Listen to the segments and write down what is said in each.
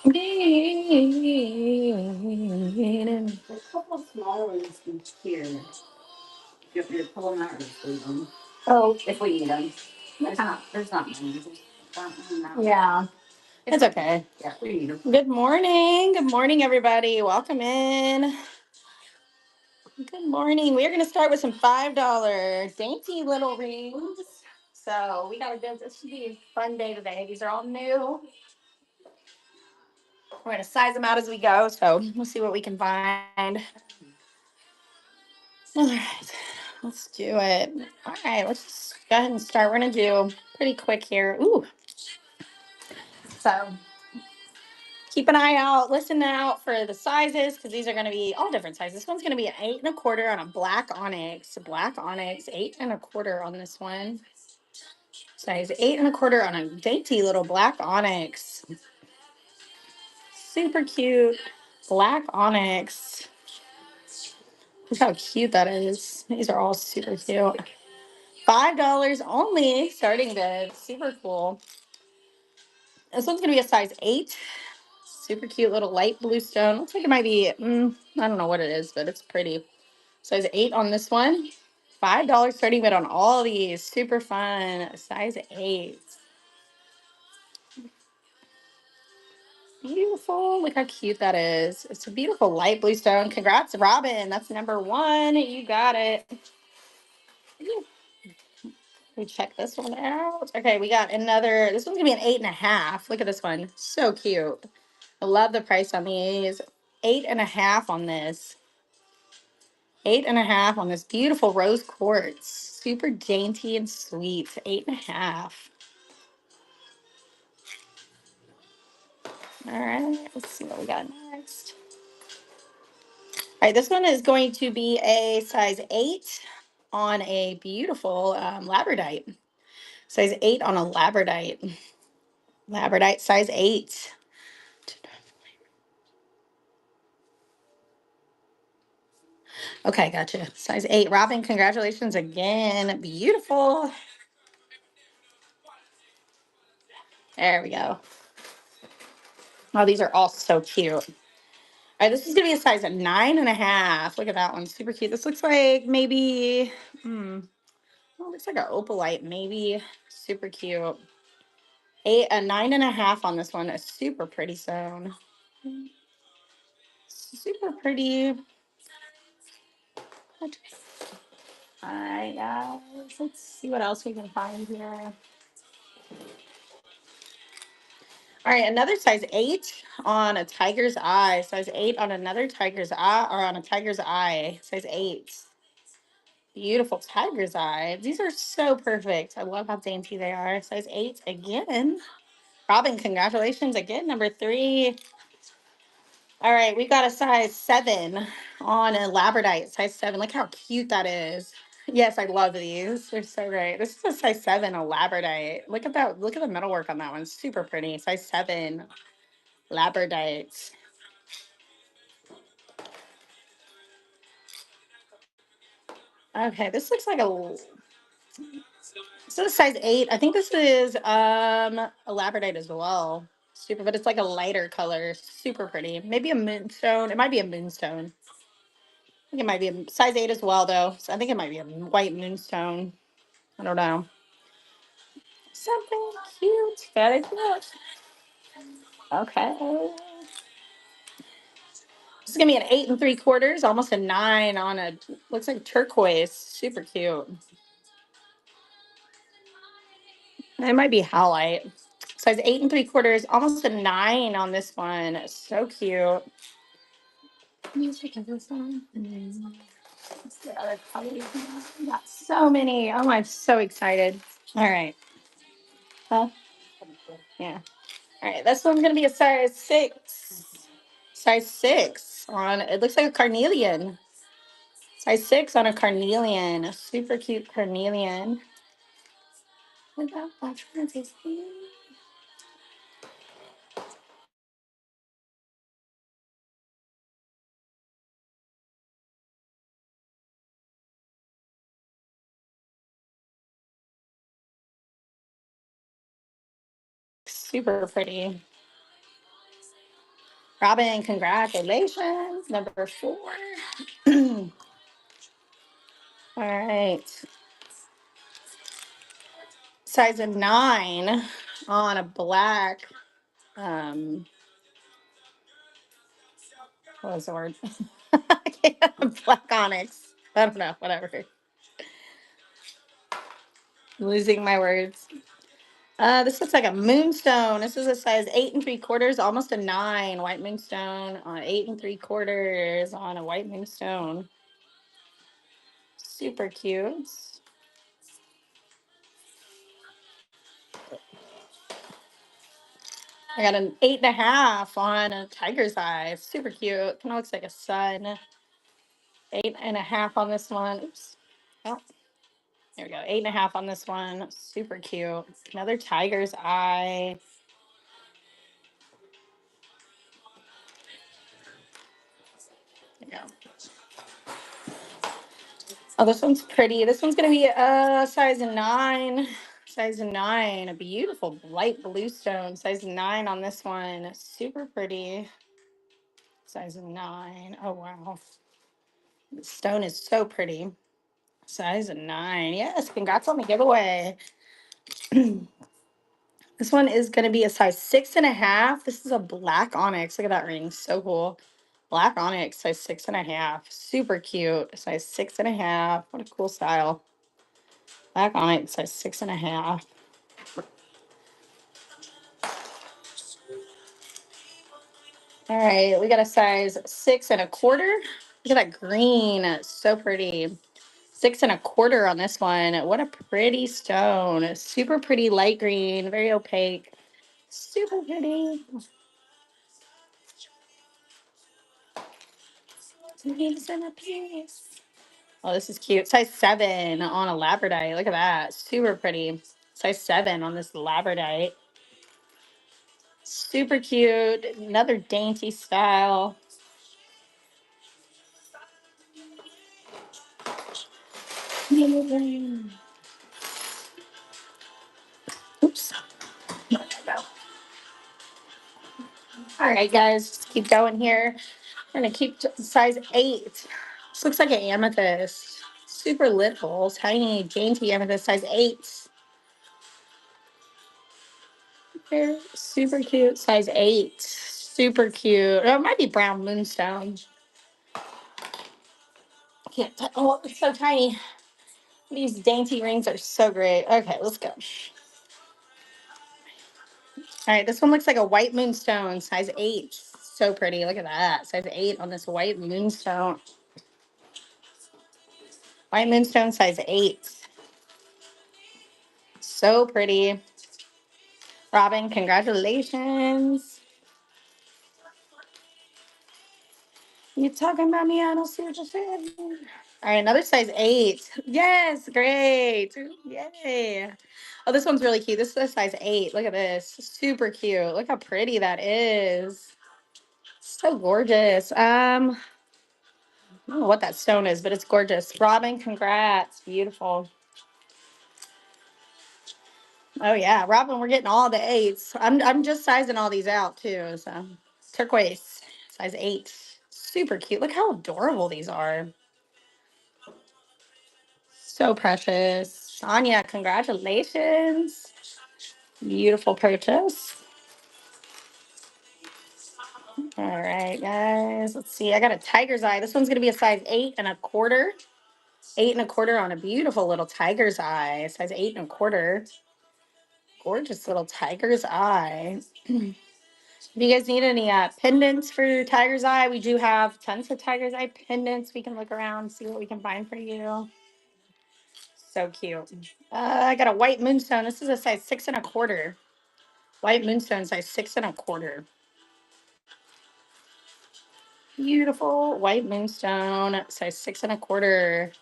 There's a couple of smaller ones in here. You want me to pull them out or just leave them? Oh, if we eat them. There's not many. Just that one, that one. Yeah. It's okay. Yeah, we eat them. Good morning. Good morning, everybody. Welcome in. Good morning. We are going to start with some $5 dainty little rings. So we got to do this. Should be a fun day today. These are all new. We're going to size them out as we go. So we'll see what we can find. All right. Let's do it. All right. Let's just go ahead and start. We're going to do pretty quick here. Ooh. So keep an eye out, listen out for the sizes because these are going to be all different sizes. This one's going to be an 8 1/4 on a black onyx, 8 1/4 on this one. Size 8 1/4 on a dainty little black onyx. Super cute black onyx. Look how cute that is. These are all super cute. $5 only starting bid. Super cool. This one's going to be a size 8. Super cute little light blue stone. Looks like it might be, I don't know what it is, but it's pretty. Size 8 on this one. $5 starting bid on all these. Super fun. Size 8. Beautiful. Look how cute that is. It's a beautiful light blue stone. Congrats, Robin. That's #1. You got it. We check this one out. Okay, we got another. This one's going to be an 8 1/2. Look at this one. So cute. I love the price on these. 8 1/2 on this. 8 1/2 on this beautiful rose quartz. Super dainty and sweet. 8 1/2. All right, let's see what we got next. All right, this one is going to be a size 8 on a beautiful labradorite. Size 8 on a labradorite. Labradorite size 8. Okay, gotcha. Size 8. Robin, congratulations again. Beautiful. There we go. Oh, these are all so cute. All right, this is gonna be a size 9 1/2. Look at that one, super cute. This looks like maybe, oh, it looks like an opalite, maybe. Super cute. A 9 1/2 on this one. A super pretty stone. Super pretty. All right, guys. Let's see what else we can find here. All right, another size 8 on a tiger's eye. Size 8 on another tiger's eye, or on a tiger's eye. Size 8. Beautiful tiger's eye. These are so perfect. I love how dainty they are. Size 8 again. Robin, congratulations again. #3. All right, we got a size 7 on a labradorite. Size 7. Look how cute that is. Yes, I love these. They're so great. This is a size 7, a labradorite. Look at that. Look at the metalwork on that one. Super pretty. Size 7 labradorite. Okay, this looks like this is a size 8. I think this is a labradorite as well. Super, but it's like a lighter color. Super pretty. Maybe a moonstone. It might be a moonstone. I think it might be a size 8 as well, though. So I think it might be a white moonstone. I don't know. Something cute. Very cute. Okay. This is gonna be an 8 3/4, almost a 9 on a looks like turquoise. Super cute. It might be halite. Size 8 3/4, almost a 9 on this one. So cute. Music of this one. What's the other colors? We got so many. Oh, I'm so excited. All right. Huh? Yeah. All right. This one's gonna be a size 6. Size 6 on. It looks like a carnelian. Size 6 on a carnelian. A super cute carnelian. Without much fancy. Super pretty. Robin, congratulations. Number 4. All right. Size of 9 on a black. What was the word? Black onyx. I don't know. Whatever. Losing my words. This looks like a moonstone. This is a size 8 3/4, almost a 9. White moonstone on 8 3/4 on a white moonstone. Super cute. I got an 8.5 on a tiger's eye. Super cute. Kind of looks like a sun. 8.5 on this one. Oops. Oh, there we go. 8.5 on this one. Super cute. Another tiger's eye. There you go. Oh, this one's pretty. This one's gonna be a size 9. Size 9. A beautiful light blue stone. Size 9 on this one. Super pretty. Size 9. Oh wow. The stone is so pretty. Size 9. Yes, congrats on the giveaway. This one is going to be a size 6.5. This is a black onyx. Look at that ring. So cool. Black onyx, size 6.5. Super cute. Size 6.5. What a cool style. Black onyx, size 6.5. All right, we got a size 6.25. Look at that green. So pretty. 6.25 on this one. What a pretty stone. Super pretty light green. Very opaque. Super pretty. Oh, this is cute. Size 7 on a labradorite. Look at that. Super pretty. Size 7 on this labradorite. Super cute. Another dainty style. Oops. All right, guys. Just keep going here. We're going to keep size 8. This looks like an amethyst. Super little, tiny, dainty amethyst, size 8. They're super cute, size 8. Super cute. Oh, it might be brown moonstone. Oh, it's so tiny. These dainty rings are so great. Okay, let's go. All right, this one looks like a white moonstone, size 8. So pretty. Look at that. Size 8 on this white moonstone. White moonstone, size 8. So pretty. Robin, congratulations. You talking about me? I don't see what you're saying. All right, another size 8. Yes, great. Yay. Oh, this one's really cute. This is a size 8. Look at this. Super cute. Look how pretty that is. So gorgeous. I don't know what that stone is, but it's gorgeous. Robin, congrats. Beautiful. Oh yeah, Robin, we're getting all the 8s. I'm just sizing all these out too. So turquoise, size 8. Super cute. Look how adorable these are. So precious. Sonia, congratulations. Beautiful purchase. All right, guys. Let's see. I got a tiger's eye. This one's gonna be a size 8.25. 8.25 on a beautiful little tiger's eye. Size 8.25. Gorgeous little tiger's eye. If you guys need any pendants for your tiger's eye, we do have tons of tiger's eye pendants. We can look around, see what we can find for you. So cute. I got a white moonstone. This is a size 6.25. White moonstone, size 6.25. Beautiful white moonstone, size 6.25.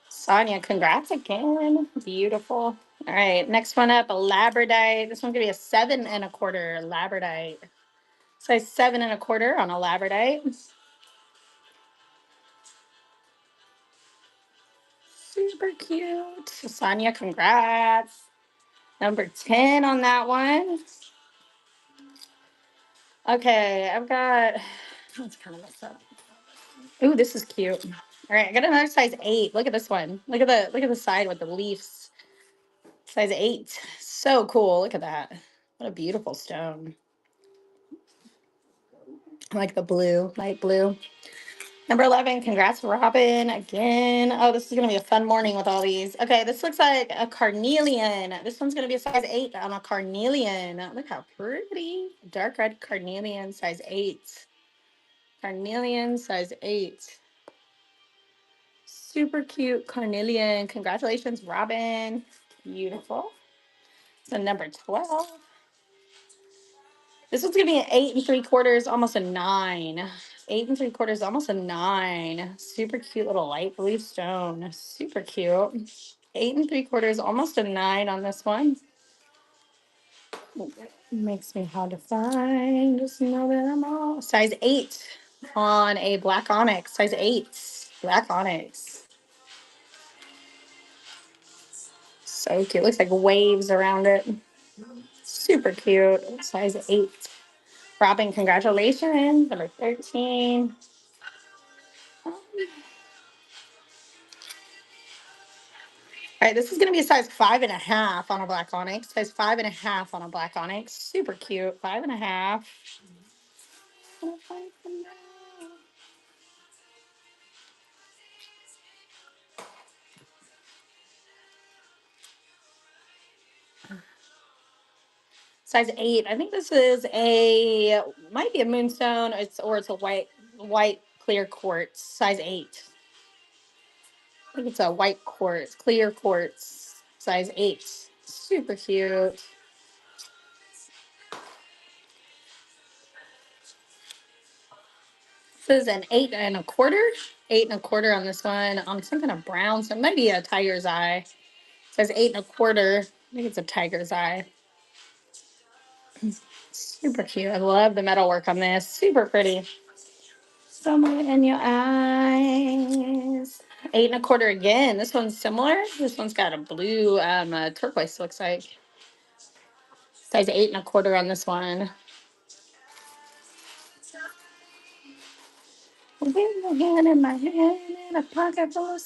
Sonia, congrats again. Beautiful. All right, next one up, a labradorite. This one's gonna be a 7.25 labradorite. Size 7.25 on a labradorite. Super cute. Sonia, congrats. Number 10 on that one. Okay, I've got. Let's kind of mess up. Ooh, this is cute. All right, I got another size 8. Look at this one. Look at the side with the leaves. Size 8. So cool. Look at that. What a beautiful stone. I like the blue, light blue. Number 11, congrats, Robin, again. Oh, this is going to be a fun morning with all these. Okay, this looks like a carnelian. This one's going to be a size 8 on a carnelian. Look how pretty. Dark red carnelian, size 8. Carnelian, size 8. Super cute carnelian. Congratulations, Robin. Beautiful. So number 12. This one's gonna be an 8 3/4, almost a 9. 8 3/4, almost a 9. Super cute little light blue stone. Super cute. 8 3/4, almost a 9 on this one. Makes me hard to find. Just know that I'm all size 8 on a black onyx. Size 8, black onyx. So cute. Looks like waves around it. Super cute. Size 8. Robin, congratulations. Number 13. All right, this is going to be a size 5.5 on a black onyx. Size 5.5 on a black onyx. Super cute. 5.5. Size 8. I think this is might be a moonstone. It's a white clear quartz. Size 8. I think it's a white quartz, clear quartz. Size 8. Super cute. This is an 8 1/4. 8 1/4 on this one. On some kind of brown. So it might be a tiger's eye. It says 8 1/4. I think it's a tiger's eye. Super cute. I love the metalwork on this. Super pretty. Somewhere in your eyes. 8 1/4 again. This one's similar. This one's got a blue turquoise, looks like. Size 8 1/4 on this one. With my hand in my hand in a pocket full of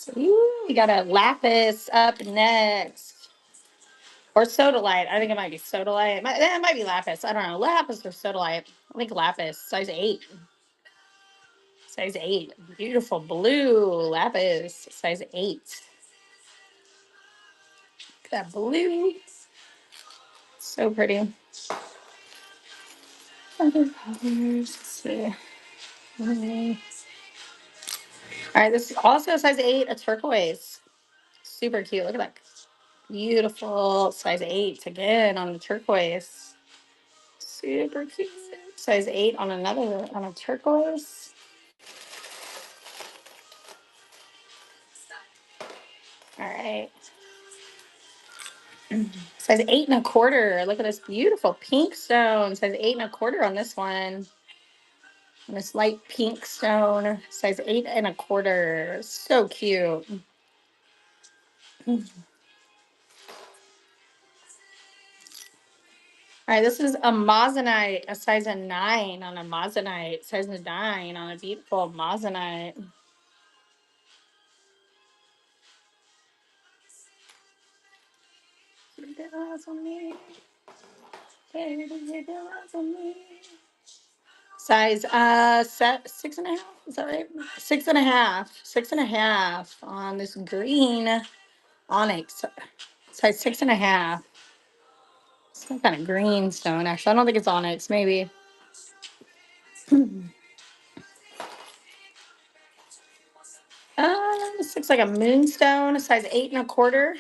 we got a lapis up next. Or sodalite. I think it might be sodalite. It might be lapis. I don't know. Lapis or sodalite. I think lapis. Size 8. Size 8. Beautiful blue lapis. Size 8. Look at that blue. So pretty. Other colors. Let's see. All right. This is also a size 8. A turquoise. Super cute. Look at that. Beautiful. Size 8 again on the turquoise. Super cute. Size 8 on a turquoise. All right. Size 8 1/4. Look at this beautiful pink stone. Size 8 1/4 on this one. And this light pink stone. Size 8 1/4. So cute. All right, this is a moissanite, a size 9 on a moissanite. Size 9 on a beautiful moissanite. Size 6.5. Is that right? 6.5. 6.5 on this green onyx. Size 6.5. Some kind of green stone, actually. I don't think it's onyx, maybe. This looks like a moonstone, size 8 1/4.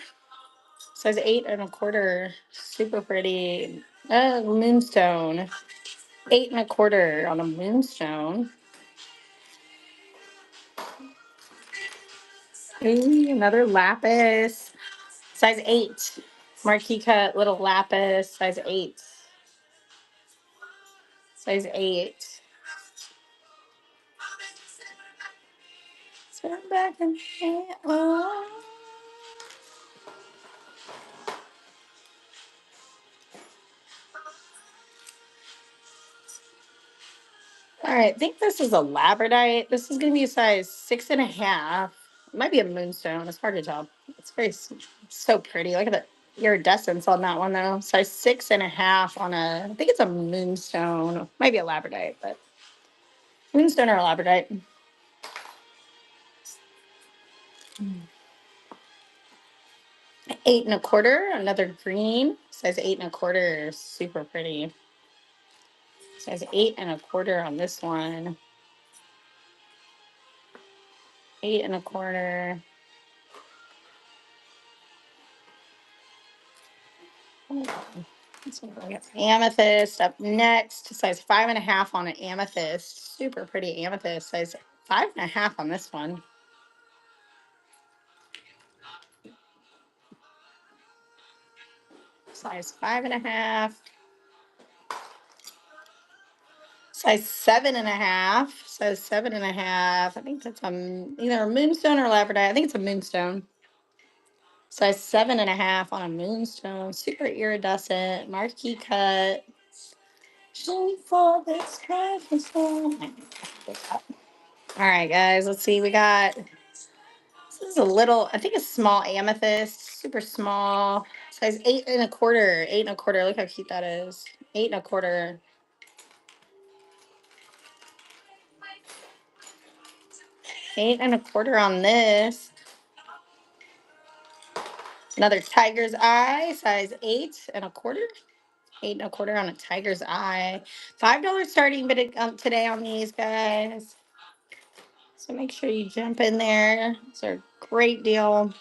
Size 8 1/4. Super pretty. Moonstone. 8 1/4 on a moonstone. Ooh, another lapis. Size 8. Marquee cut little lapis. Size 8. Size 8. Turn back and oh. All right, I think this is a labradorite. This is going to be a size 6.5. It might be a moonstone. It's hard to tell. It's very so pretty. Look at the iridescence on that one though. Size 6.5 on a. I think it's a moonstone. Might be a labradorite, but moonstone or a labradorite. 8.25. Another green. Size 8.25. Super pretty. Size 8.25 on this one. 8.25. Amethyst up next. Size 5.5 on an amethyst. Super pretty amethyst. Size 5.5 on this one. Size 5.5. Size 7.5. Size 7.5. I think that's either a moonstone or labradorite. I think it's a moonstone. Size 7.5 on a moonstone. Super iridescent. Marquee cut. For this All right, guys. Let's see. We got. This is a little. I think a small amethyst. Super small. Size 8.25. 8.25. Look how cute that is. 8.25. 8.25 on this. Another tiger's eye, size 8.25. 8.25 on a tiger's eye. $5 starting bid today on these guys. So make sure you jump in there. It's a great deal. All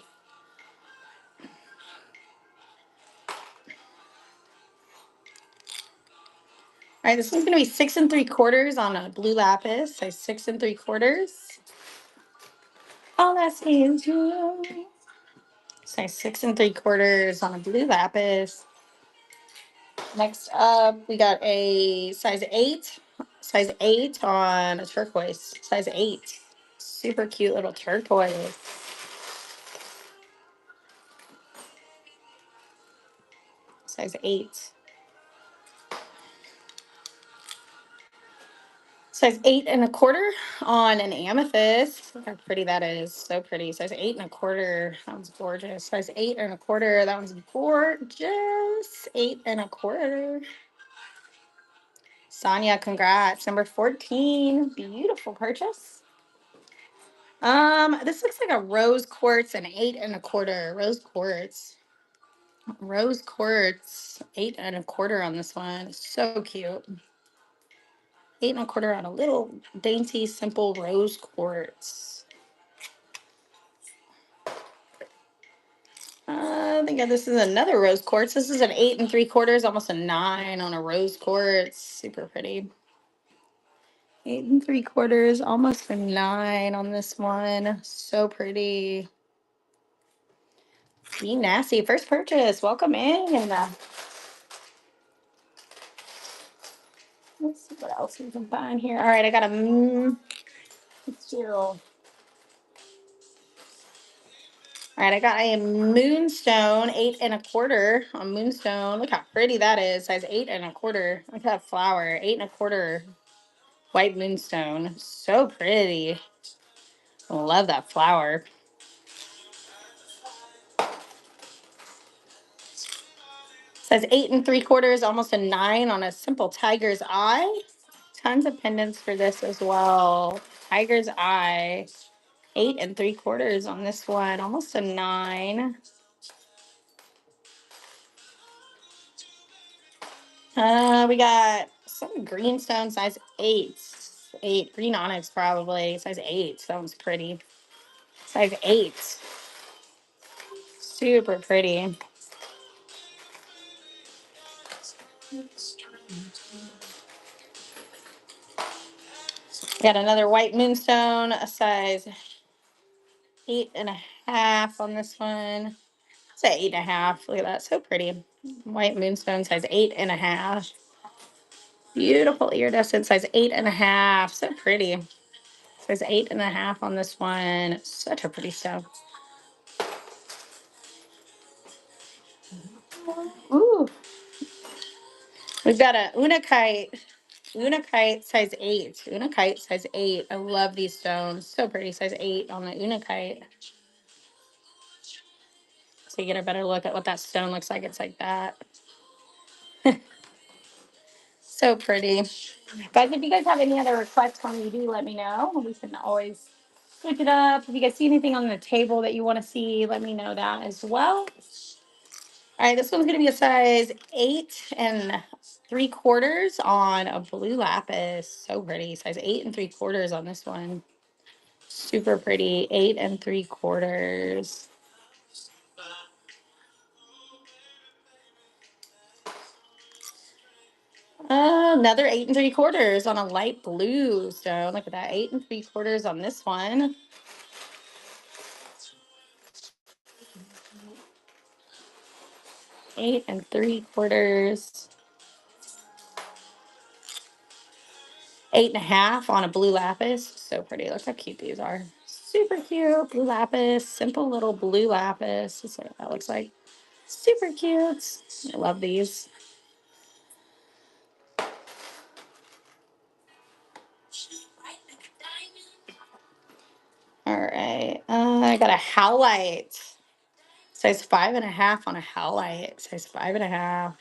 right, this one's gonna be 6.75 on a blue lapis. Size 6.75. All I see is you. Size 6.75 on a blue lapis. Next up, we got a size 8. Size 8 on a turquoise. Size 8. Super cute little turquoise. Size 8. Size 8.25 on an amethyst. Look how pretty that is. So pretty. Size 8.25. That one's gorgeous. Size 8.25. That one's gorgeous. 8.25. Sonia, congrats. Number 14. Beautiful purchase. This looks like a rose quartz and 8.25. Rose quartz. Rose quartz. 8.25 on this one. So cute. 8.25 on a little dainty, simple rose quartz. I think this is another rose quartz. This is an 8.75, almost a 9 on a rose quartz. Super pretty. 8.75, almost a 9 on this one. So pretty. Be nasty. First purchase. Welcome in. Let's see what else we can find here. All right, I got a zero. All right, I got a moonstone, 8.25 on moonstone. Look how pretty that is. Size 8.25. Look at that flower, 8.25. White moonstone. So pretty. Love that flower. Says 8.75, almost a 9 on a simple tiger's eye. Tons of pendants for this as well. Tiger's eye. 8.75 on this one. Almost a 9. We got some greenstone, size 8. 8. Green onyx probably. Size 8. That one's pretty. Size 8. Super pretty. Got another white moonstone, a size 8.5 on this one. Say 8.5. Look at that, so pretty. White moonstone, size 8.5. Beautiful iridescent, size 8.5. So pretty. Size 8.5 on this one. Such a pretty stone. Ooh. We've got a unakite. Unakite size 8. Unakite size 8. I love these stones. So pretty. Size 8 on the Unakite. So you get a better look at what that stone looks like. It's like that. So pretty. Guys, if you guys have any other requests for me, do let me know. We can always switch it up. If you guys see anything on the table that you want to see, let me know that as well. All right, this one's going to be a size 8 3/4 on a blue lapis. So pretty. Size 8 3/4 on this one. Super pretty. 8 3/4. Another 8 3/4 on a light blue stone. Look at that. 8 3/4 on this one. Eight and 3/4. 8.5 on a blue lapis. So pretty. Look how cute these are. Super cute. Blue lapis. Simple little blue lapis. That's what that looks like. Super cute. I love these. All right. I got a howlite. Size 5.5 on a howlite. Size 5.5.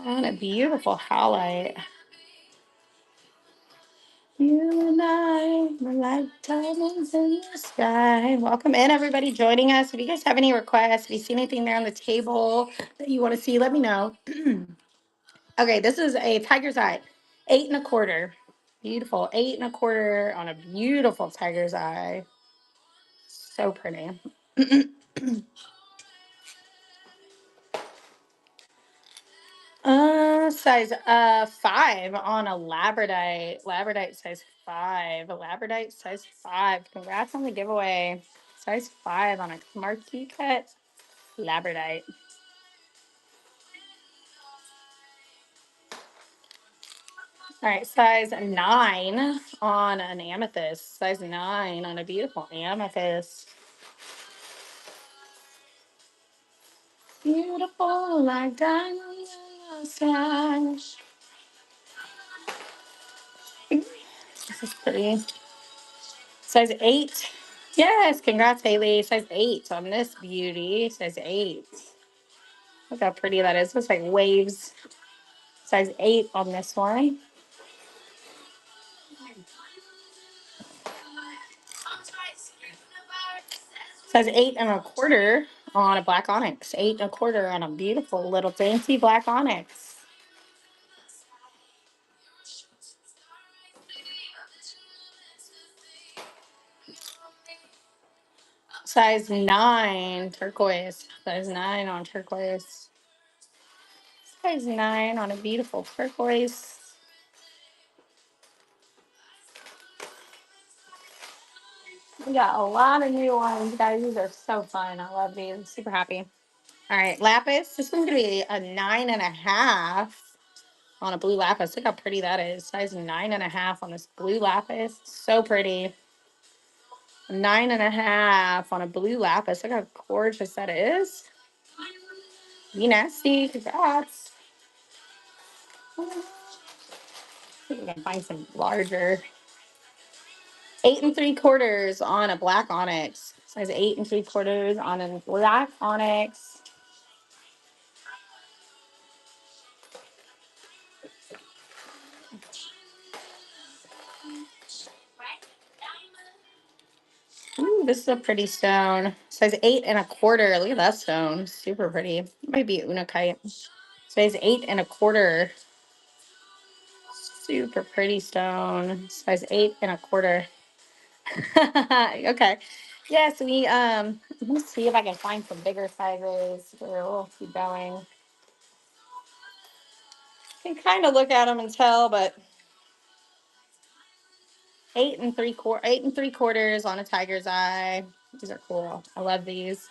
And a beautiful howlite. You and I were like diamonds in the sky. Welcome in, everybody joining us. If you guys have any requests, if you see anything there on the table that you want to see, let me know. Okay, this is a tiger's eye, 8 1/4. Beautiful, 8 1/4 on a beautiful tiger's eye. So pretty. Size 5 on a labradorite. Labradorite size 5. A labradorite size 5. Congrats on the giveaway. Size 5 on a marquee cut labradorite. All right, size 9 on an amethyst. Size 9 on a beautiful amethyst. Beautiful like diamonds in the sky. This is pretty. Size 8. Yes, congrats, Haley. Size 8 on this beauty. Size 8. Look how pretty that is. Looks like waves. Size 8 on this one. Size 8 1/4 on a black onyx. 8 1/4 on a beautiful little dainty black onyx. Size 9 turquoise. Size 9 on turquoise. Size 9 on a beautiful turquoise. We got a lot of new ones, guys. These are so fun. I love these. I'm super happy. All right, lapis. This one's gonna be a 9.5 on a blue lapis. Look how pretty that is. Size 9.5 on this blue lapis. So pretty. 9.5 on a blue lapis. Look how gorgeous that is. Be nasty. Congrats. I think we can find some larger. 8 3/4 on a black onyx. Size 8 3/4 on a black onyx. Ooh, this is a pretty stone. Size 8 1/4. Look at that stone. Super pretty. It might be unakite. Size 8 1/4. Super pretty stone. Size 8 1/4. Okay. Yes, let me see if I can find some bigger sizes. We'll keep going. You can kind of look at them and tell, but 8 3/4 on a tiger's eye. These are cool. I love these.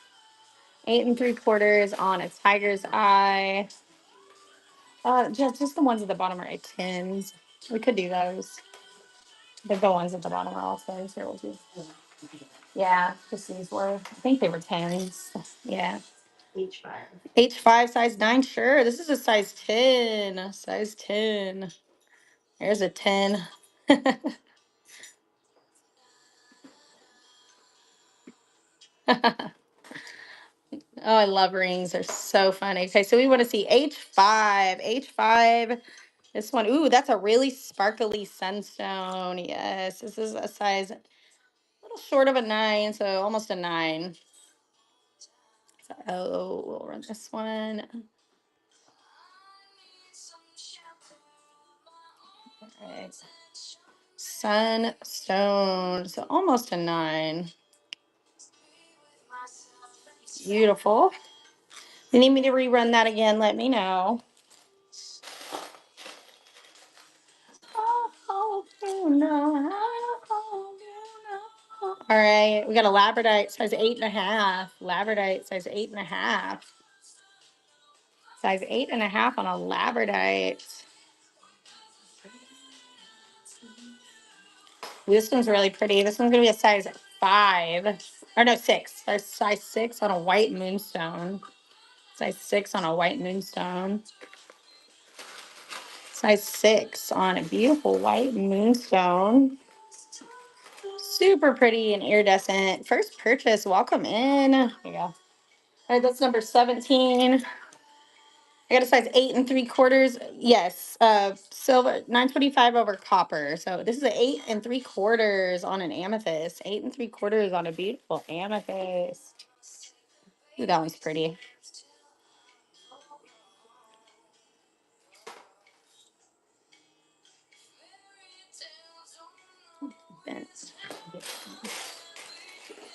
8 3/4 on a tiger's eye. Just the ones at the bottom are like tens. We could do those. The ones at the bottom are also here. We'll do. Yeah, just these were. I think they were tens. Yeah. H5, size 9, sure. This is a size 10. Size 10. There's a 10. Oh, I love rings. They're so funny. Okay, so we want to see H5. H5. This one. Ooh, that's a really sparkly sunstone. Yes, this is a size a little short of a 9, so almost a 9. So we'll run this one. All right. Sunstone. So almost a 9. Beautiful. If you need me to rerun that again, let me know. All right, we got a labradorite size 8.5. Labradorite size 8.5. Size 8.5 on a labradorite. This one's really pretty. This one's gonna be a size 5. Or no, 6. Size 6 on a white moonstone. Size 6 on a white moonstone. Size 6 on a beautiful white moonstone. Super pretty and iridescent. First purchase. Welcome in. Here you go. All right, that's number 17. I got a size 8 3/4. Yes, silver 925 over copper. So this is an 8 3/4 on an amethyst. 8 3/4 on a beautiful amethyst. Ooh, that one's pretty.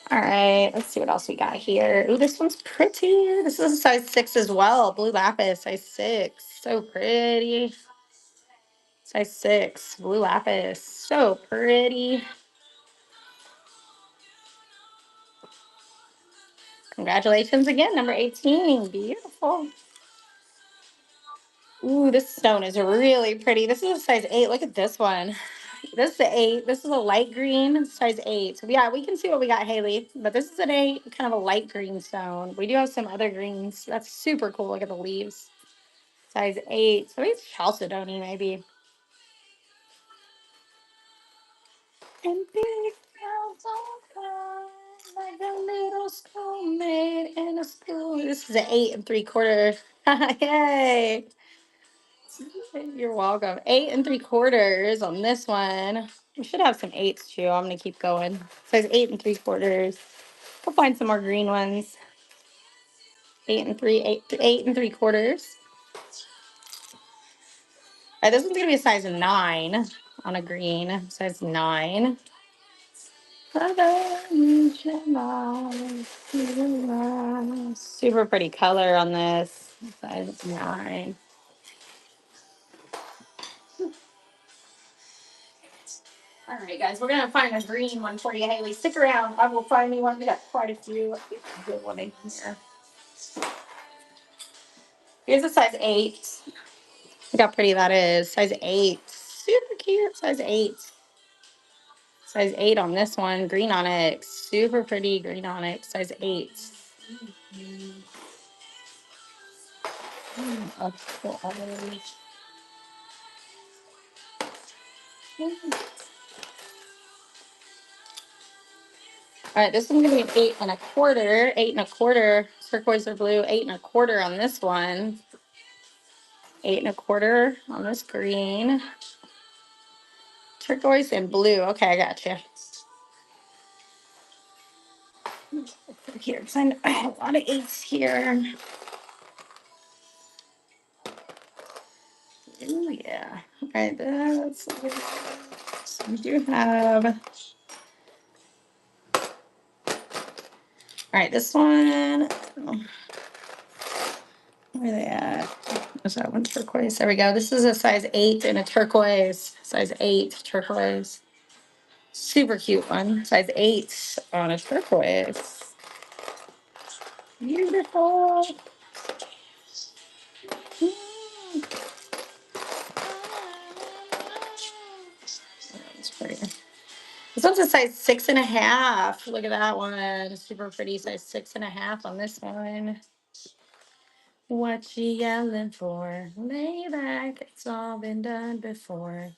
All right, let's see what else we got here. Ooh, this one's pretty. This is a size 6 as well. Blue lapis, size 6. So pretty. Size 6, blue lapis. So pretty. Congratulations again, number 18. Beautiful. Ooh, this stone is really pretty. This is a size 8. Look at this one. This is an 8. This is a light green, size 8. So yeah, we can see what we got, Haley. But this is an 8, kind of a light green stone. We do have some other greens. That's super cool. Look at the leaves. Size 8. So it's chalcedony, maybe. And big clouds all fly like a little schoolmate in a school. This is an 8 3/4. Yay! You're welcome. 8 3/4 on this one. We should have some 8s too. I'm gonna keep going. Says 8 3/4. We'll find some more green ones. 8 3/4. All right, this one's gonna be a size 9 on a green. Size 9. Super pretty color on this. Size 9. All right, guys, we're gonna find a green one for you, Haley. Stick around. I will find me one. We got quite a few. Let's get a good one in here. Here's a size 8. Look how pretty that is. Size 8. Super cute. Size 8. Size 8 on this one. Green onyx. Super pretty green onyx. Size 8. All right, this one's gonna be an 8 1/4. 8 1/4. Turquoise or blue. 8 1/4 on this one. 8 1/4 on this green. Turquoise and blue. Okay, I got you. Here, because I have a lot of 8s here. Oh yeah. All right, that's so we do have. All right, this one. Where are they at? Is that one turquoise? There we go. This is a size 8 and a turquoise. Size 8 turquoise. Super cute one. Size 8 on a turquoise. Beautiful. That's pretty. This one's a size 6.5. Look at that one. Super pretty. Size 6.5 on this one. What you yelling for? Lay back, it's all been done before.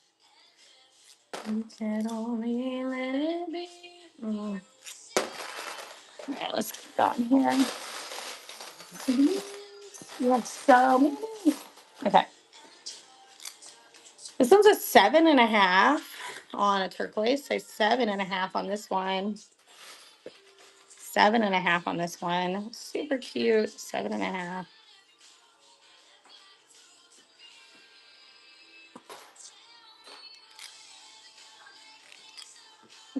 You can only let it be. All right, let's keep going here. You have so many. Okay. This one's a 7.5 on a turquoise. So 7.5 on this one. 7.5 on this one. Super cute. 7.5.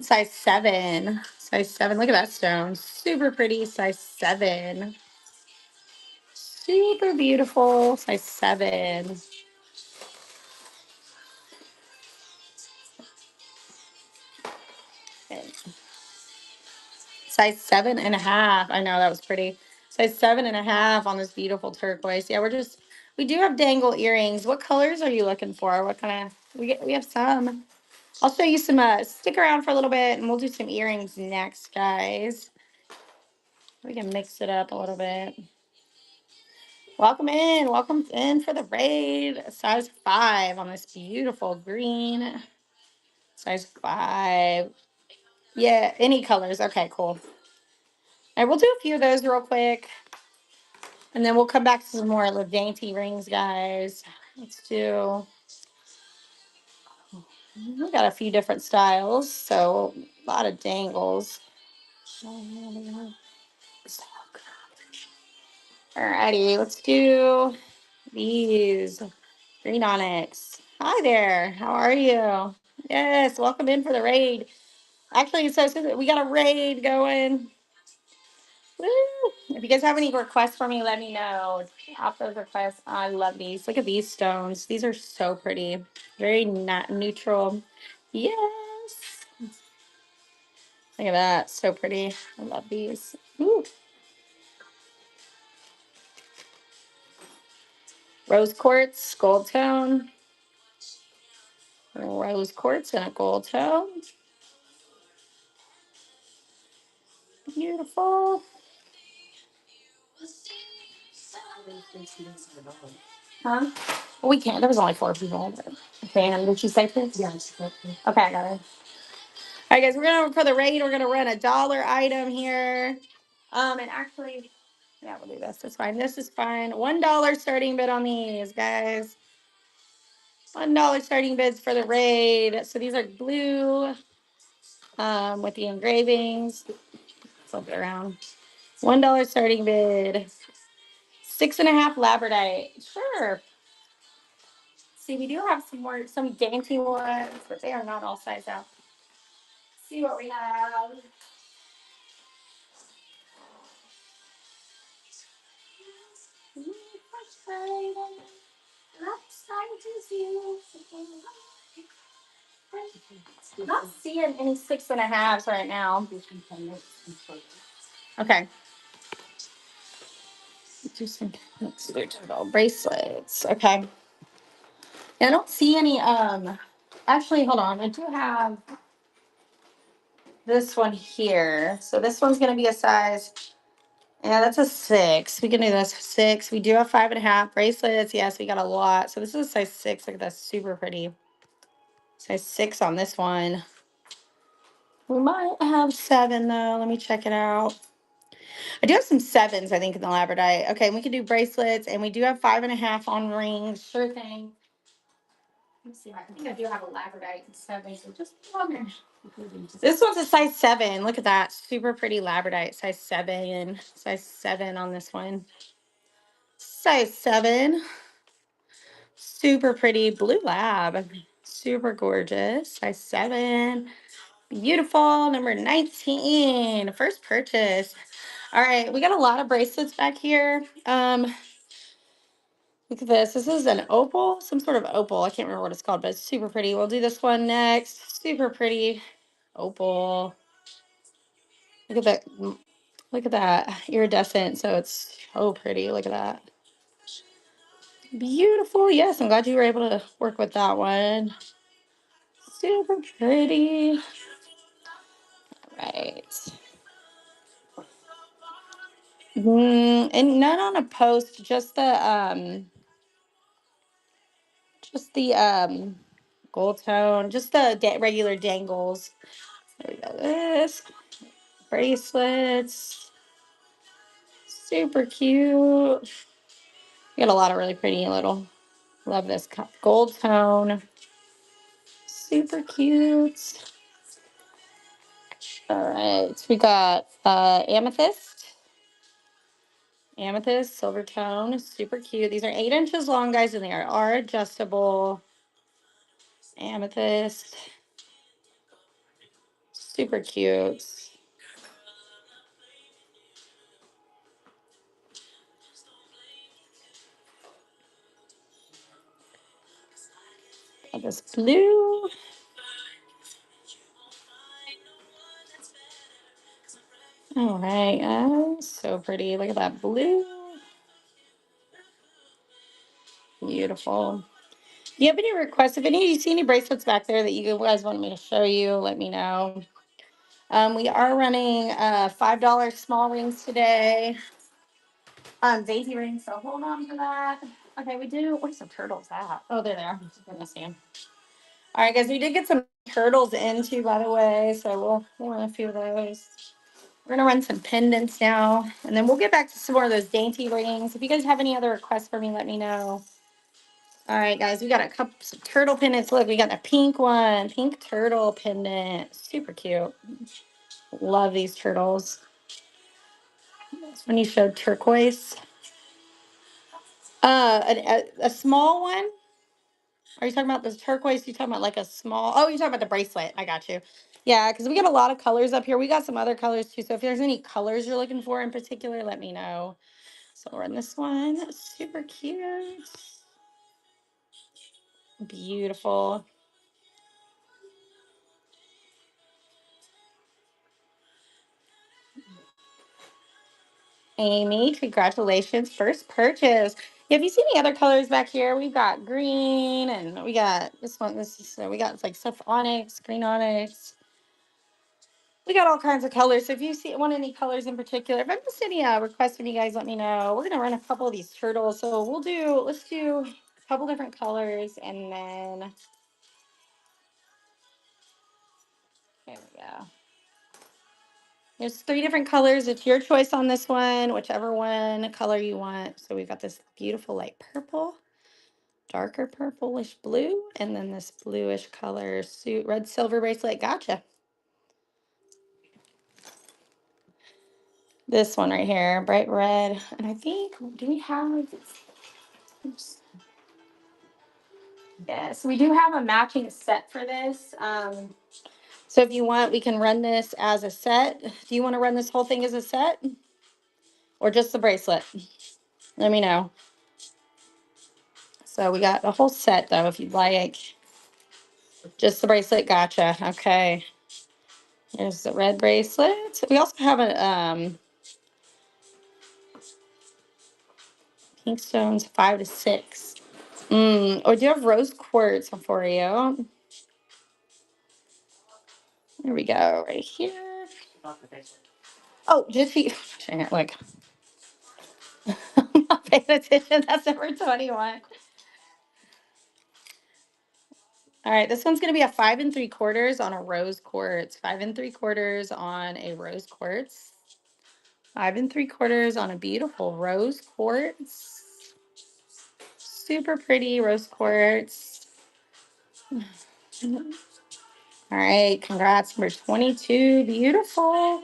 Size 7. Size 7. Look at that stone. Super pretty. Size 7. Super beautiful. Size 7. Okay. Size 7.5. I know that was pretty. Size 7.5 on this beautiful turquoise. Yeah, we do have dangle earrings. What colors are you looking for? What kind of, we have some. I'll show you some, stick around for a little bit and we'll do some earrings next, guys. We can mix it up a little bit. Welcome in for the raid. Size 5 on this beautiful green. Size 5. Yeah, any colors. Okay, cool. All right, we'll do a few of those real quick. And then we'll come back to some more of the dainty rings, guys. Let's do, we got a few different styles, so a lot of dangles. Alrighty, let's do these green onyx. Hi there, how are you? Yes, welcome in for the raid. Actually, so we got a raid going. Woo! If you guys have any requests for me, let me know. Drop those requests. I love these. Look at these stones. These are so pretty. Very not neutral. Yes. Look at that. So pretty. I love these. Ooh. Rose quartz, gold tone. Rose quartz and a gold tone. Beautiful. Huh? Well, we can't. There was only 4 people. Fan, did she say this? Yeah. Okay, I got it. All right, guys, we're gonna for the raid. We're gonna run a dollar item here. And actually, yeah, we'll do this. That's fine. This is fine. $1 starting bid on these, guys. $1 starting bids for the raid. So these are blue, with the engravings. Flip it around. $1 starting bid. 6.5 labradorite. Sure. See, we do have some dainty ones, but they are not all sized out. See what we have. I'm not seeing any 6.5s right now. Okay. Do some bracelets. Okay. Yeah, I don't see any. Actually, hold on. I do have this one here. So this one's gonna be a size. Yeah, that's a 6. We can do this 6. We do have 5.5 bracelets. Yes, we got a lot. So this is a size 6. Look at that, super pretty. Size 6 on this one. We might have 7 though. Let me check it out. I do have some 7s, I think, in the labradorite. Okay, we can do bracelets, and we do have 5.5 on rings. Sure thing. Let me see. I think I do have a labradorite in 7. So just this one's a size 7. Look at that, super pretty labradorite. Size 7. Size 7 on this one. Size 7. Super pretty blue lab. Super gorgeous. Size 7. Beautiful. Number 19. First purchase. All right, we got a lot of bracelets back here. Look at this. This is an opal, some sort of opal. I can't remember what it's called, but it's super pretty. We'll do this one next. Super pretty opal. Look at that. Look at that. Iridescent. So it's so pretty. Look at that. Beautiful. Yes, I'm glad you were able to work with that one. Super pretty. All right. And none on a post, just the gold tone, just the regular dangles. There we go. This bracelets, super cute. We got a lot of really pretty little. Love this gold tone, super cute. All right, we got amethyst, silver tone, super cute. These are 8 inches long, guys, and they are adjustable. Amethyst, super cute. Got this blue. All right, so pretty. Look at that blue. Beautiful. Do you have any requests? If any of you see any bracelets back there that you guys want me to show you, let me know. We are running $5 small rings today. Dainty rings, so hold on for that. Okay, we do. Where's some turtles at? Oh, they're there. I'm gonna see them. All right, guys, we did get some turtles in too, by the way, so we'll run a few of those. We're gonna run some pendants now, and then we'll get back to some more of those dainty rings. If you guys have any other requests for me, let me know. All right, guys, we got a couple some turtle pendants. Look, we got a pink one, pink turtle pendant, super cute. Love these turtles. This one you showed turquoise. A small one. Are you talking about this turquoise? You talking about like a small? Oh, you're talking about the bracelet. I got you. Yeah, because we got a lot of colors up here. We got some other colors too. So if there's any colors you're looking for in particular, let me know. So we're in this one. Super cute. Beautiful. Amy, congratulations. First purchase. Yeah, if you see any other colors back here, we've got green and we got this one. This is we got like stuff onyx, green onyx. We got all kinds of colors. So if you want any colors in particular, if I missed any requests from you guys, let me know. We're gonna run a couple of these turtles. So let's do a couple different colors and then there we go. There's 3 different colors. It's your choice on this one, whichever one color you want. So we've got this beautiful light purple, darker purplish blue, and then this bluish color suit red silver bracelet. Gotcha. This one right here, bright red. And I think, do we have, oops. Yes, we do have a matching set for this. So if you want, we can run this as a set. Do you want to run this whole thing as a set or just the bracelet? Let me know. So we got a whole set though, if you'd like. Just the bracelet. Gotcha. Okay. Here's the red bracelet. We also have a pink stones 5 to 6. Or do you have rose quartz for you? There we go, right here. Oh, just look. I'm not paying attention. That's number 21. All right, this one's going to be a 5 3/4 on a rose quartz. 5 3/4 on a rose quartz. 5 3/4 on a beautiful rose quartz. Super pretty rose quartz. All right, congrats, number 22. Beautiful.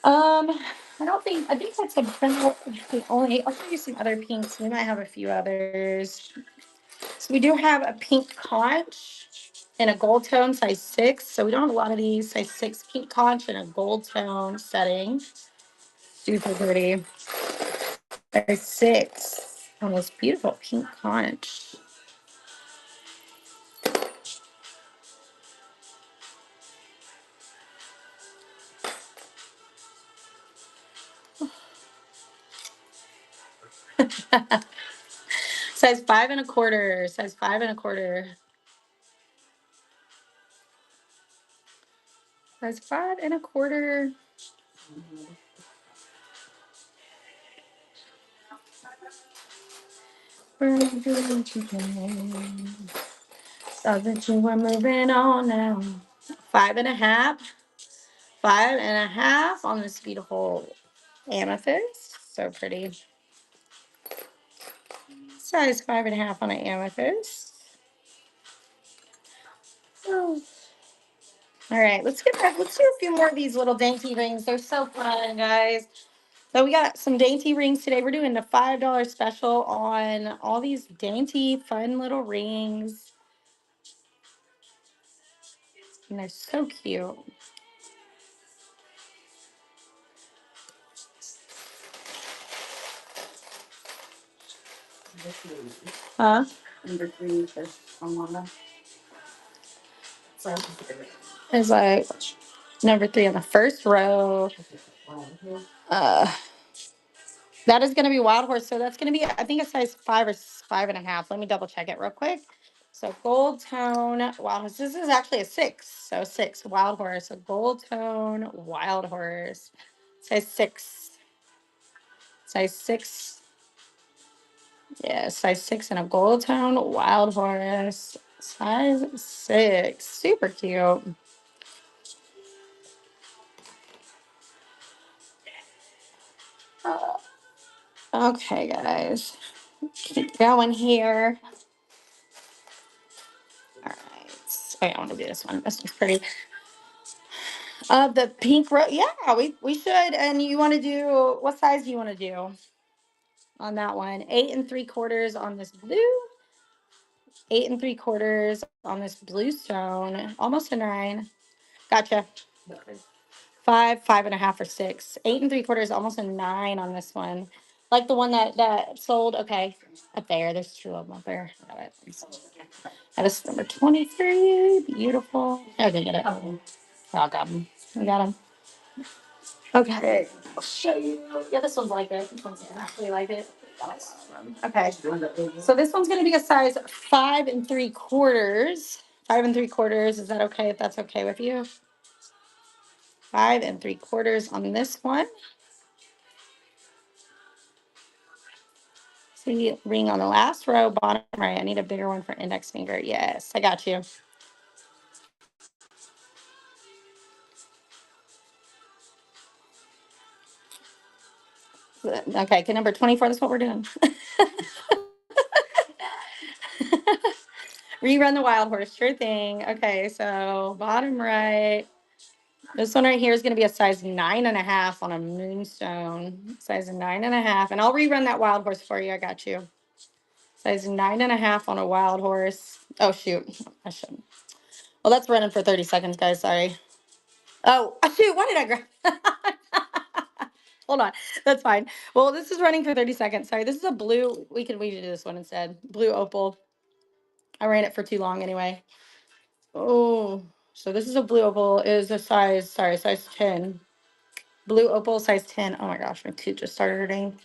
I think that's the only, I'll show you some other pinks. We might have a few others. So we do have a pink conch in a gold tone, size 6. So we don't have a lot of these. Size 6 pink conch in a gold tone setting. Super pretty. Size 6 on this beautiful pink conch. Size 5 1/4. Size 5 1/4. Size 5 1/4. Burger today. So that you were moving on now. 5.5. 5.5 on this beautiful amethyst. So pretty. Size 5.5 on an amethyst. Oh. All right, let's get back. Let's do a few more of these little dainty rings. They're so fun, guys. So we got some dainty rings today. We're doing the $5 special on all these dainty, fun little rings. And they're so cute. Huh? Number 3 first on it's like number 3 on the first row. Uh, that is going to be wild horse. So that's going to be, I think, a size 5 or 5.5. Let me double check it real quick. So gold tone wild horse. This is actually a 6. So 6 wild horse. A gold tone wild horse. Size 6. Size 6. Yeah, size 6 and a gold tone wild horse. Size 6. Super cute. Okay, guys. Keep going here. All right. Okay, I want to do this one. This one's pretty. The pink rose. Yeah, we should. And you want to do, what size do you want to do on that one? 8 3/4 on this blue. 8 3/4 on this blue stone. Almost a 9. Gotcha. 5, 5.5, or 6. 8 3/4, almost a 9 on this one. Like the one that sold. Okay, up there. There's 2 of them up there. Got it. That is number 23. Beautiful. Okay, get it. Oh, got them. We got them. Okay. I'll show you. Yeah, this one's like it. This one's actually like it. Okay. So this one's going to be a size 5 3/4. 5 3/4. Is that okay if that's okay with you? 5 3/4 on this one. See, ring on the last row, bottom right. I need a bigger one for index finger. Yes, I got you. Okay, okay, number 24, that's what we're doing. Rerun the wild horse, sure thing. Okay, so bottom right. This one right here is going to be a size 9.5 on a moonstone. Size 9.5. And I'll rerun that wild horse for you. I got you. Size 9.5 on a wild horse. Oh, shoot. I shouldn't. Well, that's running for 30 seconds, guys. Sorry. Oh, shoot. Why did I grab? Hold on. That's fine. Well, this is running for 30 seconds. Sorry. This is a blue. We can do this one instead. Blue opal. I ran it for too long anyway. Oh, so this is a blue opal. It is a size, sorry, size 10. Blue opal, size 10. Oh my gosh, my tooth just started hurting.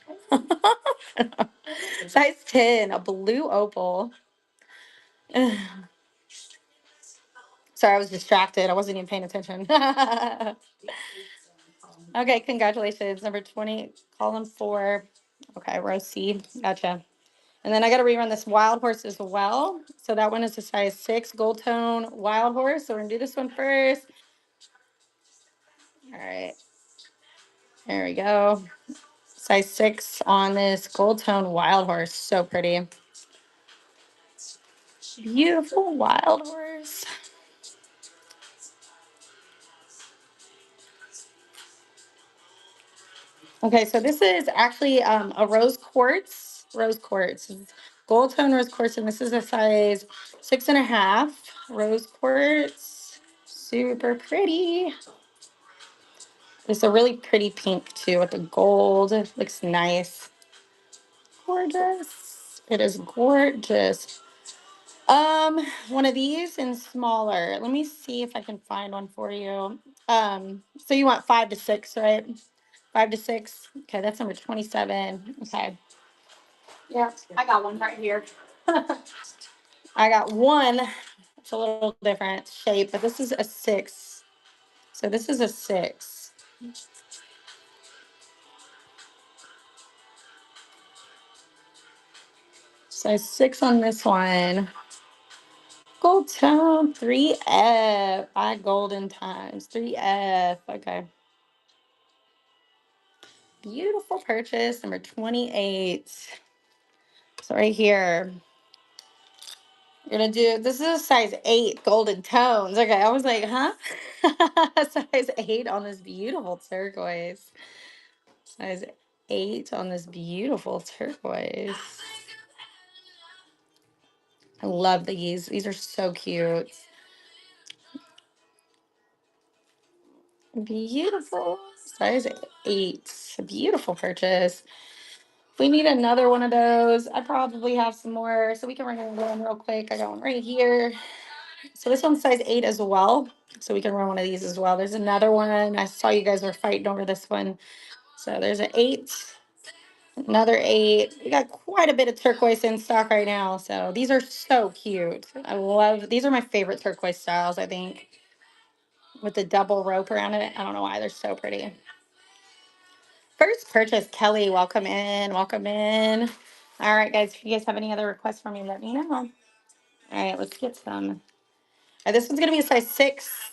Size 10, a blue opal. Sorry, I was distracted. I wasn't even paying attention. Okay, congratulations. Number 20, column 4. Okay, row C. Gotcha. And then I got to rerun this wild horse as well. So that one is a size 6 gold tone wild horse. So we're going to do this one first. All right. There we go. Size 6 on this gold tone wild horse. So pretty. Beautiful wild horse. Okay, so this is actually a rose quartz. Rose quartz. It's gold tone rose quartz, and this is a size 6.5 rose quartz. Super pretty. It's a really pretty pink too with the gold. It looks nice. Gorgeous. It is gorgeous. One of these and smaller. Let me see if I can find one for you. So you want 5 to 6, right? 5 to 6. Okay, that's number 27. Okay. Yeah, I got one right here. I got one. It's a little different shape, but this is a 6. So this is a 6. Size 6 on this one. Gold tone 3F. 5 golden times 3F. Okay. Beautiful purchase number 28. So right here, you're gonna do this is a size 8 golden tones. Okay, I was like, huh? Size 8 on this beautiful turquoise. Size 8 on this beautiful turquoise. I love these. These are so cute. Beautiful. Size 8. A beautiful purchase. If we need another one of those, I probably have some more. So we can run one real quick. I got one right here. So this one's size 8 as well. So we can run one of these as well. There's another one. I saw you guys were fighting over this one. So there's an 8. Another 8. We got quite a bit of turquoise in stock right now. So these are so cute. I love, these are my favorite turquoise styles, I think. With the double rope around it. I don't know why, they're so pretty. First purchase, Kelly, welcome in, welcome in. All right, guys, if you guys have any other requests for me, let me know. All right, let's get some. This one's gonna be a size 6.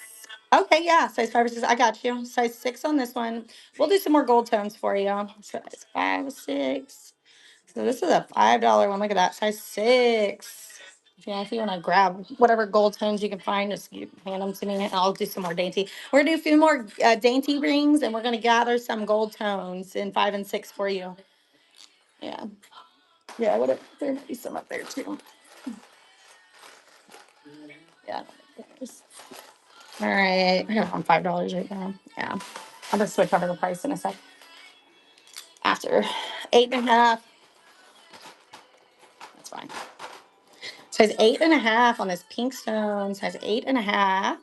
Okay, yeah, size 5 or 6. I got you. Size 6 on this one. We'll do some more gold tones for you. Size 5, 6. So this is a $5 one. Look at that, size 6. Yeah, if you want to grab whatever gold tones you can find, just hand them to me, and I'll do some more dainty. We're gonna do a few more dainty rings, and we're gonna gather some gold tones in 5 and 6 for you. Yeah, yeah. What? There might be some up there too. Yeah. All right, I have on $5 right now. Yeah, I'm gonna switch over the price in a sec. After 8.5, that's fine. Size 8.5 on this pink stone. Size 8.5.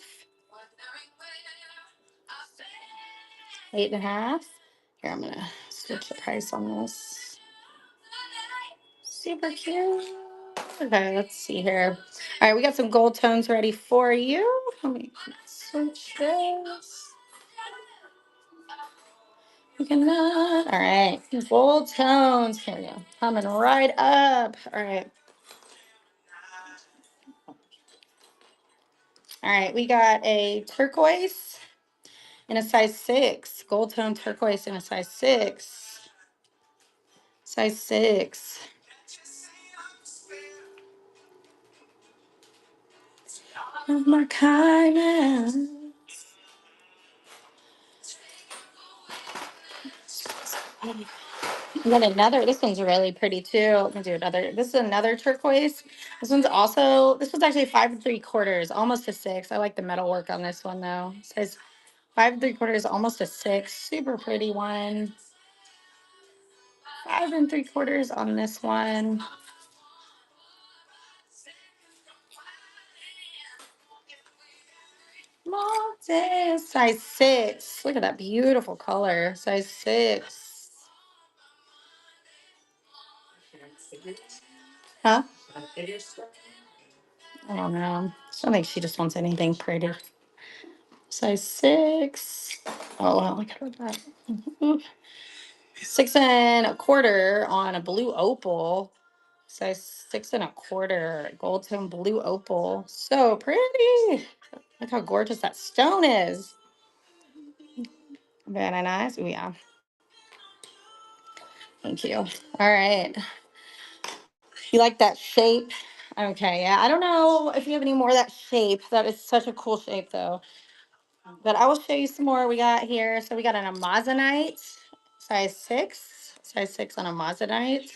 8.5. Here, I'm gonna switch the price on this. Super cute. Okay, let's see here. All right, we got some gold tones ready for you. Let me switch this. We cannot. All right, gold tones. Here we go. Coming right up. All right. All right, we got a turquoise in a size 6. Gold tone turquoise in a size 6. Size 6. Of my kindness. And then another, this one's really pretty too. Let me do another. This is another turquoise. This one's actually 5 3/4, almost a 6. I like the metal work on this one though. It says 5 3/4, almost a 6. Super pretty one. 5 3/4 on this one. Mountain, size 6. Look at that beautiful color. Size 6. Huh? I don't know. I don't think she just wants anything pretty. Size 6. Oh, wow. Look at that. 6 1/4 on a blue opal. Size 6 1/4. Gold tone blue opal. So pretty. Look how gorgeous that stone is. Very nice. Ooh, yeah. Thank you. All right. You like that shape? Okay, yeah. I don't know if you have any more of that shape. That is such a cool shape, though. But I will show you some more we got here. So we got an amazonite, size 6. Size 6 on amazonite.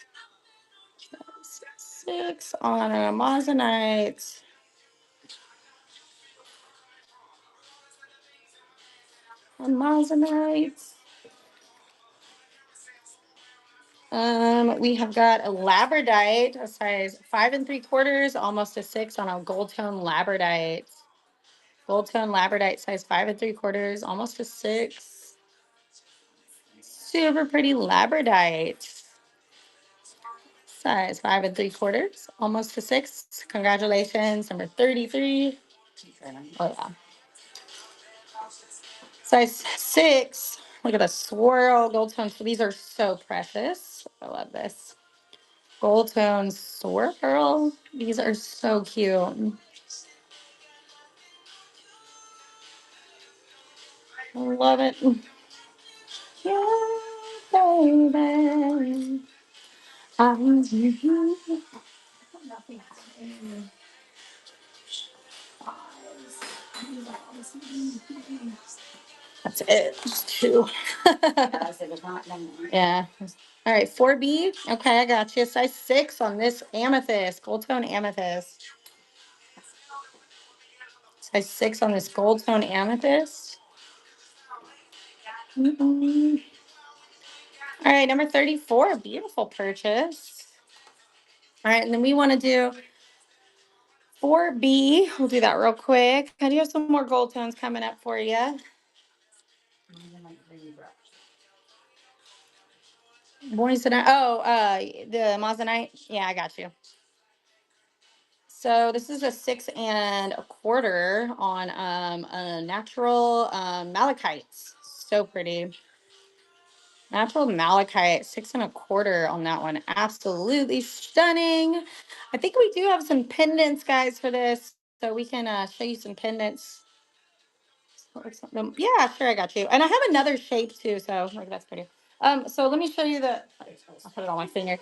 6 on an amazonite. Amazonite. We have got a labradorite, a size 5 3/4, almost a 6 on a gold tone labradorite. Gold tone labradorite, size 5 3/4, almost a 6. Super pretty labradorite. Size 5 3/4, almost a 6. Congratulations, number 33. Oh yeah. Size 6. Look at the swirl gold tones. These are so precious. I love this. Gold tone swirl. These are so cute. I love it. Yeah, baby. That's it. Just two. Yeah. All right, 4B. Okay, I got you. Size 6 on this amethyst, gold tone amethyst. Size 6 on this gold tone amethyst. Mhm. All right, number 34. Beautiful purchase. All right, and then we want to do 4B. We'll do that real quick. I do have some more gold tones coming up for you. Moissanite. Oh, the Moissanite. Yeah, I got you. So this is a 6 1/4 on a natural malachite. So pretty. Natural malachite, 6 1/4 on that one. Absolutely stunning. I think we do have some pendants, guys, for this. So we can show you some pendants. Yeah, sure, I got you. And I have another shape too, so like that's pretty. So let me show you the. I'll put it on my finger.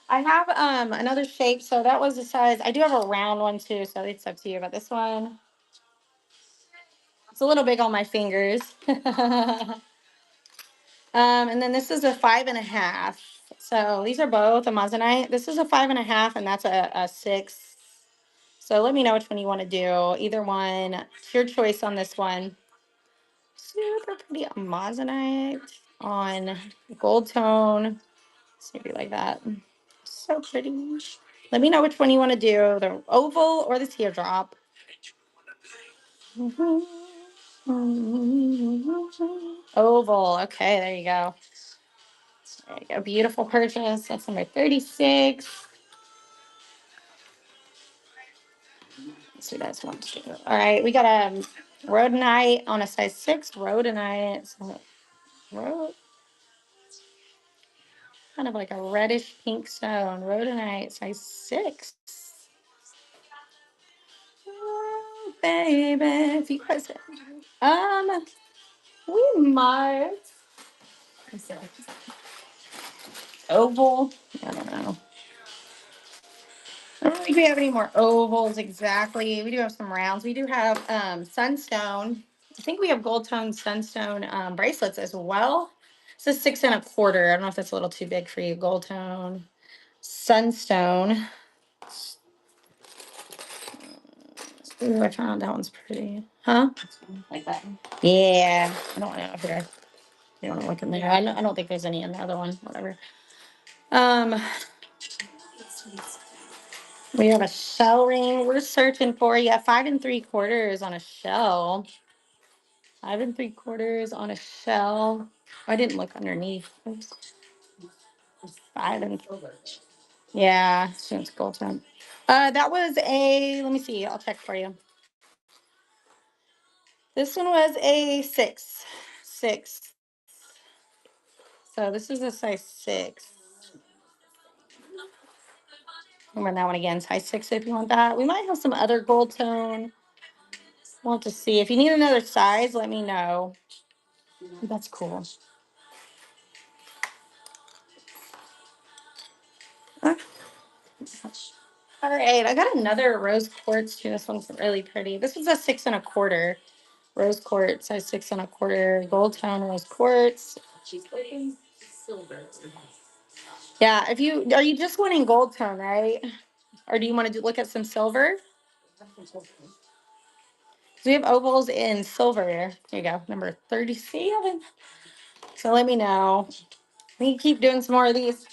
I have another shape, so that was the size. I do have a round one too, so it's up to you. But this one, it's a little big on my fingers. And then this is a 5 1/2. So these are both a Moissanite. This is a 5 1/2, and that's a 6. So let me know which one you want to do. Either one. It's your choice on this one. Super pretty Moissanite on gold tone. Maybe like that. So pretty. Let me know which one you want to do, the oval or the teardrop. Oval. Okay, there you go. There you go. Beautiful purchase. That's number 36. Let's see, that's one, two. All right, we got a rhodonite on a size 6. Rhodonite. So, kind of like a reddish pink stone. Rhodonite, size 6. Oh, baby, if you guys, we might. Oval. I don't know. I don't think we have any more ovals exactly. We do have some rounds. We do have sunstone. I think we have gold tone sunstone bracelets as well. It's a 6 1/4. I don't know if that's a little too big for you. Gold tone sunstone. Ooh, I found that one's pretty. Huh? Like that one? Yeah. I don't know if there. You don't look in there. I don't think there's any in the other one. Whatever. Um, we have a shell ring. We're searching for you. 5 3/4 on a shell. 5 3/4 on a shell. I didn't look underneath. Oops. Five and yeah, it's gold tone. That was a. Let me see. I'll check for you. This one was a 6. 6. So this is a size 6. I'll run that one again. Size 6 if you want that. We might have some other gold tone. We'll have to see. If you need another size, let me know. That's cool. All right, I got another rose quartz too. This one's really pretty. This is a 6 1/4 rose quartz, size 6 1/4 gold tone rose quartz. Yeah, if you are you just wanting gold tone, right? Or do you want to look at some silver? So we have ovals in silver. Here you go, number 37. So let me know. We can keep doing some more of these.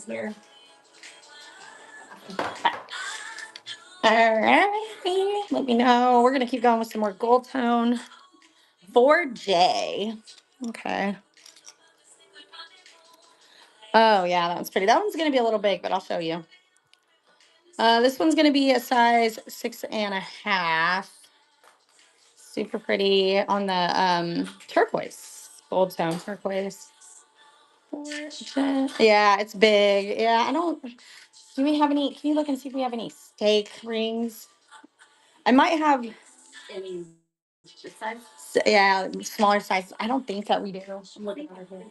Here. All right. Let me know. We're gonna keep going with some more gold tone. 4J. Okay. Oh yeah, that one's pretty. That one's gonna be a little big, but I'll show you. This one's gonna be a size 6 1/2. Super pretty on the turquoise. Gold tone turquoise. Yeah, it's big. Yeah, I don't. Do we have any? Can you look and see if we have any steak rings? I might have. Yeah, smaller size. I don't think that we do. I'm looking over here.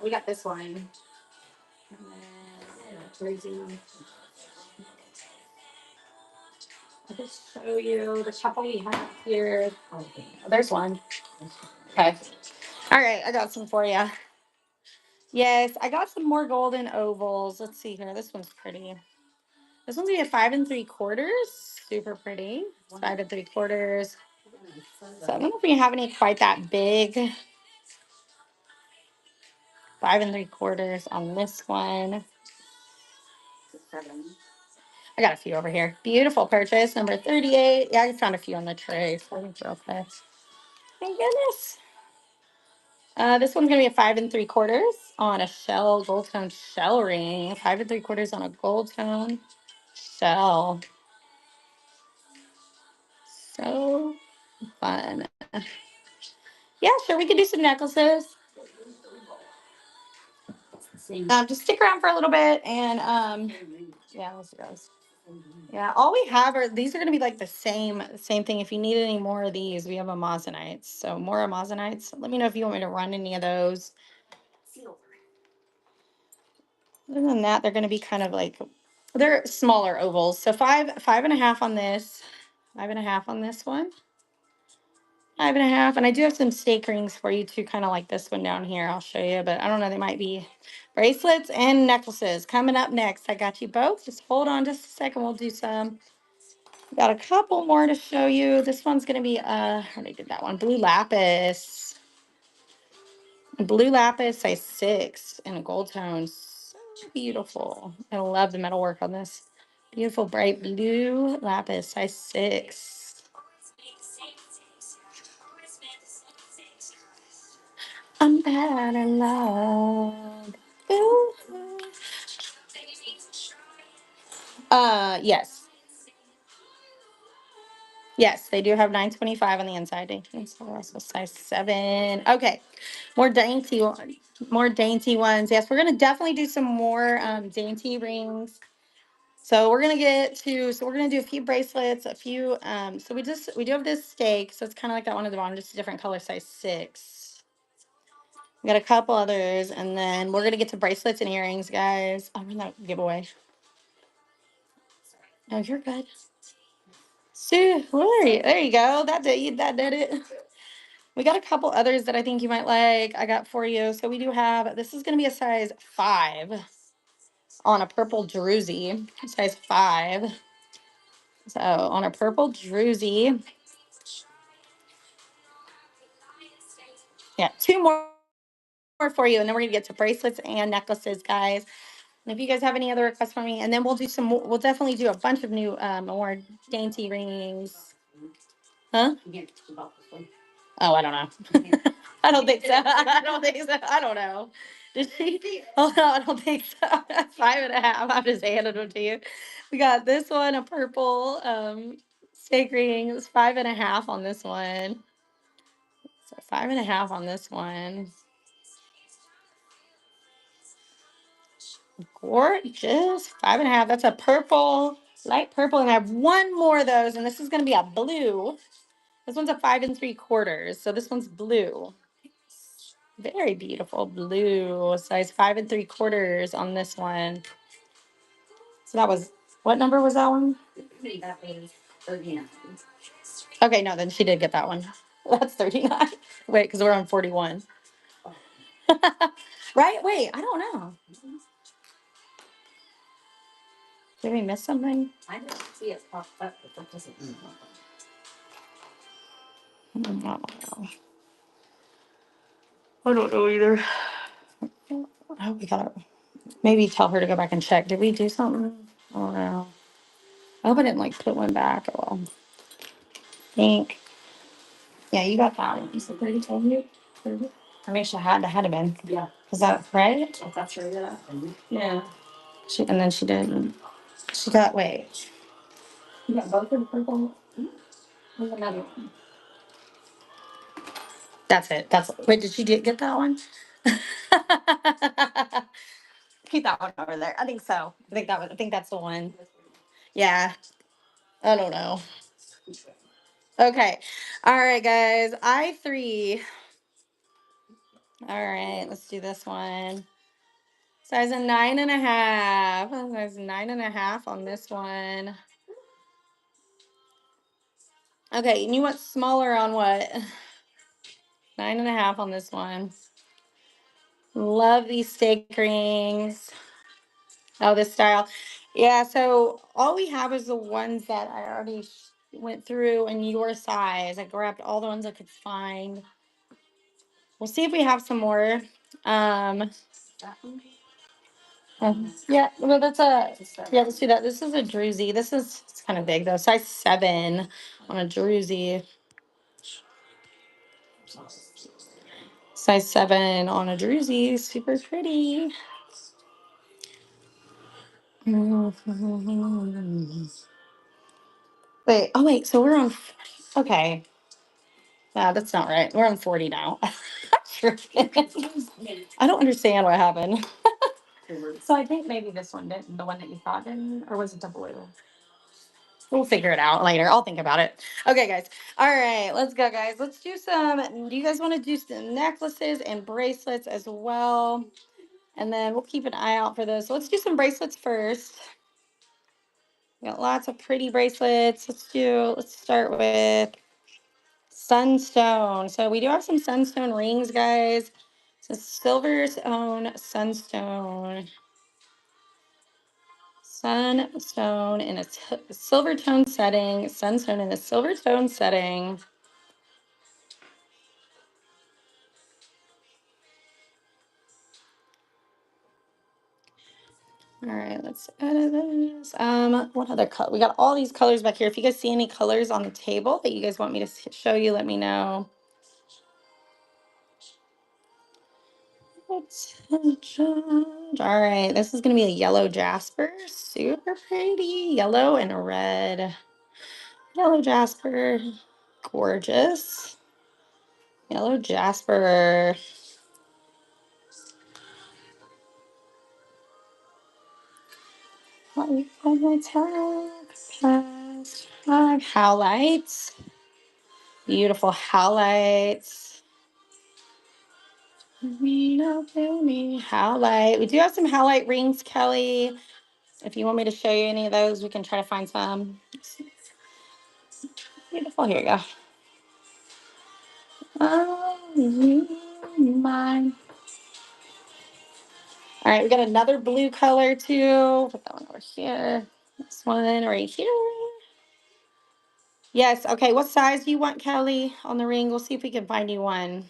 We got this one. And then, crazy. I'll just show you the couple we have here. Oh, there's one. Okay. All right, I got some for you. Yes, I got some more golden ovals. Let's see here. This one's pretty. This one's gonna be a 5 3/4. Super pretty. 5 3/4. So I don't know if we have any quite that big. 5 3/4 on this one. I got a few over here. Beautiful purchase, number 38. Yeah, I found a few on the tray. So I think we're okay. Thank goodness. This one's gonna be a 5 3/4 on a shell, gold tone shell ring. 5 3/4 on a gold tone shell. So fun. Yeah, sure. We could do some necklaces. Just stick around for a little bit, and yeah, let's go. Yeah, all we have are these are gonna be like the same thing. If you need any more of these, we have Amazonites. So more Amazonites. Let me know if you want me to run any of those. Other than that, they're gonna be kind of like they're smaller ovals. So 5.5 on this, 5.5 on this one, 5.5. And I do have some stake rings for you too, kind of like this one down here. I'll show you, but I don't know, they might be bracelets and necklaces coming up next. I got you both. Just hold on just a second. We'll do some. Got a couple more to show you. This one's gonna be I already did that one. Blue lapis. Blue lapis, size 6 in a gold tone. So beautiful. I love the metal work on this. Beautiful bright blue lapis, size 6. I'm bad in love. Ooh. Yes. Yes, they do have 925 on the inside. Dainty. So also size 7. Okay. More dainty ones. Yes, we're gonna definitely do some more dainty rings. So we're gonna do a few bracelets, a few so we do have this steak, so it's kind of like that one at the bottom, just a different color, size 6. We got a couple others, and then we're gonna get to bracelets and earrings, guys. I'm in that giveaway. Oh, you're good. Sue, there you go. That did it. We got a couple others that I think you might like. I got for you. So we do have, this is going to be a size 5 on a purple druzy. Size 5. So on a purple druzy. Yeah, two more for you. And then we're going to get to bracelets and necklaces, guys. And if you guys have any other requests for me, and then we'll do some more, we'll definitely do a bunch of new, more dainty rings. Huh? Oh, I don't know. I don't think so. I don't think so. I don't know. Did she? Oh no, I don't think so. 5.5. I'm just handing them to you. We got this one, a purple steak ring. It's 5.5 on this one. So 5.5 on this one. Gorgeous. 5.5. That's a purple, light purple, and I have one more of those, and this is going to be a blue. This one's a 5 3/4. So this one's blue. Very beautiful blue, size 5 3/4 on this one. So that was, what number was that one? Okay, no, then she did get that one. That's 39. Wait, because we're on 41. Right? Wait, I don't know. Did we miss something? I didn't see it pop up, but that doesn't mean. I don't know. I don't know either. Oh, we gotta maybe tell her to go back and check. Did we do something? I don't know. I hope I didn't like put one back. Oh, well. Think. Yeah, you got that one. You said 30 told you? 30? I mean, she had to been. Yeah. Is that right? That's right, yeah. Yeah. And then she didn't. She got, wait. You got both of the purple? There's another one. That's it. Wait, did she get that one? Keep that one over there. I think so. I think that's the one. Yeah. I don't know. Okay. All right, guys. I3. All right, let's do this one. Size a 9.5. Size 9.5 on this one. Okay, and you want smaller on what? 9.5 on this one. Love these steak rings. Oh, this style. Yeah, so all we have is the ones that I already went through in your size. I grabbed all the ones I could find. We'll see if we have some more. Um, yeah, well, yeah, let's do that. This is a druzy. It's kind of big though. Size 7 on a druzy. Size 7 on a druzy. Super pretty. Wait, oh wait, so we're on, okay. That's not right. We're on 40 now. Sure. I don't understand what happened. So I think maybe this one didn't, the one that you thought didn't, or was it the blue? We'll figure it out later. I'll think about it. Okay, guys. All right, let's go, guys. Let's do some. Do you guys want to do some necklaces and bracelets as well? And then we'll keep an eye out for those. So let's do some bracelets first. We got lots of pretty bracelets. Let's start with sunstone. So we do have some sunstone rings, guys. So silverstone sunstone. Sunstone in a silver tone setting. Sunstone in a silver tone setting. All right, let's edit this. What other color? We got all these colors back here. If you guys see any colors on the table that you guys want me to show you, let me know. All right, this is gonna be a yellow jasper. Super pretty. Yellow and red. Yellow jasper. Gorgeous. Yellow jasper. Howlights. Beautiful howlights. Howlight. We do have some howlight rings, Kelly. If you want me to show you any of those, we can try to find some. Beautiful. Here you go. Oh, mine. All right, we got another blue color too. Put that one over here. This one right here. Yes. Okay. What size do you want, Kelly, on the ring? We'll see if we can find you one.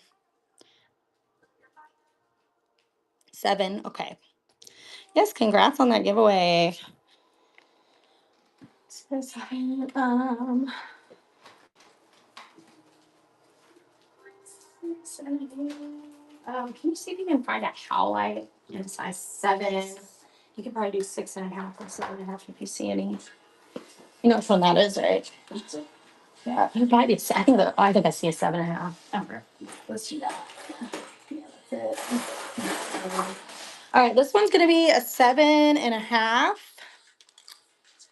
7. Okay. Yes. Congrats on that giveaway. Can you see if you can find a howlite in size 7? You could probably do 6.5 or 7.5 if you see any. You know which one that is, right? Yeah, I think I see a 7.5. Okay, let's do that. Yeah, that's it. All right, this one's gonna be a 7.5.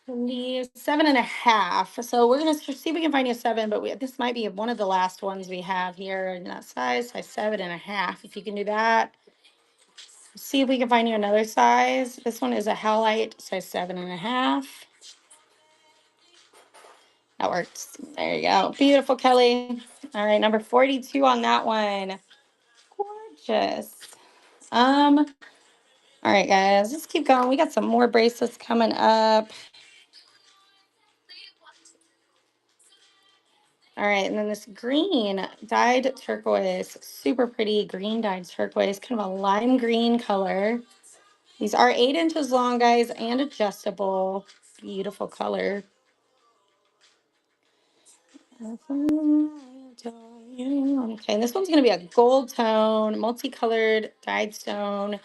Leave 7.5. So we're gonna see if we can find you a 7, but this might be one of the last ones we have here in that size 7.5. If you can do that, see if we can find you another size. This one is a howlite size 7.5. That works. There you go. Beautiful, Kelly. All right, number 42 on that one. Gorgeous. All right, guys, let's keep going. We got some more bracelets coming up. All right, and then this green dyed turquoise, super pretty green dyed turquoise, kind of a lime green color. These are 8 inches long, guys, and adjustable. Beautiful color. Okay, and this one's going to be a gold tone, multicolored dyed stone.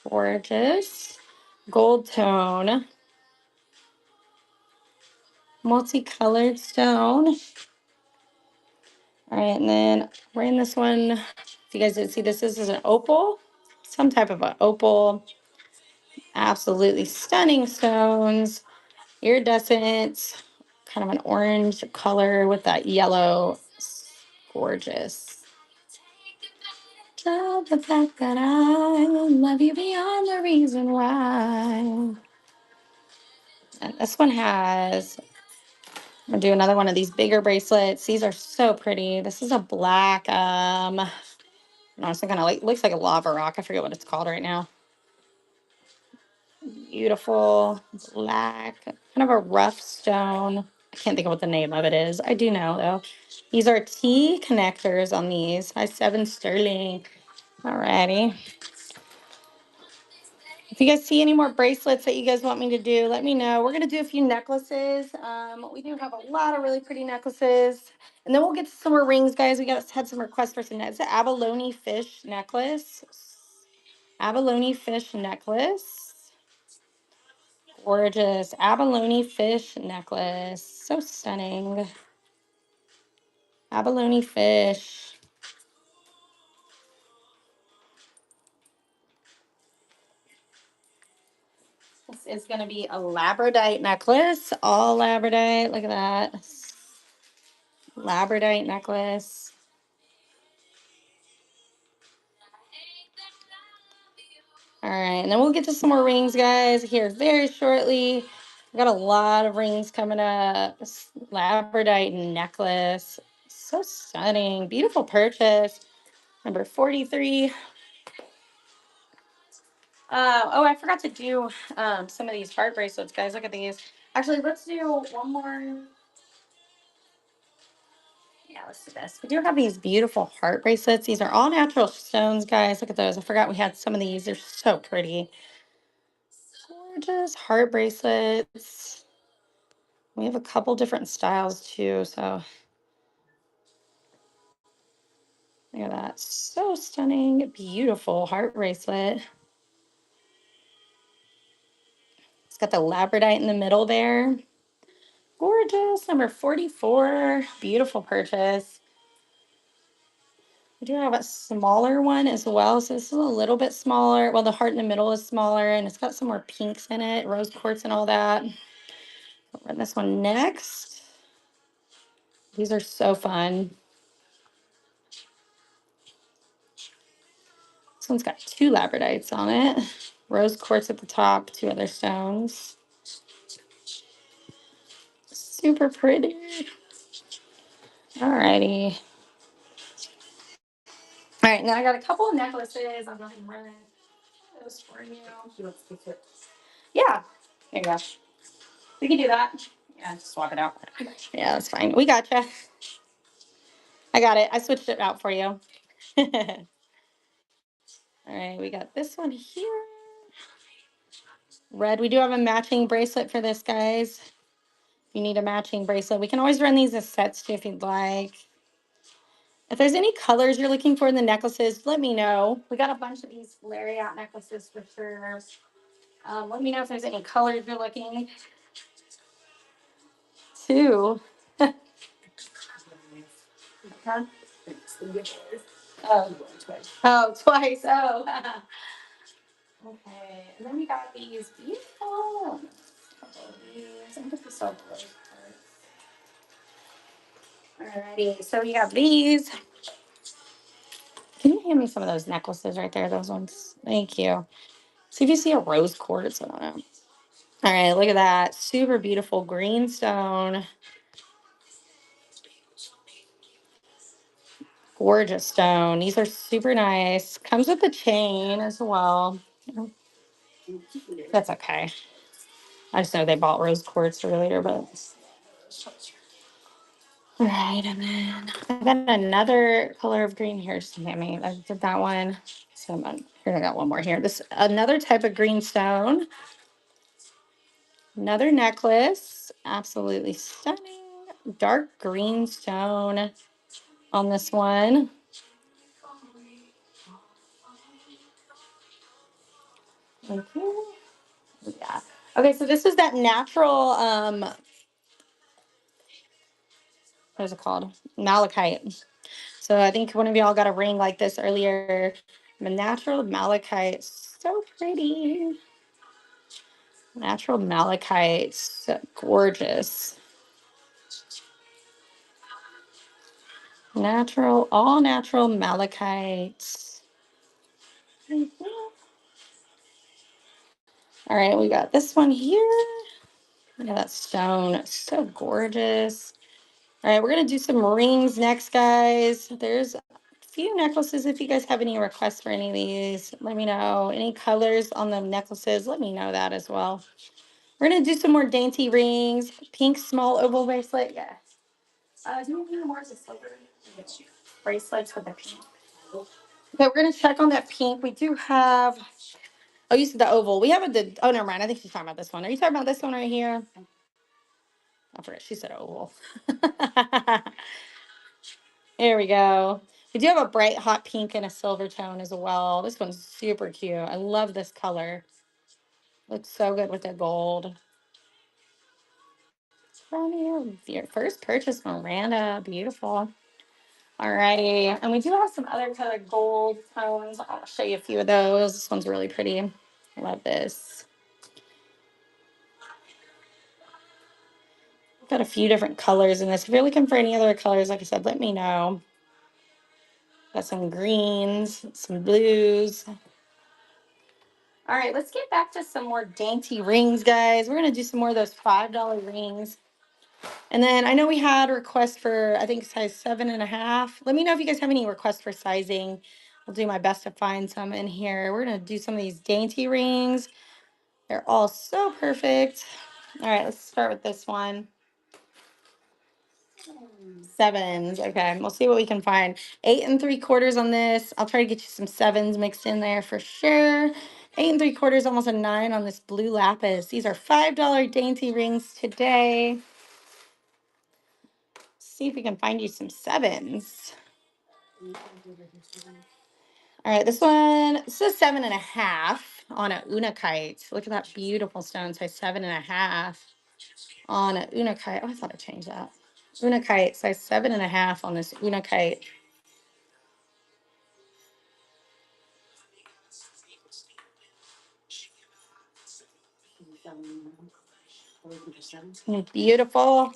Gorgeous. Gold tone. multicolored stone. All right, and then we're in this one. If you guys didn't see this is an opal, some type of an opal. Absolutely stunning stones. Iridescent, kind of an orange color with that yellow. Gorgeous. Love the fact that I love you beyond the reason why. And this one has, I'm gonna do another one of these bigger bracelets. These are so pretty. This is a black, no, it's kind of like, looks like a lava rock. I forget what it's called right now. Beautiful black, kind of a rough stone. I can't think of what the name of it is. I do know though. These are T connectors on these. Size 7 sterling. Alrighty. If you guys see any more bracelets that you guys want me to do, let me know. We're going to do a few necklaces. We do have a lot of really pretty necklaces. And then we'll get to some more rings, guys. We had some requests for some necklaces. It's an abalone fish necklace. Abalone fish necklace. Gorgeous abalone fish necklace. So stunning. Abalone fish. This is going to be a labradorite necklace. All labradorite. Look at that. Labradorite necklace. All right, and then we'll get to some more rings, guys, here very shortly. We've got a lot of rings coming up. This labradorite necklace. So stunning. Beautiful purchase. Number 43. Oh, I forgot to do some of these heart bracelets, guys. Look at these. Actually, let's do one more. Yeah, let's do this. We do have these beautiful heart bracelets. These are all natural stones, guys. Look at those. I forgot we had some of these. They're so pretty. Gorgeous heart bracelets. We have a couple different styles too, so look at that. So stunning, beautiful heart bracelet. It's got the labradorite in the middle there. Gorgeous. Number 44. Beautiful purchase. We do have a smaller one as well. So this is a little bit smaller. Well, the heart in the middle is smaller and it's got some more pinks in it, rose quartz and all that. We'll run this one next. These are so fun. This one's got 2 labradites on it. Rose quartz at the top, 2 other stones. Super pretty. Alrighty. All right, now I got a couple of necklaces. I'm going to run those for you. Yeah, there you go. We can do that. Yeah, just swap it out. Yeah, that's fine. We gotcha. I got it. I switched it out for you. All right, we got this one here. Red. We do have a matching bracelet for this, guys. If you need a matching bracelet, we can always run these as sets too if you'd like. If there's any colors you're looking for in the necklaces, let me know. We got a bunch of these lariat necklaces for sure. Let me know if there's any colors you're looking to. Huh? Oh, oh, twice. Oh. Okay. And then we got these beautiful. I'm just so close. Alrighty. So we got these. Can you hand me some of those necklaces right there? Those ones. Thank you. See if you see a rose quartz. I don't know. All right. Look at that. Super beautiful green stone. Gorgeous stone. These are super nice. Comes with a chain as well. That's okay. I just know they bought rose quartz earlier, but all right. And then I got another color of green here. Just hand me. I did that one. So here I got one more here. This another type of green stone. Another necklace. Absolutely stunning. Dark green stone on this one. Thank you. Yeah. Okay, so this is that natural what is it called? Malachite. So I think one of y'all got a ring like this earlier. The natural malachite, so pretty. Natural malachite, so gorgeous. Natural, all natural malachite. All right, we got this one here. Look at that stone. It's so gorgeous. All right, we're going to do some rings next, guys. There's a few necklaces. If you guys have any requests for any of these, let me know. Any colors on the necklaces, let me know that as well. We're going to do some more dainty rings. Pink small oval bracelet. Yes. Do you need more of the silver bracelets with the pink? Okay, we're going to check on that pink. We do have, oh, you said the oval. We have oh, never mind. I think she's talking about this one. Are you talking about this one right here? I forgot. She said oval. There we go. We do have a bright hot pink and a silver tone as well. This one's super cute. I love this color. Looks so good with the gold. From your first purchase, Miranda. Beautiful. Alrighty. And we do have some other kind of gold tones. I'll show you a few of those. This one's really pretty. I love this. Got a few different colors in this. If you're looking for any other colors, like I said, let me know. Got some greens, some blues. All right, let's get back to some more dainty rings, guys. We're going to do some more of those $5 rings. And then I know we had requests for, I think, size 7.5. Let me know if you guys have any requests for sizing. I'll do my best to find some in here. We're going to do some of these dainty rings. They're all so perfect. All right, let's start with this one. 7s. Okay, we'll see what we can find. 8 3/4 on this. I'll try to get you some 7s mixed in there for sure. 8 3/4, almost a 9 on this blue lapis. These are $5 dainty rings today. See if we can find you some 7s. All right, this is a 7.5 on a unakite. Look at that beautiful stone, size 7.5 on a unakite. Oh, I thought I changed that. Unakite, size 7.5 on this unakite. Beautiful.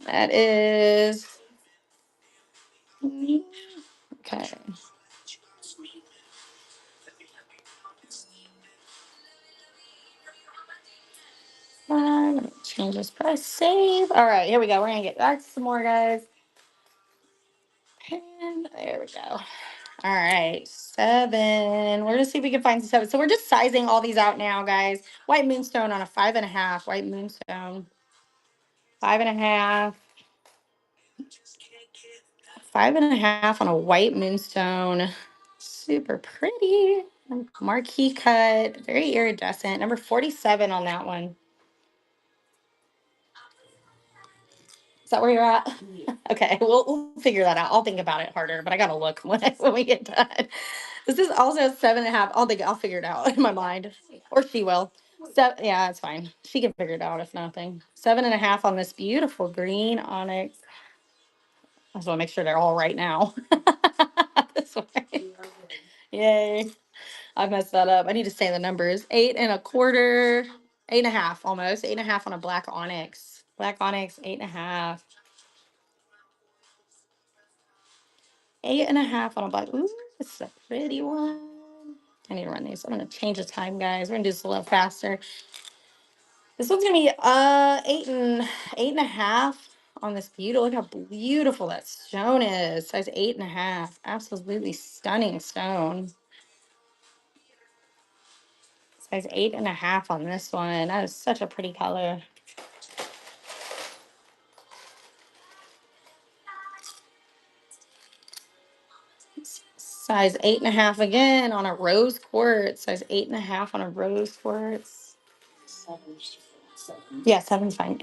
That is okay. Let me change this price. Save. All right, here we go. We're gonna get back to some more, guys. And there we go. All right, 7. We're gonna see if we can find some 7. So we're just sizing all these out now, guys. White moonstone on a 5.5. White moonstone. 5.5. 5.5 on a white moonstone. Super pretty. Marquee cut. Very iridescent. Number 47 on that one. Is that where you're at? Yeah. Okay, we'll figure that out. I'll think about it harder, but I gotta look when we get done. This is also a 7.5. I'll figure it out in my mind, or she will. So yeah, it's fine. She can figure it out if nothing. 7.5 on this beautiful green onyx. I just want to make sure they're all right now. This way. Yay! I messed that up. I need to say the numbers. 8 1/4, 8.5 almost. 8.5 on a black onyx. Black onyx, 8.5. 8.5 on a black. Ooh, this is a pretty one. I need to run these. I'm gonna change the time, guys. We're gonna do this a little faster. This one's gonna be 8.5 on this beautiful. Look how beautiful that stone is. Size 8.5. Absolutely stunning stone. Size 8.5 on this one. That is such a pretty color. Size 8.5 again on a rose quartz. Size 8.5 on a rose quartz. Yeah, 7's fine.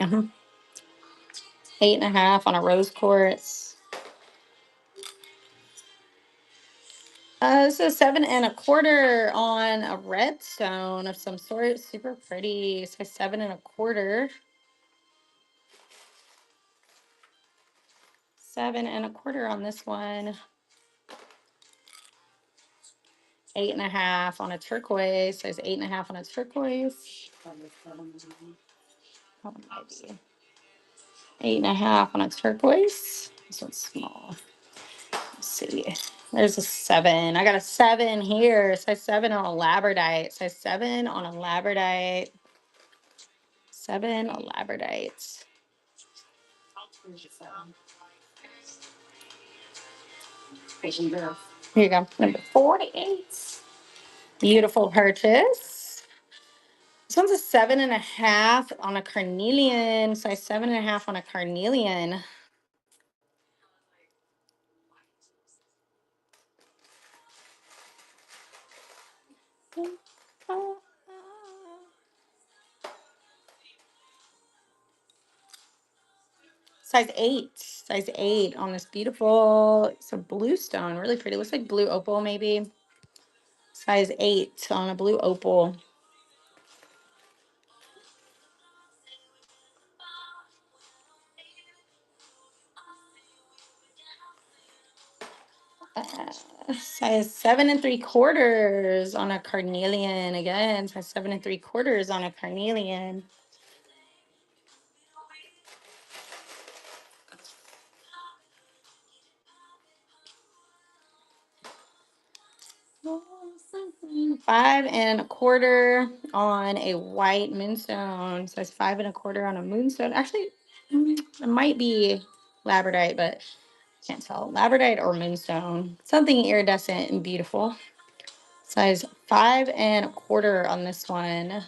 8.5 on a rose quartz. This is 7 1/4 on a red stone of some sort. Super pretty. Size 7 1/4. 7.25 on this one. 8.5 on a turquoise. Size 8.5 on a turquoise. Oh, maybe 8.5 on a turquoise. This one's small. Let's see. There's a 7. I got a 7 here. Size 7 on a labradorite. Size 7 on a labradorite. 7 labradorites. Here you go. Number 48. Beautiful purchase. This one's a 7.5 on a carnelian. Size 7.5 on a carnelian. Size 8. Size 8 on this beautiful, it's a blue stone. Really pretty. Looks like blue opal maybe. Size 8 on a blue opal. Size 7.75 on a carnelian. Again, size 7.75 on a carnelian. Five and a quarter on a white moonstone. Size 5.25 on a moonstone. Actually, it might be labradorite, but can't tell. Labradorite or moonstone. Something iridescent and beautiful. Size 5.25 on this one.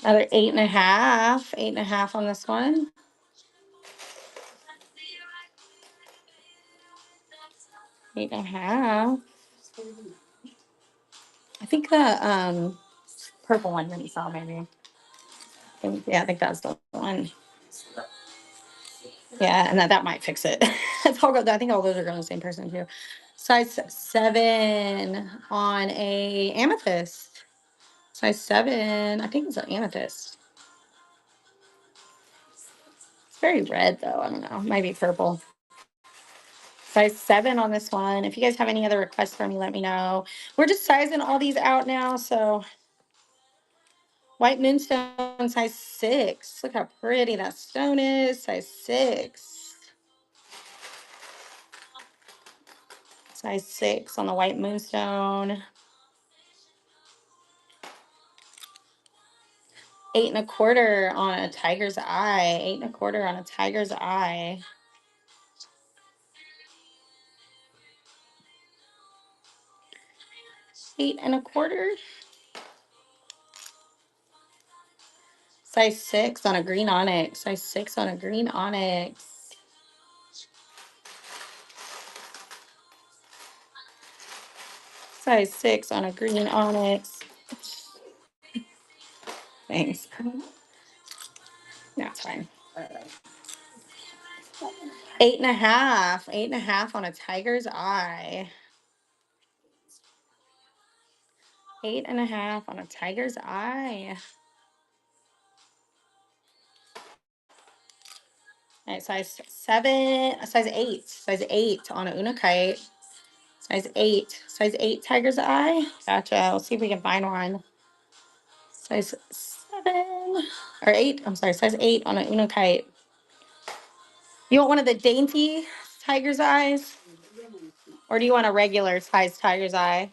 Another 8.5. 8.5 on this one. 8.5. I think the purple one that you saw maybe. Yeah, I think that's the one. Yeah, and that might fix it. It's all good. I think all those are going to the same person too. Size 7 on a amethyst. Size 7. I think it's an amethyst. It's very red though. I don't know. Might be purple. Size 7 on this one. If you guys have any other requests for me, let me know. We're just sizing all these out now. So white moonstone, size 6. Look how pretty that stone is. Size 6. Size 6 on the white moonstone. 8.25 on a tiger's eye. 8.25 on a tiger's eye. Eight and a quarter. Size 6 on a green onyx. Size 6 on a green onyx. Size 6 on a green onyx. Thanks. That's fine. 8.5. 8.5 on a tiger's eye. 8.5 on a tiger's eye. All right, size 7, size 8. Size 8 on a unakite. Size 8. Size 8 tiger's eye. Gotcha. Let's see if we can find one. Size 7 or 8. I'm sorry, size 8 on a unakite. You want one of the dainty tiger's eyes? Or do you want a regular size tiger's eye?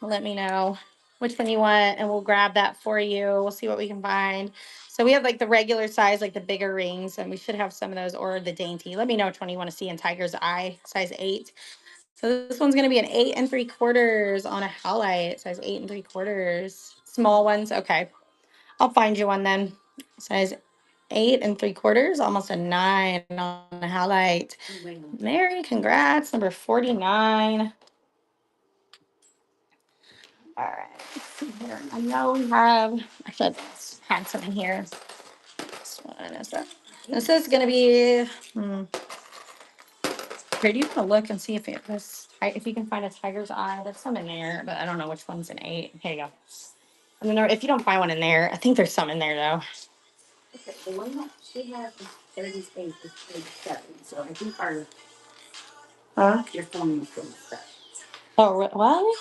Let me know which one you want and we'll grab that for you. We'll see what we can find. So we have like the regular size, like the bigger rings, and we should have some of those, or the dainty. Let me know which one you want to see in tiger's eye, size 8. So this one's going to be an 8.75 on a halite, size 8.75. Small ones. Okay. I'll find you one then. Size 8.75, almost a 9 on a halite. Mary, congrats. Number 49. All right. Let's see here. I know we have, I should have some in here. This one is that. This is going to be Here, do you want to look and see if it was, if you can find a tiger's eye? There's some in there, but I don't know which one's an 8. Here you go. And then if you don't find one in there, I think there's some in there though. Okay, the one that she has is 38 is 37. So I think your phone is going to start. Oh, what?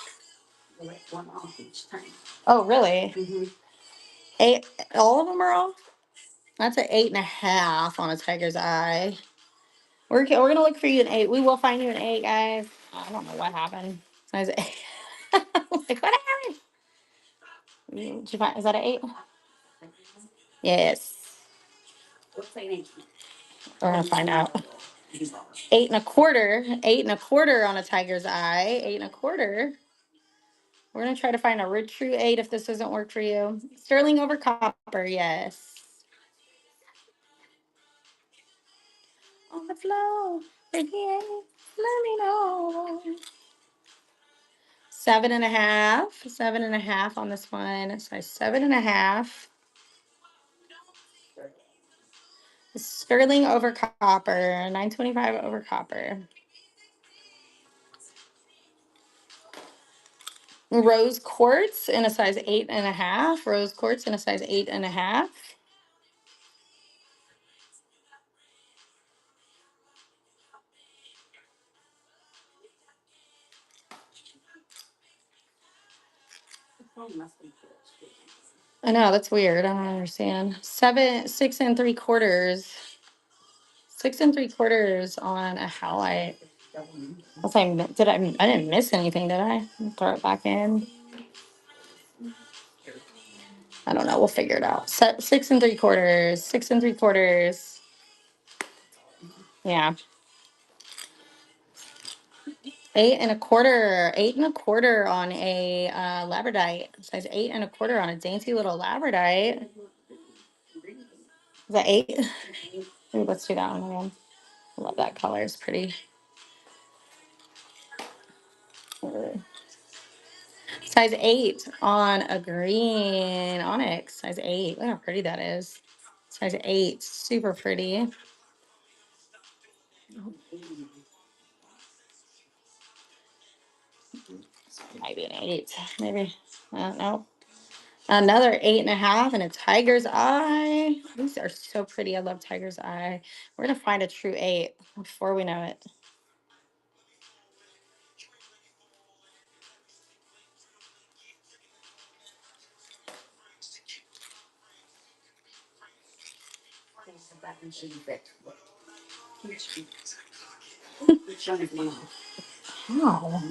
Like one off each time. Oh, really? Mm-hmm. 8. All of them are off. That's an 8.5 on a tiger's eye. We're gonna look for you an 8. We will find you an 8, guys. I don't know what happened. Size 8. Like what happened? Did you find? Is that an 8? Yes. We're gonna find out. 8.25. 8.25 on a tiger's eye. 8.25. We're gonna try to find a true 8 if this doesn't work for you. Sterling over copper, yes. On the floor, let me know. 7.5. 7.5 on this one. Size 7.5. Sterling over copper. 925 over copper. Rose quartz in a size 8.5. Rose quartz in a size 8.5. I know, that's weird. I don't understand. 6 3/4. 6 3/4 on a halite. I didn't miss anything, did I? Throw it back in. I don't know. We'll figure it out. 6 3/4. 6 3/4. Yeah. 8.25. 8.25 on a labradorite. Size 8.25 on a dainty little labradorite. Is that 8? Ooh, let's do that one again. I love that color. It's pretty. Size 8 on a green onyx. Size 8. Look how pretty that is. Size 8. Super pretty. Might be an 8. Maybe. I don't know. Another 8.5 and a tiger's eye. These are so pretty. I love tiger's eye. We're going to find a true 8 before we know it. Wow.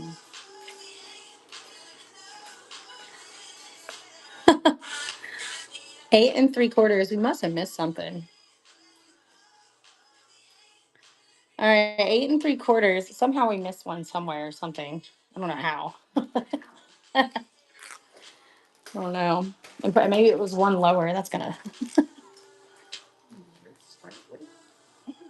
8 3/4. We must have missed something. All right, 8 3/4. Somehow we missed one somewhere or something. I don't know how. I don't know. But maybe it was one lower. That's gonna.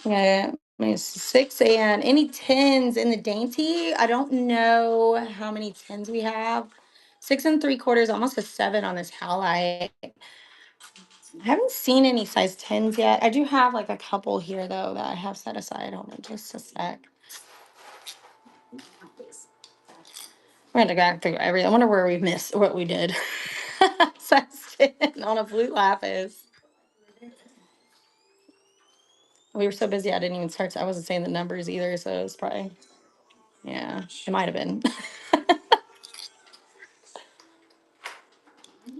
Yeah. I mean, 6 and any 10s in the dainty. I don't know how many 10s we have. 6 3/4, almost a 7 on this halite. I haven't seen any size 10s yet. I do have like a couple here though that I have set aside. Hold on just a sec. We're gonna go through everything. I wonder where we missed what we did. Size 10 on a blue lapis. We were so busy I didn't even start. I wasn't saying the numbers either, so it's probably yeah, it might have been.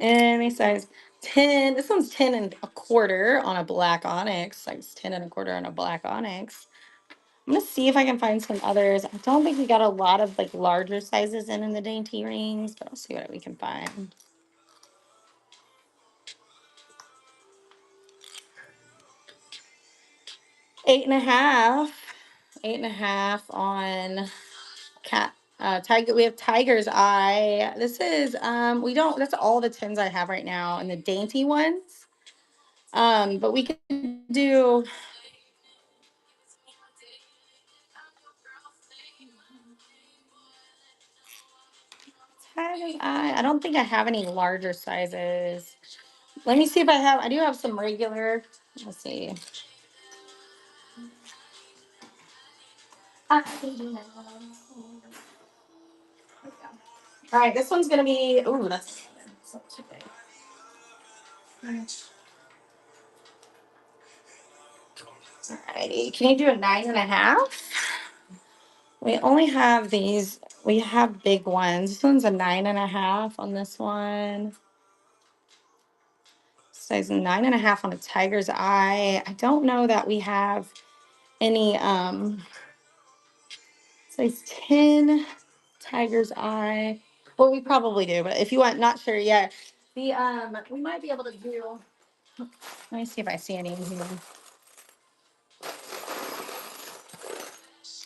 Any size 10. This one's 10 1/4 on a black onyx. Size 10 1/4 on a black onyx. I'm gonna see if I can find some others. I don't think we got a lot of like larger sizes in the dainty rings, but I'll see what we can find. Eight and a half. 8.5 on cat tiger. We have tiger's eye. This is we don't that's all the 10s I have right now and the dainty ones. But we can do tiger's eye. I don't think I have any larger sizes. Let me see if I do have some regular. Let's see. All right, this one's gonna be. Ooh, that's not too big. Alrighty, can you do a 9.5? We only have these. We have big ones. This one's a 9.5 on this one. Size 9.5 on a tiger's eye. I don't know that we have any size 10 tiger's eye. Well, we probably do, but if you want, not sure yet. The we might be able to do. Let me see if I see any in here.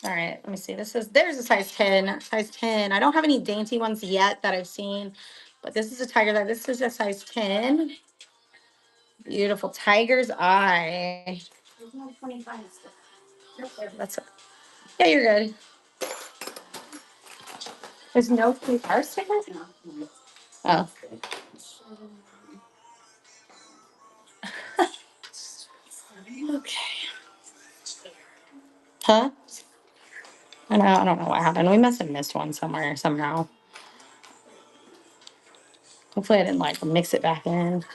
All right, let me see. There's a size 10. Size 10. I don't have any dainty ones yet that I've seen, but this is a tiger that this is a size 10. Beautiful tiger's eye. That's yeah, you're good. There's no car stickers? Oh. Okay. Huh? I don't know what happened. We must have missed one somewhere somehow. Hopefully I didn't like mix it back in.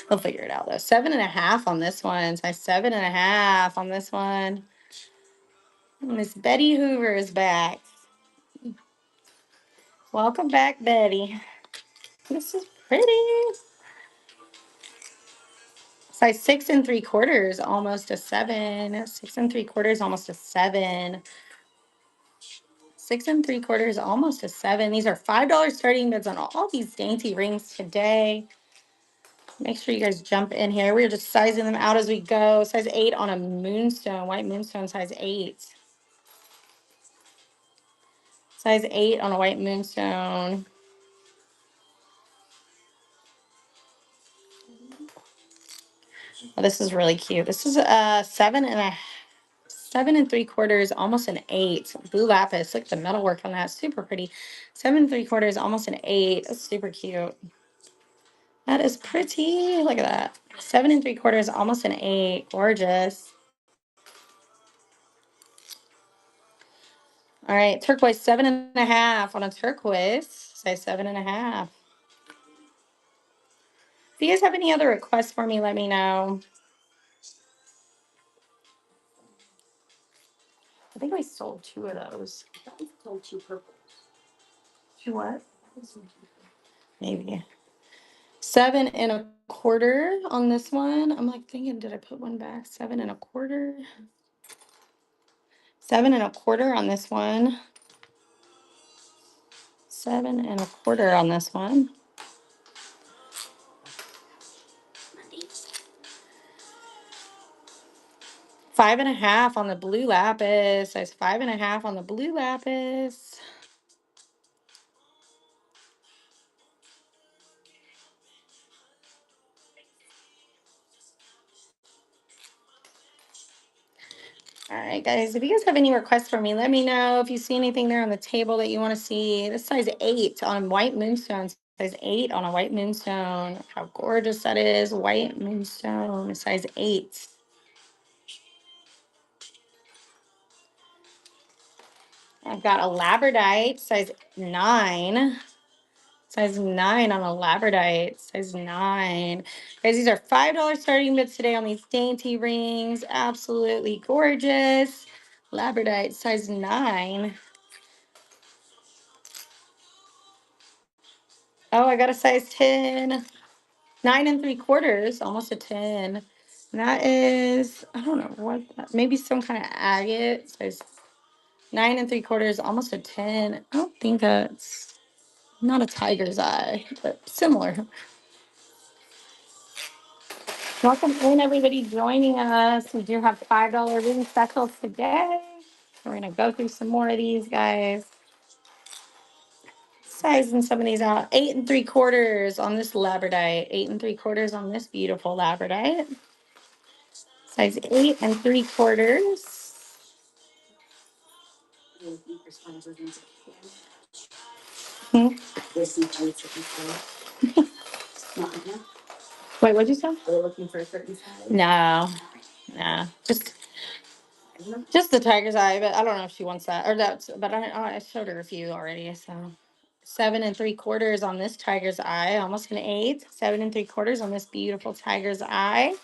We'll figure it out though. 7.5 on this one. Size 7.5 on this one. Miss Betty Hoover is back. Welcome back, Betty. This is pretty. Size 6 3/4, almost a 7. 6 3/4, almost a 7. 6 3/4, almost a 7. These are $5 starting bids on all these dainty rings today. Make sure you guys jump in here. We're just sizing them out as we go. Size 8 on a moonstone, white moonstone, size 8. Size 8 on a white moonstone. Oh, this is really cute. This is a 7 3/4, almost an 8. Blue lapis. Look at the metalwork on that. Super pretty. 7 3/4, almost an 8. That's super cute. That is pretty. Look at that. 7 3/4, almost an 8. Gorgeous. All right, turquoise 7.5 on a turquoise. Say 7.5. If you guys have any other requests for me, let me know. I think we sold 2 of those. We sold 2 purples. 2 what? Maybe. 7 1/4 on this one. I'm like thinking, did I put one back? 7 1/4. 7 1/4 on this one. 7 1/4 on this one. Five and a half on the blue lapis. Size 5.5 on the blue lapis. All right, guys, if you guys have any requests for me, let me know. If you see anything there on the table that you want to see, this size 8 on white moonstone. Size 8 on a white moonstone. How gorgeous that is. White moonstone, size 8. I've got a labradorite, size 9. Size 9 on a labradorite, size 9. Guys, these are $5 starting bids today on these dainty rings. Absolutely gorgeous. Labradorite, size 9. Oh, I got a size 10. 9 3/4, almost a 10. And that is, I don't know what that, maybe some kind of agate. Size 9 3/4, almost a 10. I don't think that's not a tiger's eye, but similar. Welcome in, everybody joining us. We do have $5 ring specials today. We're going to go through some more of these, guys. Sizing some of these out. 8 3/4 on this labradorite. 8 3/4 on this beautiful labradorite. Size 8 3/4. Hmm? Wait, what'd you say? They're looking for a certain size? No, no. Just Just the tiger's eye, but I don't know if she wants that or that's. But I showed her a few already. So 7 3/4 on this tiger's eye, almost an 8. 7 3/4 on this beautiful tiger's eye.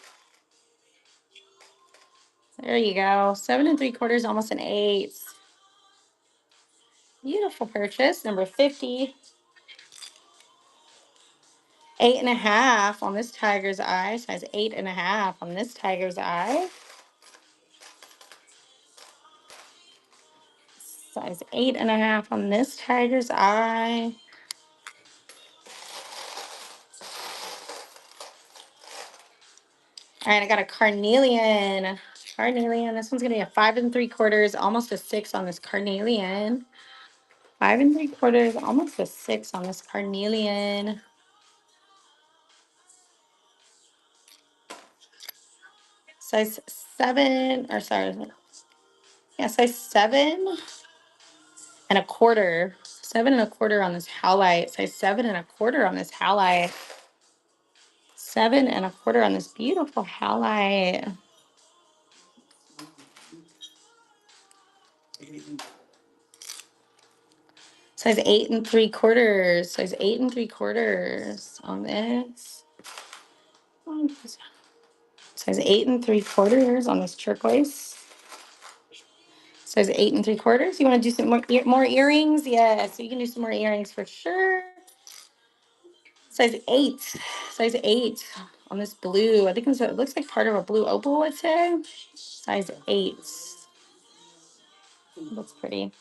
There you go. 7 3/4, almost an 8. Beautiful purchase. Number 50. 8.5 on this tiger's eye. Size 8.5 on this tiger's eye. Size 8.5 on this tiger's eye. All right, I got a carnelian. Carnelian. This one's gonna be a 5 3/4, almost a 6 on this carnelian. 5 3/4, almost a 6 on this carnelian. Size 7, or sorry, yeah, size 7 1/4. 7 1/4 on this howlite. Size 7 1/4 on this howlite. 7 1/4 on this beautiful howlite. Size 8 3/4. Size 8 3/4 on this. Size 8 3/4 on this turquoise. Size 8 3/4. You want to do some more earrings? Yes, you can do some more earrings for sure. Size 8. Size 8 on this blue. I think it looks like part of a blue opal, I'd say. Size 8. Looks pretty.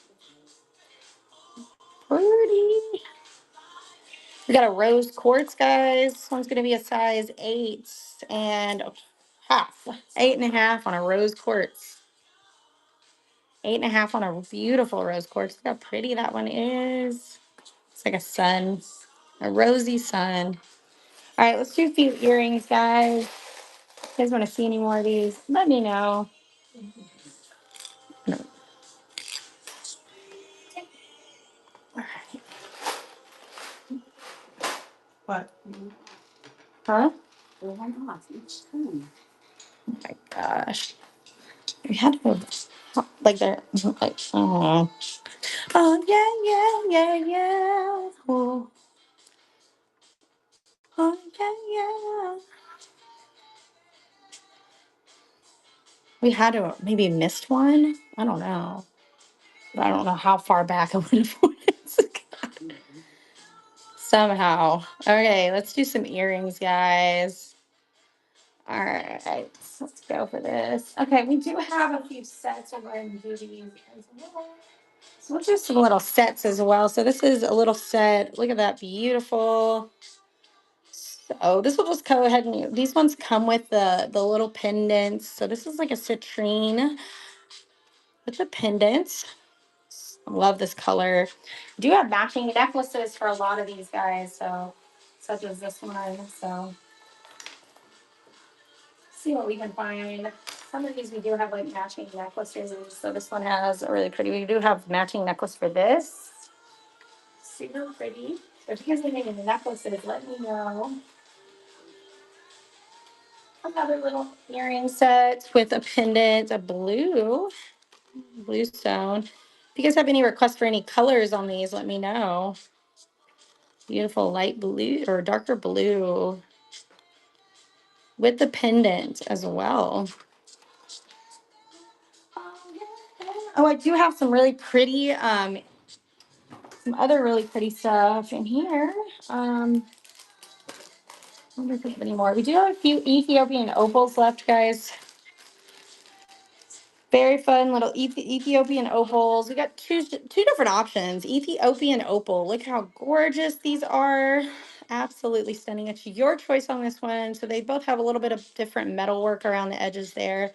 Pretty. We got a rose quartz, guys. This one's going to be a size 8.5. 8.5 on a rose quartz. 8.5 on a beautiful rose quartz. Look how pretty that one is. It's like a sun, a rosy sun. All right, let's do a few earrings, guys. If you guys want to see any more of these, let me know. All right. What? Huh? Oh my gosh. We had to like they're like oh yeah. Oh yeah. We had to maybe missed one. I don't know. I don't know how far back I would have went. Somehow. Okay, let's do some earrings, guys. All right, let's go for this. Okay, we do have a few sets. We'll go ahead and do these as well. So we'll do some little sets as well. So this is a little set. Look at that, beautiful. So this will just go ahead and these ones come with the little pendants. So this is like a citrine with the pendants. I love this color. I do have matching necklaces for a lot of these guys, so such as this one. So see what we can find. Some of these we do have like matching necklaces. So this one has a really pretty. We do have matching necklace for this. Super pretty. So if you guys need any necklaces, let me know. Another little earring set with a pendant, a blue stone. If you guys have any requests for any colors on these, let me know. Beautiful light blue or darker blue with the pendant as well. Oh, I do have some really pretty, some other really pretty stuff in here. I wonder if there's any more. We do have a few Ethiopian opals left, guys. Very fun little Ethiopian opals. We got two different options. Ethiopian opal. Look how gorgeous these are. Absolutely stunning. It's your choice on this one. So they both have a little bit of different metalwork around the edges there.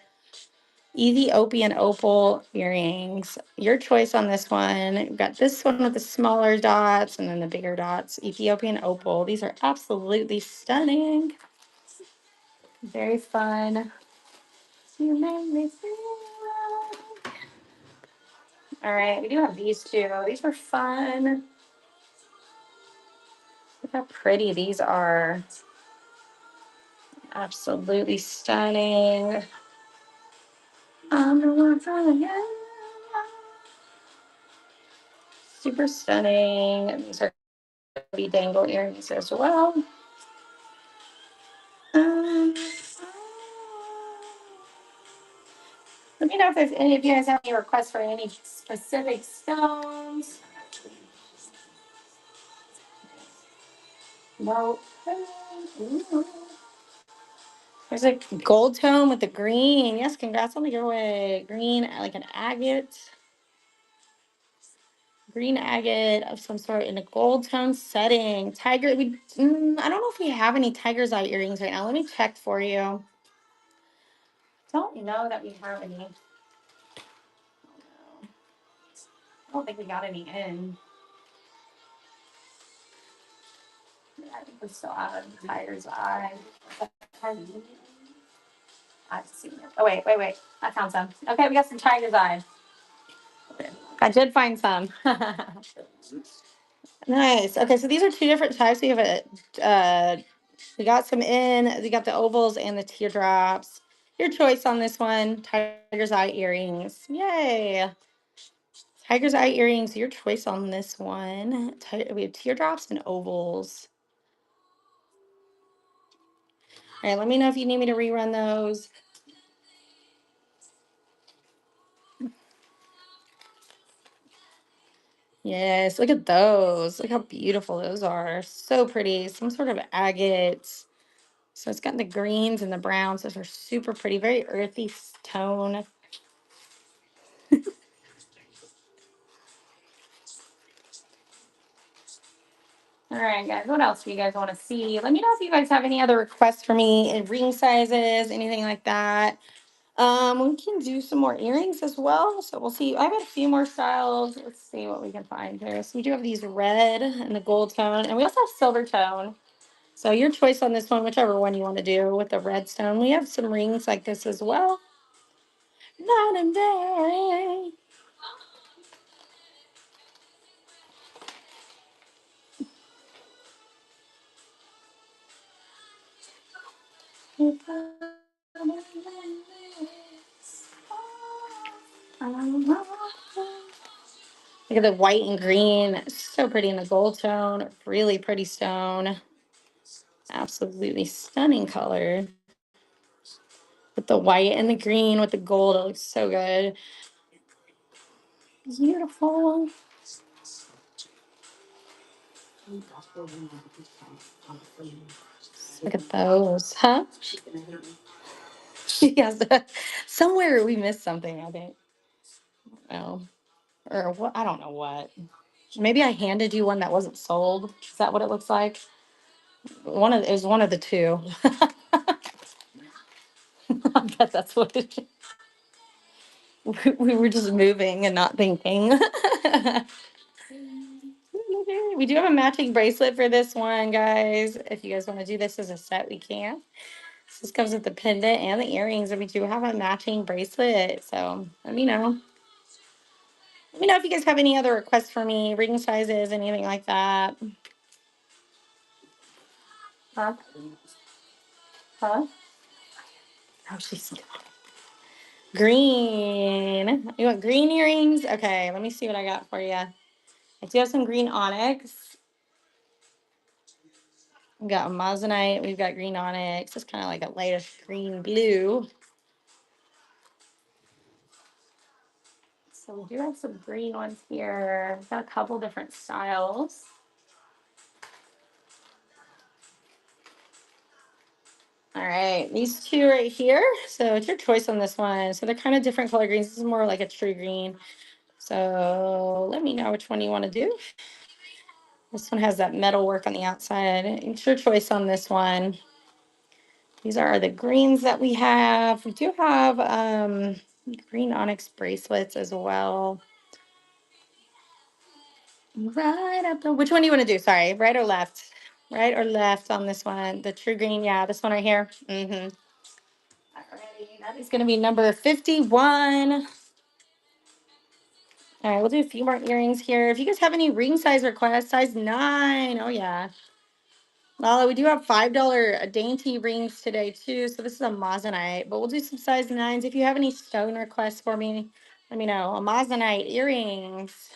Ethiopian opal earrings. Your choice on this one. We've got this one with the smaller dots and then the bigger dots. Ethiopian opal. These are absolutely stunning. Very fun. You make me feel like... All right, we do have these two. These are fun. Look how pretty these are. Absolutely stunning. I'm the one for you. Super stunning. These are be dangle earrings as well. Um, Let me know if there's any of you guys have any requests for any specific stones. No. Ooh. There's a gold tone with the green. Yes, congrats on the giveaway. Green, like an agate. Green agate of some sort in a gold tone setting. Tiger, I don't know if we have any tiger's eye earrings right now. Let me check for you. Don't know that we have any. I don't think we got any in. I think we still have tiger's eye. I've seen it. Oh, wait. I found some. Okay, we got some tiger's eye. I did find some. Nice. Okay, so these are two different types. We have we got some in. We got the ovals and the teardrops. Your choice on this one. Tiger's eye earrings. Yay. Tiger's eye earrings. Your choice on this one. We have teardrops and ovals. All right, let me know if you need me to rerun those. Yes, look at those. Look how beautiful those are. So pretty. Some sort of agate. So it's got the greens and the browns. Those are super pretty. Very earthy tone. All right, guys. What else do you guys want to see? Let me know if you guys have any other requests for me in ring sizes, anything like that. We can do some more earrings as well. So we'll see. I've got a few more styles. Let's see what we can find here. So we do have these red and the gold tone, and we also have silver tone. So your choice on this one, whichever one you want to do with the red stone. We have some rings like this as well. Night and day. Look at the white and green. So pretty in the gold tone. Really pretty stone. Absolutely stunning color. With the white and the green with the gold. It looks so good. Beautiful. Look at those. Huh? Yes. Somewhere we missed something, I think. Oh. Or what? I don't know what. Maybe I handed you one that wasn't sold. Is that what it looks like? It was one of the two. I bet that's what it is. We were just moving and not thinking. We do have a matching bracelet for this one, guys. If you guys want to do this as a set, we can. So this comes with the pendant and the earrings, and we do have a matching bracelet. So let me know. Let me know if you guys have any other requests for me, ring sizes, anything like that. Huh? Huh? Oh, she's green. You want green earrings? Okay, let me see what I got for you. I do have some green onyx. We've got Amazonite. We've got green onyx. It's kind of like a lighter green blue. So we do have some green ones here. We've got a couple different styles. All right, these two right here. So it's your choice on this one. So they're kind of different color greens. This is more like a true green. So let me know which one you want to do. This one has that metal work on the outside. It's your choice on this one. These are the greens that we have. We do have green onyx bracelets as well. Right up the, which one do you want to do? Sorry, right or left? Right or left on this one? The true green, yeah, this one right here. Mm-hmm. Alrighty, that is going to be number 51. All right, we'll do a few more earrings here. If you guys have any ring size requests, size 9. Oh, yeah. Well, we do have $5 dainty rings today too. So this is a Moissanite, but we'll do some size 9s. If you have any stone requests for me, let me know. A Moissanite earrings.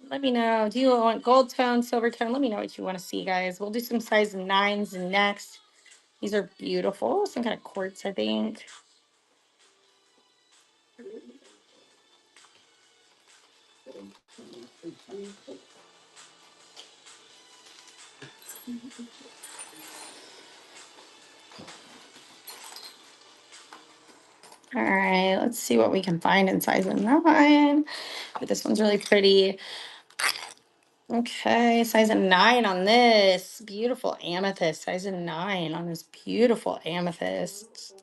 Let me know. Do you want gold tone, silver tone? Let me know what you want to see, guys. We'll do some size 9s next. These are beautiful. Some kind of quartz, I think. All right, let's see what we can find in size 9. But this one's really pretty. Okay, size 9 on this. Beautiful amethyst. Size 9 on this beautiful amethyst.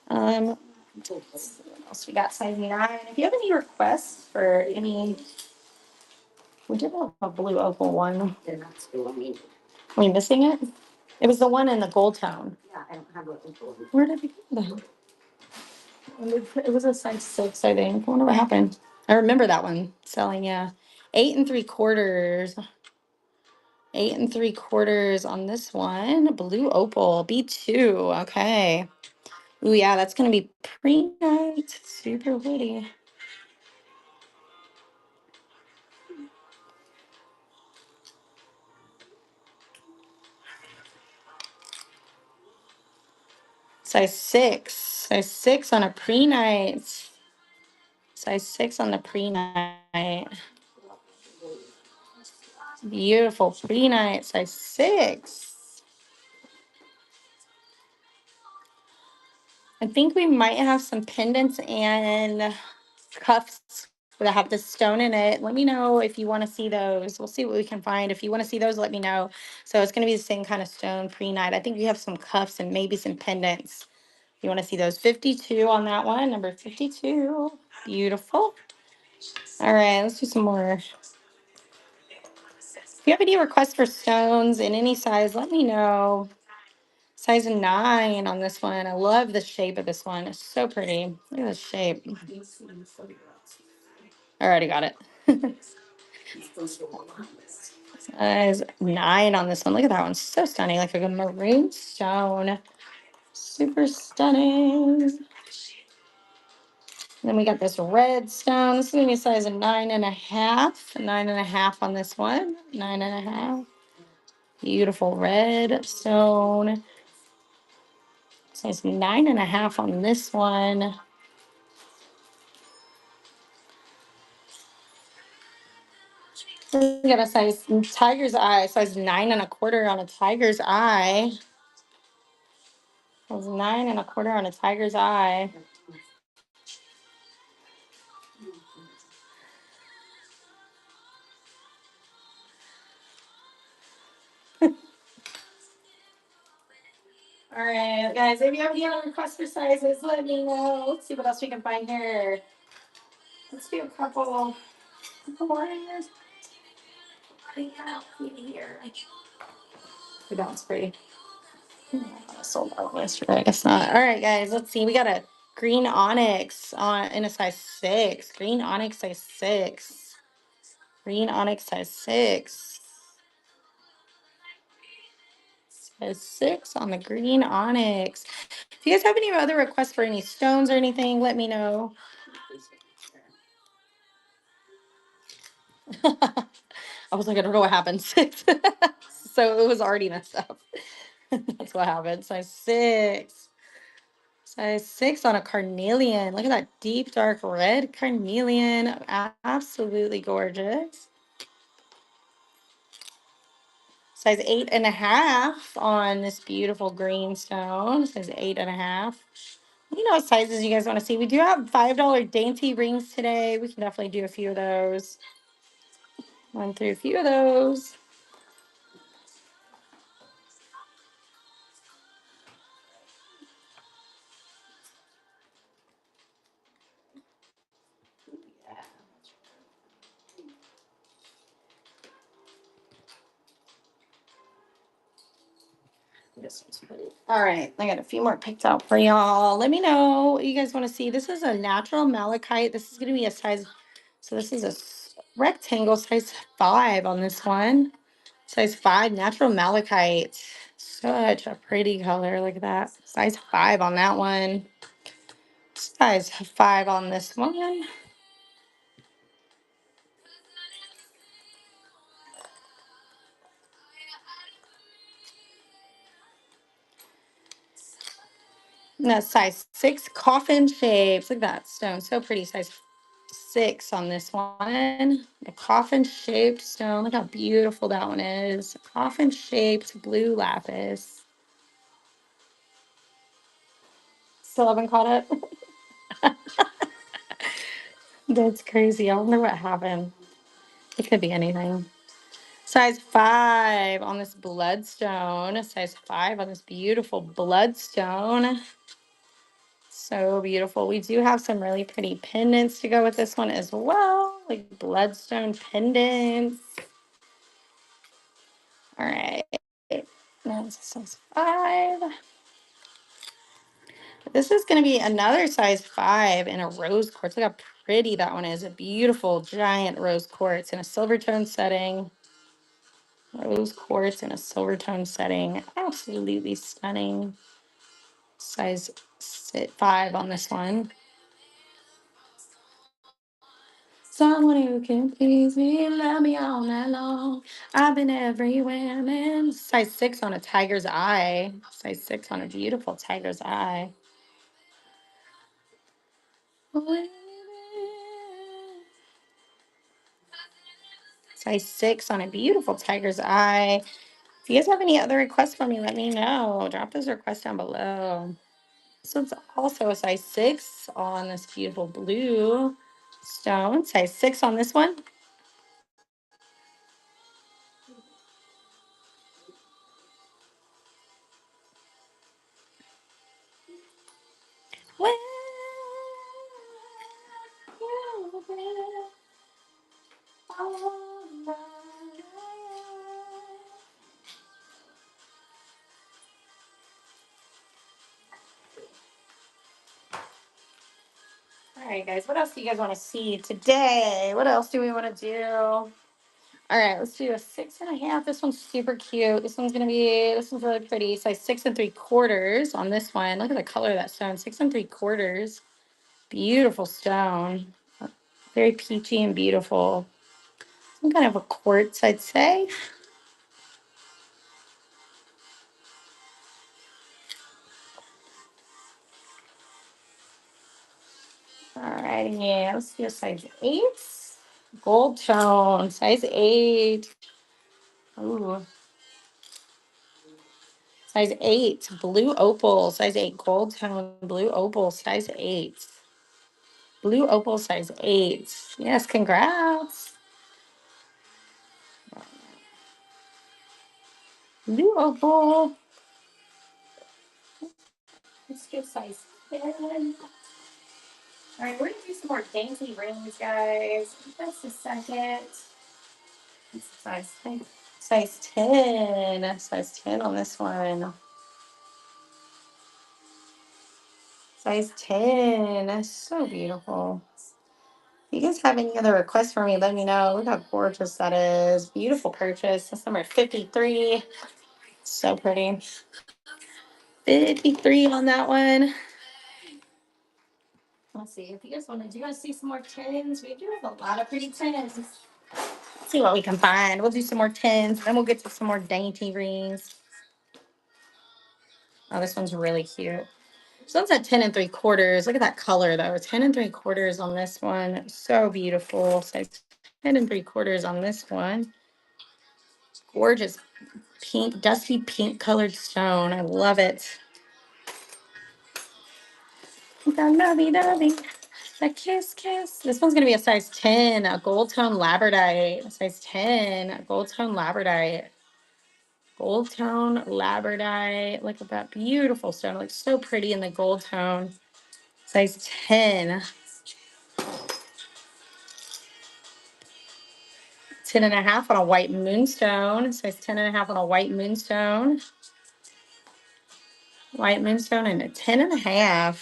What else we got? Size 9. If you have any requests for any, we did have a blue opal one. Are we missing it? It was the one in the gold tone. Where did it go? It was a size 6, I think. I wonder what happened. I remember that one selling, yeah. 8 3/4. 8 3/4 on this one. Blue opal, B2. Okay. Ooh, yeah, that's gonna be pretty nice. Super pretty. Size 6. Size 6 on a pre-night. Size 6 on the pre-night. Beautiful pre-night. Size 6. I think we might have some pendants and cuffs that have the stone in it. Let me know if you want to see those. We'll see what we can find. If you want to see those, let me know. So it's going to be the same kind of stone pre-night. I think we have some cuffs and maybe some pendants. You want to see those. 52 on that one. Number 52. Beautiful. All right, let's do some more. If you have any requests for stones in any size, let me know. Size 9 on this one. I love the shape of this one. It's so pretty. Look at the shape. I already got it. Size 9 on this one. Look at that one. So stunning. Like a maroon stone. Super stunning. Then we got this red stone. This is going to be size 9.5. 9.5 on this one. 9.5. Beautiful red stone. Size 9.5 on this one. We got a size tiger's eye, size 9.25 on a tiger's eye. Size 9.25 on a tiger's eye. All right, guys, if you have any other requests for sizes, let me know. Let's see what else we can find here. Let's do a couple more here. Here. That one's pretty. I sold that one yesterday. I guess not. All right, guys, let's see. We got a green onyx on in a size 6. Green onyx size 6. Green onyx size 6. Size 6 on the green onyx. If you guys have any other requests for any stones or anything, let me know. I was like, I don't know what happened. So it was already messed up. That's what happened. Size 6. Size 6 on a carnelian. Look at that deep, dark red carnelian. Absolutely gorgeous. Size 8.5 on this beautiful green stone. Size 8.5. You know what sizes you guys want to see. We do have $5 dainty rings today. We can definitely do a few of those. Run through a few of those. This one's pretty. All right, I got a few more picked out for y'all. Let me know what you guys want to see. This is a natural malachite. This is going to be a size, so this is a rectangle, size 5 on this one. Size 5, natural malachite. Such a pretty color. Look at that. Size 5 on that one. Size 5 on this one. And that's size 6, coffin shapes. Look at that stone. So pretty. Size 6 on this one. The coffin shaped stone. Look how beautiful that one is. Coffin shaped blue lapis. Still haven't caught up. That's crazy. I wonder what happened. It could be anything. Size 5 on this bloodstone. Size 5 on this beautiful bloodstone. So beautiful. We do have some really pretty pendants to go with this one as well, like bloodstone pendants. All right. That's size 5. This is going to be another size 5 in a rose quartz. Look how pretty that one is. A beautiful giant rose quartz in a silver tone setting. Rose quartz in a silver tone setting. Absolutely stunning. Size 5 on this one. Someone who can please me, love me all night long. I've been everywhere, man. Size 6 on a tiger's eye. Size 6 on a beautiful tiger's eye. Size 6 on a beautiful tiger's eye. If you guys have any other requests for me, let me know. Drop those requests down below. So it's also a size 6 on this beautiful blue stone. Size 6 on this one. Well, all right, guys, what else do you guys want to see today? What else do we want to do? All right, let's do a 6.5. This one's super cute. This one's really pretty. Size 6 3/4 on this one. Look at the color of that stone. 6 3/4. Beautiful stone. Very peachy and beautiful. Some kind of a quartz, I'd say. All right, yeah, let's do a size 8. Gold tone, size 8. Ooh. Size 8, blue opal, size 8, gold tone, blue opal, size 8. Blue opal, size 8. Yes, congrats. Blue opal. Let's do size 10. All right, we're going to do some more dainty rings, guys. Just a second. It's size 10. Size 10. Size 10 on this one. Size 10. That's so beautiful. If you guys have any other requests for me, let me know. Look how gorgeous that is. Beautiful purchase. That's number 53. So pretty. 53 on that one. Let's see if you guys want to. Do you guys see some more tins? We do have a lot of pretty tins. Let's see what we can find. We'll do some more tins. Then we'll get to some more dainty rings. Oh, this one's really cute. This one's at 10 3/4. Look at that color though. 10 3/4 on this one. So beautiful. Size 10 3/4 on this one. Gorgeous pink, dusty pink colored stone. I love it. The lovey dovey. The kiss kiss. This one's gonna be a size 10, a gold tone labradorite. Size 10, a gold tone labradorite. Gold tone labradorite. Look at that beautiful stone. It looks so pretty in the gold tone. Size 10. 10.5 on a white moonstone. Size 10.5 on a white moonstone. White moonstone and a 10.5.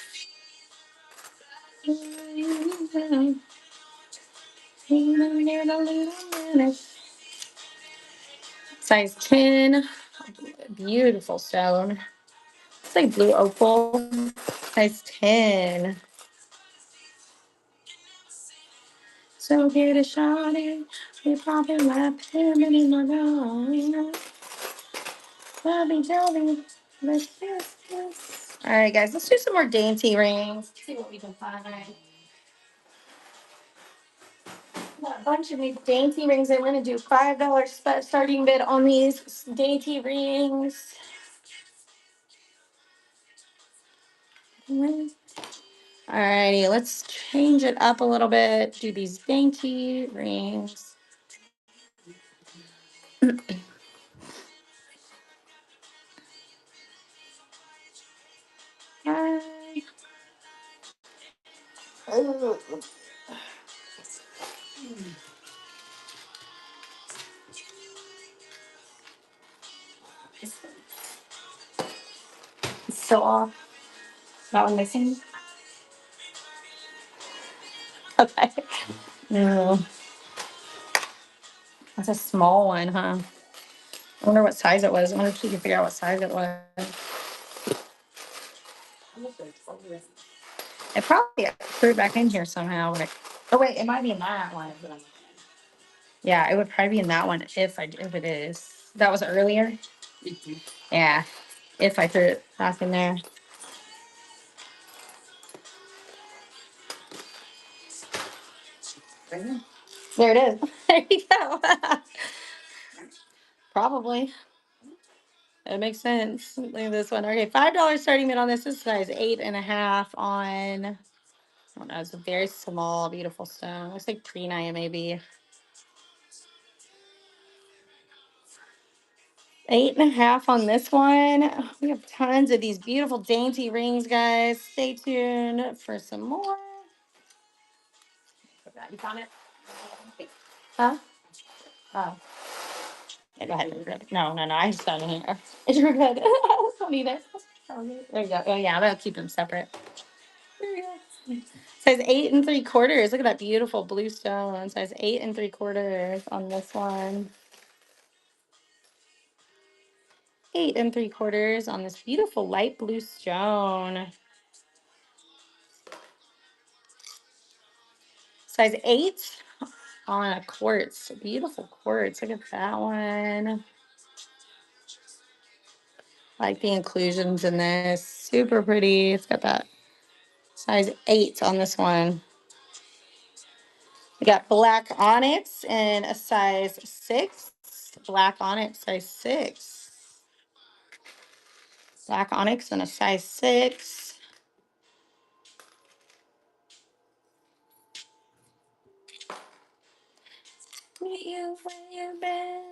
Size 10. Beautiful stone. It's like blue opal. Size 10. So get a shot in. We popping like him in my nose. Bobby Joby. Let's do this. All right, guys, let's do some more dainty rings. See what we can find. Got a bunch of these dainty rings. I'm going to do $5 starting bid on these dainty rings. Alrighty, let's change it up a little bit. Do these dainty rings. Hi. Oh, it's so off. That one missing? Okay. No. That's a small one, huh? I wonder what size it was. I wonder if you can figure out what size it was. It probably threw it back in here somehow. Oh wait, it might be in that one. Yeah, it would probably be in that one if it is. That was earlier. Yeah, if I threw it back in there. There it is. There you go. Probably. That makes sense. Look at this one. Okay, $5 starting bid on this. This is size 8.5 on. I don't know. It's a very small, beautiful stone. Looks like prehnite maybe. 8.5 on this one. We have tons of these beautiful dainty rings, guys. Stay tuned for some more. You found it? Huh? Oh. Yeah, go ahead. No. I just found it here. You're good. I don't need it. There you go. Oh, yeah. I'm going to keep them separate. There you go. Size 8 3/4. Look at that beautiful blue stone. Size 8 3/4 on this one. 8 3/4 on this beautiful light blue stone. Size 8 on a quartz. Beautiful quartz. Look at that one. Like the inclusions in this. Super pretty. It's got that size 8 on this one. We got black onyx and a size 6. Black onyx, size 6. Black onyx and a size 6. Meet you when you're best.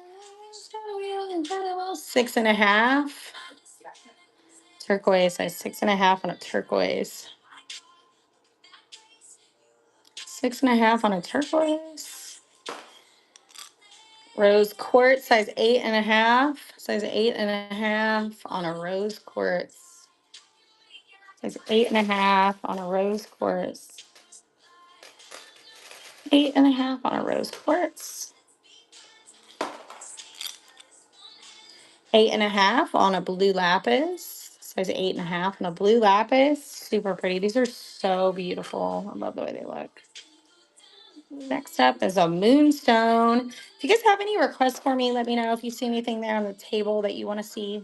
6.5. Turquoise, size 6.5 on a turquoise. 6.5 on a turquoise. Rose quartz, size 8.5. Size 8.5 on a rose quartz. Size 8.5 on a rose quartz. 8.5 on a rose quartz. 8.5 on a blue lapis. Size 8.5 on a blue lapis. Super pretty. These are so beautiful. I love the way they look. Next up is a moonstone. If you guys have any requests for me, let me know if you see anything there on the table that you want to see.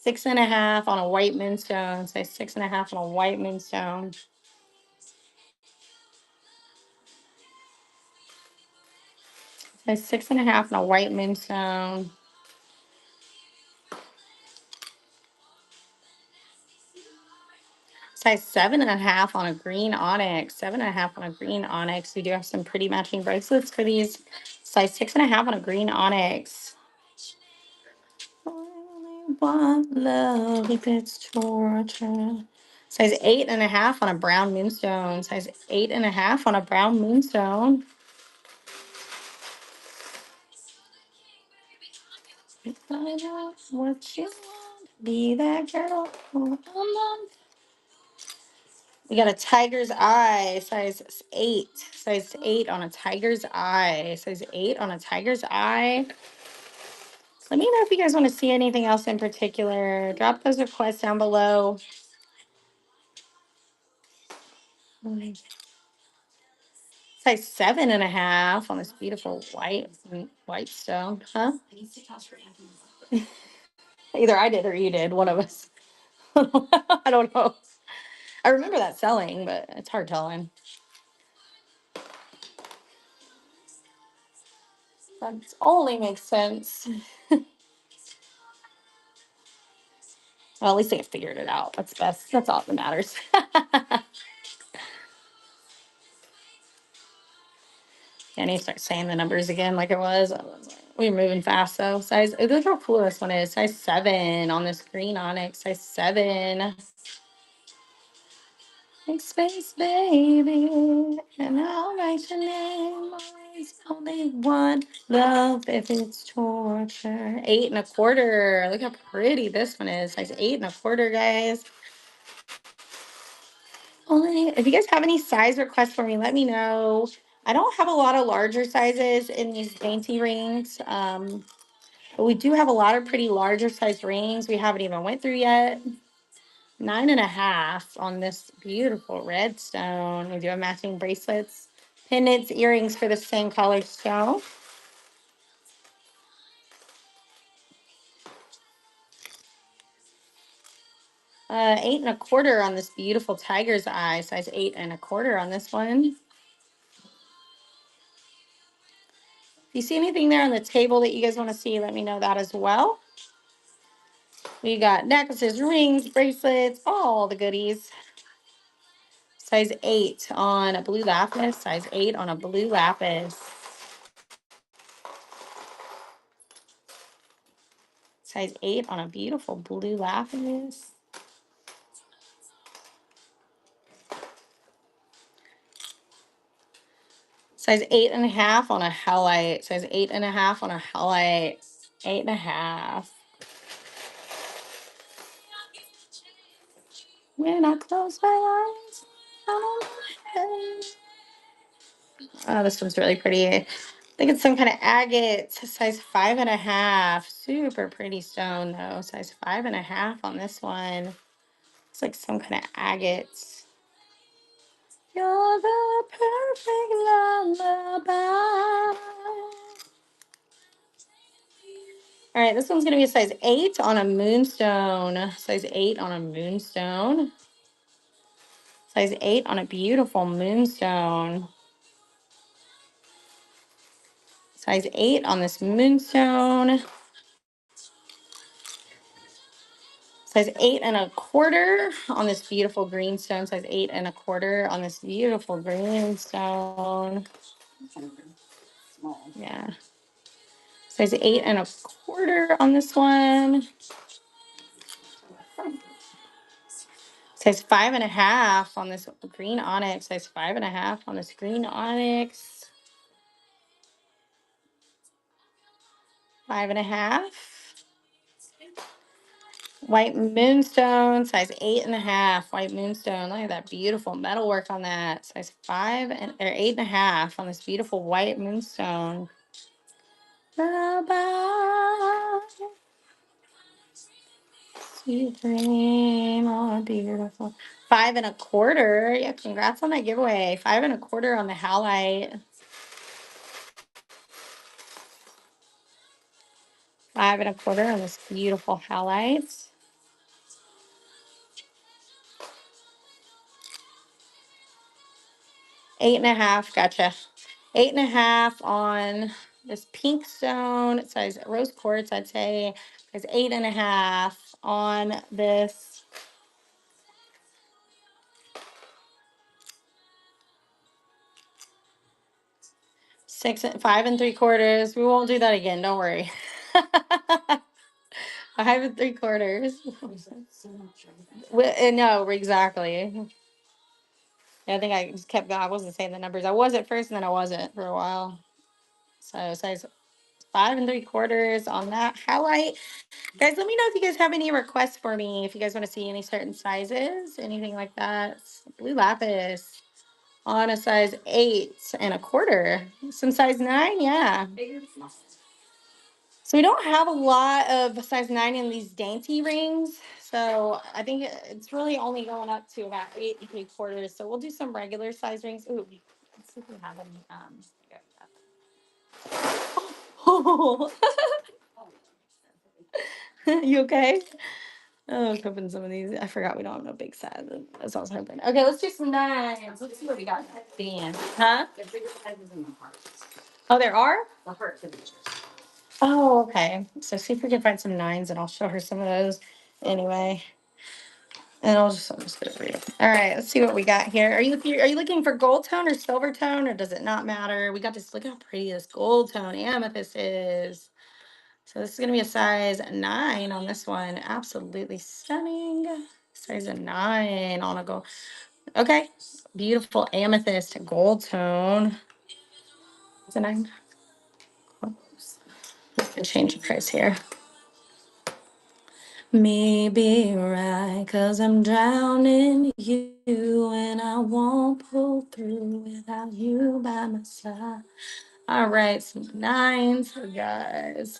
6.5 on a white moonstone. Say 6.5 on a white moonstone. Say 6.5 on a white moonstone. Size 7.5 on a green onyx. 7.5 on a green onyx. We do have some pretty matching bracelets for these. Size 6.5 on a green onyx. I only want love if it's torture. Size 8.5 on a brown moonstone. Size 8.5 on a brown moonstone. Find out what you want. Be that girl. We got a tiger's eye, size 8. Size 8 on a tiger's eye. Size 8 on a tiger's eye. Let me know if you guys want to see anything else in particular. Drop those requests down below. Size 7.5 on this beautiful white stone, huh? Either I did or you did, one of us. I don't know. I remember that selling, but it's hard telling. That only makes sense. Well, at least I figured it out. That's best. That's all that matters. I need to start saying the numbers again like it was. We're moving fast though. Size, look how cool this one is. Size 7 on this green onyx. Size 7. Big space, baby. And I'll write your name. Always only one love if it's torture. 8.25. Look how pretty this one is. Size 8.25, guys. Only if you guys have any size requests for me, let me know. I don't have a lot of larger sizes in these dainty rings. But we do have a lot of pretty larger size rings we haven't even went through yet. 9.5 on this beautiful red stone. We do have matching bracelets, pendants, earrings for the same color stone. 8.25 on this beautiful tiger's eye. Size 8.25 on this one. If you see anything there on the table that you guys want to see, let me know that as well. We got necklaces, rings, bracelets, all the goodies. Size 8 on a blue lapis. Size 8 on a blue lapis. Size 8 on a beautiful blue lapis. Size 8.5 on a halite. Size 8.5 on a halite. 8.5. When I close my eyes, I don't know. Oh, this one's really pretty. I think it's some kind of agate. Size 5.5. Super pretty stone though. Size 5.5 on this one. It's like some kind of agate. You're the perfect lullaby. All right, this one's going to be a size 8 on a moonstone. Size 8 on a moonstone. Size 8 on a beautiful moonstone. Size 8 on this moonstone. Size 8.25 on this beautiful green stone. Size 8.25 on this beautiful green stone. Yeah. Size 8.25 on this one. Size 5.5 on this green onyx. Size 5.5 on this green onyx. 5.5. White moonstone, size 8.5. White moonstone. Look at that beautiful metal work on that. Size 8.5 on this beautiful white moonstone. Bye-bye. Sweet dream, oh beautiful. 5.25. Yeah, congrats on that giveaway. 5.25 on the halite. 5.25 on this beautiful halite. 8.5, gotcha. 8.5 on this pink stone. It says rose quartz, I'd say. It's 8.5 on this. Six, 5.75. We won't do that again. Don't worry. 5.75. No, exactly. Yeah, I think I just kept going. I wasn't saying the numbers. I was at first, and then I wasn't for a while. So size 5 3/4 on that highlight. Guys, let me know if you guys have any requests for me. If you guys want to see any certain sizes, anything like that. Blue lapis on a size 8 1/4. Some size 9, yeah. So we don't have a lot of size 9 in these dainty rings. So I think it's really only going up to about 8 3/4. So we'll do some regular size rings. Ooh, let's see if we have any. Oh, you okay? Oh, I was hoping some of these. I forgot we don't have no big size. That's what I was hoping. Okay, let's do some nines. Let's see what we got. Dan. Huh? There's bigger sizes in the hearts. Oh, there are? The heart signatures. Oh, okay. So see if we can find some nines and I'll show her some of those anyway. And I'm just gonna read it. All right, let's see what we got here. Are you looking for gold tone or silver tone, or does it not matter? We got this. Look how pretty this gold tone amethyst is. So this is gonna be a size 9 on this one. Absolutely stunning. Size 9 on a gold. Okay, beautiful amethyst gold tone. It's a 9. Oops. Change the price here. Maybe right, cause I'm drowning you and I won't pull through without you by my side. All right, some nines, guys.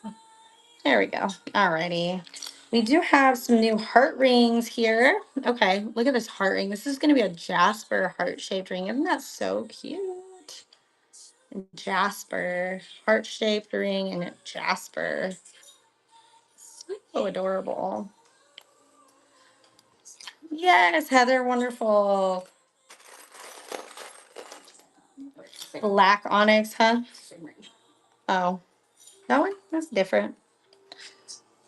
There we go. Alrighty. We do have some new heart rings here. Okay, look at this heart ring. This is going to be a Jasper heart-shaped ring. Isn't that so cute? Jasper, heart-shaped ring and Jasper. So adorable. Yes, Heather, wonderful. Black onyx, huh? Oh, that one? That's different.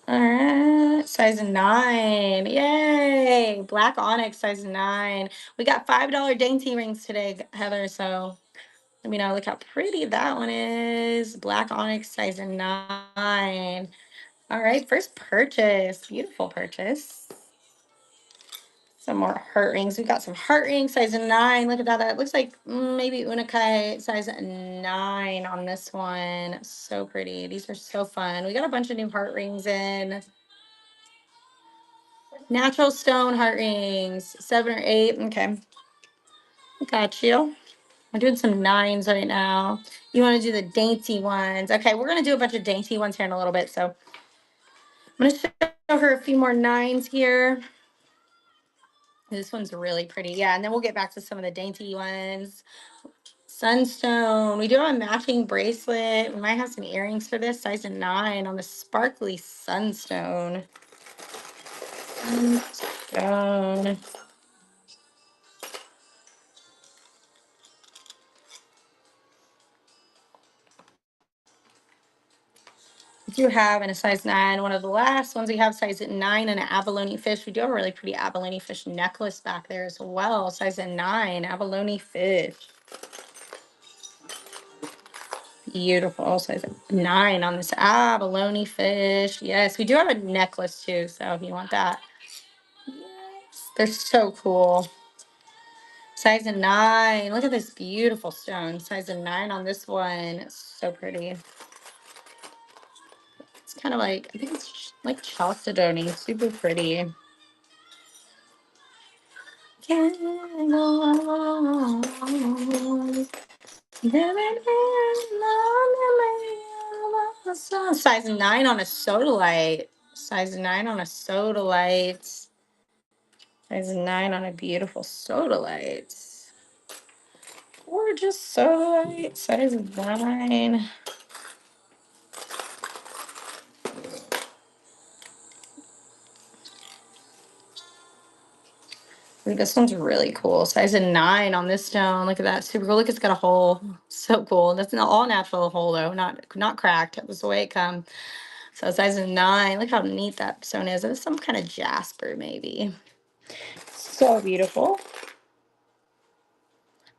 All right, size 9. Yay! Black onyx, size 9. We got $5 dainty rings today, Heather. So let me know. Look how pretty that one is. Black onyx, size 9. All right, first purchase. Beautiful purchase. Some more heart rings. We got some heart rings, size 9. Look at that. That looks like maybe Unakai, size 9 on this one. So pretty. These are so fun. We got a bunch of new heart rings in. Natural stone heart rings, 7 or 8. Okay. Got you. I'm doing some 9s right now. You want to do the dainty ones. Okay, we're going to do a bunch of dainty ones here in a little bit. So I'm going to show her a few more 9s here. This one's really pretty. Yeah, and then we'll get back to some of the dainty ones. Sunstone. We do have a matching bracelet. We might have some earrings for this. Size 9 on the sparkly sunstone. Sunstone. We do have in a size 9, one of the last ones we have, size 9, and an abalone fish. We do have a really pretty abalone fish necklace back there as well. Size 9, abalone fish. Beautiful. Size 9 on this abalone fish. Yes, we do have a necklace too, so if you want that. Yes, they're so cool. Size 9. Look at this beautiful stone. Size 9 on this one. So pretty. It's kind of like, I think it's like chalcedony. Super pretty. Can go on. Size 9 on a sodalite. Size 9 on a sodalite. Size 9 on a beautiful sodalite. Gorgeous sodalite. Size 9. Ooh, this one's really cool. Size 9 on this stone. Look at that. Super cool. Look, it's got a hole. So cool. That's an all natural hole though, not cracked. That was the way it come. So size 9. Look how neat that stone is. It's some kind of jasper, maybe. So beautiful.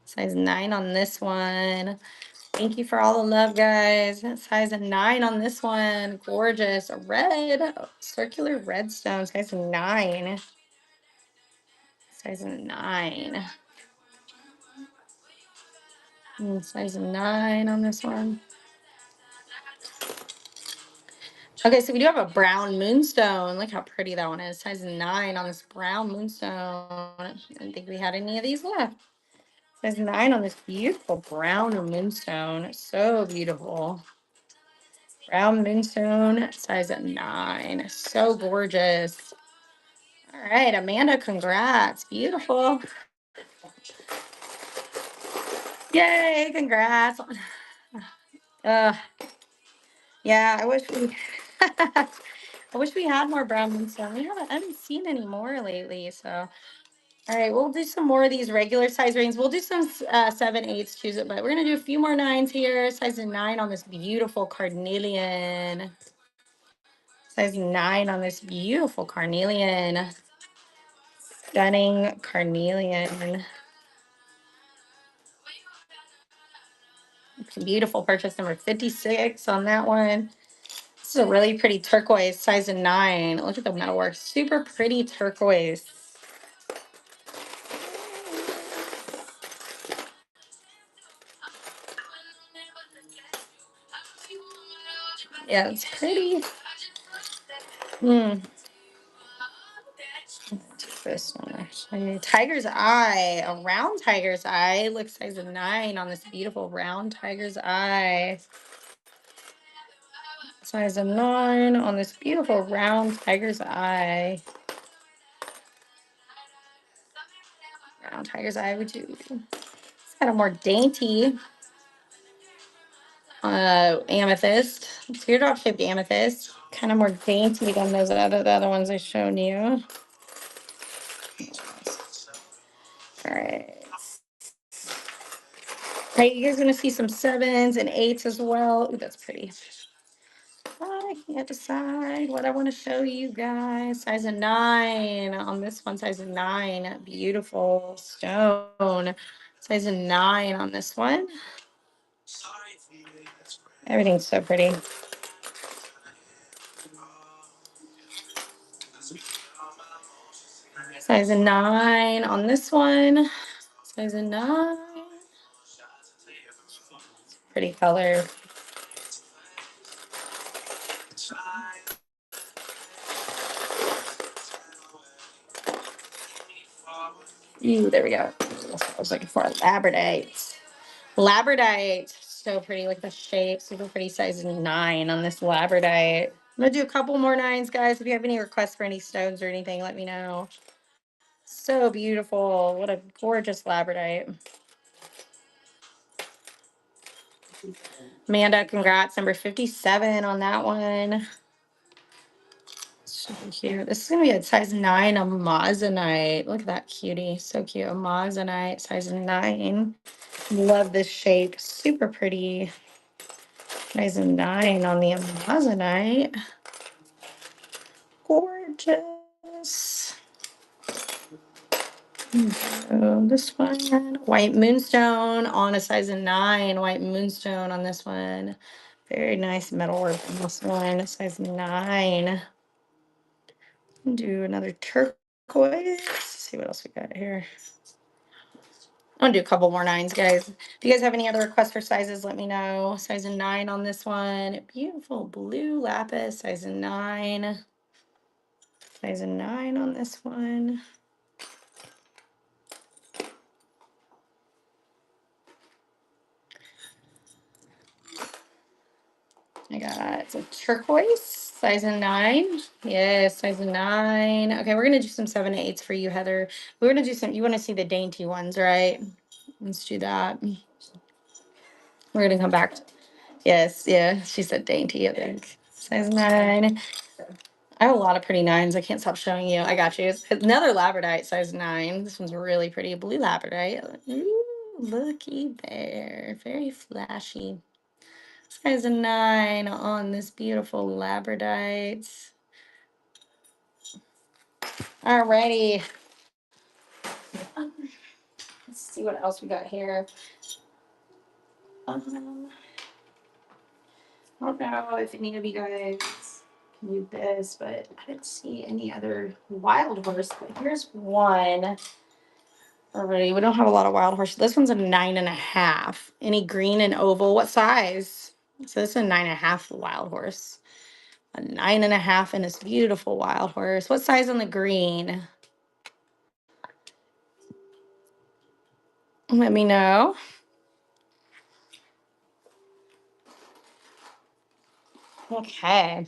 Size 9 on this one. Thank you for all the love, guys. Size 9 on this one. Gorgeous. Red. Circular red stone. Size 9. Size 9. Size 9 on this one. Okay, so we do have a brown moonstone. Look how pretty that one is. Size 9 on this brown moonstone. I didn't think we had any of these left. Size 9 on this beautiful brown moonstone. So beautiful. Brown moonstone, size 9. So gorgeous. All right, Amanda, congrats. Beautiful. Yay, congrats. Uh, yeah, I wish we I wish we had more brown moonstone. I haven't seen any more lately, so all right, we'll do some more of these regular size rings. We'll do some 7/8, choose it, but we're gonna do a few more 9s here. Size 9 on this beautiful carnelian. Size 9 on this beautiful carnelian. Stunning carnelian. Beautiful purchase number 56 on that one. This is a really pretty turquoise, size 9. Look at the metalwork. Super pretty turquoise. Yeah, it's pretty. This one actually. Tiger's eye. A round tiger's eye. Looks size 9 on this beautiful round tiger's eye. Size 9 on this beautiful round tiger's eye. Round tiger's eye would do. It's got a more dainty amethyst. Teardrop shaped amethyst. Kind of more dainty than the other ones I've shown you. All right. All right, you guys gonna see some 7s and 8s as well. Ooh, that's pretty. I can't decide what I want to show you guys. Size 9 on this one. Size 9. Beautiful stone. Size 9 on this one. Everything's so pretty. Size 9 on this one. Size 9. Pretty color. Ooh, there we go. That's what I was looking for. Labradorite. Labradorite. So pretty. Look at the shape. Super pretty. Size 9 on this labradorite. I'm going to do a couple more 9s, guys. If you have any requests for any stones or anything, let me know. So beautiful. What a gorgeous labradorite. Amanda, congrats. Number 57 on that one. Super cute. This is going to be a size 9 amazonite. Look at that cutie. So cute. Amazonite, size 9. Love this shape. Super pretty. Size 9 on the amazonite. Gorgeous. So this one, white moonstone on a size 9. White moonstone on this one. Very nice metalwork on this one. Size 9. Do another turquoise. Let's see what else we got here. I'm gonna do a couple more 9s, guys. If you guys have any other requests for sizes, let me know. Size 9 on this one. Beautiful blue lapis, size 9. Size 9 on this one. I got a turquoise, size 9. Yes, size 9. Okay, we're gonna do some 7/8s for you, Heather. We're gonna do some. You want to see the dainty ones, right? Let's do that. We're gonna come back. Yes, yeah. She said dainty, I think. Size 9. I have a lot of pretty 9s. I can't stop showing you. I got you. It's another labradorite, size 9. This one's really pretty. Blue labradorite. Ooh, looky there. Very flashy. Size 9 on this beautiful labradorite. Alrighty. Let's see what else we got here. I don't know if any of you guys can do this, but I didn't see any other wild horse. But here's one. Already, we don't have a lot of wild horse. This one's a 9.5. Any green and oval? What size? So this is a 9.5 wild horse. A 9.5 in this beautiful wild horse. What size on the green? Let me know. Okay.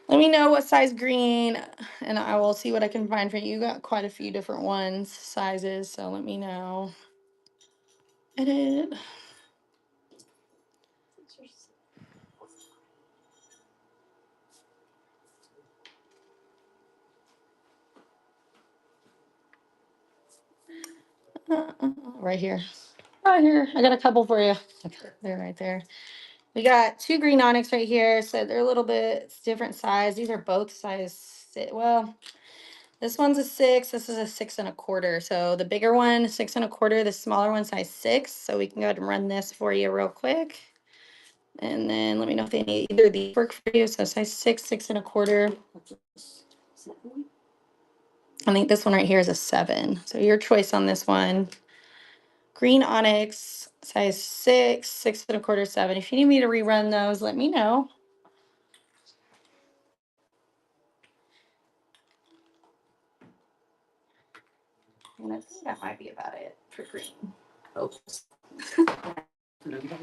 Let me know what size green, and I will see what I can find for you. You got quite a few different ones, sizes, so let me know. Edit. Right here. Right here. I got a couple for you. Okay, they're right there. We got two green onyx right here. So they're a little bit different size. These are both size. Well, this one's a 6. This is a 6.25. So the bigger one, 6.25. The smaller one, size 6. So we can go ahead and run this for you real quick. And then let me know if they need either of these work for you. So size 6, 6.25. I think this one right here is a 7. So your choice on this one. Green onyx, size 6, 6.25, 7. If you need me to rerun those, let me know. And I think that might be about it for green. Oops.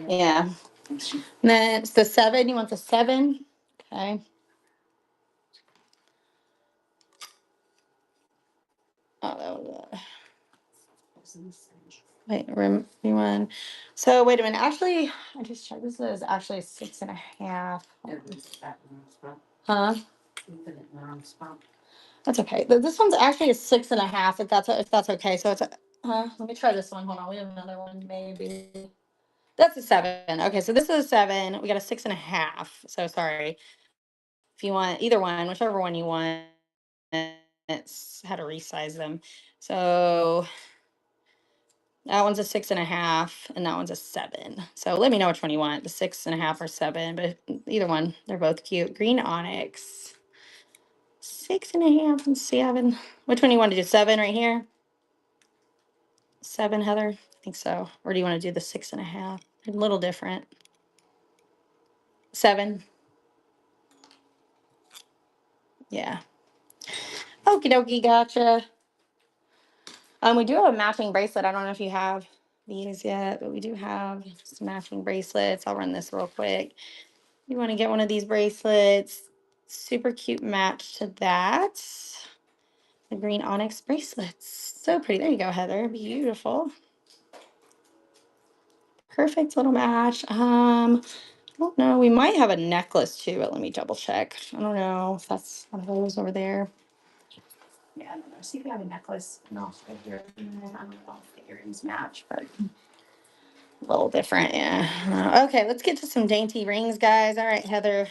Yeah. And then it's the 7. You want the 7? Okay. Oh, that was wait, one. So wait a minute. Actually, I just checked. This is actually a 6.5. Huh? That's okay. This one's actually a 6.5. If that's okay. So it's a. Let me try this one. Hold on. We have another one. Maybe that's a 7. Okay, so this is a 7. We got a 6.5. So sorry. If you want either one, whichever one you want, it's how to resize them. So that one's a 6.5, and that one's a 7. So let me know which one you want, the 6.5 or 7, but either one, they're both cute. Green onyx, 6.5 and 7. Which one do you want to do? 7 right here? 7, Heather? I think so. Or do you want to do the 6.5? A little different. 7. Yeah. Okie dokie, gotcha. We do have a matching bracelet. I don't know if you have these yet, but we do have some matching bracelets. I'll run this real quick. You want to get one of these bracelets. Super cute match to that. The green onyx bracelets. So pretty. There you go, Heather. Beautiful. Perfect little match. I don't know. We might have a necklace too, but let me double check. I don't know if that's one of those over there. Yeah, I don't know. See if we have a necklace. No, right here. I don't know if the earrings match, but a little different. Yeah. Okay, let's get to some dainty rings, guys. All right, Heather.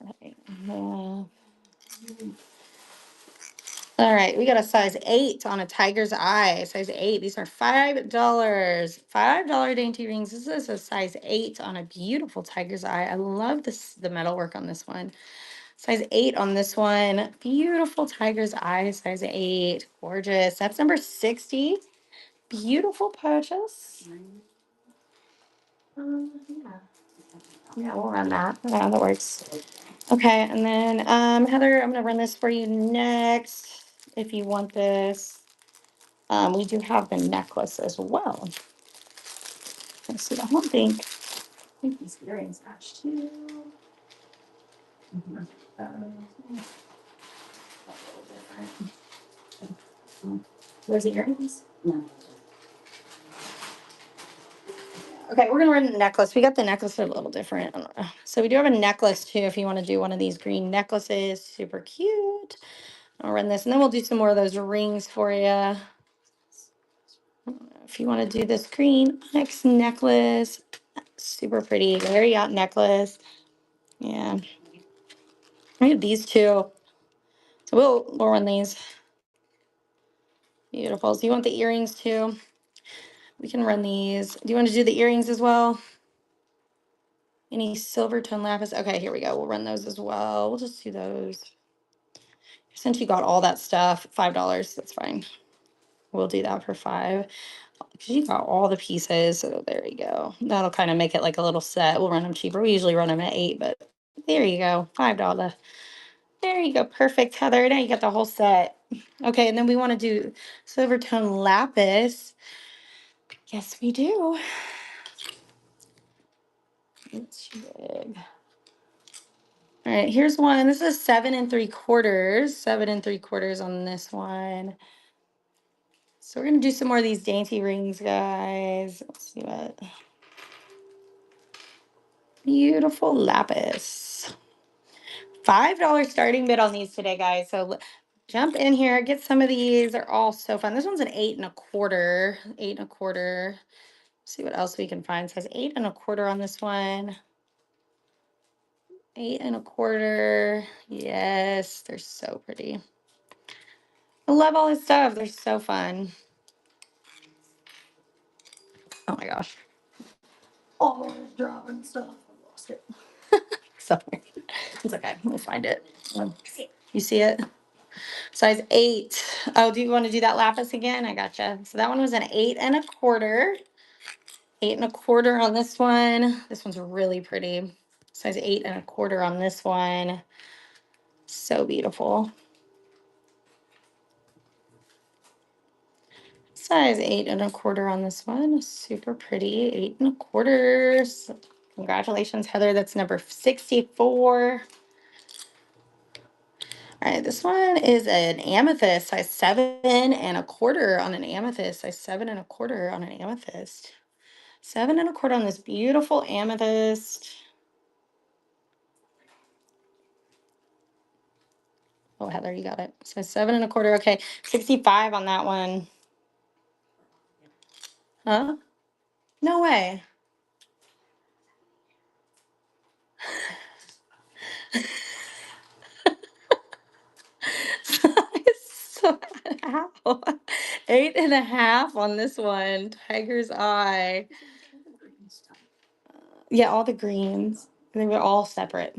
All right. All right, we got a size 8 on a tiger's eye. Size 8. These are $5. $5 dainty rings. This is a size 8 on a beautiful tiger's eye. I love this, the metalwork on this one. Size 8 on this one. Beautiful tiger's eye, size 8. Gorgeous. That's number 60. Beautiful purchase. Yeah. Yeah, we'll run that. Yeah, that works. Okay, and then Heather, I'm gonna run this for you next if you want this. We do have the necklace as well. Let's see, I think these earrings match too. A little different. Where's the earrings? No. Okay, we're gonna run the necklace. We got the necklace a little different. So we do have a necklace too if you want to do one of these green necklaces. Super cute. I'll run this, and then we'll do some more of those rings for you. If you want to do this green onyx necklace, super pretty, very out necklace. Yeah, we have these two, so we'll run these. Beautiful. So you want the earrings too? We can run these. Do you want to do the earrings as well? Any silver tone lapis? Okay, here we go. We'll run those as well. We'll just do those. Since you got all that stuff, $5. That's fine. We'll do that for 5. Because you got all the pieces. So there you go. That'll kind of make it like a little set. We'll run them cheaper. We usually run them at 8, but There you go, $5. There you go, perfect, Heather. Now you got the whole set. Okay, and then we want to do silver tone lapis. Yes, we do. It's big. All right, here's one. This is 7 3/4. 7 3/4 on this one. So we're gonna do some more of these dainty rings, guys. Let's see what. Beautiful lapis. $5 starting bid on these today, guys. So jump in here, get some of these. They're all so fun. This one's an 8 1/4. 8 1/4. See what else we can find. It says 8 1/4 on this one. 8 1/4. Yes, they're so pretty. I love all this stuff. They're so fun. Oh my gosh. Oh, dropping stuff. I lost it. Sorry. It's okay. We'll find it. You see it? Size 8. Oh, do you want to do that lapis again? I gotcha. So that one was an 8 1/4. 8 1/4 on this one. This one's really pretty. Size 8 1/4 on this one. So beautiful. Size 8 1/4 on this one. Super pretty. 8 1/4. Congratulations, Heather. That's number 64. All right, this one is an amethyst, size 7 1/4 on an amethyst, size 7 1/4 on an amethyst. 7 1/4 on this beautiful amethyst. Oh, Heather, you got it. So 7 1/4. Okay, 65 on that one. Huh? No way. So how? 8 1/2 on this one. Tiger's eye. Yeah, all the greens. They were all separate.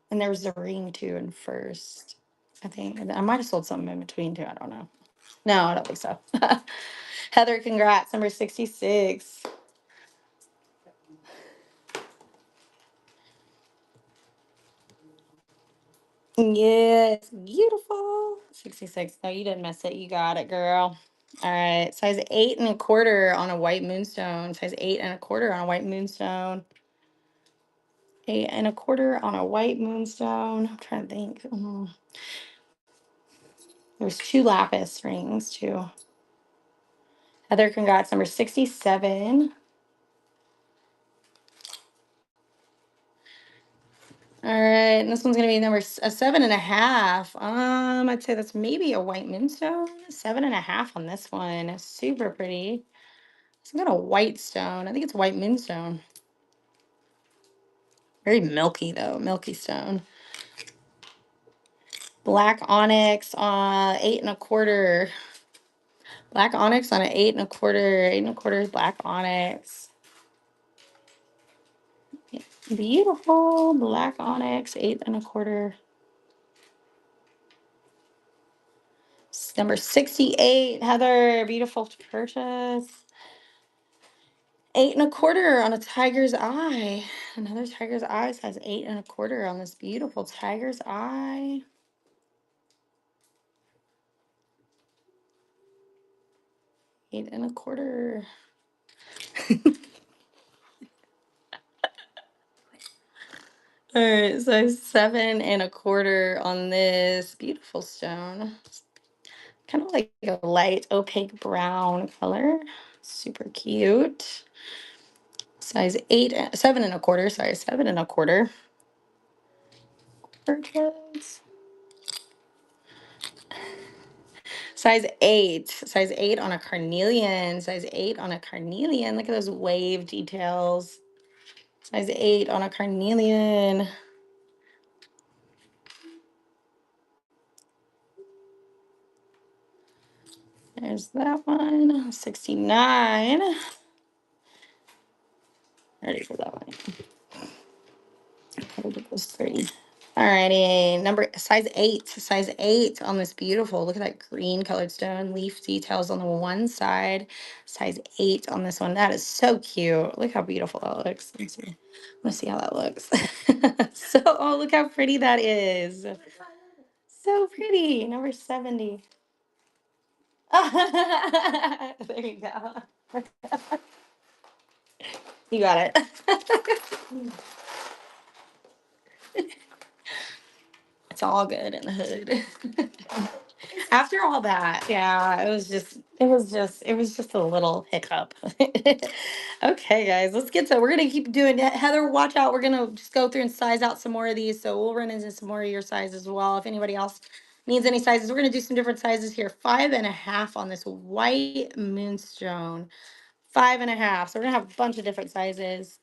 And there was the ring too in first. I think I might have sold something in between too. I don't know. No, I don't think so. Heather, congrats. Number 66. Yes, beautiful. 66. No, you didn't miss it. You got it, girl. All right. Size 8 1/4 on a white moonstone. Size 8 1/4 on a white moonstone. 8 1/4 on a white moonstone. I'm trying to think. There's two lapis rings too. Heather, congrats. Number 67. All right, and this one's gonna be a 7 1/2. I'd say that's maybe a white moonstone. 7 1/2 on this one. Super pretty. It's got a white stone. I think it's white moonstone. Very milky though, milky stone. Black onyx on 8 1/4. Black onyx on an 8 1/4. 8 1/4 black onyx. Beautiful black onyx, 8 1/4. Number 68, Heather. Beautiful to purchase. 8 1/4 on a tiger's eye. Another tiger's eye has 8 1/4 on this beautiful tiger's eye. 8 1/4. All right, so 7 1/4 on this beautiful stone. Kind of like a light opaque brown color. Super cute. Size 7 1/4. Sorry, 7 1/4. Purchase. Size 8 on a carnelian. Size 8 on a carnelian. Look at those wave details. Size 8 on a carnelian. There's that one. 69. I already put that one. Probably get those 30. Alrighty, size 8 on this beautiful. Look at that green colored stone leaf details on the one side. Size 8 on this one. That is so cute. Look how beautiful that looks. Let me see. Let's see how that looks. So, oh, look how pretty that is. So pretty. Number 70. There you go. You got it. It's all good in the hood. After all that, yeah, it was just a little hiccup. Okay, guys, let's get to. We're gonna keep doing it. Heather, watch out. We're gonna just go through and size out some more of these. So we'll run into some more of your sizes as well. If anybody else needs any sizes, we're gonna do some different sizes here. 5.5 on this white moonstone. 5.5. So we're gonna have a bunch of different sizes.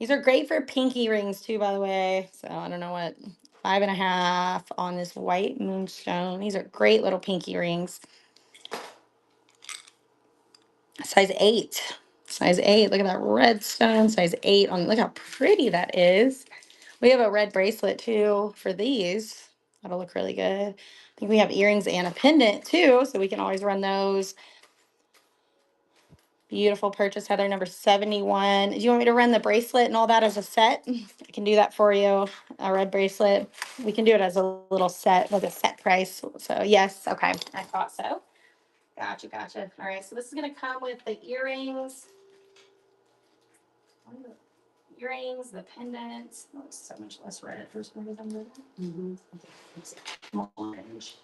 These are great for pinky rings too, by the way. So I don't know what 5.5 on this white moonstone. These are great little pinky rings. Size 8. Size 8. Look at that red stone. Size 8 on. Look how pretty that is. We have a red bracelet too for these. That'll look really good. I think we have earrings and a pendant too, so we can always run those. Beautiful purchase, Heather, number 71. Do you want me to run the bracelet and all that as a set? I can do that for you. A red bracelet. We can do it as a little set with a set price. So yes, okay. I thought so. Gotcha, gotcha. All right, so this is gonna come with the earrings. Earrings, the pendants. Oh, it's so much less red for some reason. Orange.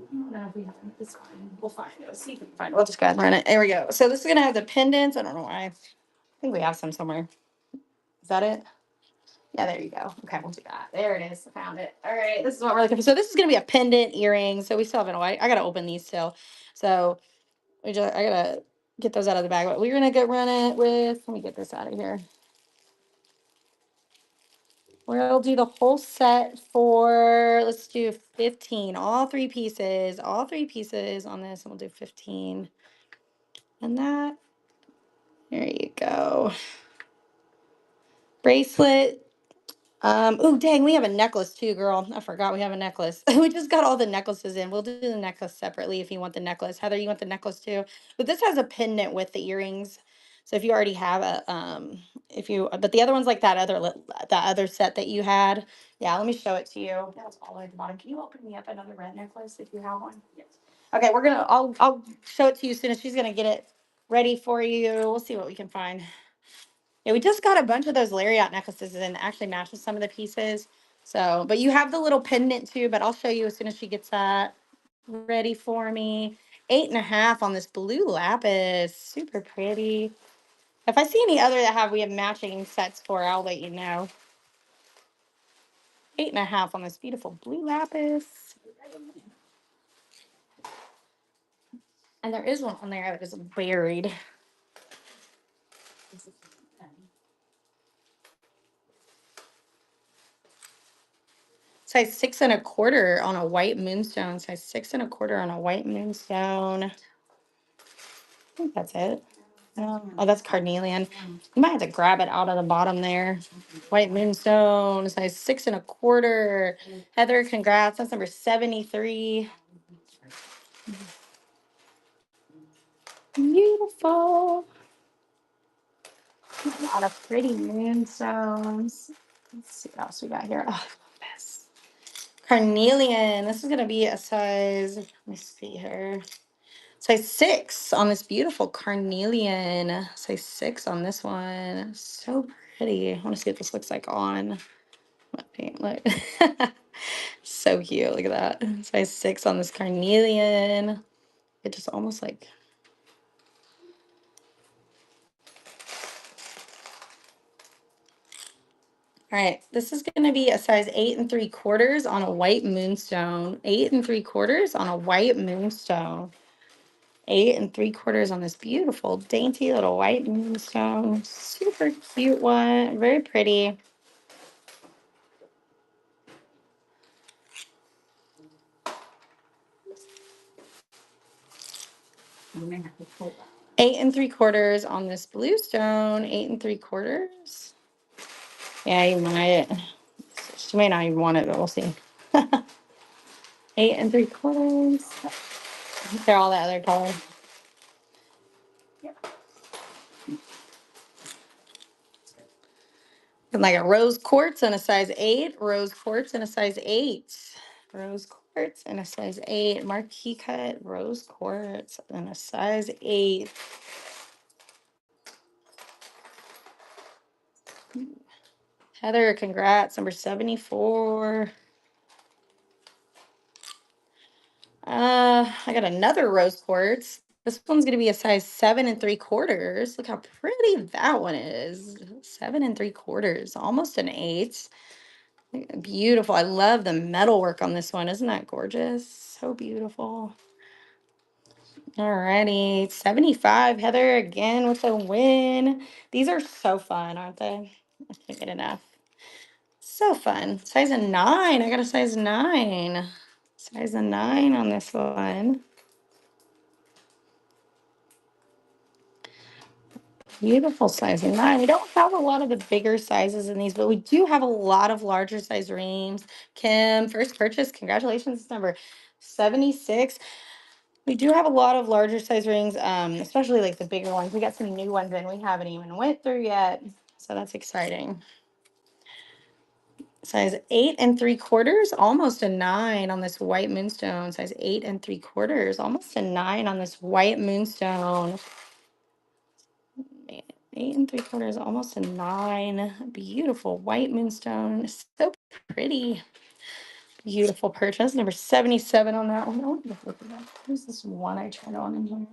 I don't know if we have it. It's fine. We'll find it. See if we can find it. We'll just go ahead and run it. There we go. So this is gonna have the pendants. I don't know why. I think we have some somewhere. Is that it? Yeah, there you go. Okay, we'll do that. There it is. I found it. All right, this is what we're looking for. So this is gonna be a pendant earring. So we still have it. I gotta open these still. So I gotta get those out of the bag. But we're gonna go run it with. Let me get this out of here. We'll do the whole set for. Let's do 15. All three pieces. All three pieces on this, and we'll do 15. And that. There you go. Bracelet. Oh dang, we have a necklace too, girl. I forgot we have a necklace. We just got all the necklaces in. We'll do the necklace separately if you want the necklace. Heather, you want the necklace too? But this has a pendant with the earrings. So if you already have a but the other one's like that other set that you had. Yeah, let me show it to you. That's all at the bottom. Can you open me up another red necklace if you have one? Yes. Okay, I'll show it to you as soon as she's gonna get it ready for you. We'll see what we can find. Yeah, we just got a bunch of those lariat necklaces and actually matches some of the pieces. So, but you have the little pendant too, but I'll show you as soon as she gets that ready for me. 8.5 on this blue lapis. Super pretty. If I see any other that we have matching sets for, I'll let you know. 8.5 on this beautiful blue lapis. And there is one on there that is buried. Size 6.25 on a white moonstone. Size 6.25 on a white moonstone. I think that's it. Oh, that's carnelian. You might have to grab it out of the bottom there. White moonstone, size 6.25. Heather, congrats. That's number 73. Beautiful. A lot of pretty moonstones. Let's see what else we got here. Oh, I love this. Carnelian. This is going to be a size, let me see here. Size 6 on this beautiful carnelian. Size 6 on this one. So pretty. I want to see what this looks like on. Look. So cute. Look at that. Size 6 on this carnelian. It just almost like. All right. This is going to be a size 8.75 on a white moonstone. 8.75 on a white moonstone. 8.75 on this beautiful, dainty little white moonstone. Super cute one. Very pretty. I'm gonna have to pull that. 8.75 on this blue stone. 8.75. Yeah, you might. She may not even want it, but we'll see. 8 3/4. They're all that other color. And like a rose quartz and a size 8, rose quartz and a size 8, rose quartz and a size 8, marquee cut, rose quartz and a size 8. Heather, congrats, number 74. I got another rose quartz. This one's gonna be a size 7 3/4. Look how pretty that one is. 7 3/4, almost an 8. Beautiful. I love the metal work on this one. Isn't that gorgeous? So beautiful. Alrighty, 75. Heather again with a win. These are so fun, aren't they? I can't get enough. So fun. Size a 9. I got a size 9. Size a 9 on this one. Beautiful size a 9. We don't have a lot of the bigger sizes in these, but we do have a lot of larger size rings. Kim, first purchase. Congratulations. It's number 76. We do have a lot of larger size rings, especially like the bigger ones. We got some new ones in we haven't even went through yet. So that's exciting. Size 8 3/4, almost a 9 on this white moonstone. Size 8 3/4, almost a 9 on this white moonstone. 8 3/4, almost a 9. Beautiful white moonstone. So pretty. Beautiful purchase. Number 77 on that one. Oh, look at that. Who's this one I tried on in here?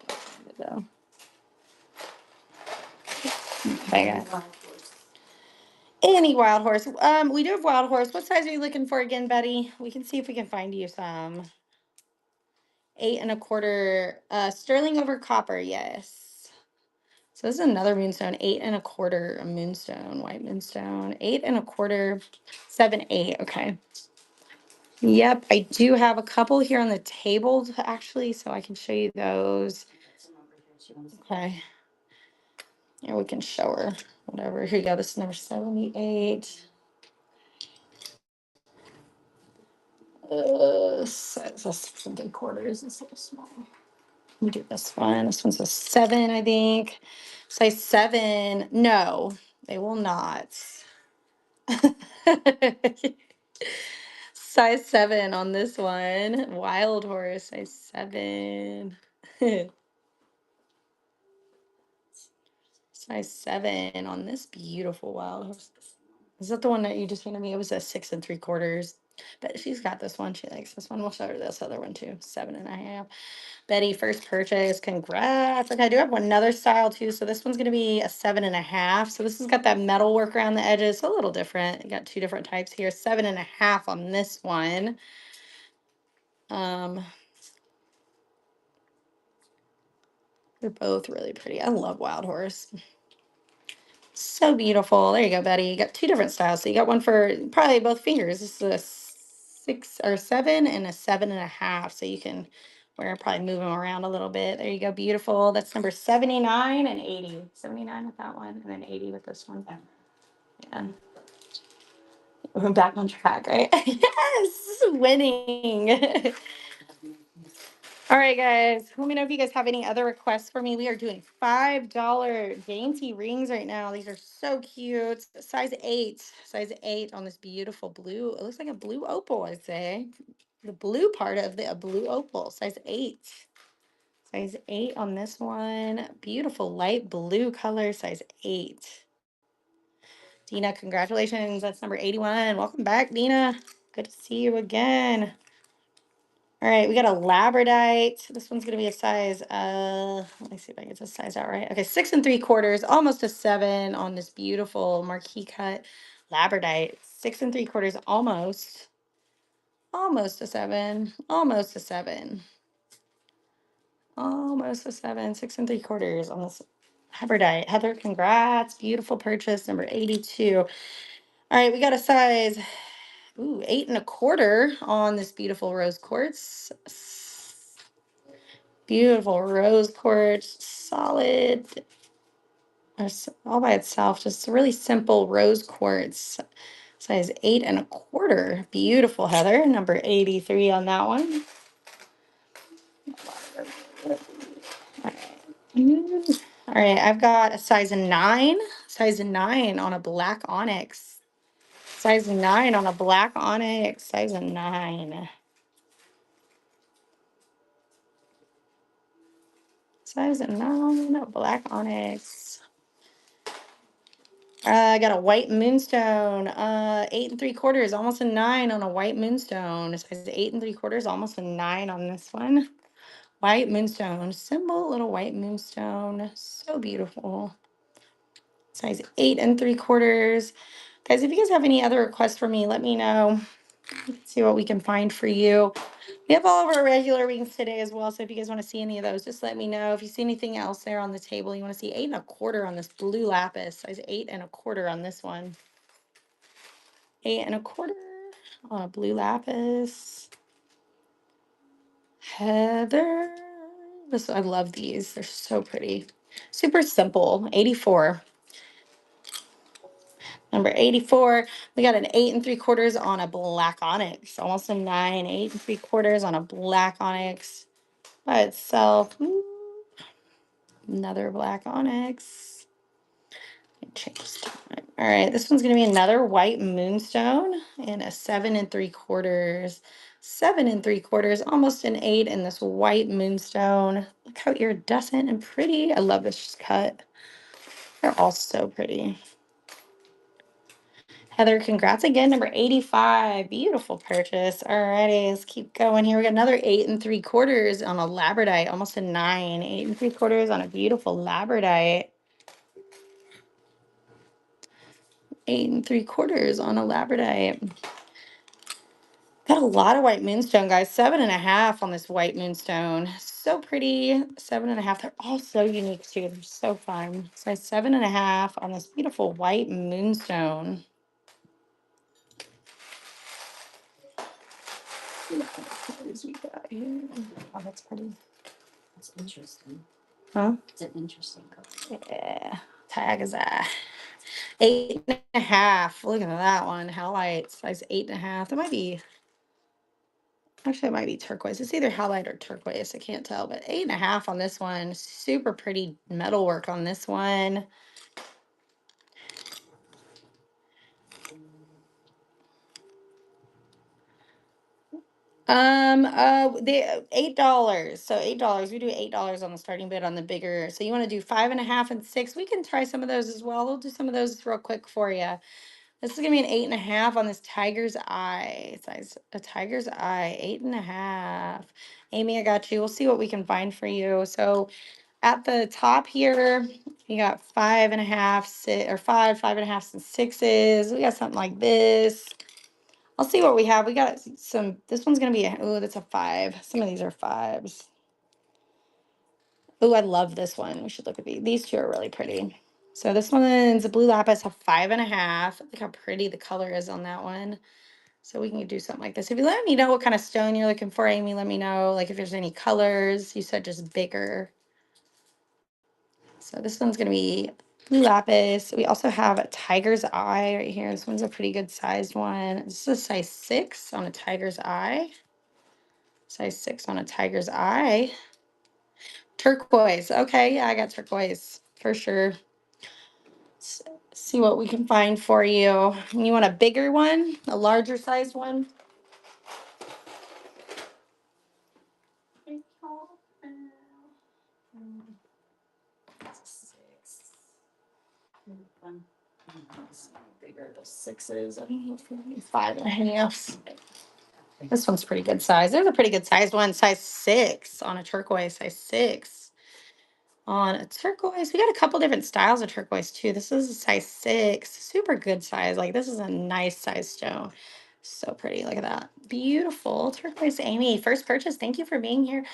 There we go. Okay, any wild horse. We do have wild horse. What size are you looking for again, Betty? We can see if we can find you some. 8 1/4. Sterling over copper, yes. So this is another moonstone. 8 1/4, a moonstone, white moonstone. 8 1/4, 7 8. Okay. Yep, I do have a couple here on the table actually, so I can show you those. Okay. Yeah, we can show her. Whatever. Here you go. This is number 78. Size of 6 3/4. It's a little small. Let me do this one. This one's a 7, I think. Size 7. No, they will not. Size 7 on this one. Wild horse, size 7. Size 7 on this beautiful wild horse. Is that the one that you just handed me? It was a 6 3/4. But she's got this one. She likes this one. We'll show her this other one too. 7 1/2. Betty, first purchase. Congrats. Okay, I do have another style too. So this one's going to be a 7 1/2. So this has got that metal work around the edges. So a little different. You got two different types here. 7 1/2 on this one. Um, they're both really pretty. I love Wild Horse. So beautiful. There you go, Betty. You got two different styles. So you got one for probably both fingers. This is a 6 or 7 and a 7 1/2. So you can wear probably move them around a little bit. There you go. Beautiful. That's number 79 and 80. 79 with that one and then 80 with this one. Yeah. We're back on track, right? Yes, winning. All right, guys. Let me know if you guys have any other requests for me. We are doing $5 dainty rings right now. These are so cute. Size 8 on this beautiful blue. It looks like a blue opal, I'd say. The blue part of the a blue opal, size 8. Size 8 on this one. Beautiful light blue color, size 8. Dina, congratulations. That's number 81. Welcome back, Dina. Good to see you again. All right, we got a labradorite. This one's gonna be a size, let me see if I get this size out right. Okay, 6 3/4, almost a 7 on this beautiful marquee cut labradorite. 6 3/4, almost a 7, almost a 7, almost a 7, 6 3/4 on this labradorite. Heather, congrats, beautiful purchase, number 82. All right, we got a size, 8 1/4 on this beautiful rose quartz. Beautiful rose quartz, solid. all by itself. Just a really simple rose quartz, size 8 1/4. Beautiful, Heather. Number 83 on that one. All right. All right, I've got a size 9 on a black onyx. Size 9 on a black onyx, size 9. Size 9, black onyx. I got a white moonstone, 8 3/4, almost a 9 on a white moonstone. Size 8 3/4, almost a 9 on this one. White moonstone, simple little white moonstone, so beautiful. Size 8 3/4. Guys, if you guys have any other requests for me, let me know. Let's see what we can find for you. We have all of our regular readings today as well. So if you guys want to see any of those, just let me know. If you see anything else there on the table, you want to see 8 1/4 on this blue lapis, size 8 1/4 on this one. 8 1/4 on a blue lapis. Heather. This, I love these. They're so pretty. Super simple. 84. Number 84. We got an 8 3/4 on a black onyx. Almost a 9. 8 3/4 on a black onyx by itself. Ooh, another black onyx. Change time. All right, this one's gonna be another white moonstone and a 7 3/4. 7 3/4, almost an 8 in this white moonstone. Look how iridescent and pretty. I love this cut. They're all so pretty. Heather, congrats again. Number 85. Beautiful purchase. All righty, let's keep going here. We got another 8 3/4 on a labradorite, almost a 9. 8 3/4 on a beautiful labradorite. 8 3/4 on a labradorite. Got a lot of white moonstone, guys. 7 1/2 on this white moonstone. So pretty. 7 1/2. They're all so unique too. They're so fun. Size 7 1/2 on this beautiful white moonstone. What is we got here? Oh, that's pretty. That's interesting. Huh? It's an interesting color. Yeah. Tag is that. 8 1/2. Look at that one. Halite. Size 8 1/2. That might be. Actually, it might be turquoise. It's either halite or turquoise. I can't tell, but 8 1/2 on this one. Super pretty metalwork on this one. The $8. So $8. We do $8 on the starting bid on the bigger. So you want to do 5 1/2 and 6. We can try some of those as well. We'll do some of those real quick for you. This is gonna be an 8 1/2 on this tiger's eye size. A tiger's eye, 8 1/2. Amy, I got you. We'll see what we can find for you. So at the top here, you got 5 1/2, 6, or 5 5 1/2 and 6s. We got something like this. I'll see what we have. We got some. This one's gonna be oh, that's a 5. Some of these are 5s. Oh, I love this one. We should look at these. These two are really pretty. So this one's a blue lapis, a 5 1/2. Look how pretty the color is on that one. So we can do something like this. If you let me know what kind of stone you're looking for, Amy, let me know. Like if there's any colors. You said just bigger. So this one's gonna be blue lapis. We also have a tiger's eye right here. This one's a pretty good sized one. This is a size 6 on a tiger's eye. Size 6 on a tiger's eye. Turquoise. Okay, yeah, I got turquoise for sure. Let's see what we can find for you. You want a bigger one? A larger sized one? Bigger, those 6s. I don't know if we need 5 or anything else. This one's pretty good size. There's a pretty good sized one, size 6 on a turquoise, size 6 on a turquoise. We got a couple different styles of turquoise too. This is a size 6, super good size. Like this is a nice size stone. So pretty. Look at that. Beautiful turquoise. Amy, first purchase. Thank you for being here.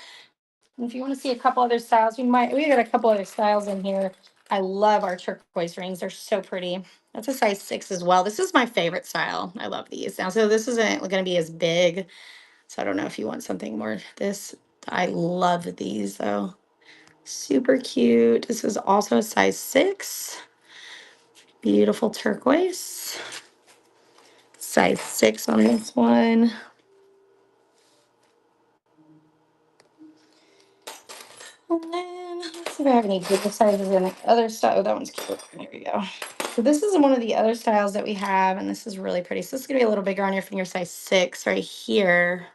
And if you want to see a couple other styles, we got a couple other styles in here. I love our turquoise rings. They're so pretty. That's a size 6 as well. This is my favorite style. I love these. Now, so this isn't going to be as big. So I don't know if you want something more this. I love these though. Super cute. This is also a size 6. Beautiful turquoise. Size 6 on this one. And then let's see if I have any bigger sizes in the other style. Oh, that one's cute. There we go. So this is one of the other styles that we have, and this is really pretty. So this is gonna be a little bigger on your finger, size 6 right here.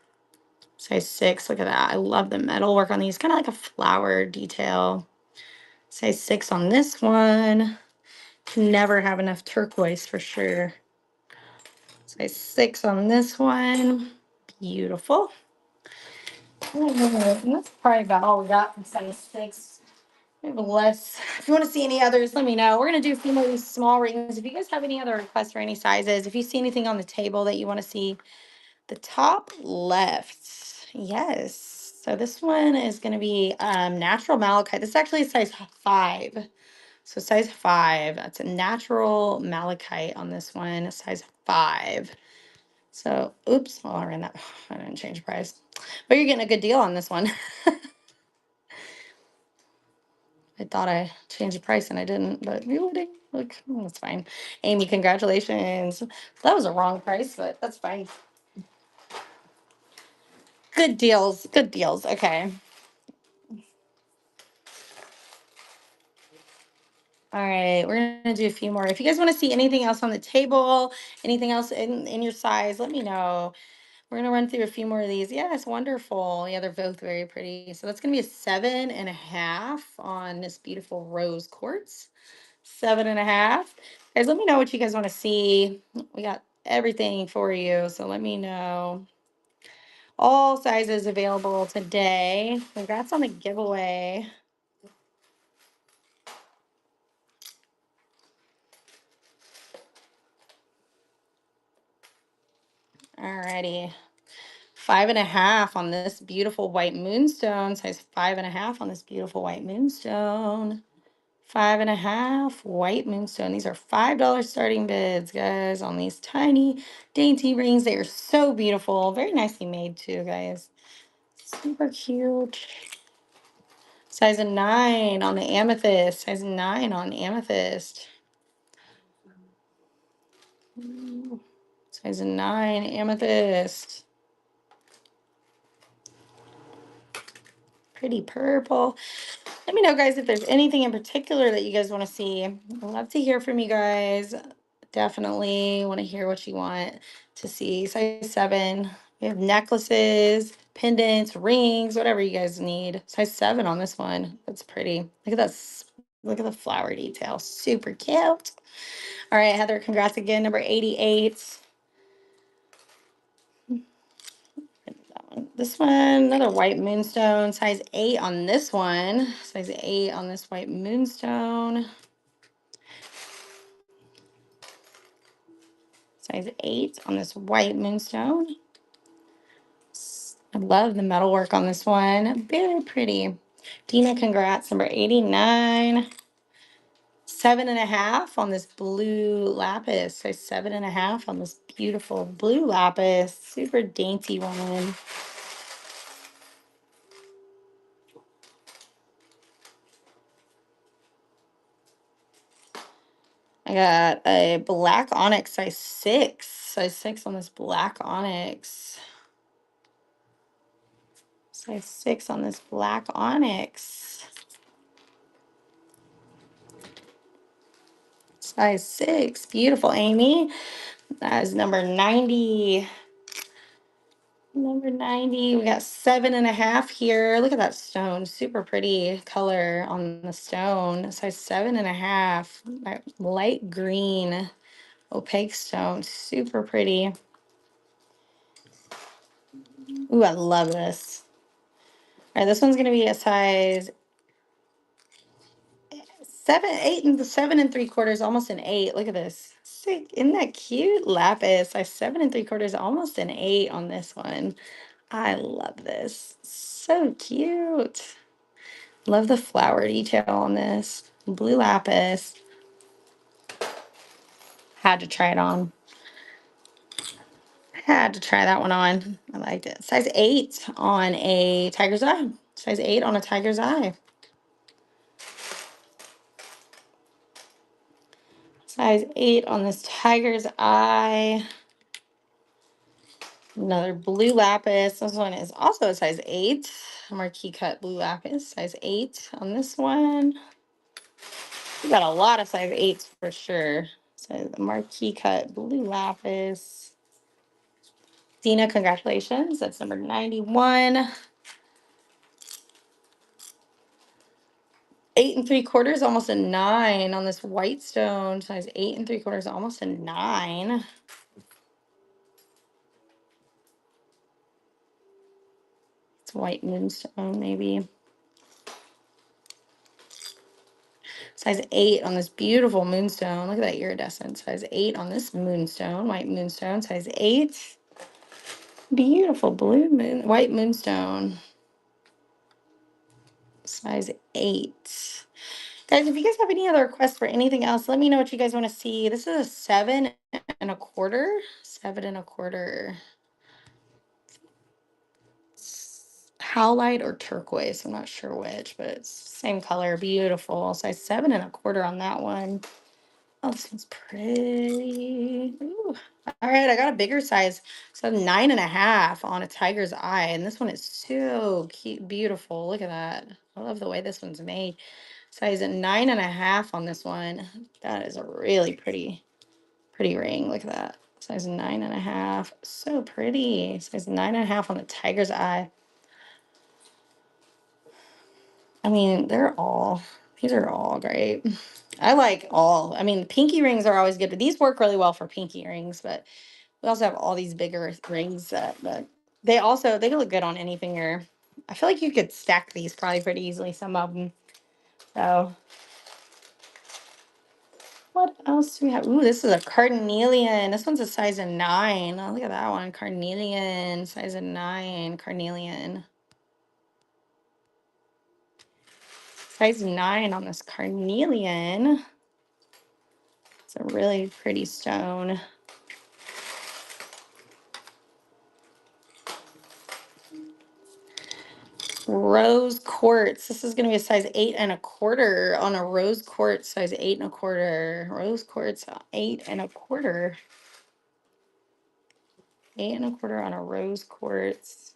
Size 6, look at that. I love the metal work on these, kind of like a flower detail. Size 6 on this one. Can never have enough turquoise for sure. Size 6 on this one. Beautiful. And that's probably about all we got from size 6. We have less. If you want to see any others, let me know. We're going to do a few more of these small rings. If you guys have any other requests for any sizes, if you see anything on the table that you want to see, the top left. Yes. So this one is going to be natural malachite. This is actually a size 5. So size 5. That's a natural malachite on this one, size 5. So, oops, well, I ran that. I didn't change the price. But you're getting a good deal on this one. I thought I changed the price and I didn't, but really, look, that's fine. Amy, congratulations. That was a wrong price, but that's fine. Good deals. Good deals. Okay. All right, we're gonna do a few more. If you guys want to see anything else on the table, anything else in your size, let me know. We're gonna run through a few more of these. Yes, wonderful. Yeah, they're both very pretty. So that's gonna be a 7.5 on this beautiful rose quartz. 7.5. Guys, let me know what you guys want to see. We got everything for you, so let me know. All sizes available today. Congrats on the giveaway. Alrighty. 5.5 on this beautiful white moonstone. Size 5.5 on this beautiful white moonstone. 5.5 white moonstone. These are $5 starting bids, guys, on these tiny dainty rings. They are so beautiful. Very nicely made too, guys. Super cute. Size 9 on the amethyst. Size 9 on amethyst. Size 9 amethyst. Pretty purple. Let me know, guys, if there's anything in particular that you guys want to see. I'd love to hear from you guys. Definitely want to hear what you want to see. Size 7. We have necklaces, pendants, rings, whatever you guys need. Size 7 on this one. That's pretty. Look at that. Look at the flower detail. Super cute. All right, Heather, congrats again. Number 88. This one, another white moonstone, size 8 on this one. Size 8 on this white moonstone. Size 8 on this white moonstone. I love the metalwork on this one. Very pretty. Dina, congrats. Number 89. 7.5 on this blue lapis. Size 7.5 on this beautiful blue lapis. Super dainty one. I got a black onyx, size 6. Size 6 on this black onyx. Size 6 on this black onyx. Size 6. Beautiful, Amy. That is number 90. Number 90. We got 7.5 here. Look at that stone. Super pretty color on the stone. Size 7.5. That light green opaque stone. Super pretty. Ooh, I love this. All right, this one's going to be a size 7, 8, and 7 3/4, almost an 8. Look at this. Sick. Isn't that cute? Lapis, size 7 3/4, almost an 8 on this one. I love this. So cute. Love the flower detail on this. Blue lapis. Had to try it on. Had to try that one on. I liked it. Size 8 on a tiger's eye. Size 8 on a tiger's eye. Size 8 on this tiger's eye. Another blue lapis. This one is also a size 8. Marquee cut blue lapis, size 8 on this one. We got a lot of size 8s for sure. So the marquee cut blue lapis. Dina, congratulations. That's number 91. 8 3/4, almost a 9 on this white stone. Size 8 3/4, almost a 9. It's white moonstone, maybe. Size 8 on this beautiful moonstone. Look at that iridescent. Size 8 on this moonstone, white moonstone. Size 8. Beautiful blue moon, white moonstone. Size 8. Guys, if you guys have any other requests for anything else, let me know what you guys want to see. This is a 7 1/4. 7 1/4. Howlite or turquoise. I'm not sure which, but it's same color. Beautiful. Size 7 1/4 on that one. Oh, this one's pretty. Ooh. All right, I got a bigger size. So 9 1/2 on a tiger's eye. And this one is so cute, beautiful. Look at that. I love the way this one's made. Size 9 1/2 on this one. That is a really pretty ring. Look at that. Size 9 1/2. So pretty. Size 9 1/2 on the tiger's eye. I mean, these are all great. I like all. I mean, pinky rings are always good, but these work really well for pinky rings. But we also have all these bigger rings but they look good on any finger. I feel like you could stack these probably pretty easily, some of them. So what else do we have? Ooh, this is a carnelian. This one's a size of 9. Oh, look at that one. Carnelian, size of 9, carnelian. Size 9 on this carnelian. It's a really pretty stone. Rose quartz. This is going to be a size 8 1/4 on a rose quartz, size 8 1/4. Rose quartz, 8 1/4. 8 1/4 on a rose quartz.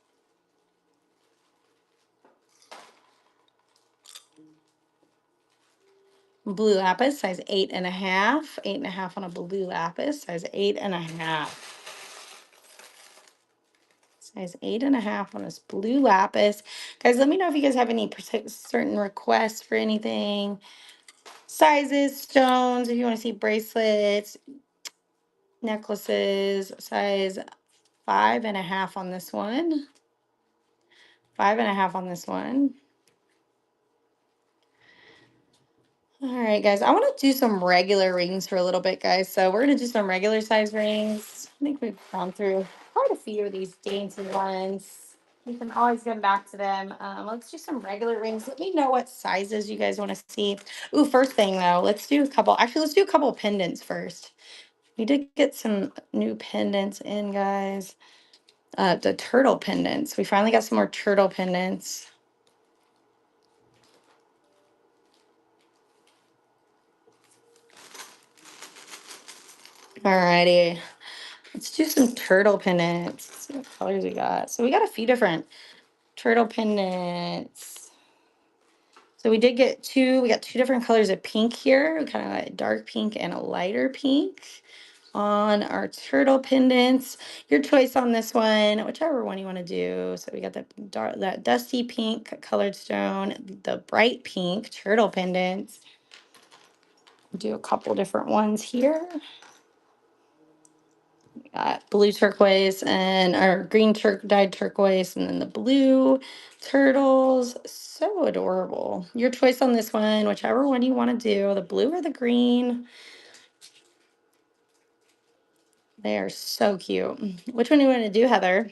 Blue lapis, size 8 1/2. 8 1/2 on a blue lapis, size 8 1/2. Size 8 1/2 on this blue lapis. Guys, let me know if you guys have any certain requests for anything. Sizes, stones, if you want to see bracelets, necklaces, size 5 1/2 on this one. 5 1/2 on this one. All right, guys, I want to do some regular rings for a little bit, guys. So we're going to do some regular size rings. I think we've gone through quite a few of these dainty ones. You can always come back to them. Let's do some regular rings. Let me know what sizes you guys want to see. Ooh, first thing though, let's do a couple. Actually, let's do a couple of pendants first. We did get some new pendants in, guys. The turtle pendants. We finally got some more turtle pendants. Alrighty. Let's do some turtle pendants. Let's see what colors we got. So we got a few different turtle pendants. So we did get two. We got two different colors of pink here. Kind of like a dark pink and a lighter pink on our turtle pendants. Your choice on this one, whichever one you want to do. So we got that dusty pink colored stone, the bright pink turtle pendants. Do a couple different ones here. Got blue turquoise and our green dyed turquoise, and then the blue turtles. So adorable. Your choice on this one, whichever one you want to do, the blue or the green. They are so cute. Which one do you want to do, Heather?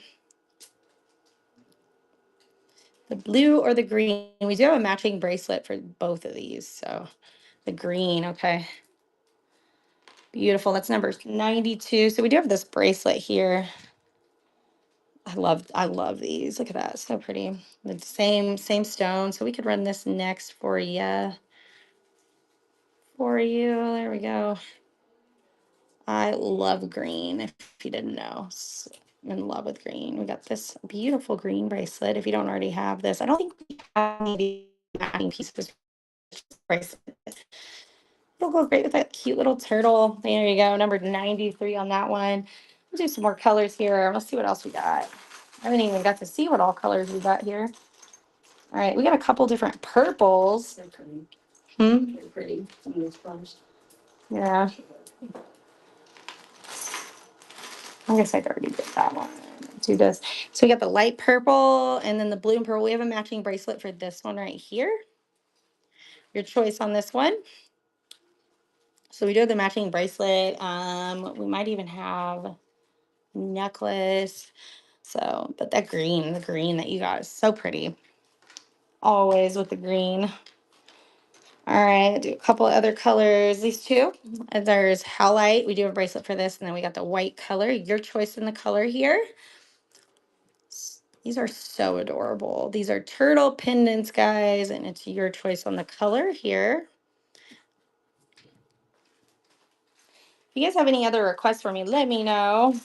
The blue or the green? We do have a matching bracelet for both of these. So the green, okay. Beautiful. That's number 92. So we do have this bracelet here. I love these. Look at that. So pretty. The same stone. So we could run this next for you. There we go. I love green, if you didn't know. I'm in love with green. We got this beautiful green bracelet. If you don't already have this, I don't think we have any of these matching pieces for this bracelet. It'll go great with that cute little turtle. There you go, number 93 on that one. We'll do some more colors here. Let's see what else we got. I haven't even got to see what all colors we got here. All right, we got a couple different purples. They're pretty. Hmm. They're pretty. Some of those colors. Yeah, I guess I already did that one. Do this. So we got the light purple and then the blue and purple. We have a matching bracelet for this one right here. Your choice on this one. So we do have the matching bracelet. We might even have necklace. So, but that green, the green that you got is so pretty. Always with the green. All right, do a couple other colors. These two. And there's Howlite. We do have a bracelet for this, and then we got the white color. Your choice in the color here. These are so adorable. These are turtle pendants, guys, and it's your choice on the color here. If you guys have any other requests for me, let me know.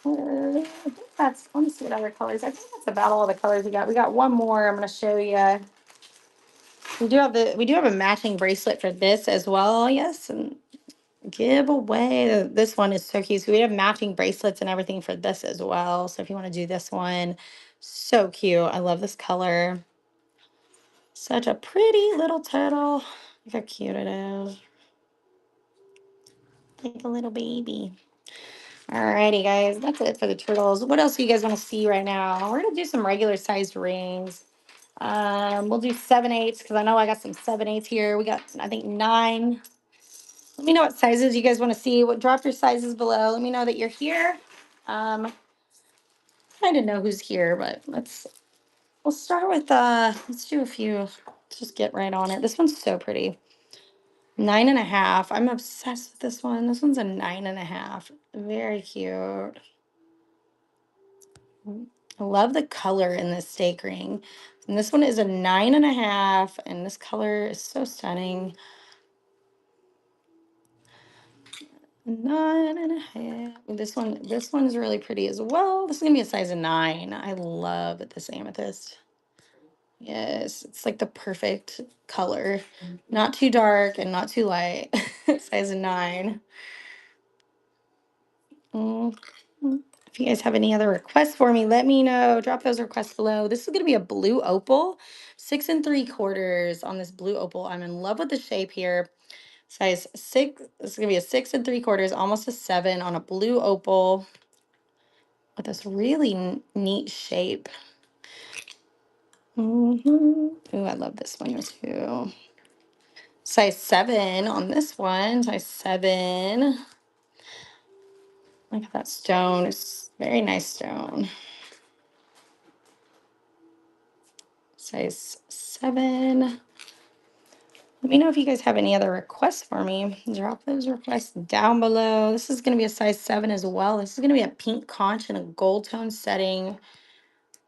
I think that's, let me see what other colors. I think that's about all the colors we got. We got one more I'm going to show you. We do have a matching bracelet for this as well. Yes, and giveaway. This one is so cute. So we have matching bracelets and everything for this as well. So if you want to do this one, so cute. I love this color. Such a pretty little turtle. Look how cute it is. Like a little baby. Alrighty, guys. That's it for the turtles. What else do you guys want to see right now? We're gonna do some regular sized rings. We'll do 7/8 because I know I got some 7/8 here. We got, I think, 9. Let me know what sizes you guys want to see. What drop your sizes below. Let me know that you're here. Kind of know who's here, but we'll start with let's do a few. Let's just get right on it. This one's so pretty. 9.5. I'm obsessed with this one. This one's a 9.5. Very cute. I love the color in this stake ring. And this one is a 9.5, and this color is so stunning. 9.5. This one is really pretty as well. This is gonna be a size of 9. I love this amethyst. Yes, it's like the perfect color. Not too dark and not too light. Size of 9. Mm. If you guys have any other requests for me, let me know. Drop those requests below. This is going to be a blue opal, 6 3/4 on this blue opal. I'm in love with the shape here. Size 6. This is going to be a 6 3/4, almost a 7 on a blue opal with this really neat shape. Ooh, I love this one too. Size 7 on this one. Size 7. Look at that stone. It's very nice stone. Size 7. Let me know if you guys have any other requests for me. Drop those requests down below. This is going to be a size 7 as well. This is going to be a pink conch in a gold tone setting.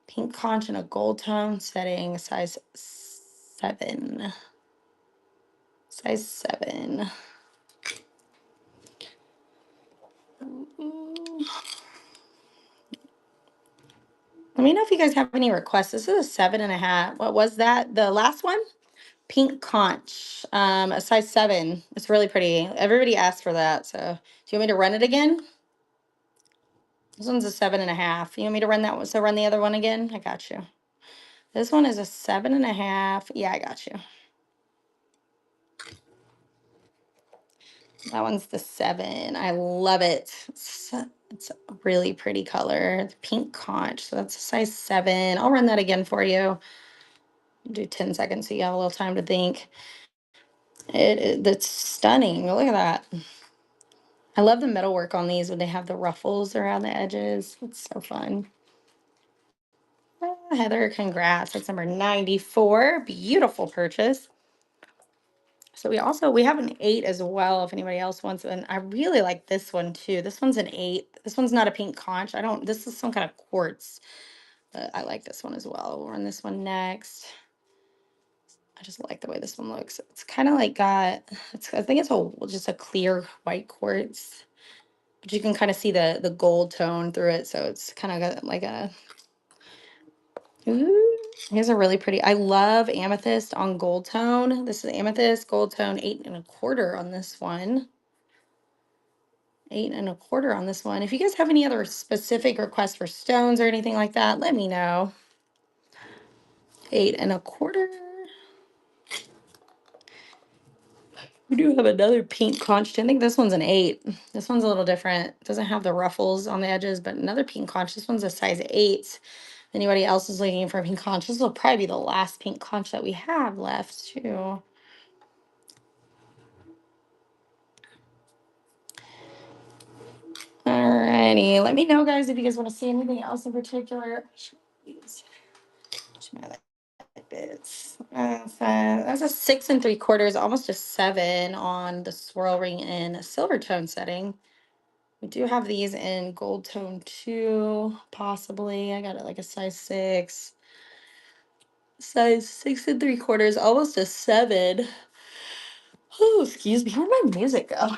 Pink conch in a gold tone setting. Size 7. Size 7. Let me know if you guys have any requests. This is a 7.5. What was that? The last one? Pink conch, a size 7. It's really pretty. Everybody asked for that. So do you want me to run it again? This one's a 7.5. You want me to run that one? So run the other one again? I got you. This one is a 7.5. Yeah, I got you. That one's the 7. I love it. It's a really pretty color. It's pink conch. So that's a size 7. I'll run that again for you. Do 10 seconds so you have a little time to think. That's stunning. Look at that. I love the metalwork on these when they have the ruffles around the edges. It's so fun. Heather, congrats. That's number 94. Beautiful purchase. So we have an 8 as well if anybody else wants it. And I really like this one too. This one's an 8. This one's not a pink conch. This is some kind of quartz. But I like this one as well. We'll run this one next. I just like the way this one looks. It's kind of like got, I think it's just a clear white quartz, but you can kind of see the gold tone through it. So it's kind of got like a, ooh, here's a really pretty, I love amethyst on gold tone. This is amethyst gold tone, 8 1/4 on this one. 8 1/4 on this one. If you guys have any other specific requests for stones or anything like that, let me know. 8 1/4. We do have another pink conch. I think this one's an 8. This one's a little different. Doesn't have the ruffles on the edges, but another pink conch. This one's a size 8. If anybody else is looking for a pink conch, this will probably be the last pink conch that we have left too. Alrighty, let me know, guys, if you guys want to see anything else in particular. Like this. That's a 6 3/4, almost a 7 on the swirl ring in silver tone setting. We do have these in gold tone too, possibly. I got it like a size 6 3/4, almost a 7. Oh, excuse me. Where'd my music go?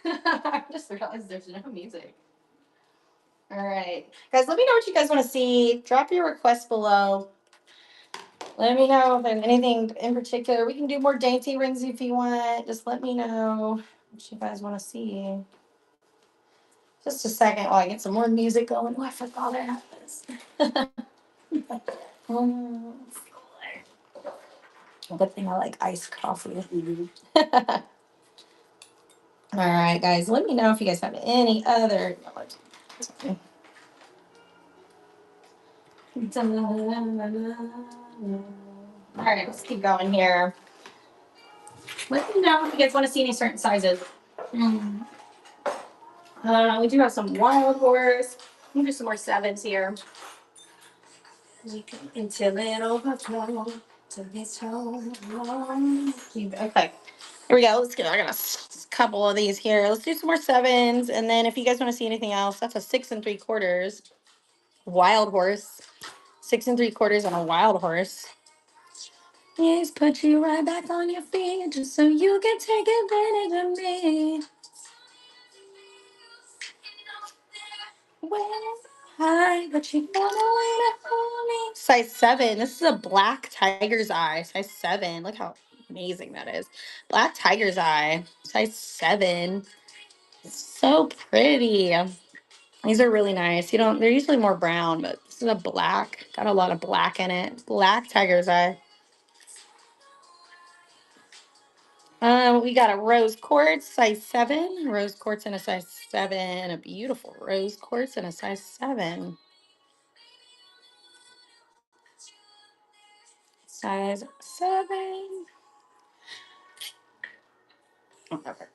I just realized there's no music. All right, guys, let me know what you guys want to see. Drop your requests below. Let me know if there's anything in particular. We can do more dainty rings if you want. Just let me know what you guys want to see. Just a second while I get some more music going. Oh, I forgot I have this. um, Good thing I like iced coffee. All right, guys. Let me know if you guys have any other. All right, let's keep going here. Let me know if you guys want to see any certain sizes. We do have some wild horse. Let me do some more 7s here. Until it overflows. Okay. Here we go. Let's get. I got a couple of these here. Let's do some more 7s, and then if you guys want to see anything else, that's a 6 3/4 wild horse. 6 3/4 on a wild horse. Yes, put you right back on your feet just so you can take advantage of me. Well, hi, but you gotta wait for me. Size 7. This is a black tiger's eye. Size 7. Look how amazing that is. Black tiger's eye. Size 7. So pretty. These are really nice. You don't, they're usually more brown, but this is a black. Got a lot of black in it. Black tiger's eye. We got a rose quartz, size 7. Rose quartz in a size 7. A beautiful rose quartz in a size 7. Size 7. Okay.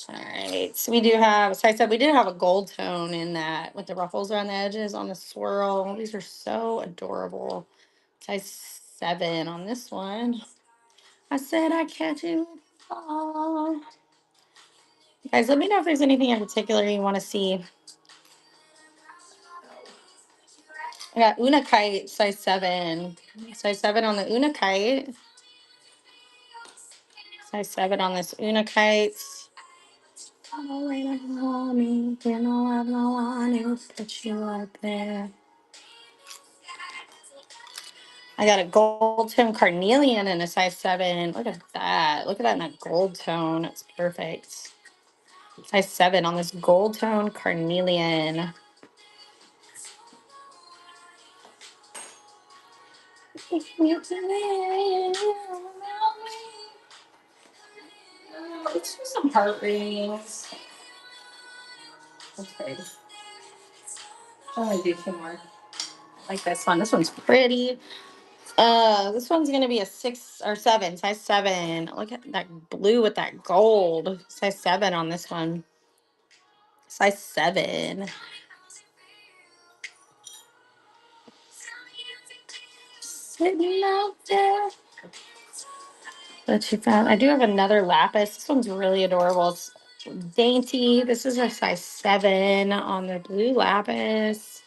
All right. So we do have, so I said we did have a gold tone in that with the ruffles around the edges on the swirl. These are so adorable. Size 7 on this one. I said I catch you. Oh. Guys, let me know if there's anything in particular you want to see. I got Una Kite, size 7. Size 7 on the Una Kite. Size 7 on this Una Kite. Oh, wait, I know me. You know I'm the one who put you up there. I got a gold tone carnelian in a size 7. Look at that. Look at that in that gold tone. It's perfect. Size 7 on this gold tone carnelian. Let's do some heart rings. Okay. I'm gonna do 2 more. I like this one. This one's pretty. This one's gonna be a 6 or 7, size 7. Look at that blue with that gold. Size 7 on this one. Size 7. Sitting out there. That you found. I do have another lapis. This one's really adorable. It's dainty. This is a size 7 on the blue lapis.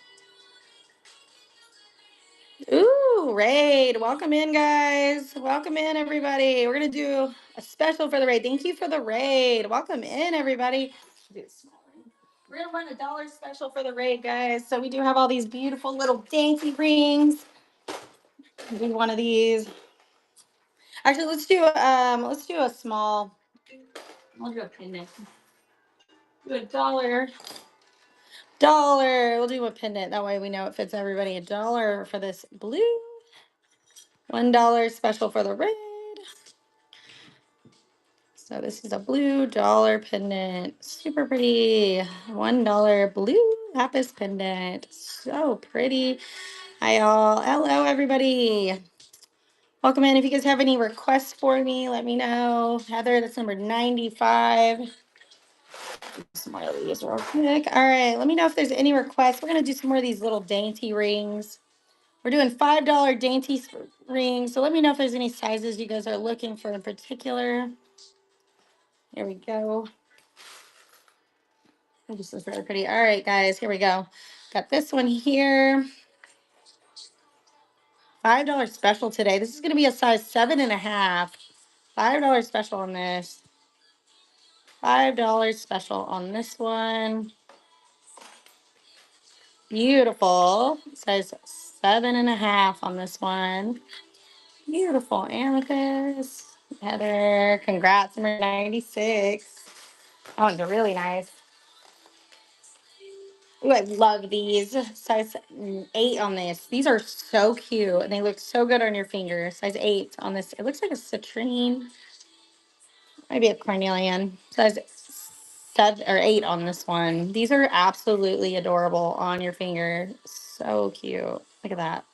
Ooh, the raid. Welcome in, guys. Welcome in, everybody. We're going to do a special for the raid. Thank you for the raid. Welcome in, everybody. We're going to run a dollar special for the raid, guys. So we do have all these beautiful little dainty rings. Do one of these. Actually, let's do a small. We'll do a pendant. Do a dollar. Dollar. We'll do a pendant. That way we know it fits everybody. A dollar for this blue. $1 special for the red. So this is a blue dollar pendant. Super pretty. $1 blue lapis pendant. So pretty. Hi all. Hello everybody. Welcome in. If you guys have any requests for me, let me know. Heather, that's number 95. Some more of these real quick. All right, let me know if there's any requests. We're gonna do some more of these little dainty rings. We're doing $5 dainty rings. So let me know if there's any sizes you guys are looking for in particular. Here we go. Oh, this is really pretty. All right, guys, here we go. Got this one here. $5 special today. This is gonna be a size 7.5. $5 special on this. $5 special on this one. Beautiful. Size 7.5 on this one. Beautiful amethyst. Heather, congrats, number 96. That one's really nice. Ooh, I love these. Size 8 on this. These are so cute and they look so good on your finger. Size 8 on this. It looks like a citrine. Maybe a cornelian. Size 7 or 8 on this one. These are absolutely adorable on your finger. So cute. Look at that.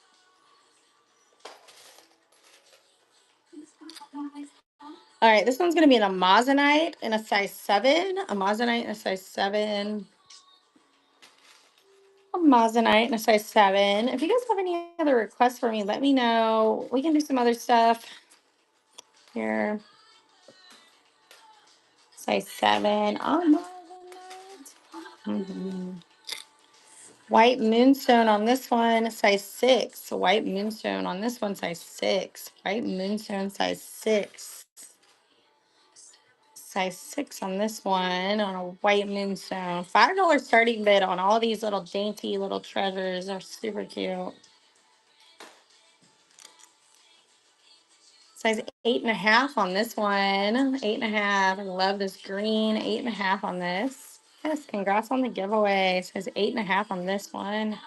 All right, this one's going to be an amazonite in a size 7. Amazonite in a size 7. Amazonite in a size 7. If you guys have any other requests for me, let me know. We can do some other stuff here. Size 7. Amazonite. White moonstone on this one, size 6. White moonstone on this one, size 6. White moonstone, size 6. Size 6 on this one, on a white moonstone. $5 starting bid on all these little dainty little treasures. Are super cute. Size 8.5 on this one. 8.5. I love this green. 8.5 on this. Yes, congrats on the giveaway. Size 8.5 on this one.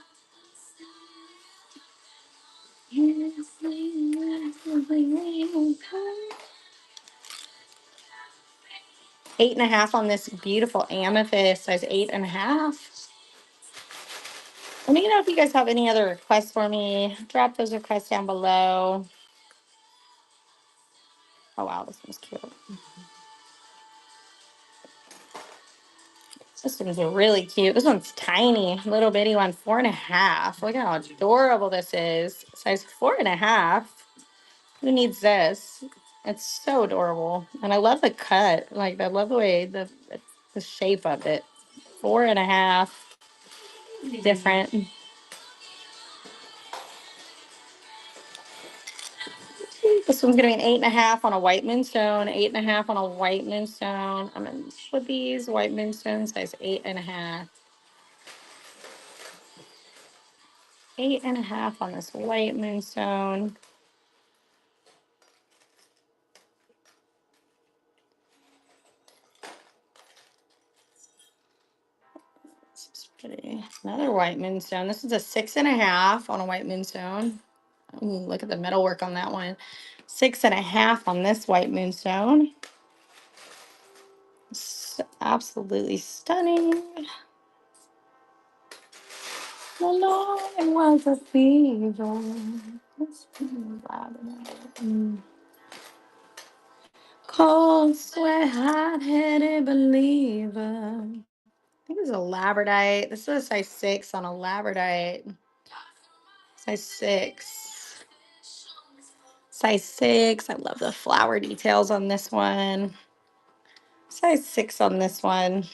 8.5 on this beautiful amethyst. Size 8.5. Let me know if you guys have any other requests for me. Drop those requests down below. Oh wow, this one's cute. This one's really cute. This one's tiny, little bitty one, 4.5. Look at how adorable this is. Size 4.5. Who needs this? It's so adorable, and I love the cut. Like I love the way the shape of it. 4.5. Different. This one's gonna be an 8.5 on a white moonstone. 8.5 on a white moonstone. I'm gonna split these white moonstones, size 8.5. 8.5 on this white moonstone. This is pretty. Another white moonstone. This is a 6.5 on a white moonstone. Ooh, look at the metalwork on that one. 6.5 on this white moonstone. Absolutely stunning. The Lord was a fever. Cold sweat, hot-headed believer. I think it's a labradorite. This is a size 6 on a labradorite. Size 6. Size 6. I love the flower details on this one. Size 6 on this one.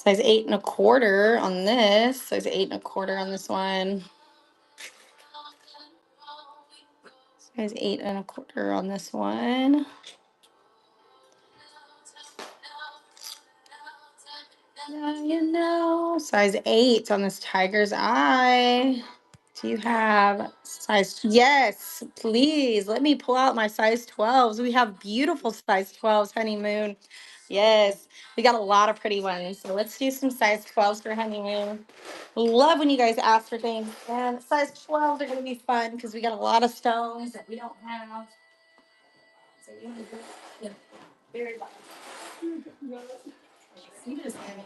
Size 8 1/4 on this. Size 8 1/4 on this one. Size 8 1/4 on this one. Yeah, you know, size 8 on this tiger's eye. Do you have size? Yes, please. Let me pull out my size 12s. We have beautiful size 12s, honeymoon. Yes, we got a lot of pretty ones. So let's do some size 12s for honeymoon. Love when you guys ask for things. And size 12s are going to be fun because we got a lot of stones that we don't have. So you want to do it very well. You just give me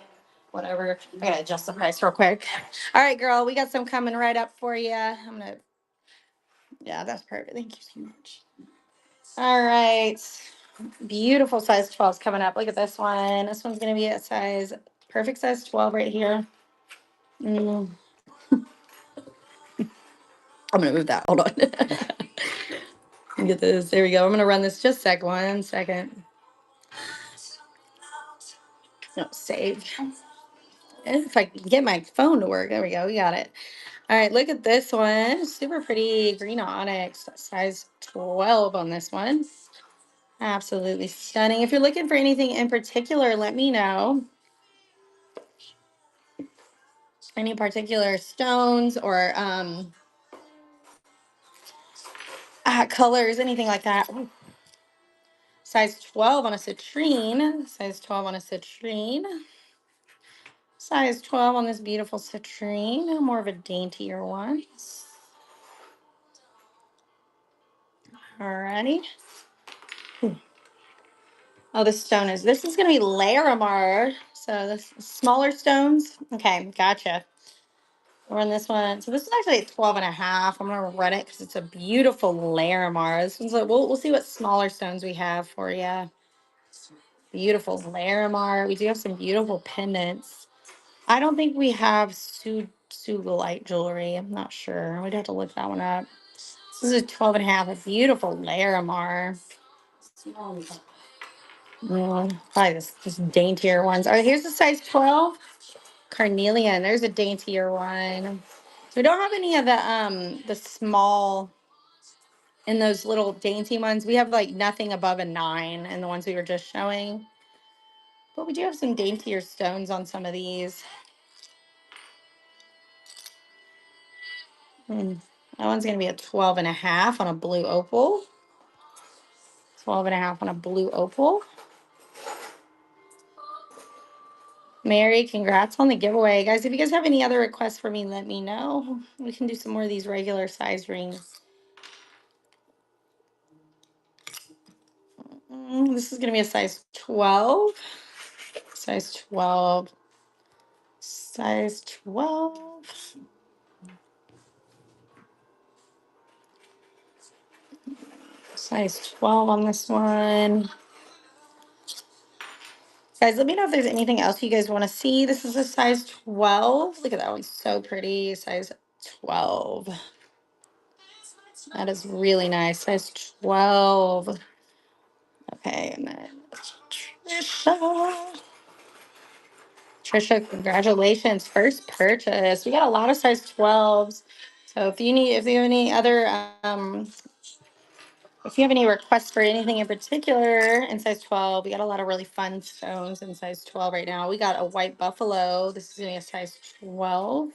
whatever. I gotta adjust the price real quick. All right, girl, we got some coming right up for you. I'm gonna, yeah, that's perfect. Thank you so much. All right, beautiful size 12s coming up. Look at this one. This one's gonna be a size, perfect size 12 right here. Mm, I'm gonna move that. Hold on. Get this. There we go. I'm gonna run this just a sec. 1 second. No, save. If I can get my phone to work. There we go. We got it. All right, look at this one. Super pretty green onyx, size 12 on this one. Absolutely stunning. If you're looking for anything in particular, let me know. Any particular stones or colors, anything like that. Ooh. Size 12 on a citrine. Size 12 on a citrine. Size 12 on this beautiful citrine. More of a daintier one. Alrighty. Oh, this is going to be Larimar. So this smaller stones. Okay, gotcha. Run this one. So this is actually a 12 and a half. I'm going to run it because it's a beautiful Larimar. This one's like, we'll see what smaller stones we have for you. Beautiful Larimar. We do have some beautiful pendants. I don't think we have Sugilite jewelry. I'm not sure. We'd have to look that one up. This is a 12 and a half. A beautiful Larimar. Probably this daintier ones. All right, here's the size 12. Carnelian. There's a daintier one. So we don't have any of the small in those little dainty ones. We have like nothing above a 9 in the ones we were just showing. But we do have some daintier stones on some of these. That one's going to be a 12 and a half on a blue opal. 12 and a half on a blue opal. Mary, congrats on the giveaway. Guys, if you guys have any other requests for me, let me know. We can do some more of these regular size rings. This is going to be a size 12. Size 12. Size 12. Size 12 on this one. Guys, let me know if there's anything else you guys want to see. This is a size 12. Look at that one. So pretty. Size 12. That is really nice. Size 12. Okay, and then Trisha. Trisha, congratulations. First purchase. We got a lot of size 12s. So if you have any other if you have any requests for anything in particular in size 12, we got a lot of really fun stones in size 12 right now. We got a white buffalo. This is going to be a size 12.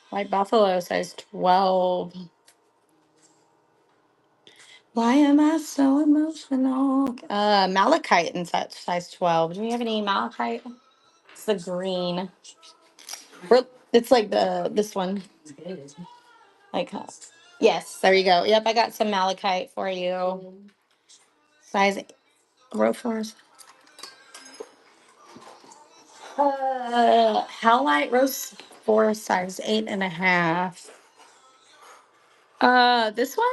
White buffalo, size 12. Why am I so emotional? Malachite in size 12. Do we have any malachite? It's the green. It's like this one. Like, yes, there you go. Yep, I got some malachite for you. Size row fours. Howlite roast for size 8 1/2. This one?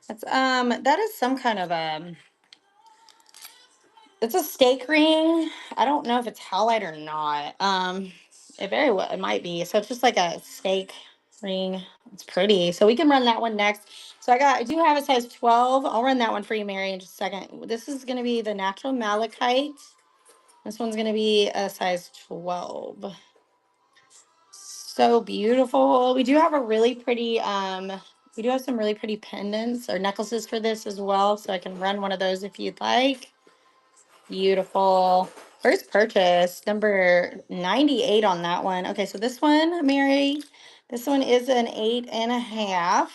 That is some kind of it's a steak ring. I don't know if it's howlite or not. It very well it might be. So it's just like a steak. ring. It's pretty. So we can run that one next. So I do have a size 12. I'll run that one for you, Mary, in just a second. This is going to be the natural malachite. This one's going to be a size 12. So beautiful. We do have a really pretty, we do have some really pretty pendants or necklaces for this as well. So I can run one of those if you'd like. Beautiful. First purchase, number 98 on that one. Okay, so this one, Mary, this one is an 8.5.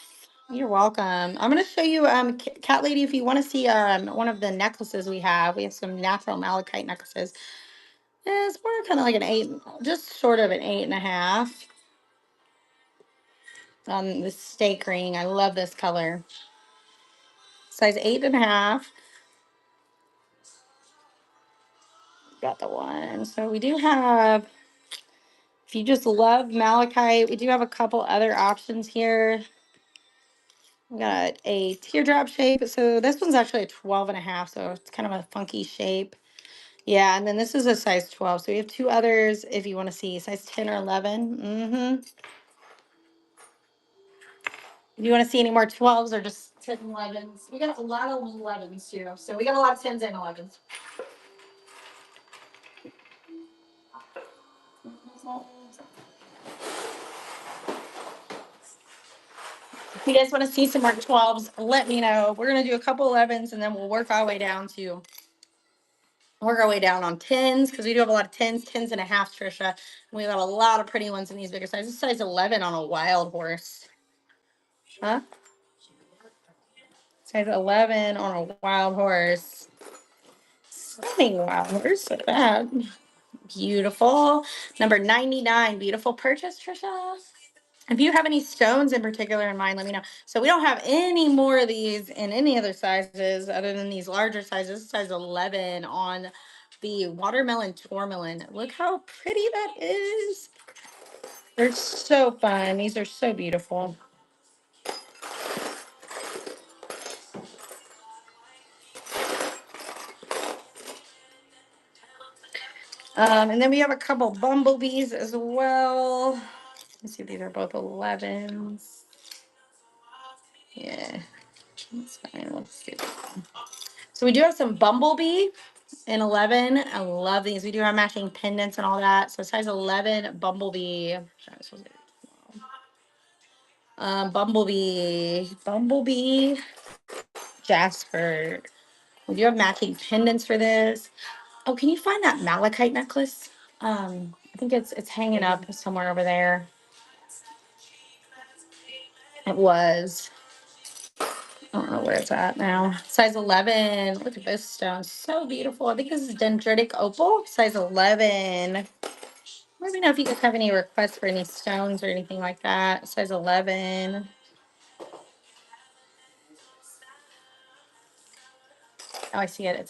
You're welcome. I'm gonna show you, Cat Lady, if you want to see one of the necklaces we have. We have some natural malachite necklaces. It's more kind of like an 8, just short of an 8.5. This steak ring. I love this color. Size 8.5. Got the one. So we do have, if you just love malachite, we do have a couple other options here. We got a teardrop shape. So this one's actually a 12.5. So it's kind of a funky shape. Yeah, and then this is a size 12. So we have two others if you want to see size 10 or 11. If you want to see any more 12s or just 10 11s, we got a lot of 11s too. So we got a lot of 10s and 11s. If you guys want to see some more 12s, let me know. We're going to do a couple 11s and then we'll work our way down on 10s because we do have a lot of 10s and a half, Trisha. We got a lot of pretty ones in these bigger sizes. Size 11 on a wild horse. Huh? Size 11 on a wild horse. Stunning wild horse. Look at that. Beautiful. Number 99. Beautiful purchase, Trisha. If you have any stones in particular in mind, let me know. So we don't have any more of these in any other sizes other than these larger sizes. Size 11 on the watermelon tourmaline. Look how pretty that is. They're so fun. These are so beautiful. And then we have a couple bumblebees as well. Let's see, these are both 11s. Yeah, that's fine. Let's do this one. So we do have some bumblebee in 11. I love these. We do have matching pendants and all that. So size 11 bumblebee. Bumblebee Jasper. We do have matching pendants for this. Oh, can you find that malachite necklace? I think it's hanging up somewhere over there. It was. I don't know where it's at now. Size 11. Look at this stone. So beautiful. I think this is dendritic opal. Size 11. Let me know if you guys have any requests for any stones or anything like that. Size 11. Oh, I see it.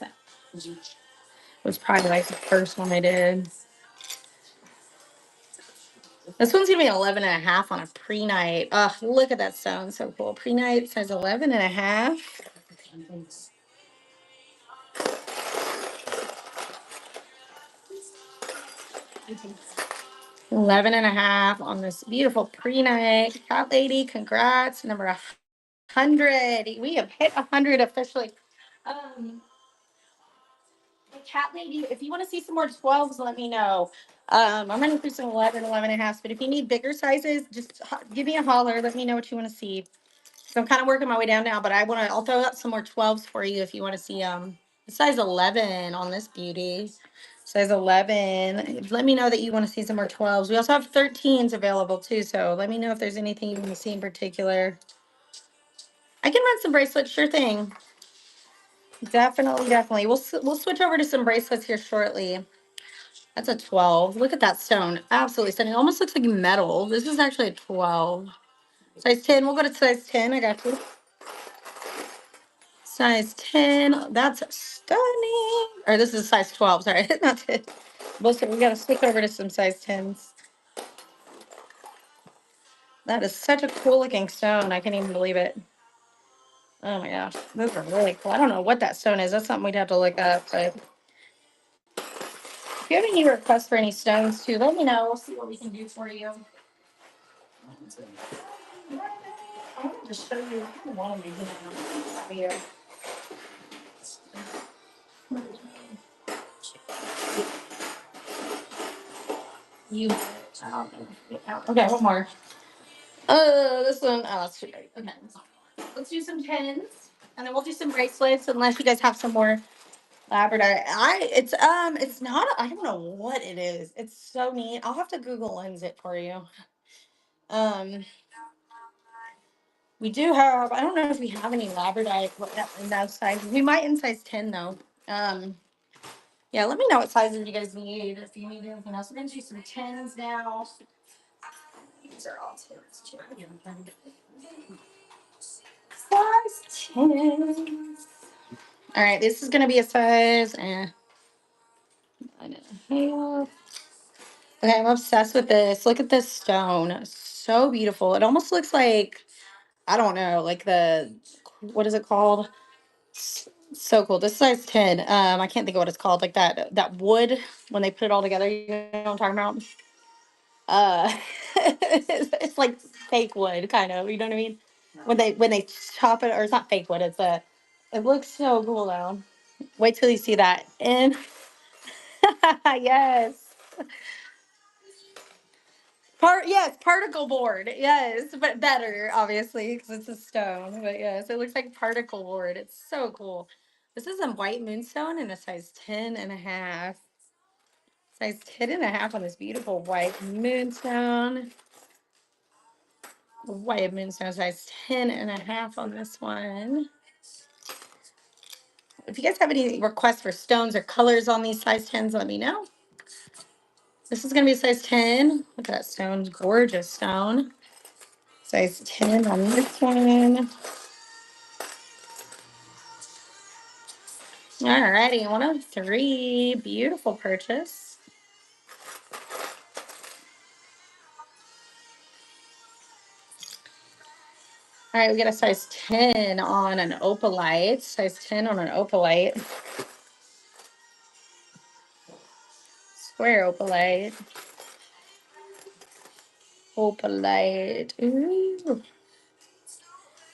It was probably like the first one I did. This one's gonna be 11.5 on a pre-night. Oh, look at that stone. So cool. Pre-night size 11.5. 11.5 on this beautiful pre-night. Cat Lady, congrats. Number 100. We have hit 100 officially. Um, Cat Lady, if you want to see some more 12s, let me know. I'm running through some 11.5s, but if you need bigger sizes, just give me a holler. Let me know what you want to see. So I'm kind of working my way down now, but I'll throw out some more 12s for you if you want to see size 11 on this beauty. Size 11. Let me know that you want to see some more 12s. We also have 13s available too, so let me know if there's anything you want to see in particular. I can run some bracelets, sure thing. Definitely, definitely. We'll switch over to some bracelets here shortly. That's a 12. Look at that stone. Absolutely stunning. It almost looks like metal. This is actually a 12. Size 10. We'll go to size 10. I got you. Size 10. That's stunning. Or this is size 12. Sorry, not 10. We got to switch over to some size 10s. That is such a cool looking stone. I can't even believe it. Oh my gosh. Those are really cool. I don't know what that stone is. That's something we'd have to look up. But if you have any requests for any stones too, let me know. We'll see what we can do for you. I wanted to show you. I don't want to be doing you. Okay, one more. This one. Oh, that's too big. Okay. Let's do some pins, and then we'll do some bracelets. Unless you guys have some more Labrador. It's not. I don't know what it is. It's so neat. I'll have to Google Lens it for you. Um, we do have. I don't know if we have any Labrador in that size. We might in size 10 though. Um, yeah. Let me know what sizes you guys need. If you need anything else, we're gonna do some 10s now. These are all 10s too. Size 10s. All right. This is gonna be a size. I know. Okay, I'm obsessed with this. Look at this stone. So beautiful. It almost looks like, I don't know, like what is it called? So cool. This is size 10. I can't think of what it's called. Like that wood when they put it all together, you know what I'm talking about? Uh it's like fake wood, kind of, you know what I mean? When they chop it, or it's not fake wood, it looks so cool though. Wait till you see that. And yes. Yes, particle board. Yes, but better, obviously, because it's a stone. But yes, it looks like particle board. It's so cool. This is a white moonstone in a size 10 and a half. Size 10 and a half on this beautiful white moonstone. White moonstone, size 10 and a half on this one. If you guys have any requests for stones or colors on these size 10s, let me know. This is going to be a size 10. Look at that stone. Gorgeous stone. Size 10 on this one. Alrighty, 103. Beautiful purchase. All right, we got a size 10 on an opalite. Size 10 on an opalite. Square opalite. Opalite. Ooh.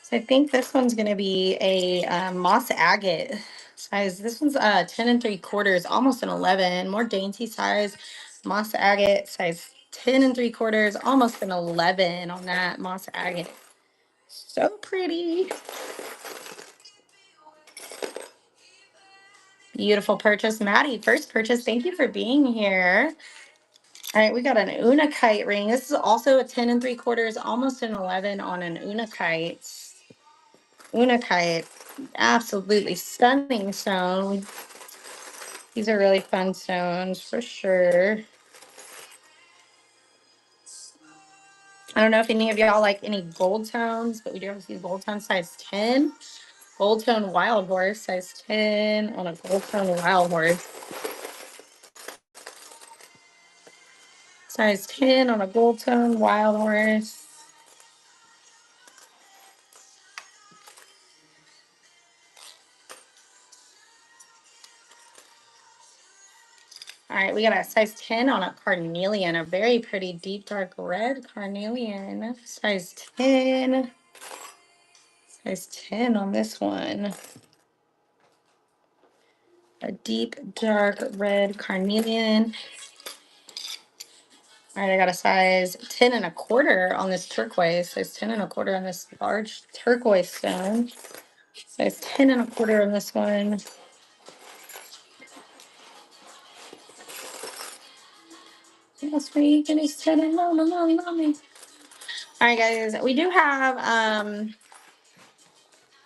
So I think this one's going to be a moss agate size. This one's 10 and 3/4, almost an 11. More dainty size. Moss agate size 10 and 3/4, almost an 11 on that moss agate. So pretty. Beautiful purchase, Maddie. First purchase. Thank you for being here. All right, we got an unakite ring. This is also a 10 and 3/4, almost an 11 on an unakite. Unakite, absolutely stunning stone. These are really fun stones for sure. I don't know if any of y'all like any gold tones, but we do have these gold tone size 10. Gold tone wild horse size 10 on a gold tone wild horse. Size 10 on a gold tone wild horse. All right, we got a size 10 on a carnelian, a very pretty deep dark red carnelian. Size 10. Size 10 on this one. A deep dark red carnelian. All right, I got a size 10 1/4 on this turquoise. Size 10 1/4 on this large turquoise stone. Size 10 1/4 on this one. Yes, we can extend it. All right, guys, we do have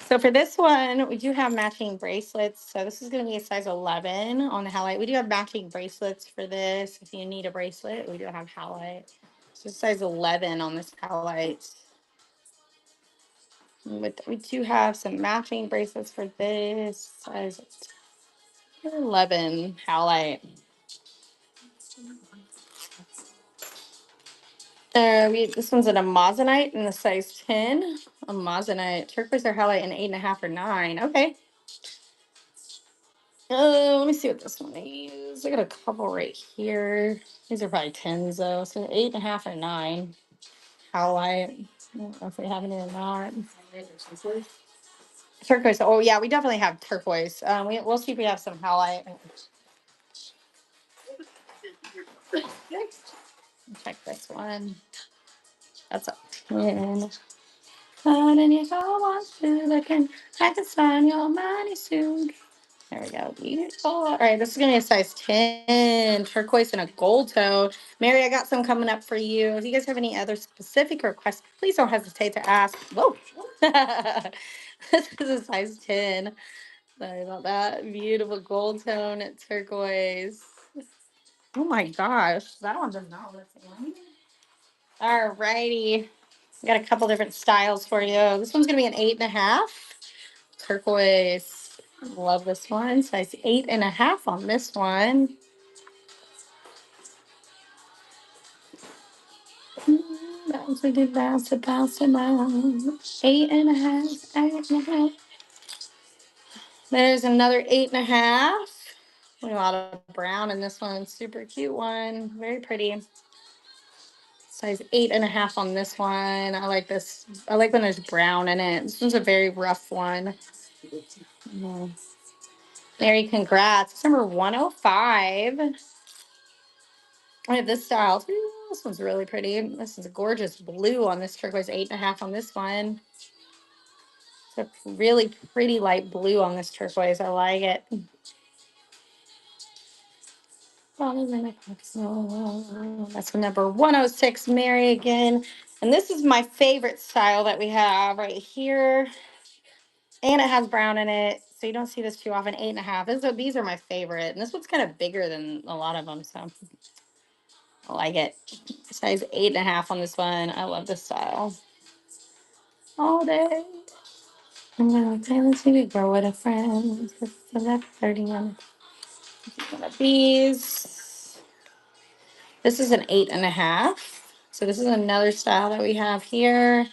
so for this one, we do have matching bracelets. So this is going to be a size 11 on the halite. We do have matching bracelets for this. If you need a bracelet, we do have halite. So size 11 on this halite. We do have some matching bracelets for this size 11 halite. This one's an amazonite in the size 10. Amazonite. Turquoise or halite in 8.5 or 9. Okay. Let me see what this one is. I got a couple right here. These are probably 10s though. So 8.5 or 9 howlite. I don't know if we have any or not. Turquoise. Oh yeah, we definitely have turquoise. We'll see if we have some howlite. Check this one. That's a 10. And if I want to, I can sign your money soon. There we go. Beautiful. All right, this is gonna be a size 10, turquoise and a gold toe. Mary, I got some coming up for you. If you guys have any other specific requests, please don't hesitate to ask. Whoa. This is a size 10. Sorry about that. Beautiful gold tone turquoise. Oh my gosh, that one does not look the same. All righty. We got a couple different styles for you. This one's gonna be an 8.5. Turquoise. Love this one. Size 8.5 on this one. Bounce, we did bounce it, bounce it down. 8.5, 8.5. There's another 8.5. A lot of brown in this one. Super cute one. Very pretty. Size 8.5 on this one. I like this. I like when there's brown in it. This one's a very rough one. Mhm. Mary, congrats. It's number 105. I have this style too. This one's really pretty. This is a gorgeous blue on this turquoise, 8.5 on this one. It's a really pretty light blue on this turquoise. I like it. That's number 106, Mary again. And this is my favorite style that we have right here. And it has brown in it. So you don't see this too often. 8.5. These are my favorite. And this one's kind of bigger than a lot of them. So I like it. Size 8.5 on this one. I love this style. All day. I'm gonna say, let's see, we grow with a friend. So that's 30 on one of these. This is an 8.5. So this is another style that we have here.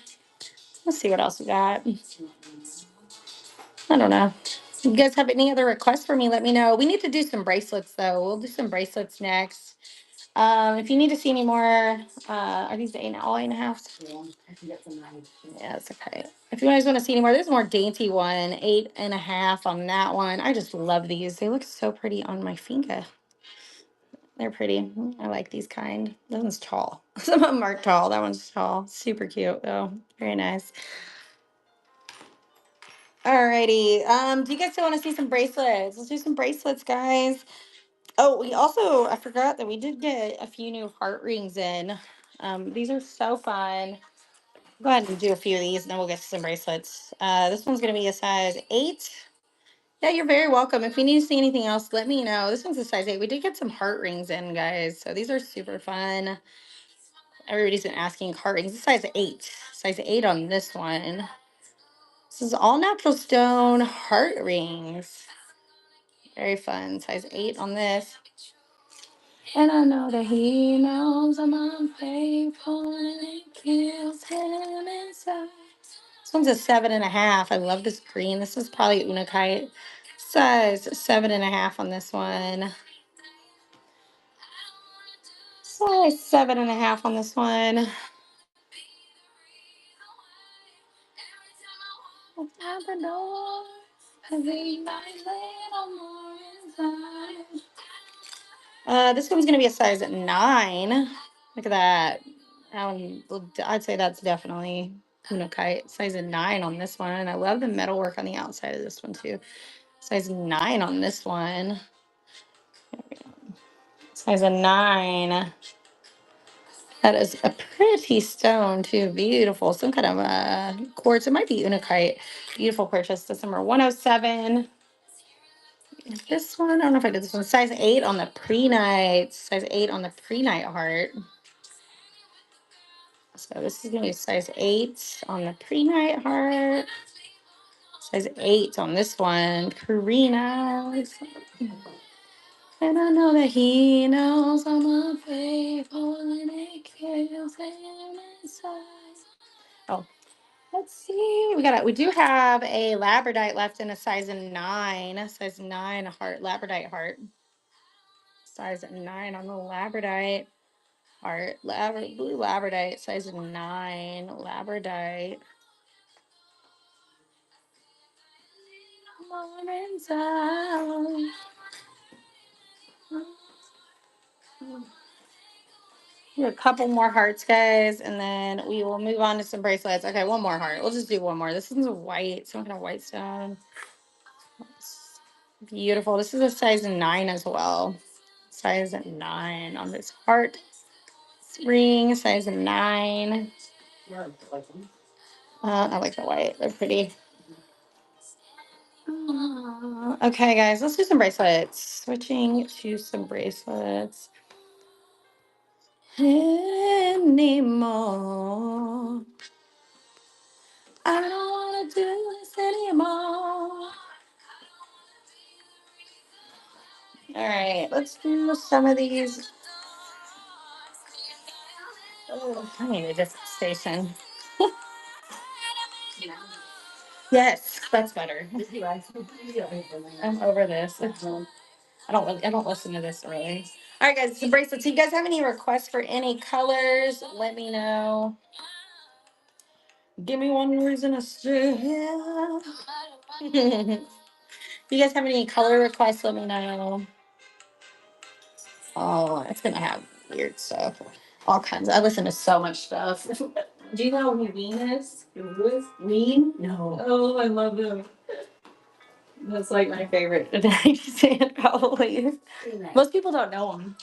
Let's see what else we got. I don't know. You guys have any other requests for me? Let me know. We need to do some bracelets though. We'll do some bracelets next. If you need to see any more, are these all 8.5? Yeah, that's okay. If you guys want to see any more, there's more dainty one, 8.5 on that one. I just love these. They look so pretty on my finger. They're pretty. I like these kind. That one's tall. Some of them are tall. That one's tall. Super cute though. Very nice. Alrighty. Do you guys still want to see some bracelets? Let's do some bracelets, guys. Oh, I forgot that we did get a few new heart rings in. These are so fun. Go ahead and do a few of these and then we'll get to some bracelets. This one's going to be a size 8. Yeah, you're very welcome. If you need to see anything else, let me know. This one's a size 8. We did get some heart rings in, guys. So these are super fun. Everybody's been asking heart rings. It's size 8. Size 8 on this one. This is all natural stone heart rings. Very fun. Size 8 on this. And I know that he knows I'm unfaithful and it kills him inside. This one's a 7.5. I love this green. This is probably Unakite. Size 7.5 on this one. Size 7.5 on this one. At the door, I think my little more inside. This one's gonna be a size 9. Look at that. I'd say that's definitely Unakite. Size 9 on this one. I love the metalwork on the outside of this one too. Size 9 on this one. Size 9. That is a pretty stone too. Beautiful. Some kind of quartz. It might be Unakite. Beautiful purchase. This number 107. This one, I don't know if I did this one. Size 8 on the pre-night. Size 8 on the pre-night heart. So this is going to be size 8 on the pre-night heart. Size 8 on this one. Karina. And I know that he knows I'm unfaithful and it kills him inside. Oh, let's see. We do have a labradorite left in a size 9. Size 9 heart, labradorite heart. Size 9 on the labradorite. heart. Blue labradorite, size 9. Labradorite. Morning time. Do a couple more hearts, guys, and then we will move on to some bracelets. Okay, one more heart. We'll just do one more. This one's a white, some kind of white stone. It's beautiful. This is a size 9 as well. Size 9 on this heart. Ring, size 9. I like the white. They're pretty. Okay, guys, let's do some bracelets. Switching to some bracelets. Anymore. I don't want to do this anymore. All right, let's do some of these. Oh, I need a different station. Yes, that's better. I'm over this. I don't listen to this really. All right, guys, some bracelets. Do you guys have any requests for any colors? Let me know. Give me one reason to stay here. If you guys have any color requests, let me know. Oh, it's gonna have weird stuff. All kinds. I listen to so much stuff. Do you know who Ween is? Who is Ween? No. Oh, I love them. That's like my favorite band, probably. Most people don't know them.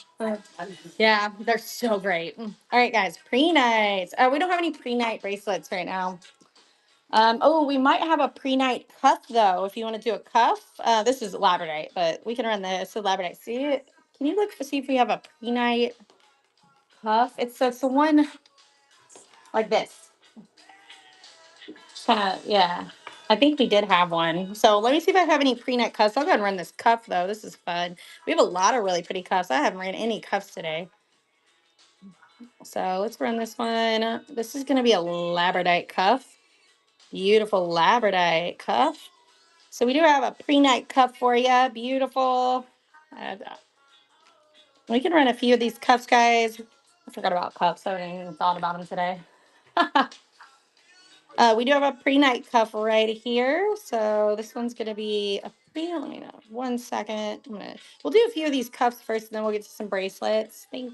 Yeah, they're so great. All right, guys, pre-nights. We don't have any pre-night bracelets right now. Oh, we might have a pre-night cuff though. If you want to do a cuff, this is labradorite, but we can run this. So labradorite. See it? Can you look to see if we have a pre-night cuff? It's the one like this. Kind of, yeah. I think we did have one. So let me see if I have any pre-night cuffs. I'll go and run this cuff though. This is fun. We have a lot of really pretty cuffs. I haven't ran any cuffs today. So let's run this one. This is going to be a labradorite cuff. Beautiful labradorite cuff. So we do have a pre-night cuff for you. Beautiful. Uh, we can run a few of these cuffs, guys. I forgot about cuffs. I haven't even thought about them today. We do have a pre-night cuff right here. So this one's going to be a pre. Let me know. 1 second. We'll do a few of these cuffs first, and then we'll get to some bracelets. I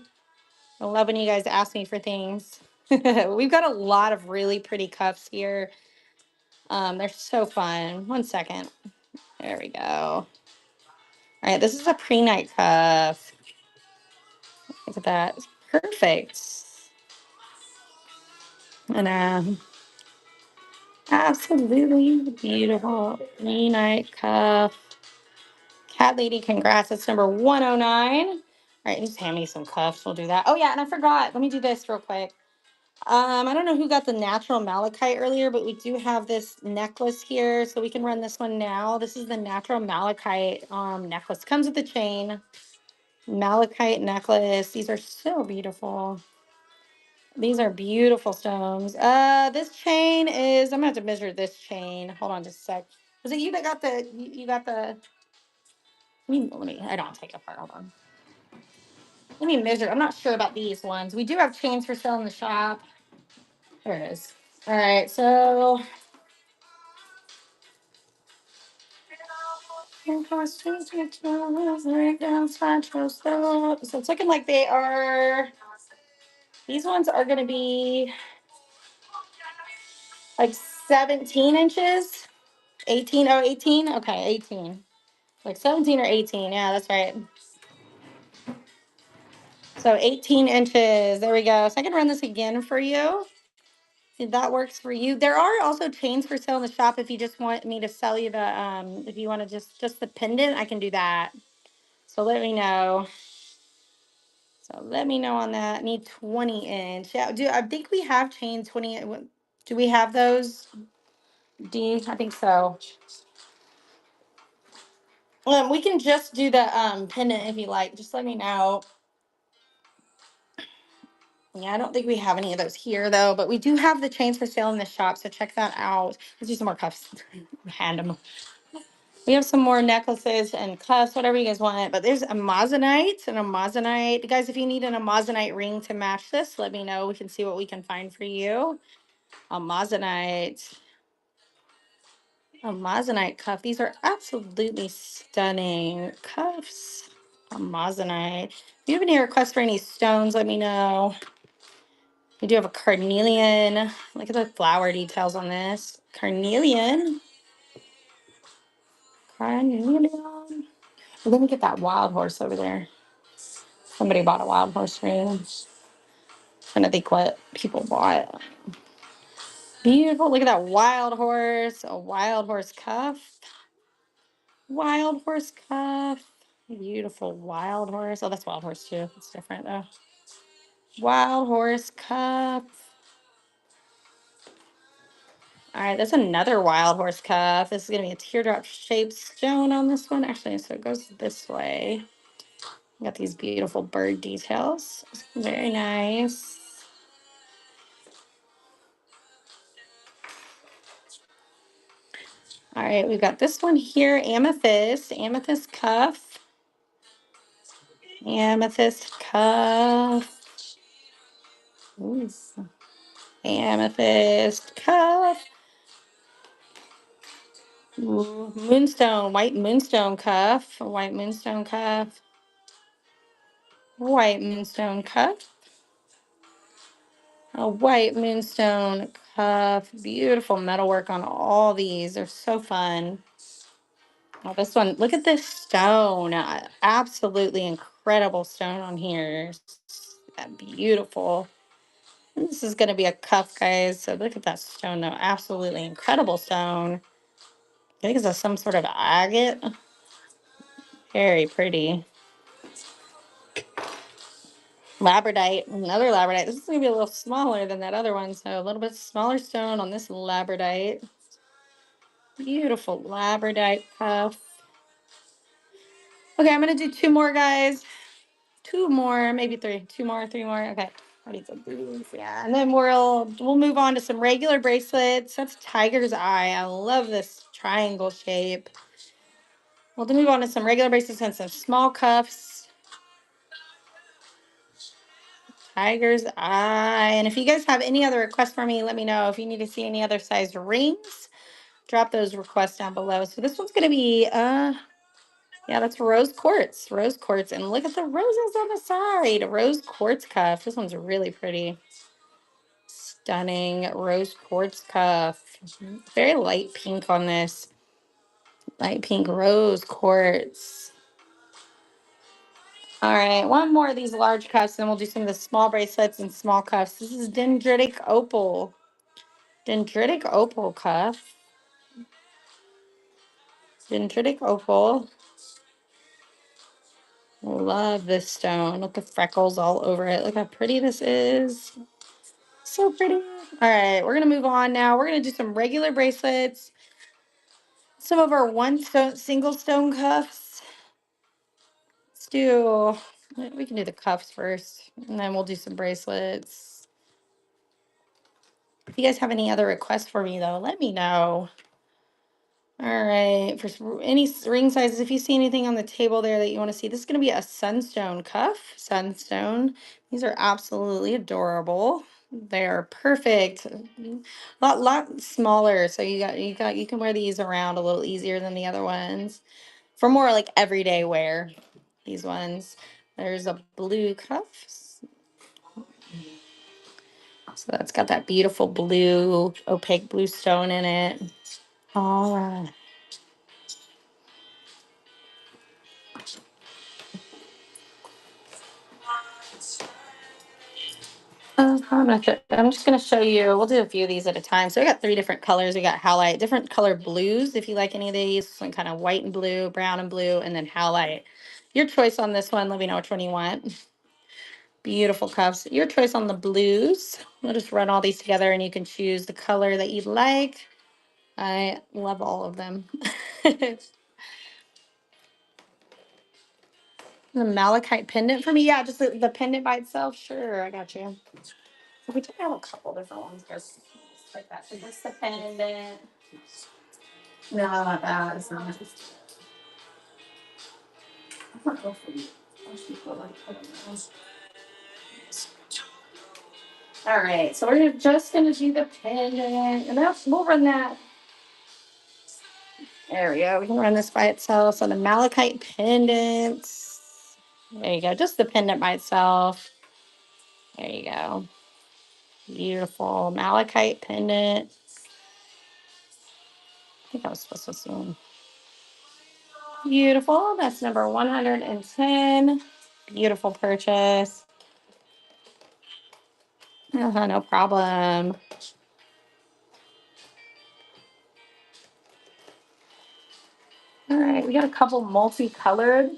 love when you guys ask me for things. We've got a lot of really pretty cuffs here. They're so fun. 1 second. There we go. All right, this is a pre-night cuff. Look at that. It's perfect. And absolutely beautiful pre-night cuff. Cat Lady, congrats. That's number 109. All right, just hand me some cuffs. We'll do that. Oh, yeah, and I forgot. Let me do this real quick. I don't know who got the natural malachite earlier, but we do have this necklace here, so we can run this one now. This is the natural malachite necklace. Comes with the chain. Malachite necklace. These are so beautiful. These are beautiful stones. This chain is, I'm gonna have to measure this chain. Hold on just a sec. Was it you that got you got the, I don't take it apart. Hold on. Let me measure. I'm not sure about these ones. We do have chains for sale in the shop. There it is. All right, so so it's looking like they are, these ones are going to be like 17 inches. 18, oh, 18? Okay, 18. Like 17 or 18. Yeah, that's right. So 18 inches. There we go. So I can run this again for you. If that works for you. There are also chains for sale in the shop if you just want me to sell you the if you want to just the pendant, I can do that. So let me know. So let me know on that. I need 20-inch. Yeah, I think we have chain 20. Do we have those? D, I think so. We can just do the pendant if you like. Just let me know. Yeah, I don't think we have any of those here though, but we do have the chains for sale in the shop, so check that out. Let's do some more cuffs. Hand them. We have some more necklaces and cuffs, whatever you guys want. But there's a Amazonite and a Amazonite. Guys, if you need an Amazonite ring to match this, let me know. We can see what we can find for you. Amazonite. Amazonite cuff. These are absolutely stunning cuffs. Amazonite. If you have any requests for any stones, let me know. We do have a carnelian. Look at the flower details on this. Carnelian. Carnelian. Let me get that wild horse over there. Somebody bought a wild horse ring. Trying to think what people bought. Beautiful. Look at that wild horse. A wild horse cuff. Wild horse cuff. Beautiful wild horse. Oh, that's wild horse too. It's different though. Wild horse cuff. All right, that's another wild horse cuff. This is going to be a teardrop shaped stone on this one. Actually, so it goes this way. Got these beautiful bird details. Very nice. All right, we've got this one here, amethyst, amethyst cuff, amethyst cuff. Ooh, amethyst cuff. Ooh, moonstone, white moonstone cuff, white moonstone cuff, white moonstone cuff, a white moonstone cuff. Beautiful metalwork on all these. They're so fun. Oh, this one, look at this stone. Absolutely incredible stone on here. Beautiful. And this is going to be a cuff, guys. So look at that stone, though. Absolutely incredible stone. I think it's some sort of agate. Very pretty. Labradite, another labradite. This is going to be a little smaller than that other one. So a little bit smaller stone on this labradite. Beautiful labradite cuff. Okay, I'm going to do two more, guys. Two more, maybe three. Two more, three more. Okay. I need some these. Yeah. And then we'll move on to some regular bracelets. That's tiger's eye. I love this triangle shape. We'll move on to some regular bracelets and some small cuffs. Tiger's eye. And if you guys have any other requests for me, let me know. If you need to see any other size rings, drop those requests down below. So this one's gonna be yeah, that's rose quartz. Rose quartz. And look at the roses on the side. Rose quartz cuff. This one's really pretty. Stunning rose quartz cuff. Very light pink on this. Light pink rose quartz. All right, one more of these large cuffs, and then we'll do some of the small bracelets and small cuffs. This is dendritic opal. Dendritic opal cuff. Dendritic opal. Love this stone. Look at freckles all over it. Look how pretty this is. So pretty. All right, we're going to move on now. We're going to do some regular bracelets. Some of our one stone, single stone cuffs. Let's do, we can do the cuffs first, and then we'll do some bracelets. If you guys have any other requests for me, though, let me know. All right, for any ring sizes, if you see anything on the table there that you want to see, this is going to be a sunstone cuff. Sunstone. These are absolutely adorable. They are perfect. Lot smaller, so you can wear these around a little easier than the other ones. For more like everyday wear, these ones. There's a blue cuff. So that's got that beautiful blue, opaque blue stone in it. All right. I'm just gonna show you. We'll do a few of these at a time. So we got three different colors. We got howlite, different color blues. If you like any of these, some kind of white and blue, brown and blue, and then howlite. Your choice on this one. Let me know which one you want. Beautiful cuffs. Your choice on the blues. We'll just run all these together, and you can choose the color that you'd like. I love all of them. The malachite pendant for me. Yeah, just the pendant by itself. Sure, I got you. We do have a couple different ones. Just like that. So just the pendant. No, not that. It's not. All right, so we're just gonna do the pendant, and then we'll run that. There we go. We can run this by itself. So the malachite pendants. There you go. Just the pendant by itself. There you go. Beautiful malachite pendant. I think I was supposed to assume. Beautiful. That's number 110. Beautiful purchase. No problem. All right, we got a couple multicolored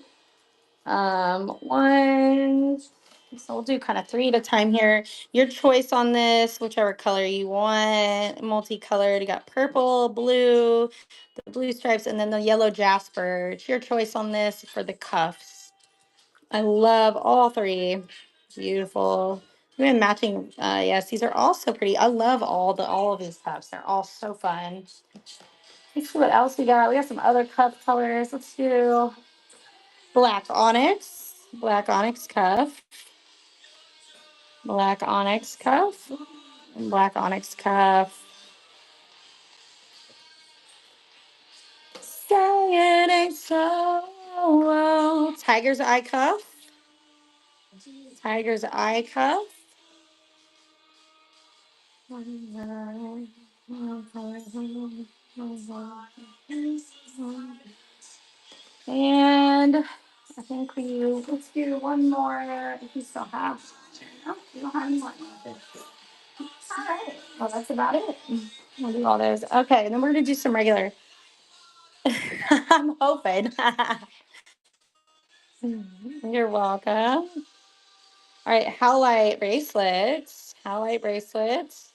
ones. So we'll do kind of three at a time here. Your choice on this, whichever color you want. Multicolored. You got purple, blue, the blue stripes, and then the yellow jasper. It's your choice on this for the cuffs. I love all three. Beautiful. We have matching. Yes, these are all so pretty. I love all of these cuffs. They're all so fun. Let's see what else we got. We got some other cuff colors. Let's do black onyx. Black onyx cuff. Black onyx cuff. Black onyx cuff. Say it ain't so. Tiger's eye cuff. Tiger's eye cuff. And I think let's do one more if we still have. No, we don't have any more. All right. Well, that's about it. We'll do all those. Okay, and then we're gonna do some regular. I'm hoping. You're welcome. All right, howlite bracelets. Howlite bracelets.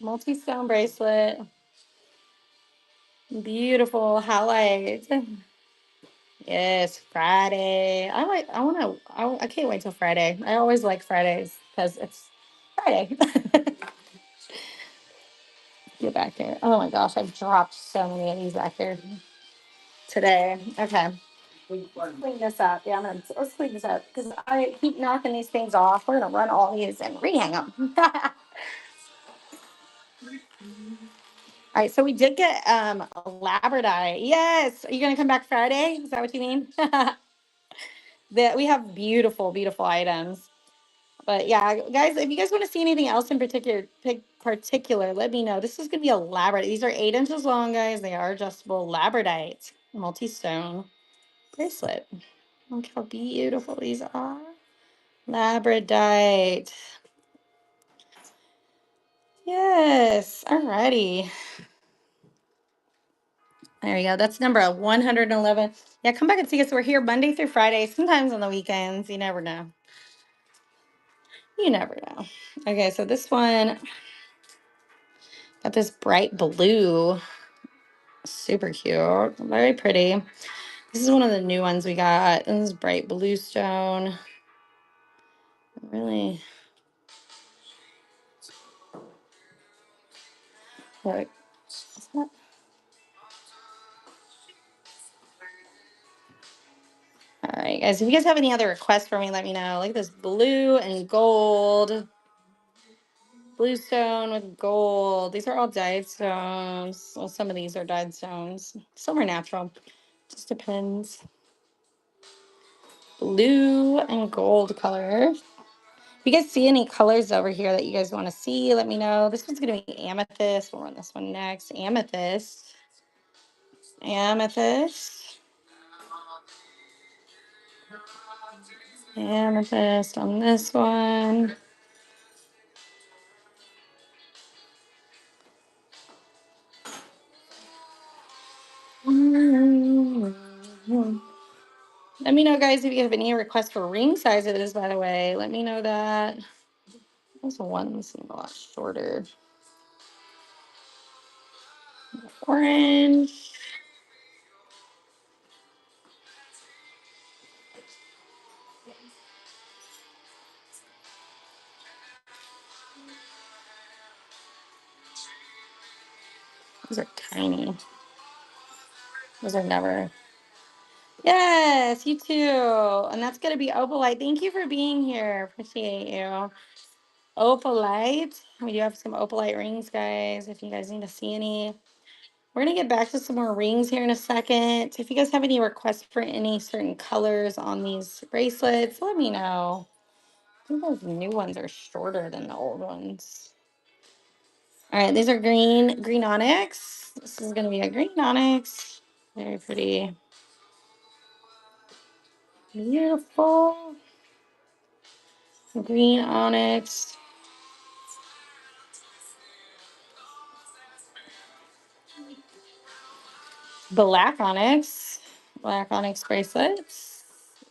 Multi-stone bracelet. Beautiful howlite. Yes, Friday. I can't wait till Friday. I always like Fridays because it's Friday. Get back here. Oh my gosh, I've dropped so many of these back here today. Okay. Clean this up. Yeah, let's clean this up because I keep knocking these things off. We're gonna run all these and rehang them. All right, so we did get a labradorite. Yes. Are you gonna come back Friday? Is that what you mean? That we have beautiful, beautiful items. But yeah, guys, if you guys want to see anything else in particular, let me know. This is gonna be a labradorite. These are 8 inches long, guys. They are adjustable labradorite multi-stone bracelet. Look how beautiful these are. Labradorite. Yes. Alrighty. There you go. That's number 111. Yeah, come back and see us. We're here Monday through Friday, sometimes on the weekends. You never know. You never know. Okay, so this one got this bright blue. Super cute. Very pretty. This is one of the new ones we got. This is bright blue stone. Really. Look. All right, guys. If you guys have any other requests for me, let me know. Look at this blue and gold. Blue stone with gold. These are all dyed stones. Well, some of these are dyed stones. Some are natural. Just depends. Blue and gold color. If you guys see any colors over here that you guys want to see, let me know. This one's going to be amethyst. We'll run this one next. Amethyst. Amethyst. Amethyst on this one. Let me know, guys, if you have any requests for ring sizes, by the way. Let me know that. There's one that's a lot shorter. Orange. Those are tiny. Those are never. Yes, you too. And that's going to be Opalite. Thank you for being here. Appreciate you. Opalite. We do have some Opalite rings, guys, if you guys need to see any. We're going to get back to some more rings here in a second. If you guys have any requests for any certain colors on these bracelets, let me know. I think those new ones are shorter than the old ones. All right, these are green onyx. This is going to be a green onyx. Very pretty. Beautiful. Green onyx. Black onyx. Black onyx bracelets.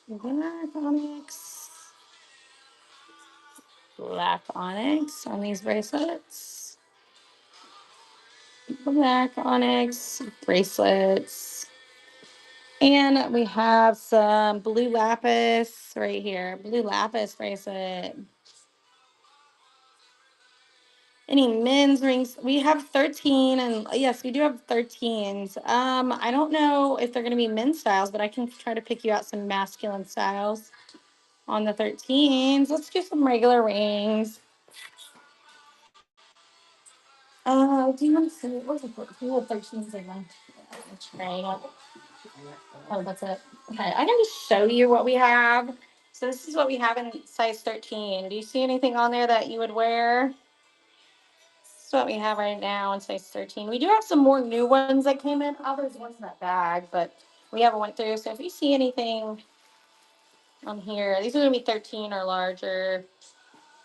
Black onyx. Black onyx on these bracelets. Black onyx bracelets. And we have some blue lapis right here. Blue lapis bracelet. Any men's rings? We have 13, and yes, we do have 13s. I don't know if they're going to be men's styles, but I can try to pick you out some masculine styles on the 13s. Let's do some regular rings. Do you want to see what's the 13s in there? Right. Oh, that's it. Okay, I can just show you what we have. So this is what we have in size 13. Do you see anything on there that you would wear? This is what we have right now in size 13. We do have some more new ones that came in. Oh, there's ones in that bag, but we haven't went through. So if you see anything on here, these are going to be 13 or larger.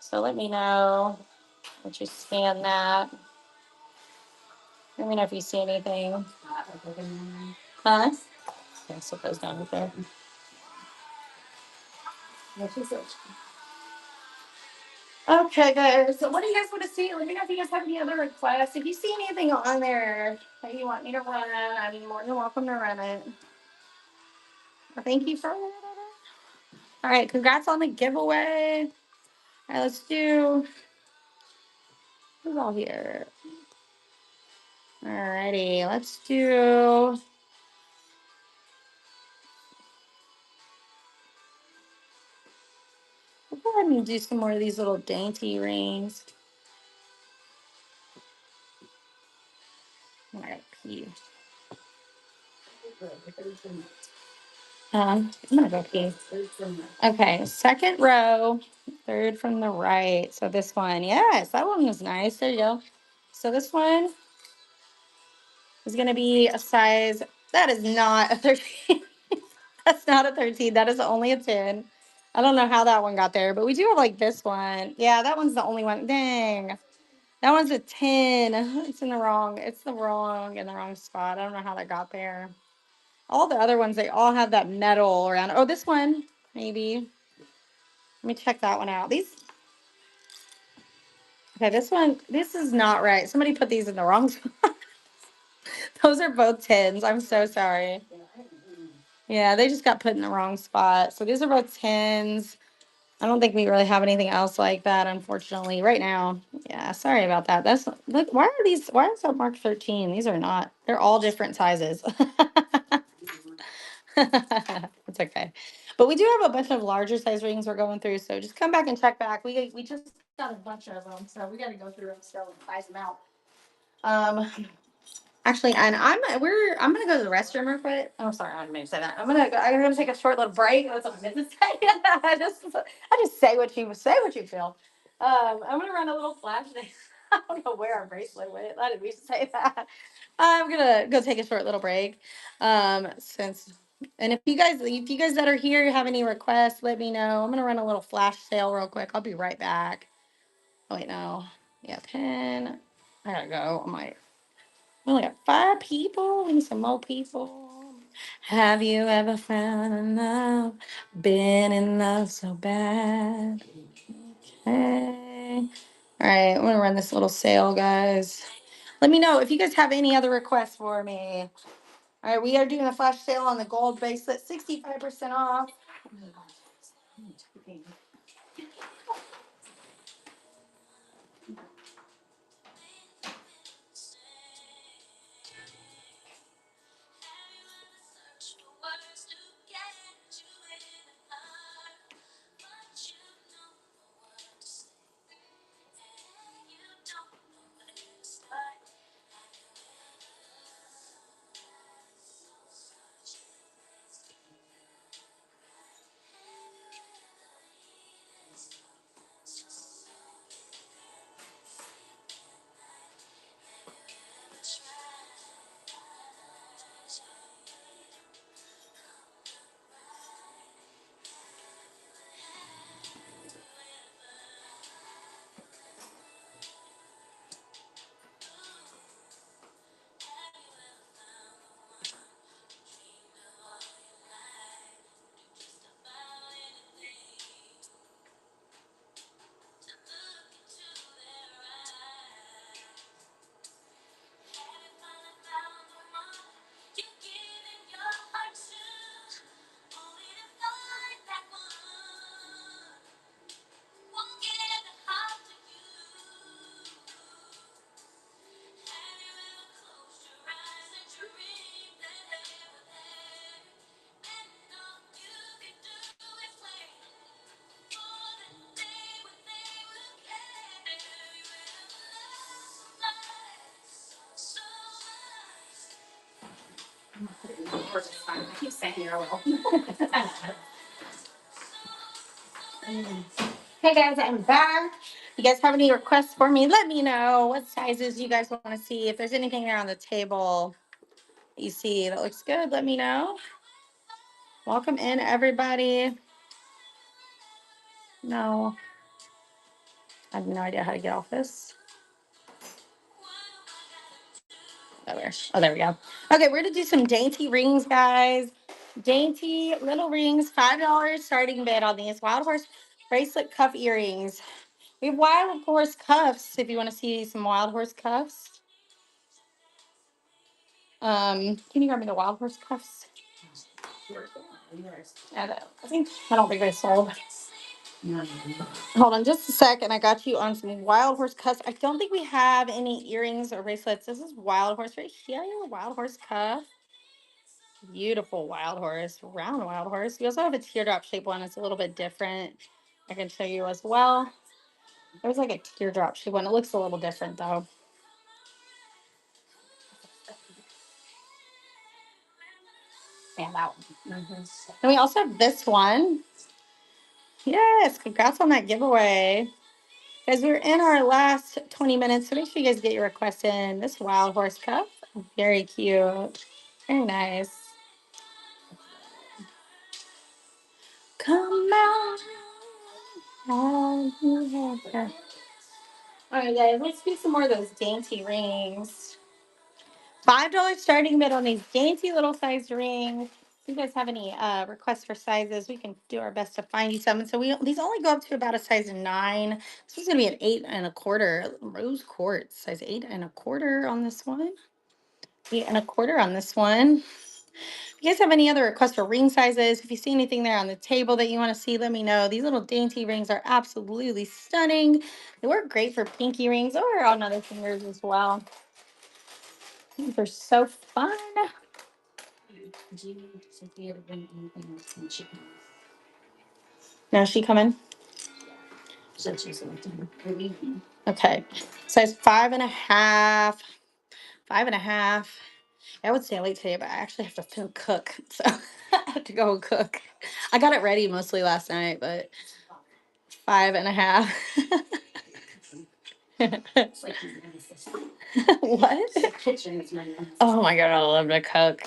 So let me know. Once you scan that. Let me know if you see anything. Huh? Okay, so it goes down right there. Okay, guys. So what do you guys want to see? Let me know if you guys have any other requests. If you see anything on there that you want me to run, I'm more than welcome to run it. Well, thank you for it. All right, congrats on the giveaway. All right, let's do who's all here. All righty, let's do. We'll go ahead and do some more of these little dainty rings. All right, P. I'm gonna go P. Okay, second row, third from the right. So this one, yes, that one was nice. There you go. So this one is gonna be a size that is not a 13. That's not a 13. That is only a 10. I don't know how that one got there, but we do have like this one. Yeah, that one's the only one. Dang. That one's a 10. It's in the wrong. It's the wrong in the wrong spot. I don't know how that got there. All the other ones, they all have that metal around. Oh, this one, maybe. Let me check that one out. These, okay, this one, this is not right. Somebody put these in the wrong spot. Those are both 10s. I'm so sorry. Yeah, they just got put in the wrong spot. So these are both 10s. I don't think we really have anything else like that, unfortunately, right now. Yeah, sorry about that. That's look, why are these, why is that marked 13? These are not, they're all different sizes. It's okay. But we do have a bunch of larger size rings we're going through, so just come back and check back. We just got a bunch of them, so we got to go through them still and size them out. Um, Actually, and I'm gonna go to the restroom real quick. Oh, sorry, I didn't mean to say that. I'm gonna take a short little break. That's what I meant to say. I just say what you feel. I'm gonna run a little flash dance. I don't know where our bracelet went. I didn't mean to say that. I'm gonna go take a short little break. Since and if you guys that are here have any requests, let me know. I'm gonna run a little flash sale real quick. I'll be right back. Oh wait, no. Yeah, pen. I gotta go. I might. We only got 5 people. We need some more people. Have you ever found enough? Been in love so bad. Okay. All right, I'm gonna run this little sale, guys. Let me know if you guys have any other requests for me. All right, we are doing a flash sale on the gold bracelet, 65% off. I keep saying I will. Hey guys, I'm back. You guys have any requests for me? Let me know what sizes you guys want to see. If there's anything there on the table you see that looks good, let me know. Welcome in, everybody. No, I have no idea how to get off this. Oh, there we go. Okay, we're gonna do some dainty rings, guys. Dainty little rings, $5 starting bid on these wild horse bracelet cuff earrings. We have wild horse cuffs if you want to see some wild horse cuffs. Can you grab me the wild horse cuffs? I don't think they sold. Hold on just a second. I got you on some wild horse cuffs. I don't think we have any earrings or bracelets. This is wild horse right here. Wild horse cuff. Beautiful wild horse, round wild horse. We also have a teardrop shaped one. It's a little bit different. I can show you as well. There's like a teardrop shaped one. It looks a little different though. Yeah, that one. Then we also have this one. Yes, congrats on that giveaway. Guys, we're in our last 20 minutes, so make sure you guys get your request in. This wild horse cuff, very cute. Very nice. Come out. All right, guys, let's do some more of those dainty rings. $5 starting bid on these dainty little sized rings. If you guys have any requests for sizes, we can do our best to find you some. And so these only go up to about a size 9. This is gonna be an 8 1/4 rose quartz, size 8 1/4 on this one. 8 1/4 on this one. If you guys have any other requests for ring sizes, if you see anything there on the table that you want to see, let me know. These little dainty rings are absolutely stunning. They work great for pinky rings or on other fingers as well. These are so fun. Now is she coming? Okay. Size 5 1/2. 5 1/2. I would stay late today, but I actually have to cook. So I have to go and cook. I got it ready mostly last night, but 5 1/2. What? Oh my god, I love to cook.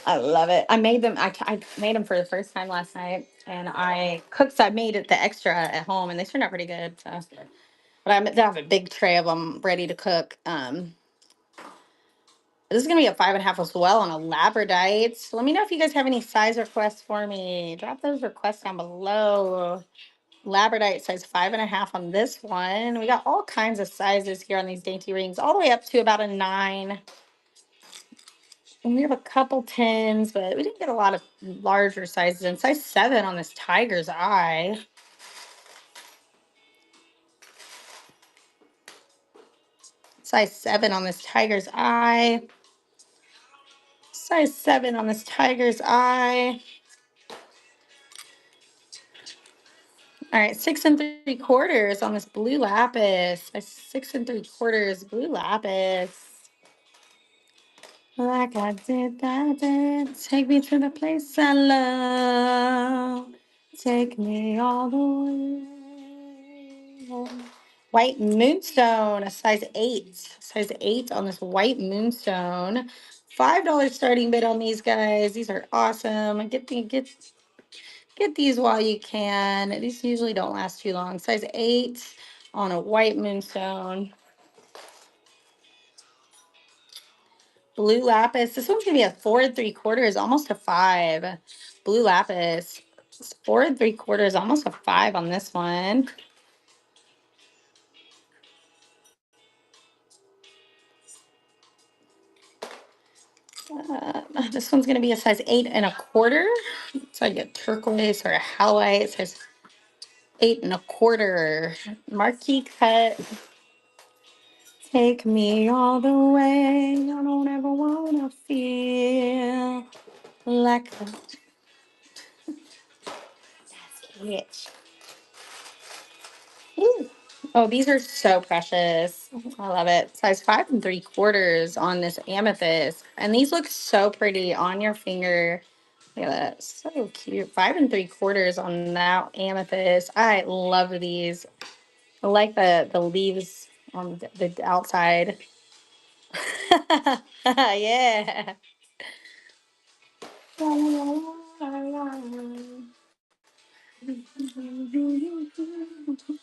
I love it. I made them. I made them for the first time last night, and I cooked. So I made it the extra at home, and they turned out pretty good. So, but I have a big tray of them ready to cook. This is gonna be a 5 1/2 as well on a labradorite. So let me know if you guys have any size requests for me. Drop those requests down below. Labradorite size 5 1/2 on this one. We got all kinds of sizes here on these dainty rings, all the way up to about a 9. And we have a couple 10s, but we didn't get a lot of larger sizes. And size 7 on this tiger's eye. Size 7 on this tiger's eye. Size 7 on this tiger's eye. All right, 6 3/4 on this blue lapis. Size 6 3/4 blue lapis. Like I did that day, take me to the place I love. Take me all the way. White moonstone, a size 8. Size 8 on this white moonstone. $5 starting bid on these guys. These are awesome. Get these while you can. These usually don't last too long. Size 8 on a white moonstone. Blue lapis. This one's gonna be a 4 3/4, almost a 5. Blue lapis. 4 3/4, almost a 5 on this one. This one's gonna be a size 8 1/4. It's like a turquoise or a halite. It says 8 1/4. Marquee cut. Take me all the way. I don't ever wanna feel like that's it. Ooh. Oh, these are so precious. I love it. Size 5 3/4 on this amethyst. And these look so pretty on your finger. Look at that. So cute. 5 3/4 on that amethyst. I love these. I like the leaves on the outside. Yeah.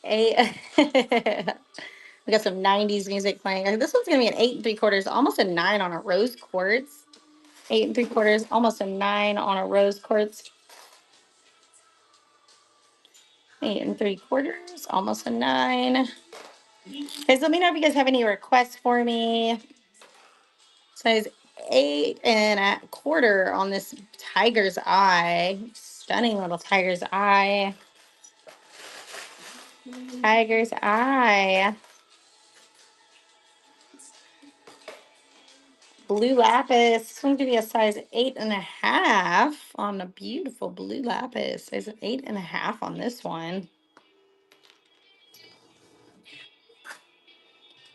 A we got some 90s music playing. This one's gonna be an 8 3/4, almost a 9 on a rose quartz. 8 3/4, almost a 9 on a rose quartz. 8 3/4, almost a 9. Guys, let me know if you guys have any requests for me. Size 8 1/4 on this tiger's eye. Stunning little tiger's eye. Tiger's eye. Blue lapis. This one's gonna be a size 8 1/2 on a beautiful blue lapis. Size 8 1/2 on this one.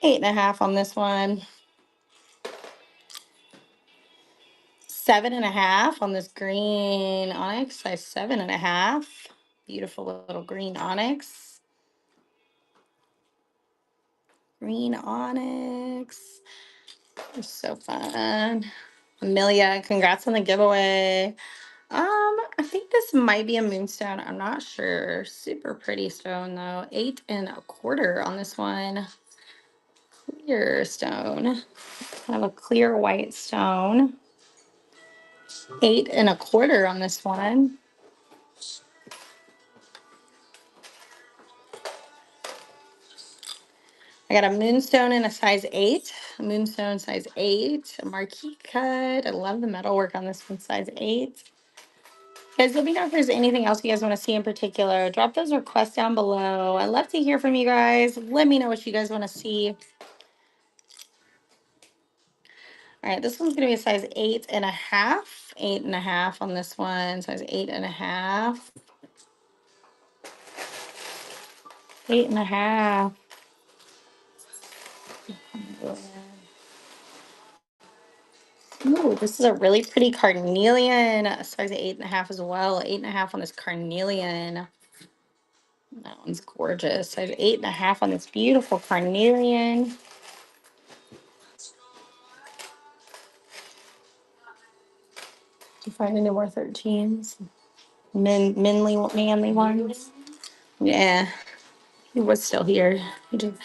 8 1/2 on this one. 7 1/2 on this green onyx. Size 7 1/2. Beautiful little green onyx. Green onyx. They're so fun. Amelia, congrats on the giveaway. I think this might be a moonstone. I'm not sure. Super pretty stone though. 8 1/4 on this one. Clear stone. Kind of a clear white stone. 8 1/4 on this one. I got a moonstone in a size 8. A moonstone size 8. A marquee cut. I love the metalwork on this one, size 8. Guys, let me know if there's anything else you guys want to see in particular. Drop those requests down below. I'd love to hear from you guys. Let me know what you guys want to see. All right, this one's going to be a size 8 1/2. 8 1/2 on this one. Size 8 1/2. 8 1/2. Ooh, this is a really pretty carnelian. Size 8 1/2 as well. 8 1/2 on this carnelian. That one's gorgeous. Size 8 1/2 on this beautiful carnelian. Did you find any more 13s? Manly ones. Yeah, he was still here. He just,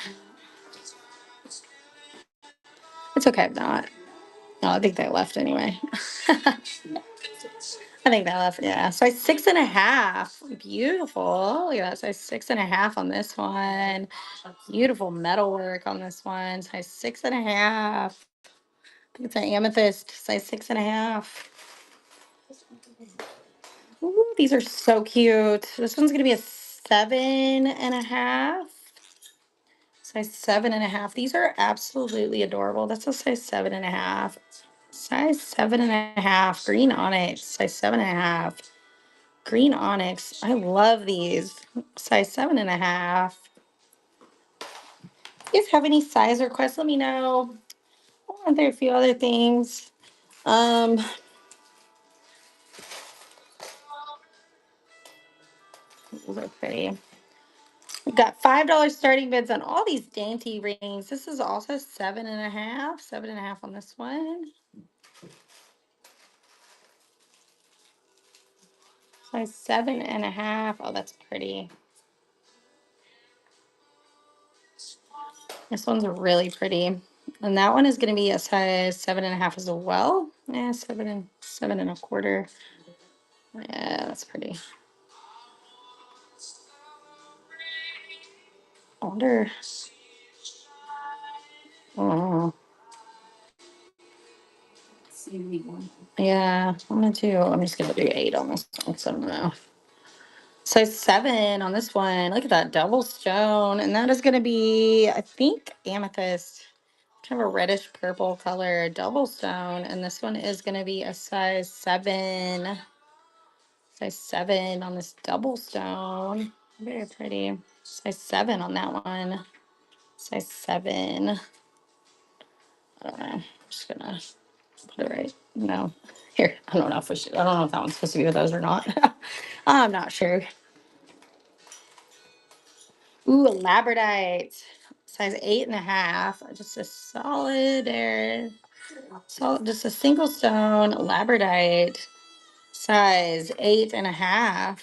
it's okay if not. No, I think they left anyway. I think they left. Yeah. Size 6 1/2. Beautiful. Look at that. Size 6 1/2 on this one. Beautiful metalwork on this one. Size 6 1/2. I think it's an amethyst. Size 6 1/2. Ooh, these are so cute. This one's gonna be a 7 1/2. Size 7 1/2. These are absolutely adorable. That's a size 7 1/2. Size 7 1/2. Green onyx. Size 7 1/2. Green onyx. I love these. Size 7 1/2. If you guys have any size requests, let me know. I'll run through a few other things. Um, those are pretty. We've got $5 starting bids on all these dainty rings. This is also 7 1/2. 7 1/2 on this one. Size 7 1/2. Oh, that's pretty. This one's really pretty. And that one is going to be a size 7 1/2 as well. Yeah, 7 1/4. Yeah, that's pretty. I wonder. Oh, yeah, I'm gonna do. I'm just gonna do 8 on this one. So I don't know. Size 7 on this one. Look at that double stone, and that is gonna be, I think, amethyst. Kind of a reddish purple color double stone, and this one is gonna be a size 7. Size 7 on this double stone. Very pretty. Size 7 on that one. Size 7. I don't know. I'm just gonna put it right. No. Here. I don't know if we should. I don't know if that one's supposed to be with those or not. I'm not sure. Ooh, a labradorite. Size 8.5. Just a solid there. So just a single stone labradorite. Size 8.5.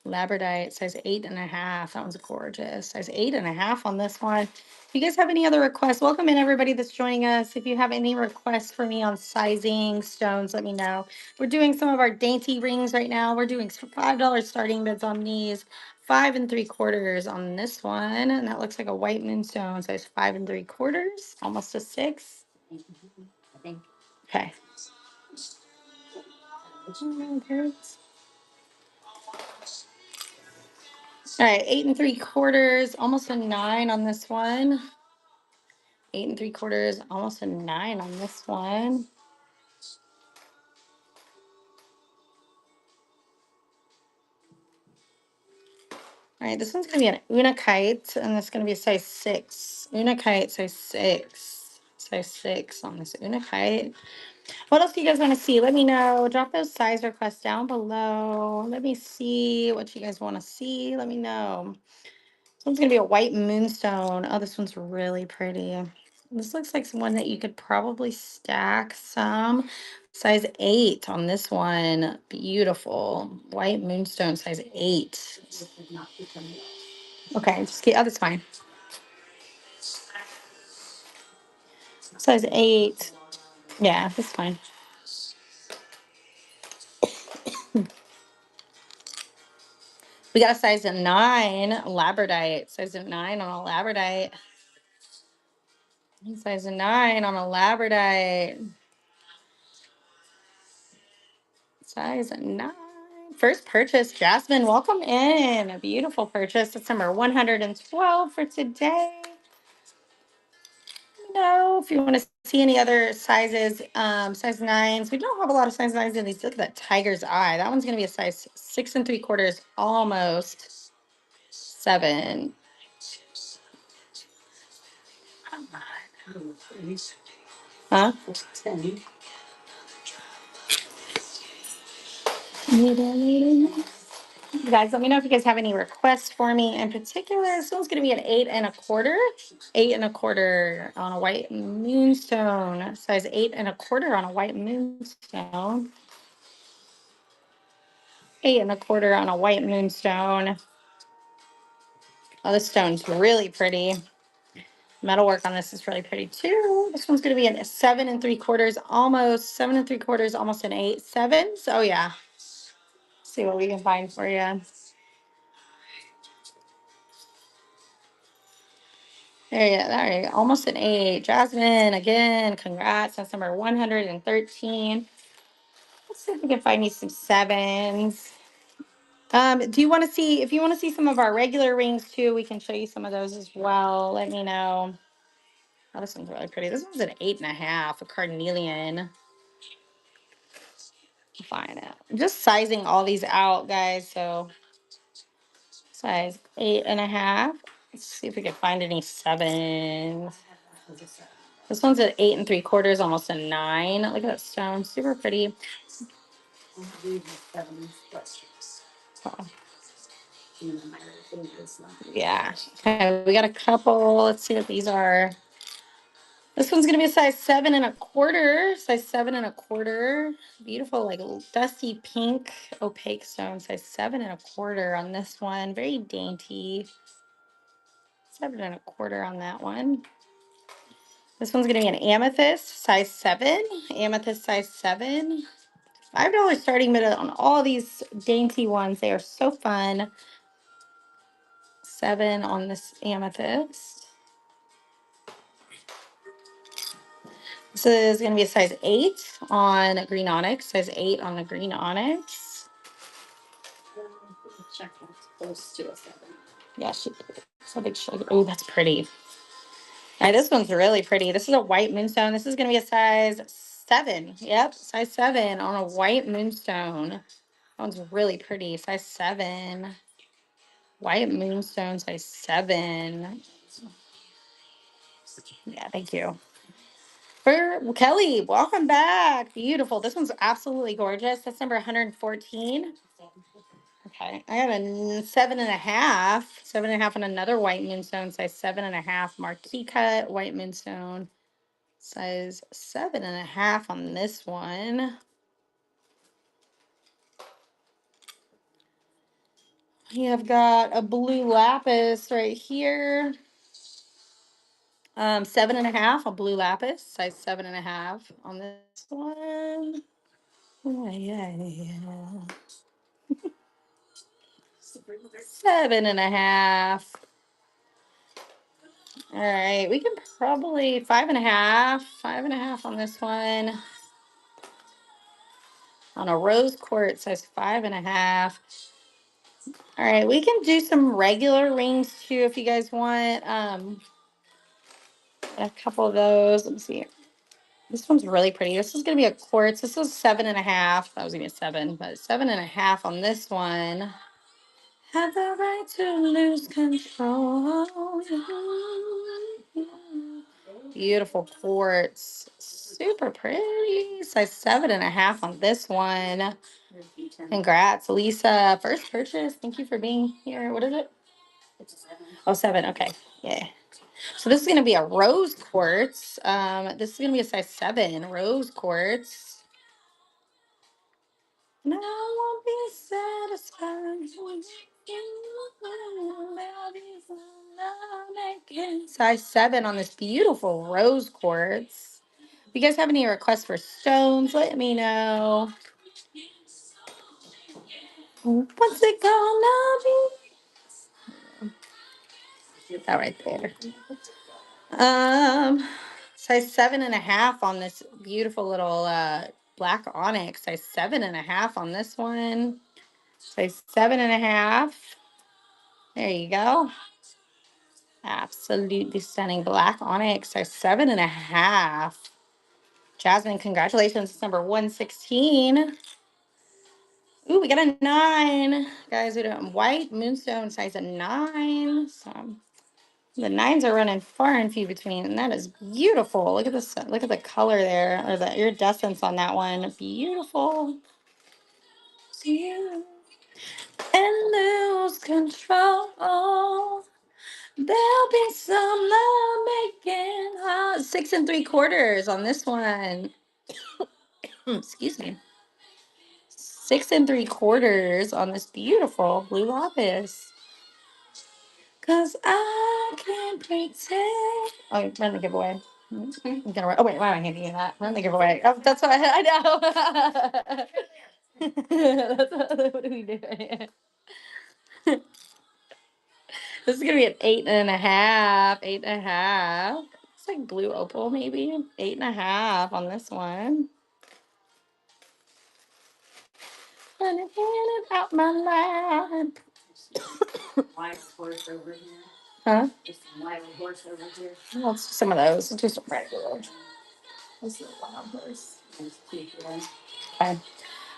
Labradorite, size 8.5. That one's gorgeous. Size 8.5 on this one. If you guys have any other requests, welcome in everybody that's joining us. If you have any requests for me on sizing stones, let me know. We're doing some of our dainty rings right now. We're doing $5 starting bids on these. 5 3/4 on this one. And that looks like a white moonstone, size 5 3/4, almost a 6. Okay. All right, 8 3/4, almost a 9 on this one. 8 3/4, almost a 9 on this one. All right, this one's gonna be an unakite, and this is gonna be a size 6. Unakite, size 6. Size 6 on this unakite. What else do you guys want to see? Let me know. Drop those size requests down below. Let me see what you guys want to see. Let me know. This one's gonna be a white moonstone. Oh, this one's really pretty. This looks like one that you could probably stack some. Size 8 on this one. Beautiful. White moonstone, size 8. Okay, just get, oh, that's fine. Size 8. Yeah, that's fine. We got a size 9 labradorite. Size 9 on a labradorite. Size 9 on a labradorite. Size 9. First purchase, Jasmine. Welcome in. A beautiful purchase. That's number 112 for today. No, if you want to see any other sizes, size 9s. We don't have a lot of size 9s in these. Look at that tiger's eye. That one's going to be a size 6 3/4, almost 7. Huh? You guys, let me know if you guys have any requests for me in particular. This one's going to be an 8 1/4. 8 1/4 on a white moonstone. Size 8 1/4 on a white moonstone. 8 1/4 on a white moonstone. Oh, this stone's really pretty. Metalwork on this is really pretty too. This one's going to be a 7 3/4, almost 7 3/4, almost an 8. 7s. Oh yeah. See what we can find for you. There you go. Almost an 8. Jasmine, again, congrats. That's number 113. Let's see if we can find you some 7s. Do you want to see, if you want to see some of our regular rings too, we can show you some of those as well. Let me know. Oh, this one's really pretty. This one's an 8.5, a carnelian. Find it. I'm just sizing all these out, guys. So size 8.5. Let's see if we can find any 7s. This one's at 8 3/4, almost a 9. Look at that stone, super pretty. Oh, yeah. Okay, we got a couple. Let's see what these are. This one's gonna be a size 7 1/4. Size 7 1/4. Beautiful, like dusty pink opaque stone. Size 7 1/4 on this one. Very dainty. 7 1/4 on that one. This one's gonna be an amethyst, size 7. Amethyst, size 7. $5 starting bid on all these dainty ones. They are so fun. 7 on this amethyst. This is going to be a size 8 on green onyx. Size 8 on the green onyx. Check that's close to a 7. Yeah, she did. So big sugar. Oh, that's pretty. All right, this one's really pretty. This is a white moonstone. This is going to be a size 7. Yep, size 7 on a white moonstone. That one's really pretty. Size 7. White moonstone, size 7. Yeah, thank you. For Kelly, welcome back. Beautiful. This one's absolutely gorgeous. That's number 114. Okay, I got a 7.5. 7.5 on another white moonstone, size 7.5. Marquee cut white moonstone, size 7.5 on this one. We have got a blue lapis right here. 7.5, a blue lapis, size 7.5 on this one. Yeah, yeah, yeah. 7.5. All right, we can probably 5.5. 5.5 on this one. On a rose quartz, size 5.5. All right, we can do some regular rings too if you guys want. A couple of those. Let me see. This one's really pretty. This is gonna be a quartz. This is 7.5. That was gonna be a 7, but 7.5 on this one. Have the right to lose control. Beautiful quartz. Super pretty. Size 7.5 on this one. Congrats, Lisa. First purchase. Thank you for being here. What is it? Oh, 7. Okay. Yeah. So this is going to be a rose quartz. This is going to be a size 7 rose quartz. No, I won't be satisfied. Size 7 on this beautiful rose quartz. If you guys have any requests for stones, let me know. What's it gonna be? That right there. Um, size 7.5 on this beautiful little black onyx. Size 7.5 on this one. Size 7.5. There you go. Absolutely stunning black onyx. Size 7.5. Jasmine, congratulations. It's number 116. Ooh, we got a 9. Guys, we got white moonstone size a 9. So the 9s are running far and few between, and that is beautiful. Look at this. Look at the color there, or the iridescence on that one. Beautiful. You and lose control. There'll be some love making. 6 3/4 on this one. Excuse me. 6 3/4 on this beautiful blue lapis. Cause I can't pretend. Oh, run the giveaway. I'm gonna run. Oh wait, why am I handing you that? Run the giveaway. Oh, that's what I know. What do we do? This is gonna be an 8.5. 8.5. It's like blue opal, maybe 8.5 on this one. Running in and out my life. Wild horse over here. Huh? Just a wild horse over here. Well, it's just some of those. It's just regular. This is a wild horse. That's cute, yeah. Okay. All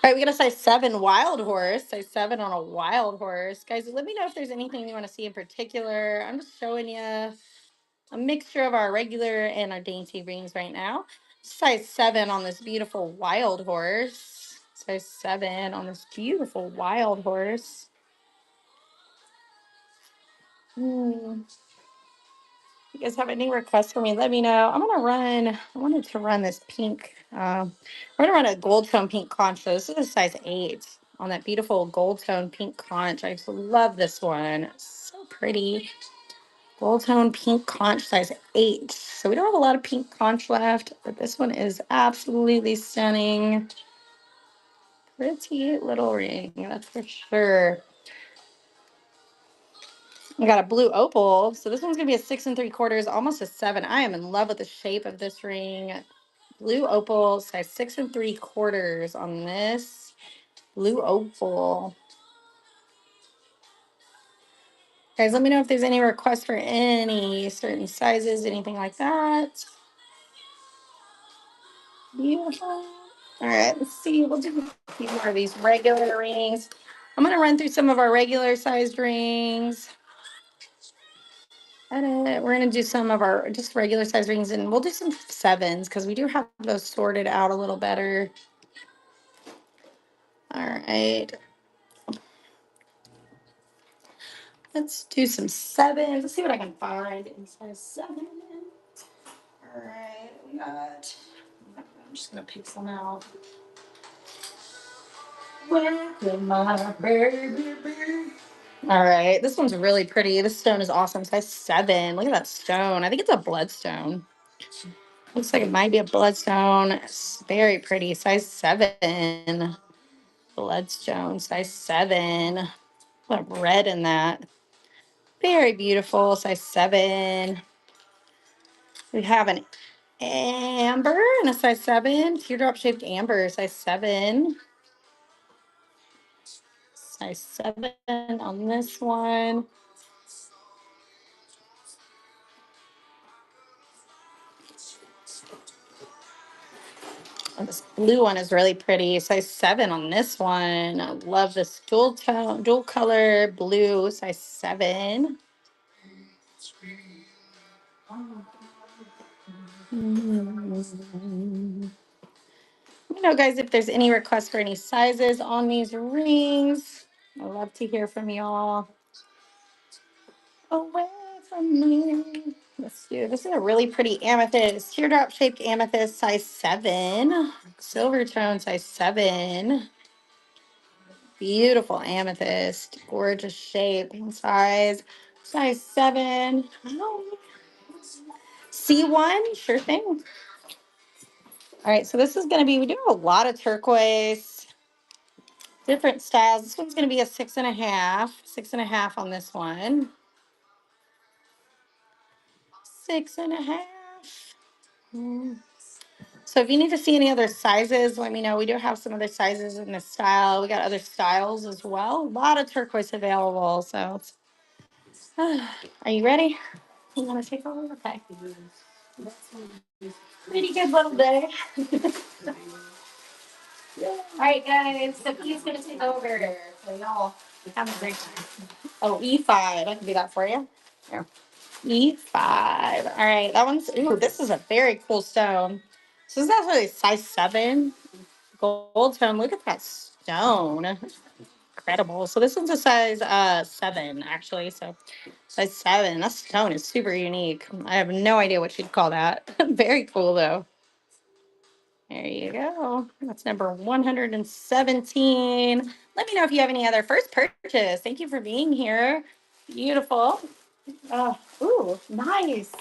right, we got a size 7 wild horse. Size 7 on a wild horse. Guys, let me know if there's anything you want to see in particular. I'm just showing you a mixture of our regular and our dainty rings right now. Size 7 on this beautiful wild horse. Size 7 on this beautiful wild horse. Hmm. You guys have any requests for me, let me know. I wanted to run this pink. We're gonna run a gold tone pink conch. So this is a size 8 on that beautiful gold tone pink conch. I just love this one. So pretty. Gold tone pink conch size 8. So we don't have a lot of pink conch left, but this one is absolutely stunning. Pretty little ring, that's for sure. We got a blue opal. So this one's gonna be a 6 3/4, almost a 7. I am in love with the shape of this ring. Blue opal, size 6 3/4 on this blue opal. Guys, let me know if there's any requests for any certain sizes, anything like that. Beautiful. All right, let's see. We'll do a few more of these regular rings. I'm going to run through some of our regular sized rings. Edit. We're going to do some of our just regular size rings, and we'll do some sevens because we do have those sorted out a little better. All right. Let's do some sevens. Let's see what I can find in size 7. All right. We got, I'm just going to pick some out. Welcome, my baby. All right. This one's really pretty. This stone is awesome. Size 7. Look at that stone. I think it's a bloodstone. Looks like it might be a bloodstone. It's very pretty. Size 7. Bloodstone. Size 7. A lot of red in that. Very beautiful. Size 7. We have an amber and a size 7. Teardrop shaped amber. Size 7. Size 7 on this one. And this blue one is really pretty. Size 7 on this one. I love this dual tone, dual color blue. Size 7. Let me know, guys, if there's any requests for any sizes on these rings. I love to hear from y'all. Away from me. Let's do this. Is a really pretty amethyst, teardrop shaped amethyst, size 7. Silver tone, size 7. Beautiful amethyst, gorgeous shape and size 7. Oh. C1, sure thing. All right, so this is going to be, we do have a lot of turquoise, different styles. This one's going to be a 6.5, 6.5 on this one. 6.5. So if you need to see any other sizes, let me know. We do have some other sizes in this style. We got other styles as well. A lot of turquoise available. So it's, are you ready? You want to take over? Okay. Pretty good little day. All right, guys. So he's going to take over. So y'all have a great time. Oh, E5. I can do that for you. Here. E5. All right. That one's, ooh, this is a very cool stone. So this is actually size 7. Gold tone. Look at that stone. Incredible. So this one's a size 7, actually. So size 7. That stone is super unique. I have no idea what you'd call that. Very cool, though. There you go. That's number 117. Let me know if you have any other first purchase. Thank you for being here. Beautiful. Ooh, nice.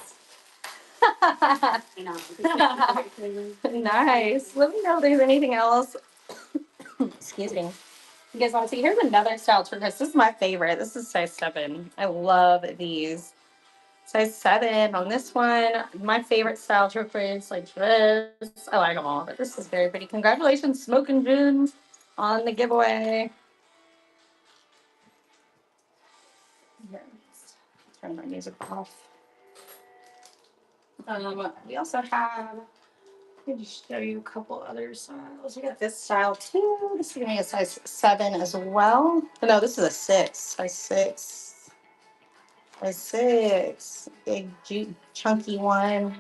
Nice. Let me know if there's anything else. Excuse me. You guys want to see? Here's another style turquoise. This is my favorite. This is size 7. I love these. Size 7 on this one. My favorite style turquoise, like this. I like them all, but this is very pretty. Congratulations, Smoking Gins, on the giveaway. Here, turn my music off. We also have, let me just show you a couple other styles. We got this style too. This is gonna be a size 7 as well. Oh, no, this is a 6. Size 6. Size 6. Big, chunky one.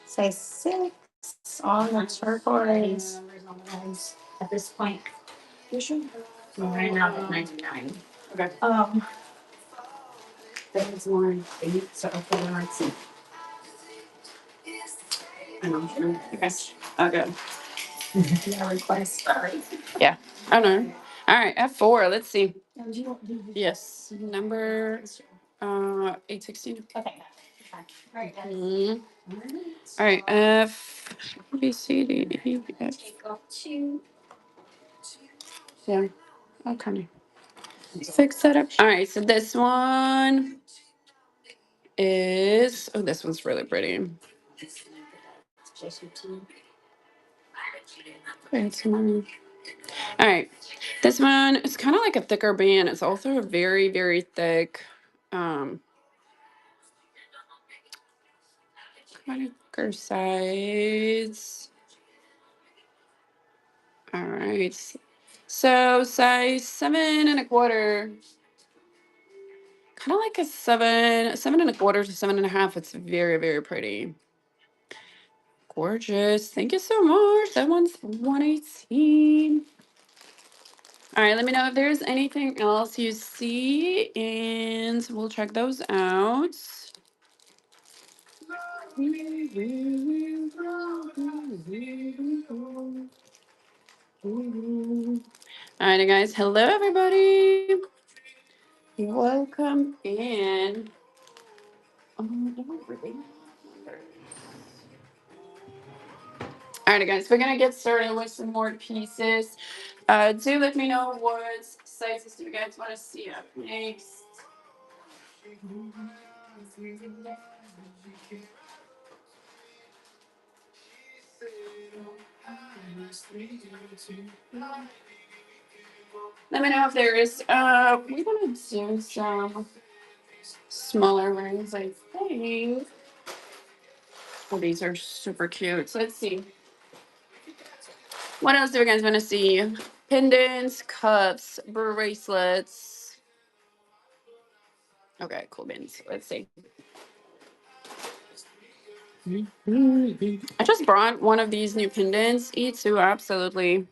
Size 6 on the turquoise. At this point, You sure? right now at 99. Okay. That is more eight, so for the next. I know. Okay. Oh, good. Yeah, request. Sorry. Yeah. Oh no. All right, F4. Let's see. Yes. Number 816. Okay. All right, guys. Mhm. All right. F B C D E F. Take off 2. Yeah. Okay. Fix that up. All right. So this one is. Oh, this one's really pretty. Okay, all right. This one is kind of like a thicker band. It's also a very, very thick. Kind of thicker size. All right. So size 7 1/4. Kind of like a 7 1/4 to 7 1/2. It's very, very pretty. Gorgeous. Thank you so much. That one's 118. All right, let me know if there's anything else you see, and we'll check those out. All right, guys. Hello, everybody. Welcome in. I don't really remember. All right, guys, we're gonna get started with some more pieces. Do let me know what sizes do you guys want to see up next. Let me know if there is. We're gonna do some smaller rings, I think. Oh, these are super cute. So let's see. What else do you guys want to see? Pendants, cups, bracelets. Okay, cool beans. Let's see. I just brought one of these new pendants. E2, absolutely.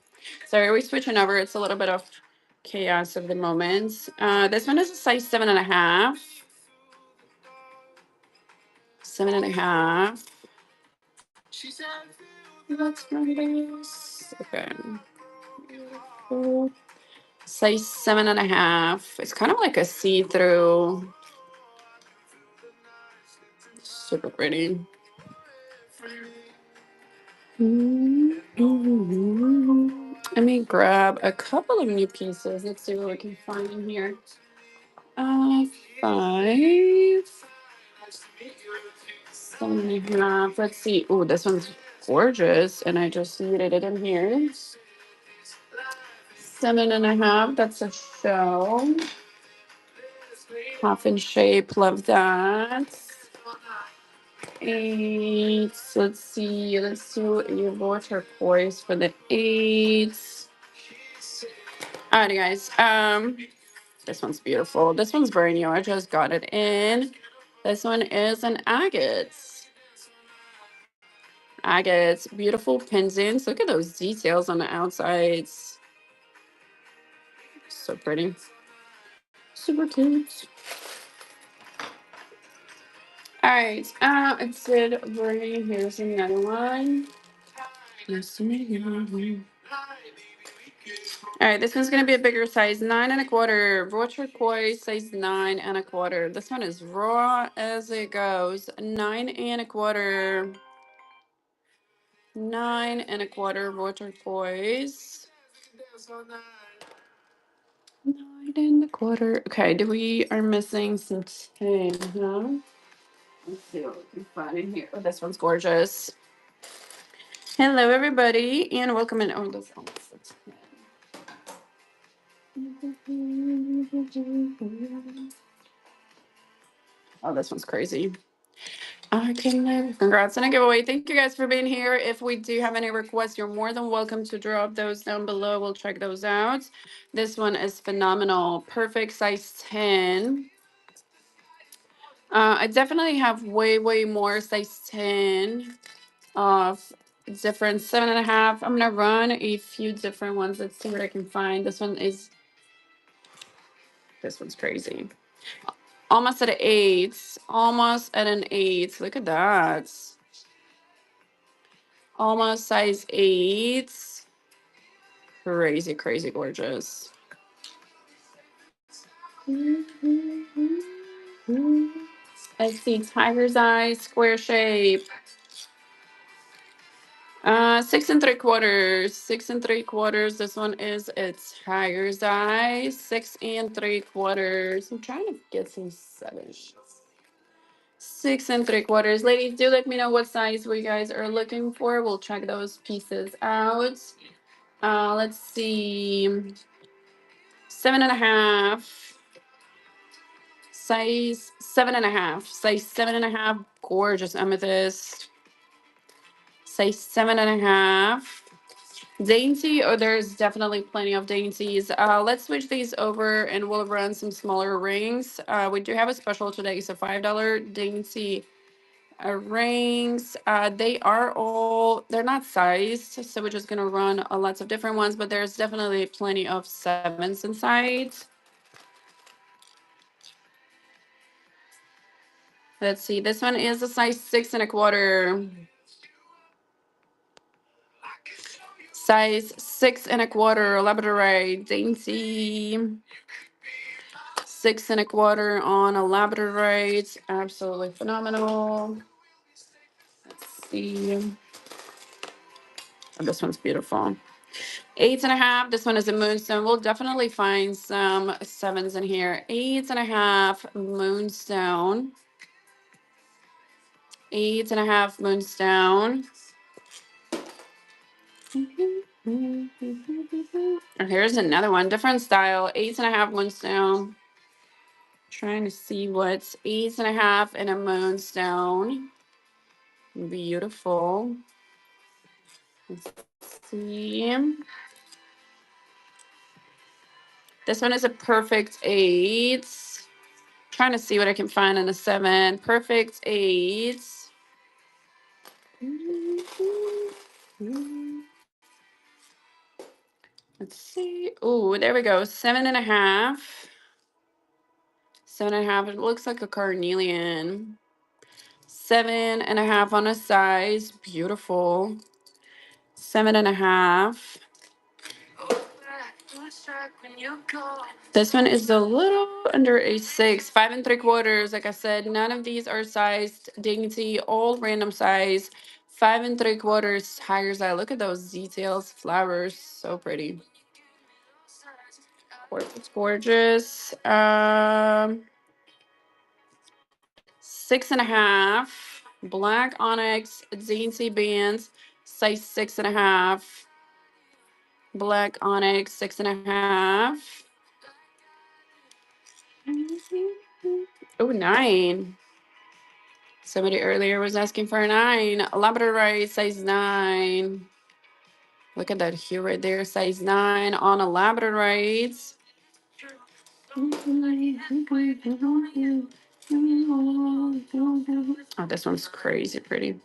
Sorry, we're switching over. It's a little bit of chaos at the moment. This one is a size 7 1/2. 7 1/2. Let's run this. Okay. Beautiful. Size 7 1/2. It's kind of like a see-through. Super pretty. Let me grab a couple of new pieces. Let's see what we can find in here. 5, 7 1/2. Let's see. Oh, this one's gorgeous, and I just needed it in here. 7 1/2. That's a show. Coffin shape. Love that. 8. Let's see. Let's do a raw turquoise for the 8. All right, guys. This one's beautiful. This one's very new. I just got it in. This one is an agate. Agates, beautiful pendants. Look at those details on the outsides. So pretty. Super cute. All right. It said bring. Here's another one. All right, this one's gonna be a bigger size, 9 1/4. Raw turquoise, size 9 1/4. This one is raw as it goes. 9 1/4. 9 1/4 raw turquoise. 9 1/4. Okay, we are missing some tin, huh? Let's see what we can find in here. Oh, this one's gorgeous. Hello, everybody, and welcome in. Oh, this one's the tin. Oh, this one's crazy. Okay, congrats on a giveaway. Thank you guys for being here. If we do have any requests, you're more than welcome to drop those down below. We'll check those out. This one is phenomenal. Perfect size 10. I definitely have way, way more size 10 of different 7 1/2. I'm gonna run a few different ones. Let's see what I can find. This one's crazy. Almost at an 8. Almost at an 8. Look at that. Almost size 8. Crazy, crazy gorgeous. Let's see, tiger's eye, square shape. 6 3/4. 6 3/4. This one is a tiger's eye. 6 3/4. I'm trying to get some 7s. 6 3/4. Ladies, do let me know what size we guys are looking for. We'll check those pieces out. Let's see. 7 1/2. Size 7 1/2. Size 7 1/2. Gorgeous amethyst. Size 7 1/2. Dainty, oh, there's definitely plenty of dainties. Let's switch these over and we'll run some smaller rings. We do have a special today, so $5 dainty rings. They are all, they're not sized, so we're just gonna run lots of different ones, but there's definitely plenty of sevens inside. Let's see, this one is a size 6 1/4. Size 6 1/4, labradorite, dainty. 6 1/4 on a labradorite, absolutely phenomenal. Let's see. Oh, this one's beautiful. 8 1/2. This one is a moonstone. We'll definitely find some sevens in here. 8 1/2 moonstone. 8 1/2 moonstone. And here's another one, different style. 8 1/2 moonstone. Trying to see what's 8 1/2 in a moonstone. Beautiful. Let's see. This one is a perfect 8. Trying to see what I can find in a 7. Perfect 8. Let's see. Oh, there we go. 7 1/2. 7 1/2. It looks like a carnelian. 7 1/2 on a size. Beautiful. 7 1/2. This one is a little under a 6. 5 3/4. Like I said, none of these are sized dainty, all random size. 5 3/4 tigers eye. Look at those details, flowers, so pretty. Gorgeous, gorgeous. 6 1/2. Black onyx, dainty bands, size 6 1/2. Black onyx, 6 1/2. Oh, 9. Somebody earlier was asking for a 9. Labradorite, size 9. Look at that hue right there, size 9 on a Labradorite. Oh, this one's crazy pretty.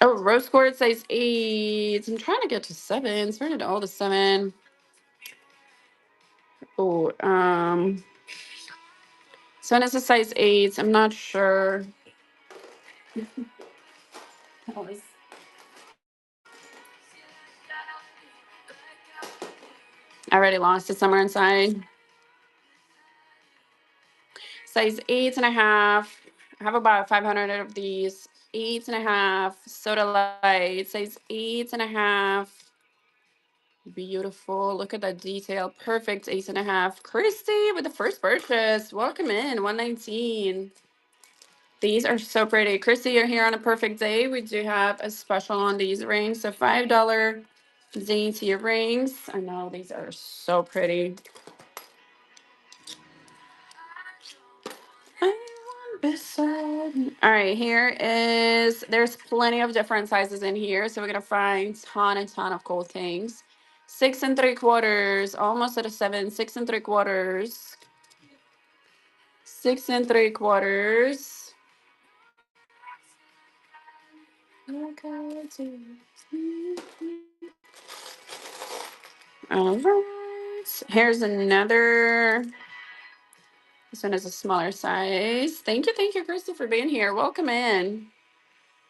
Oh, rose quartz, size 8. I'm trying to get to 7s. Where did all the 7? Oh, this one is a size 8. I'm not sure. I already lost it somewhere inside. Size 8 1/2. I have about 500 of these. 8 1/2. Soda light. Size 8 1/2. Beautiful. Look at that detail. Perfect 8 1/2. Christy with the first purchase. Welcome in. 119. These are so pretty. Christy, you're here on a perfect day. We do have a special on these rings. So $5 dainty rings. I know these are so pretty. All right, there's plenty of different sizes in here. So we're going to find a ton of cool things. 6 3/4, almost at a 7. 6 3/4. 6 3/4. All right. Here's another. This one is a smaller size. Thank you, Christy, for being here. Welcome in.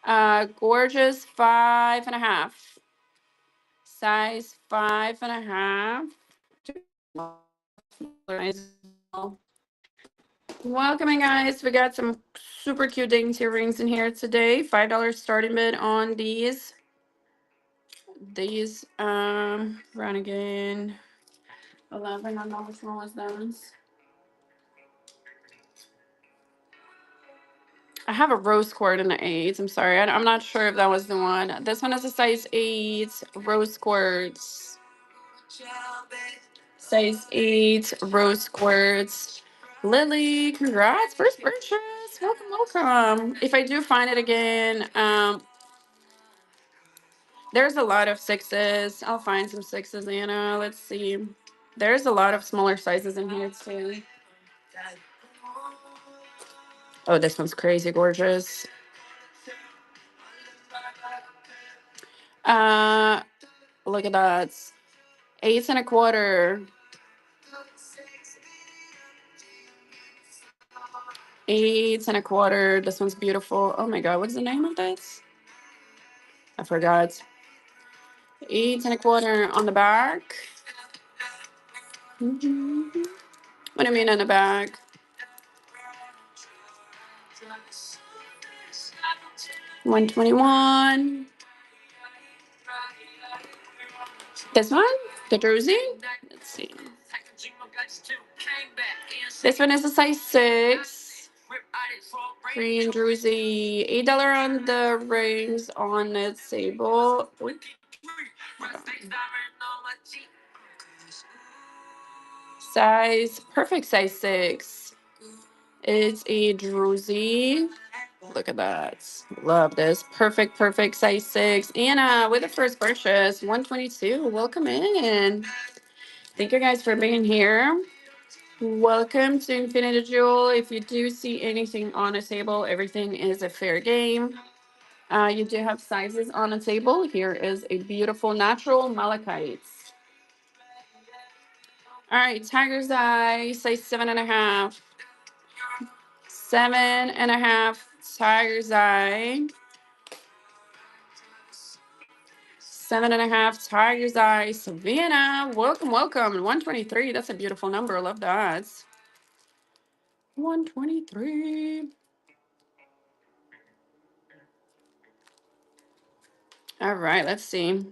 Gorgeous 5 1/2. Size 5 1/2. Welcoming, guys. We got some super cute dainty rings in here today. $5 starting bid on these. Run again. 11. I don't know which one was those. I have a rose quartz in the 8. I'm sorry. I'm not sure if that was the one. This one is a size 8 rose quartz. Size 8 rose quartz. Lily, congrats. First purchase. Welcome, welcome. If I do find it again, There's a lot of sixes. I'll find some sixes, Anna. Let's see. There's a lot of smaller sizes in here too. Oh, this one's crazy gorgeous. Uh, Look at that. 8 1/4. 8 1/4. This one's beautiful. Oh my God, what's the name of this? I forgot. 8 1/4 on the back. What do you mean on the back? $121. This one, the jersey. Let's see. This one is a size 6. Green jersey. $8 on the rings on the table. Size, perfect size 6. It's a jersey. Look at that. Love this. Perfect, perfect size 6. Anna with the first purchase, 122. Welcome in. Thank you guys for being here. Welcome to Infinity Jewel. If you do see anything on a table, everything is a fair game. You do have sizes on the table. Here is a beautiful natural malachite. All right, Tiger's Eye, size 7.5. 7.5, Tiger's Eye. 7.5, Tiger's Eye, Savannah. Welcome, welcome. 123. That's a beautiful number. Love that. 123. All right, let's see.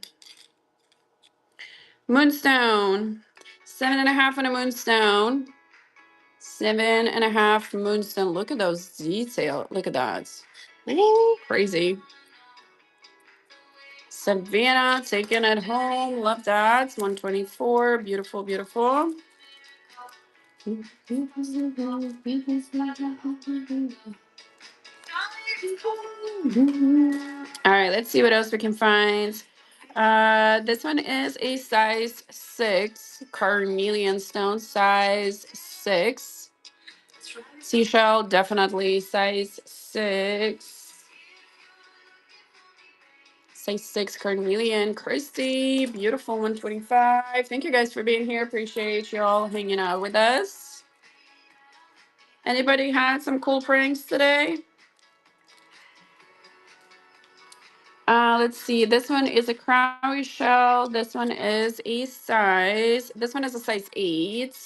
Moonstone. 7.5 on a moonstone. 7.5 moonstone. Look at those details. Look at that. Ooh, crazy. Savannah taking it home. Love that. 124. Beautiful, beautiful. All right, let's see what else we can find. This one is a size 6 carnelian stone, size 6. Seashell, definitely size 6. Size 6 carnelian. Christy, beautiful 125. Thank you guys for being here. Appreciate y'all hanging out with us. Anybody had some cool pranks today? Let's see. This one is a crowy shell. This one is a size. This one is a size 8.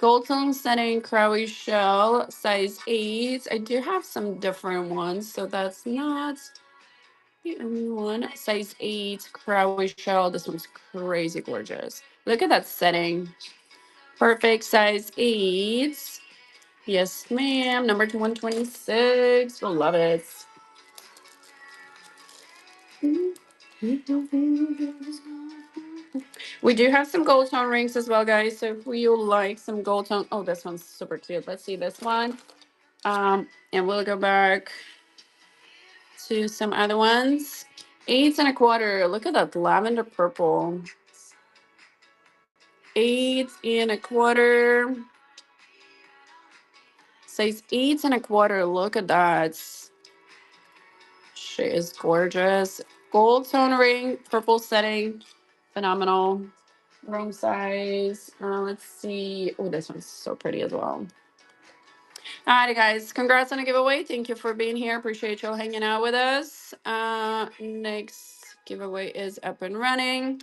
Gold tone setting crowy shell, size 8. I do have some different ones, so that's not the only one. Size 8 crowy shell. This one's crazy gorgeous. Look at that setting. Perfect size 8. Yes, ma'am. Number 126. We'll love it. We do have some gold tone rings as well, guys. So if you like some gold tone, oh, this one's super cute. Let's see this one. And we'll go back to some other ones. 8 1/4. Look at that lavender purple. 8 1/4. Size 8 1/4. Look at that. She is gorgeous. Gold tone ring, purple setting, phenomenal. Room size. Let's see. Oh, this one's so pretty as well. All right, guys. Congrats on a giveaway. Thank you for being here. Appreciate y'all hanging out with us. Next giveaway is up and running.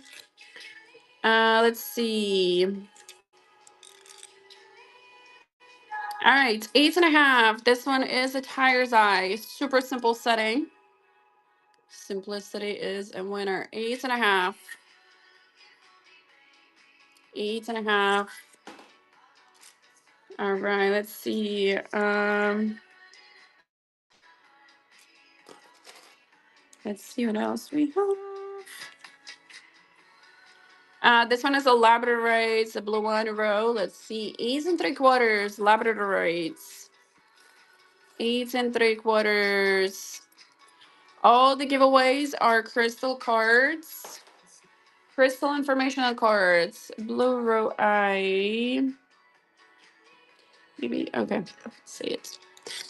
Let's see. All right, 8.5. This one is a Tiger's Eye. Super simple setting. Simplicity is a winner. 8.5. 8.5. All right, let's see. Let's see what else we have. This one is a Labradorite. It's a blue one row. Let's see. 8 3/4 Labradorites. 8 3/4. All the giveaways are crystal cards, crystal informational cards. Blue row eye. Maybe, okay, see it.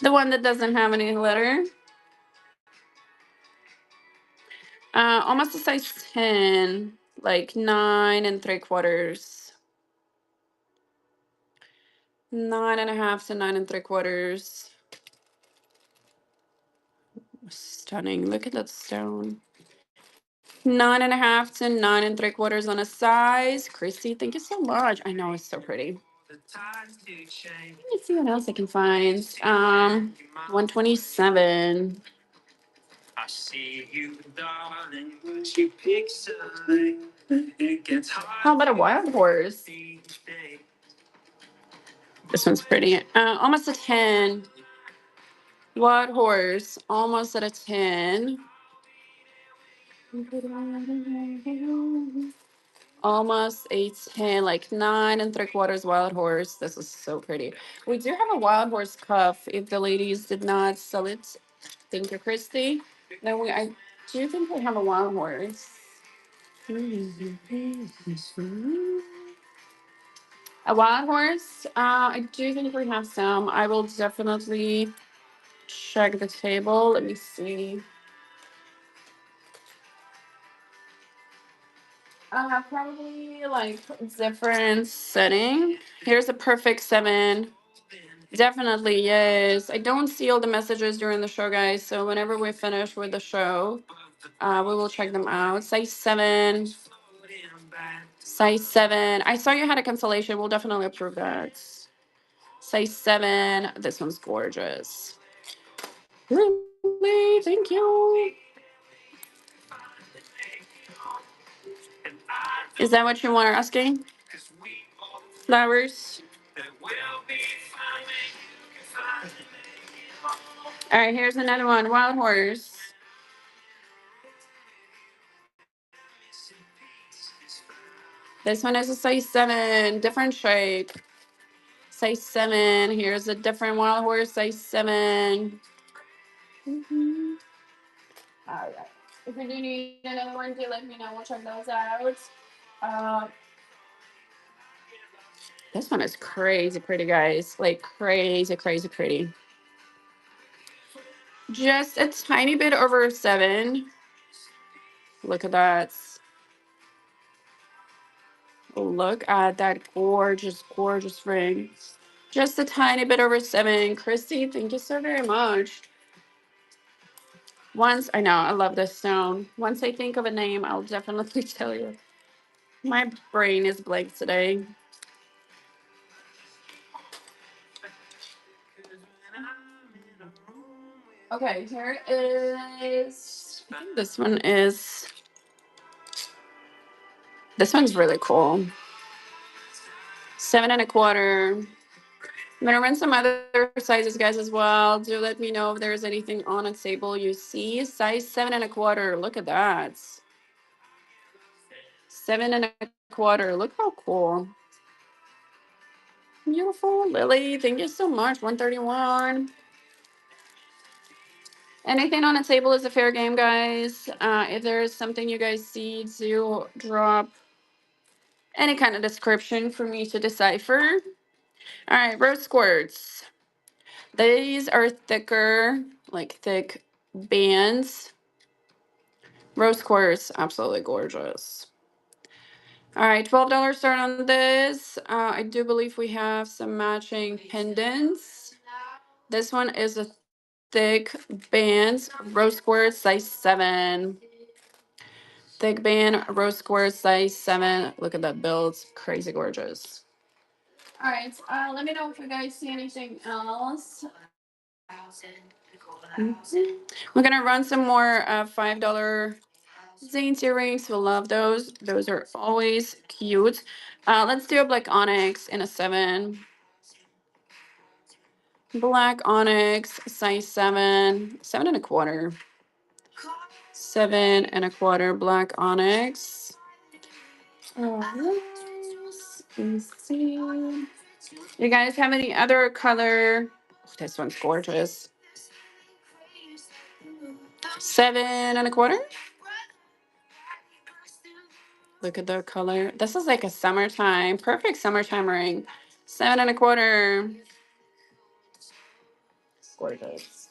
The one that doesn't have any letter. Almost a size 10, like 9 3/4. 9.5 to 9 3/4. Stunning. Look at that stone. 9.5 to 9 3/4 on a size. Christy, thank you so much. I know it's so pretty. Let's see what else I can find. 127. How about a wild horse? This one's pretty. Almost a 10. Wild horse, almost at a 10. Almost a 10, like 9 3/4 wild horse. This is so pretty. We do have a wild horse cuff if the ladies did not sell it. Thank you, Christy. No, I do think we have a wild horse. A wild horse? I do think we have some. I will definitely check the table. Let me see. Probably like different setting. Here's a perfect 7. Definitely, yes. I don't see all the messages during the show, guys. So whenever we finish with the show, we will check them out. Size 7. Size 7. I saw you had a cancellation. We'll definitely approve that. Size 7. This one's gorgeous. Really? Thank you. Is that what you want asking? Flowers. All right, here's another one. Wild horse. This one is a size 7, different shape. Size 7. Here's a different wild horse, size 7. All right. If you do need another one, do let me know. We'll check those out. Uh, this one is crazy pretty, guys. Like crazy, crazy pretty. Just a tiny bit over 7. Look at that. Look at that gorgeous, gorgeous ring. Just a tiny bit over 7. Christy, thank you so very much. Once, I know, I love this stone. Once I think of a name, I'll definitely tell you. My brain is blank today. Okay, here is, I think this one's really cool. 7 1/4. I'm gonna run some other sizes, guys, as well. Do let me know if there's anything on a table you see. Size 7 1/4. Look at that. 7 1/4. Look how cool. Beautiful, Lily. Thank you so much. 131. Anything on a table is a fair game, guys. If there's something you guys see, do drop any kind of description for me to decipher. All right, rose quartz. These are thicker, like thick bands. Rose quartz, absolutely gorgeous. All right, $12 start on this. I do believe we have some matching pendants. This one is a thick band, rose quartz, size 7. Thick band, rose quartz, size 7. Look at that build, crazy gorgeous. All right, let me know if you guys see anything else. We're gonna run some more $5 Dainty earrings. We love those. Those are always cute. Let's do a black onyx in a 7. Black onyx, size 7. 7 1/4. 7 1/4 black onyx. Let's see. You guys have any other color? Oh, this one's gorgeous. 7 1/4. Look at the color. This is like a summertime, perfect summertime ring. 7 1/4. Gorgeous.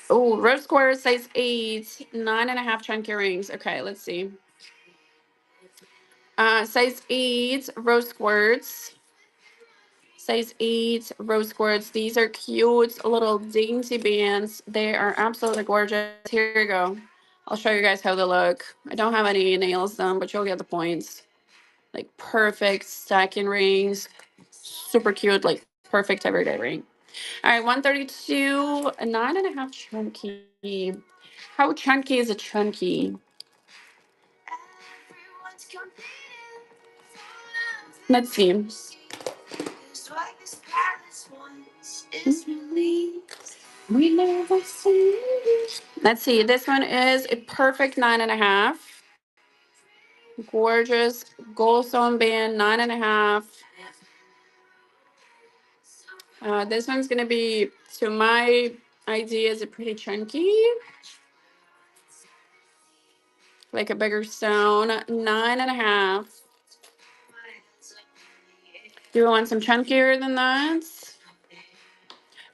Oh, rose quartz size 8, 9.5 chunky rings. Okay, let's see. Size 8 rose quartz. Size 8 rose quartz. These are cute little dainty bands. They are absolutely gorgeous. Here you go. I'll show you guys how they look. I don't have any nails done, but you'll get the points. Like perfect stacking rings. Super cute, like perfect everyday ring. All right, 132, a 9.5 chunky. How chunky is a chunky? Let's see. Let's see. This one is a perfect 9.5. Gorgeous gold stone band, 9.5. This one's gonna be, to my idea, is a pretty chunky, like a bigger stone, 9.5. Do you want some chunkier than that?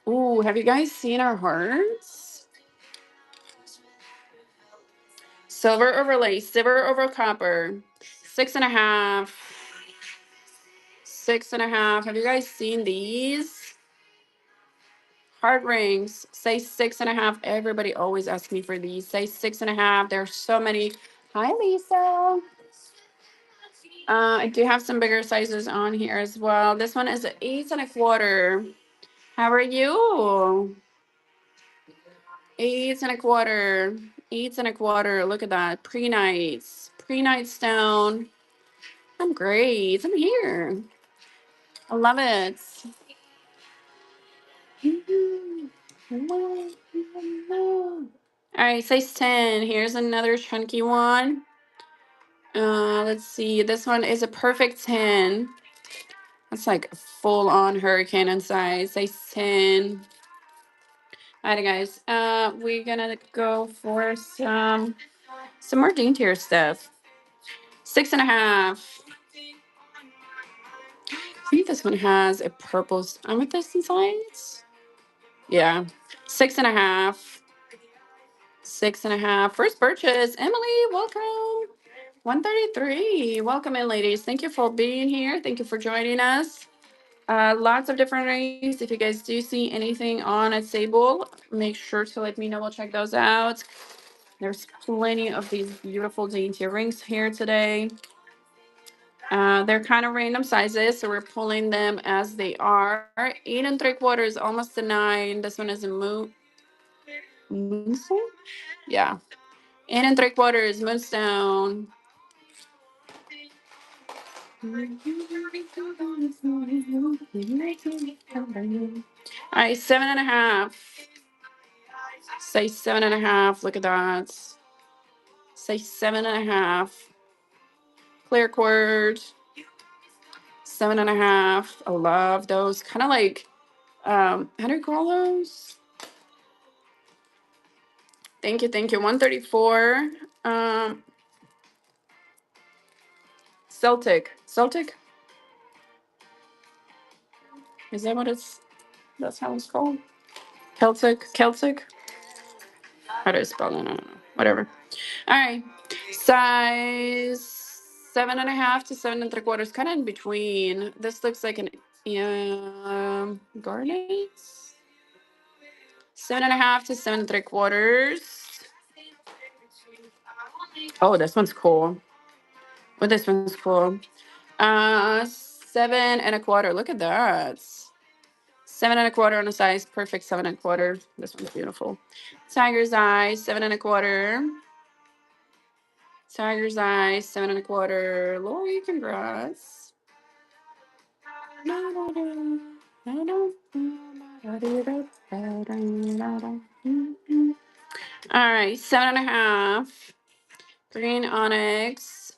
Ooh, have you guys seen our hearts? Silver overlay, silver over copper, 6.5. 6.5. Have you guys seen these? Heart rings, say 6.5. Everybody always asks me for these. Say 6.5. There's so many. Hi, Lisa. I do have some bigger sizes on here as well. This one is 8 1/4. How are you? 8 1/4. 8 1/4. Look at that. Pre-nights. Pre-night stone. I'm great. I'm here. I love it. All right, size 10. Here's another chunky one. Let's see. This one is a perfect 10. That's like a full-on hurricane in size. Size 10. All right, guys. We're gonna go for some more daintier stuff. 6.5. I think this one has a purple amethyst inside. Yeah. 6.5. 6.5. First purchase. Emily, welcome. 133. Welcome in, ladies. Thank you for being here. Thank you for joining us. Lots of different rings. If you guys do see anything on a table, make sure to let me know. We'll check those out. There's plenty of these beautiful dainty rings here today. They're kind of random sizes, so we're pulling them as they are. 8 3/4, almost a 9. This one is a moonstone? Yeah. 8 3/4, moonstone. All right, 7.5. Say 7.5. Look at that. Say 7.5. Clear cord. 7.5. I love those. Kind of like, how do you call those? Thank you, thank you. 134. Celtic. Celtic? Is that what it's? That's how it's called? Celtic? Celtic? How do I spell that? I don't know. Whatever. All right. Size 7.5 to 7 3/4, kind of in between. This looks like an garnet. 7.5 to 7 3/4. Oh, this one's cool. Oh, this one's cool. 7 1/4. Look at that. 7 1/4 on a size. Perfect 7 1/4. This one's beautiful. Tiger's eye, 7 1/4. Tiger's eye, 7 1/4. Lori, congrats. All right, 7.5. Green onyx.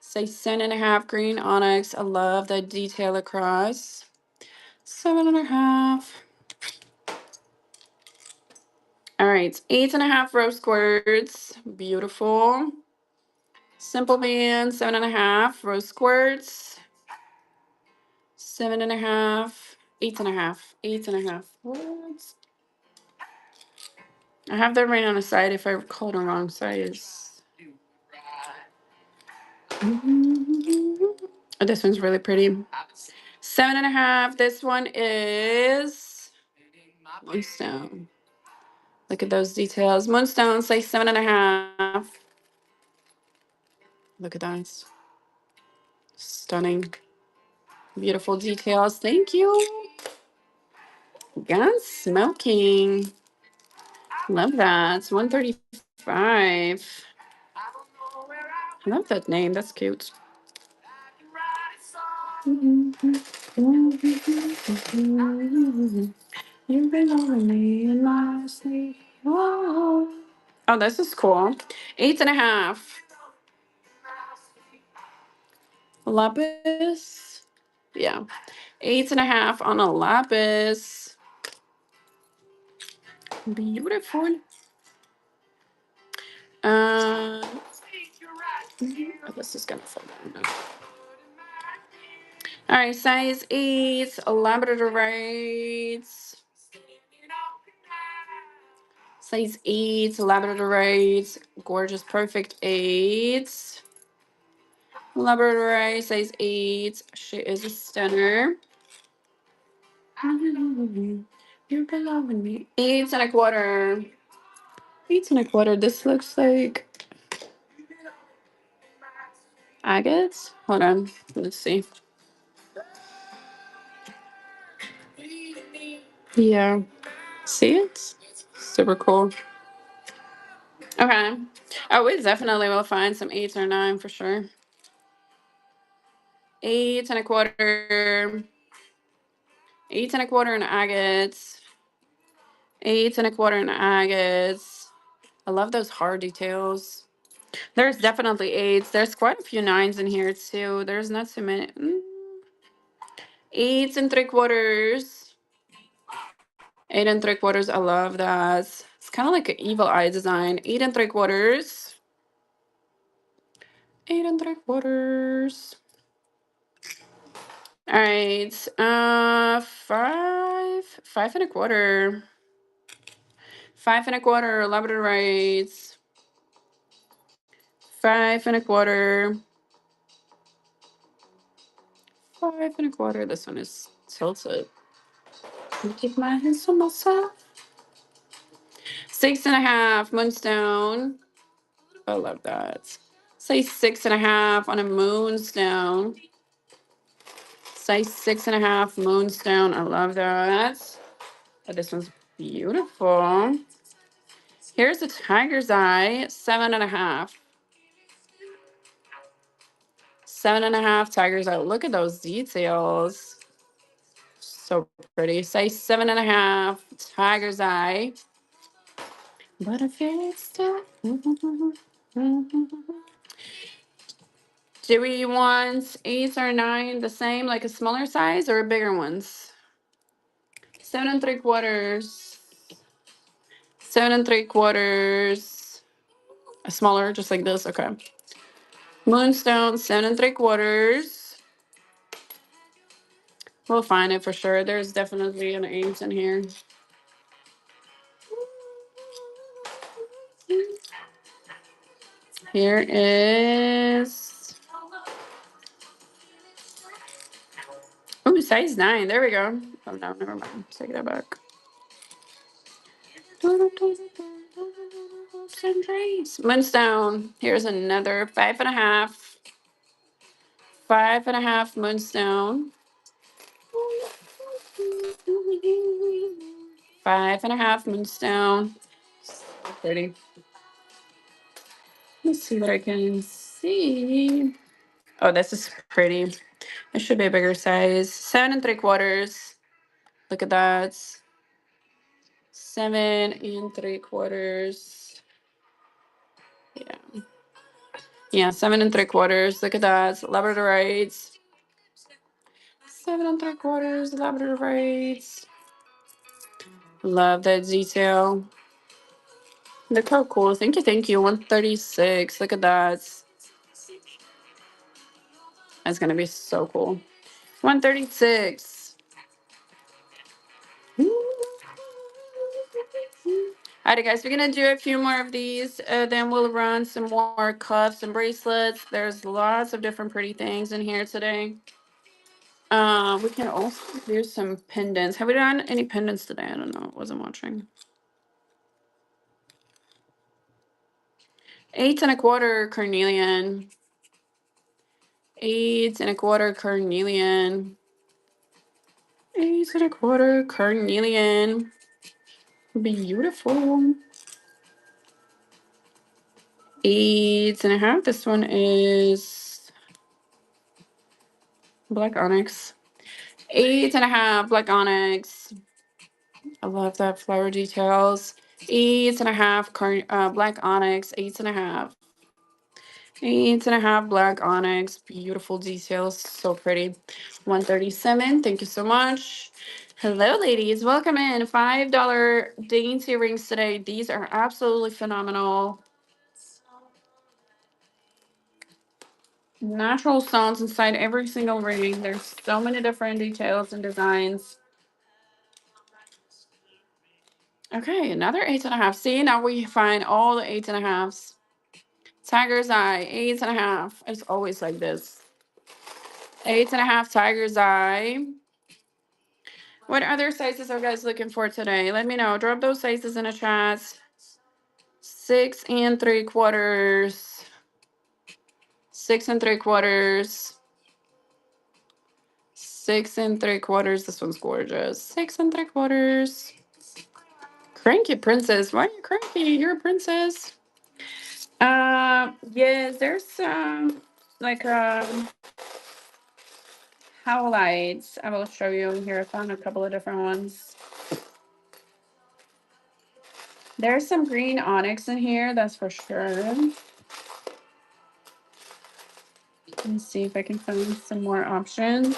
Say 7.5 green onyx. I love the detail across. 7.5. All right, 8.5 rose quartz. Beautiful. Simple band, 7.5 rose quartz. 7.5, 8.5, 8.5. What? I have that right on the side if I recall the wrong size. Oh, this one's really pretty. 7.5. This one is Moonstone. Look at those details. Moonstone, say 7.5. Look at that. Stunning. Beautiful details. Thank you. Gun smoking. Love that. 135. I love that name. That's cute. You've been over me in my sleep. Oh, this is cool. 8.5. Lapis. Yeah. 8.5 on a lapis. Beautiful. Oh, this is gonna fall down. All right, size 8, labradorites. Size 8, labradorites. Gorgeous, perfect 8. Labradorite, size 8. She is a stunner. You're beloved me. 8.25. 8.25. This looks like agates. Hold on. Let's see. Yeah. See it? Super cool. Okay. Oh, we definitely will find some 8s or 9 for sure. 8.25. 8.25 in agates. 8.25 in agates. I love those hard details. There's definitely 8s. There's quite a few 9s in here too. There's not so many. 8.75. 8.75. I love that. It's kind of like an evil eye design. 8.75. 8.75. All right. 5.25. 5.25. Labradorites. 5.25. 5.25. This one is tilted. Keep my hands on myself. 6.5. Moonstone. I love that. Say 6.5 on a moonstone. Say 6.5 moonstone. I love that. Oh, this one's beautiful. Here's a tiger's eye. 7.5. 7.5 tiger's eye. Look at those details. So pretty. Say 7.5 tiger's eye. But if it's still. Do we want 8 or 9 the same, like a smaller size or bigger ones? 7.75. 7.75. A smaller, just like this. Okay. Moonstone, 7.75. We'll find it for sure. There's definitely an 8 in here. Here is. Oh, size 9. There we go. Oh, no, never mind. Take that back. Moonstone. Here's another 5.5. 5.5 moonstone. 5.5 moonstone. So pretty. Let's see what I can see. Oh, this is pretty. It should be a bigger size. 7.75. Look at that. 7.75. Yeah. Yeah, 7.75. Look at that. Labradorites. 7 3/4 lavender braids. Love that detail. Look how cool. Thank you, thank you. 136. Look at that. That's gonna be so cool. 136. Alright, guys, we're gonna do a few more of these. Then we'll run some more cuffs and bracelets. There's lots of different pretty things in here today. We can also do some pendants. Have we done any pendants today? I don't know. Wasn't watching. 8 1/4 carnelian. 8 1/4 carnelian. 8 1/4 carnelian. Beautiful. 8 1/2. This one is black onyx. 8 1/2 black onyx. I love that flower details. 8 1/2 black onyx. 8 1/2. 8 1/2 black onyx. Beautiful details. So pretty. 137. Thank you so much. Hello, ladies. Welcome in. $5 dainty rings today. These are absolutely phenomenal. Natural stones inside every single ring. There's so many different details and designs. Okay, another 8 1/2. See, now we find all the 8 1/2s. Tiger's eye, 8 1/2. It's always like this. 8 1/2 tiger's eye. What other sizes are you guys looking for today? Let me know. Drop those sizes in the chat. 6 3/4. 6 3/4. 6 3/4. This one's gorgeous. 6 3/4. Cranky princess. Why are you cranky? You're a princess. Yes, there's like howlites. I will show you here. I found a couple of different ones. There's some green onyx in here, that's for sure. Let's see if I can find some more options.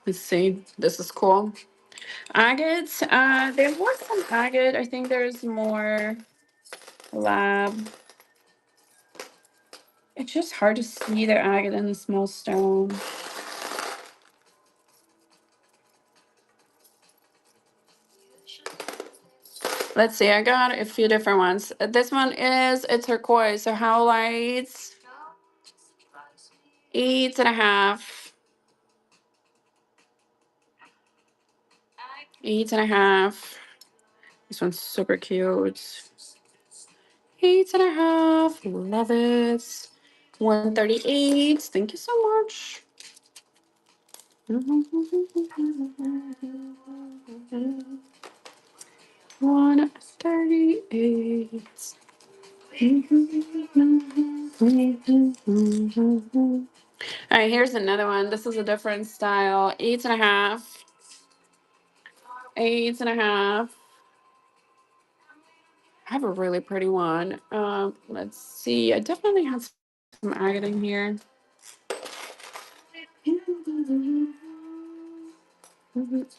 Let's see. This is cool. Agate. There was some agate. I think there's more lab. It's just hard to see the agate in the small stone. Let's see. I got a few different ones. This one is a turquoise. So howlights. 8 1/2. 8 1/2. This one's super cute. 8 1/2. Love it. 138. Thank you so much. 138. All right, here's another one. This is a different style. 8 1/2. 8 1/2. I have a really pretty one. Let's see. I definitely have some agate in here.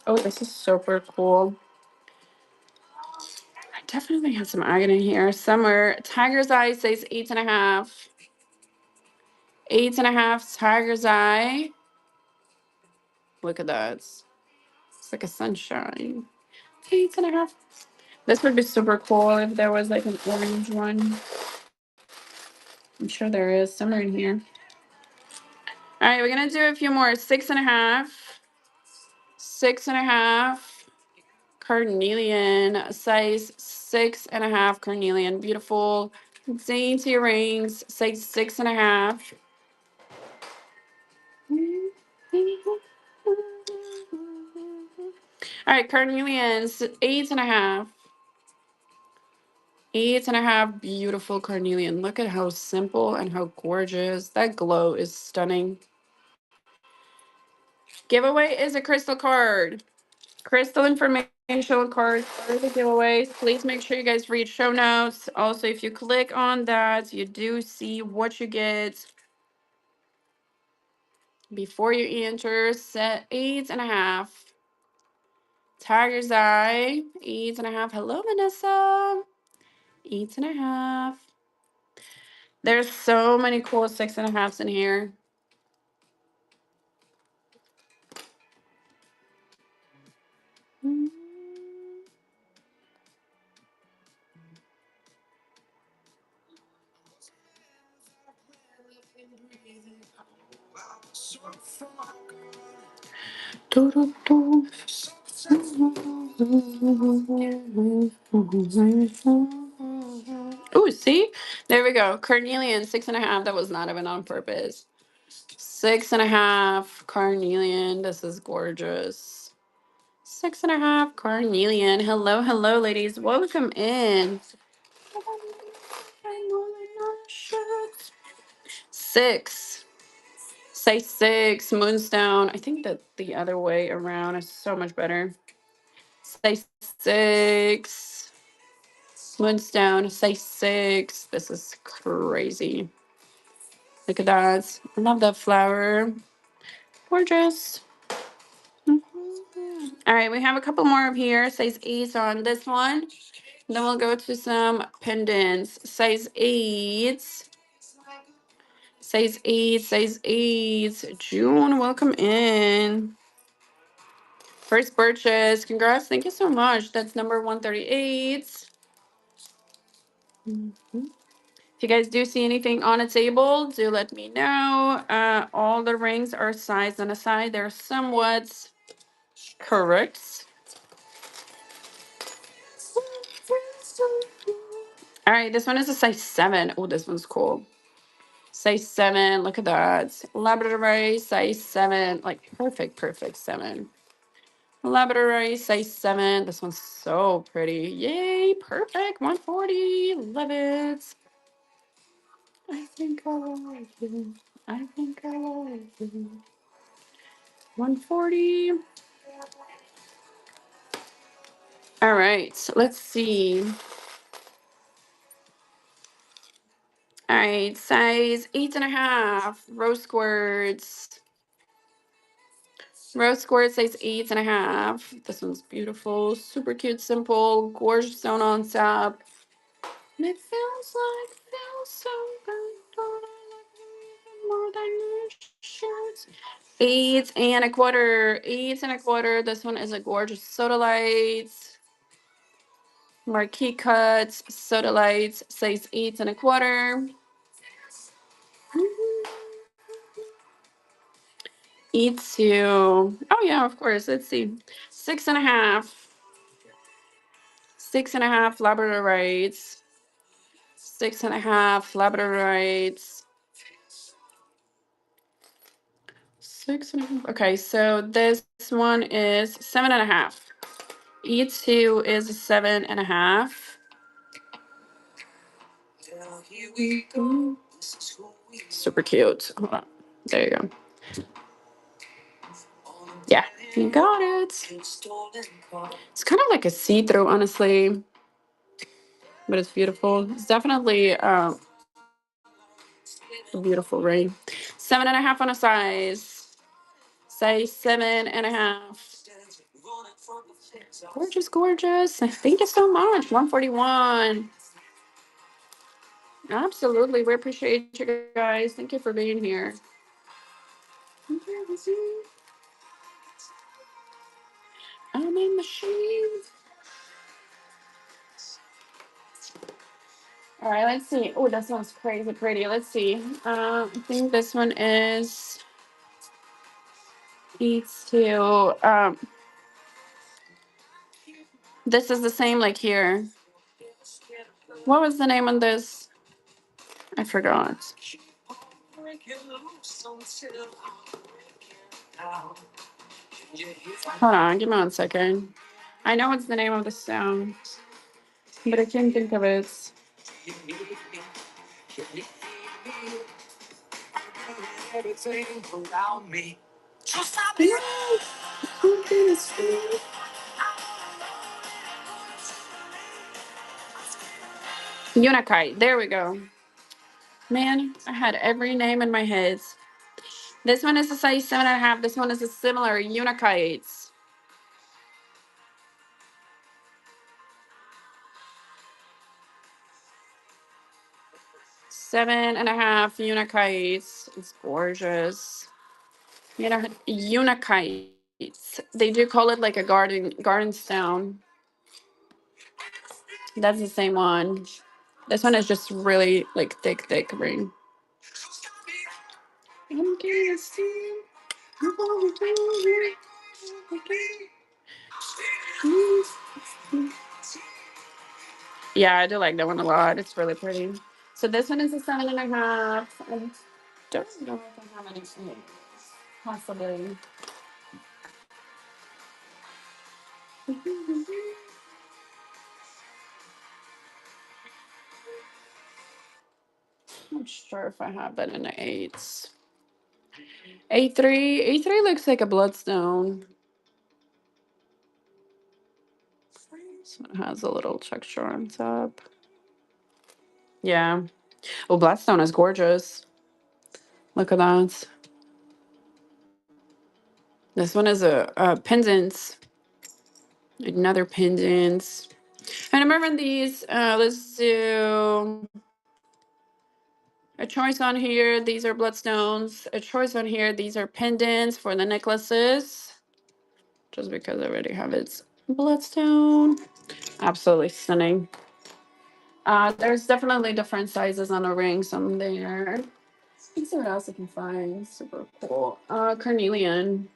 Oh, this is super cool. I definitely have some agate in here somewhere. Tiger's eye says 8 1/2. 8 1/2 tiger's eye. Look at that. It's like a sunshine. 8 1/2. This would be super cool if there was like an orange one. I'm sure there is somewhere in here. All right, we're gonna do a few more. 6 1/2. 6 1/2. Carnelian, size 6 1/2 carnelian. Beautiful dainty rings, size 6 1/2. All right, carnelians, 8 1/2. 8 1/2, beautiful carnelian. Look at how simple and how gorgeous. That glow is stunning. Giveaway is a crystal card. Crystal informational cards for the giveaways. Please make sure you guys read show notes. Also, if you click on that, you do see what you get. Before you enter, set 8.5. Tiger's Eye, 8.5. Hello, Vanessa. 8.5. There's so many cool 6.5s in here. Oh, see? There we go. Carnelian, 6.5. That was not even on purpose. 6.5. Carnelian. This is gorgeous. 6.5. Carnelian. Hello, hello, ladies. Welcome in. 6. Say 6. Moonstone. I think that the other way around is so much better. Say 6. Moonstone. Say 6. This is crazy. Look at that. I love that flower. Gorgeous. All right, we have a couple more of here. Size 8 on this one. Then we'll go to some pendants. Size 8. Size 8. Size 8. June, welcome in. First purchase. Congrats. Thank you so much. That's number 138. If you guys do see anything on a table, do let me know. All the rings are sized on the side. They're somewhat correct. All right, this one is a size 7. Oh, this one's cool. Size 7. Look at that. Labradorite, size 7. Like perfect 7. Labradorite, size 7. This one's so pretty. Yay, perfect. 140. Love it. I think I like it. I think I like it. 140. All right, let's see. All right, size 8.5. Rose quartz. Rose quartz, size 8.5. This one's beautiful. Super cute, simple, gorgeous stone on top. And it feels so good. Don't I like you even more than your shirts? 8.25. 8.25. This one is a gorgeous sodalite. Marquee cuts, sodalite, size 8.25. E2. Oh yeah, of course. Let's see. 6.5. 6.5 labradorites. 6.5 labradorites. 6.5. Okay, so this one is 7.5. E2 is 7.5. Super cute. Hold on. There you go. Yeah, you got it. It's kind of like a see-through, honestly, but it's beautiful. It's definitely a beautiful ring. 7.5 on a size. Size 7.5. Gorgeous, gorgeous. Thank you so much. 141. Absolutely. We appreciate you guys. Thank you for being here. I'm in the sheets. All right, let's see. Oh, this one's crazy pretty. Let's see. I think this one is needs to this is the same like here. What was the name on this? I forgot. Hold on, give me 1 second. I know what's the name of the stone, but I can't think of it. Unikite. There we go. Man, I had every name in my head. This one is a size 7.5. This one is a similar unikites. 7.5 unikites. It's gorgeous. You know, unikites. They do call it like a garden stone. That's the same one. This one is just really like thick ring. Yeah, I do like that one a lot. It's really pretty. So this one is a 7.5. I don't know if I have any possibly. I'm sure if I have it in the eights. A3 looks like a bloodstone. This one has a little texture on top. Yeah. Oh, bloodstone is gorgeous. Look at that. This one is a pendant. Another pendant. And remember these. Let's do a choice on here. These are bloodstones. A choice on here. These are pendants for the necklaces. Just because I already have its bloodstone. Absolutely stunning. There's definitely different sizes on the rings on there. Let's see what else I can find. Super cool. Carnelian.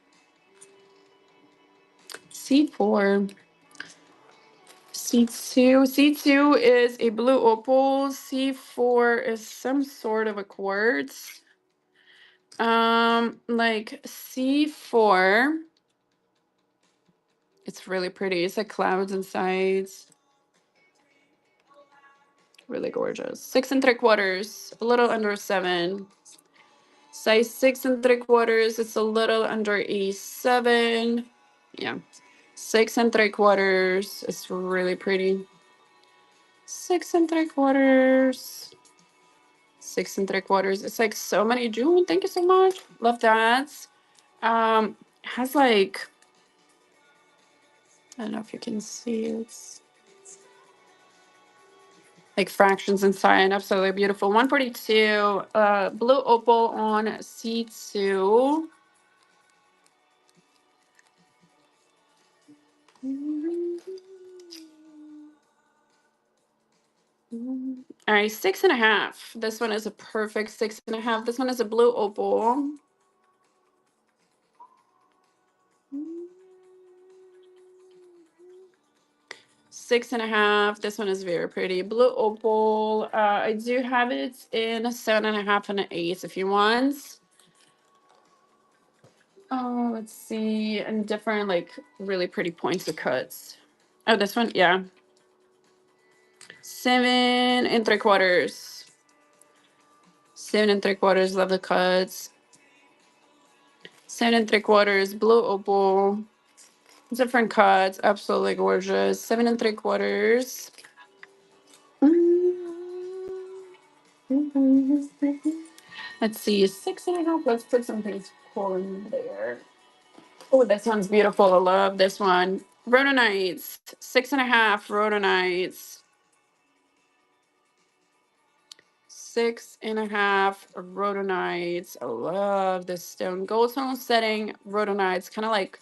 C4. C2. C2 is a blue opal. C4 is some sort of a quartz. Like C4. It's really pretty. It's like clouds inside. Really gorgeous. 6 3/4. A little under 7. Size 6 3/4. It's a little under a 7. Yeah. 6 3/4. It's really pretty. 6 3/4. 6 3/4. It's like so many jewels. Thank you so much. Love that. Has like, I don't know if you can see it. Like fractions inside. Absolutely beautiful. 142. Blue opal on C2. All right, 6.5. This one is a perfect 6.5. This one is a blue opal. 6.5. This one is very pretty. Blue opal. I do have it in a 7.5 and an 8 if you want. Oh, let's see. And different, like, really pretty points of cuts. Oh, this one, yeah. 7 3/4. 7 3/4. Love the cuts. 7 3/4. Blue opal. Different cuts. Absolutely gorgeous. 7 3/4. Let's see. 6.5. Let's put something cool in there. Oh, this one's beautiful. I love this one. Rhodonites. 6.5 rhodonites. 6.5 rhodonites. I love this stone. Gold tone setting rhodonites. Kind of like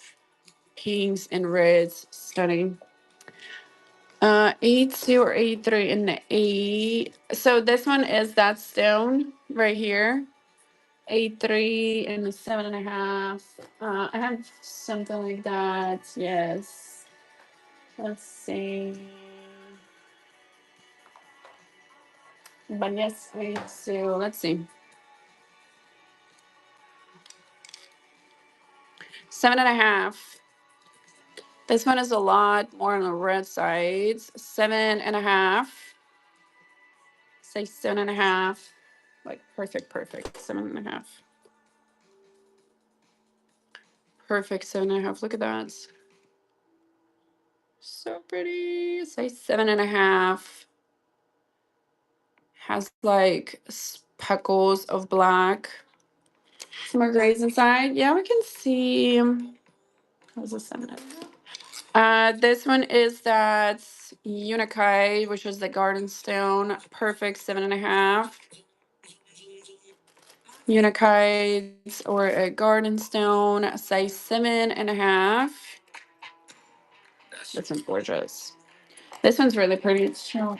pinks and reds. Stunning. A2 or A3 in the 8. So this one is that stone right here. A3 and a 7.5. I have something like that. Yes. Let's see. But yes, A2. Let's see. 7.5. This one is a lot more on the red side. 7.5. Say 7.5. Like perfect. 7.5. Perfect 7.5. Look at that. So pretty. Say 7.5. Has like speckles of black. more grays inside. Yeah, we can see. How's this 7.5? This one is that Unikai, which is the Garden Stone, perfect 7.5. Unikites or a Garden Stone, size 7.5. This one's gorgeous. This one's really pretty. It's short.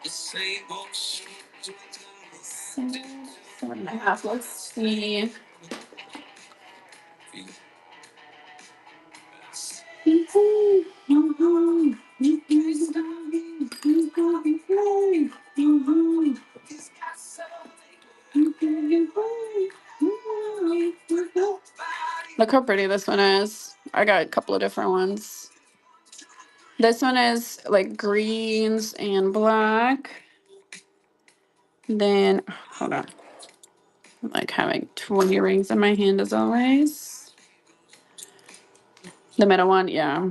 7.5. Let's see. Look how pretty this one is. I got a couple of different ones. This one is like greens and black. Then, hold on. I'm like having 20 rings in my hand as always. The middle one, yeah.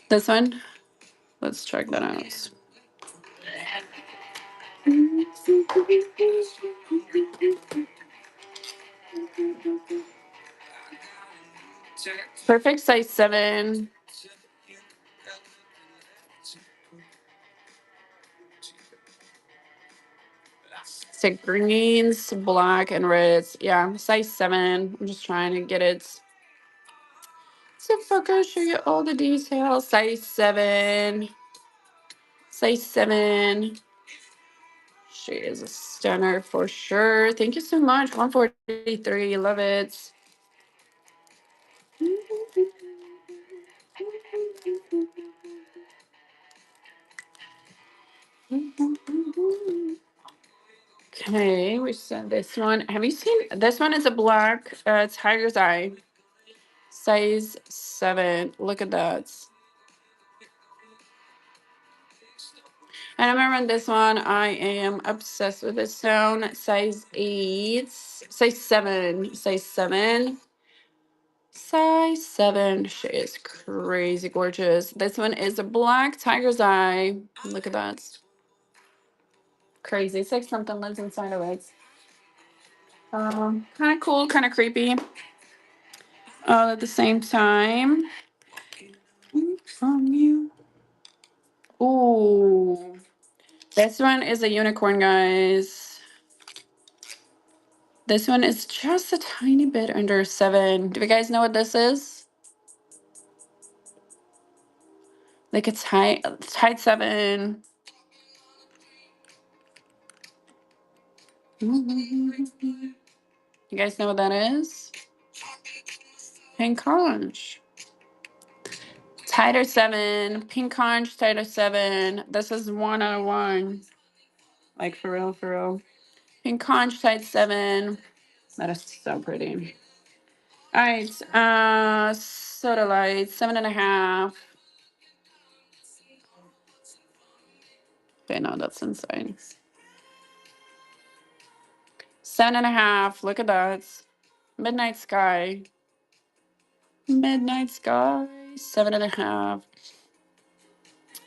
This one, let's check that out. Perfect size 7. So greens, black, and reds. Yeah, size 7. I'm just trying to get it to focus, show you all the details. Size 7. Size 7. She is a stunner for sure. Thank you so much. 143. Love it. Okay, we said this one. Have you seen this one? Is a black tiger's eye, size 7. Look at that. And remember this one, I am obsessed with this stone. Size 8, size 7, size 7, size 7. She is crazy gorgeous. This one is a black tiger's eye. Look at that. Crazy. It's like something lives inside of it. Kind of cool, kind of creepy. All at the same time. From you. Ooh. This one is a unicorn, guys. This one is just a tiny bit under 7. Do you guys know what this is? Like it's tight 7. You guys know what that is? Pink conch. Tighter 7. Pink conch, tighter 7. This is 101. Like for real, for real. Pink conch, tight 7. That is so pretty. All right, soda light, 7.5. Okay, no, that's insane. 7.5. Look at that. Midnight sky. Midnight sky. 7.5.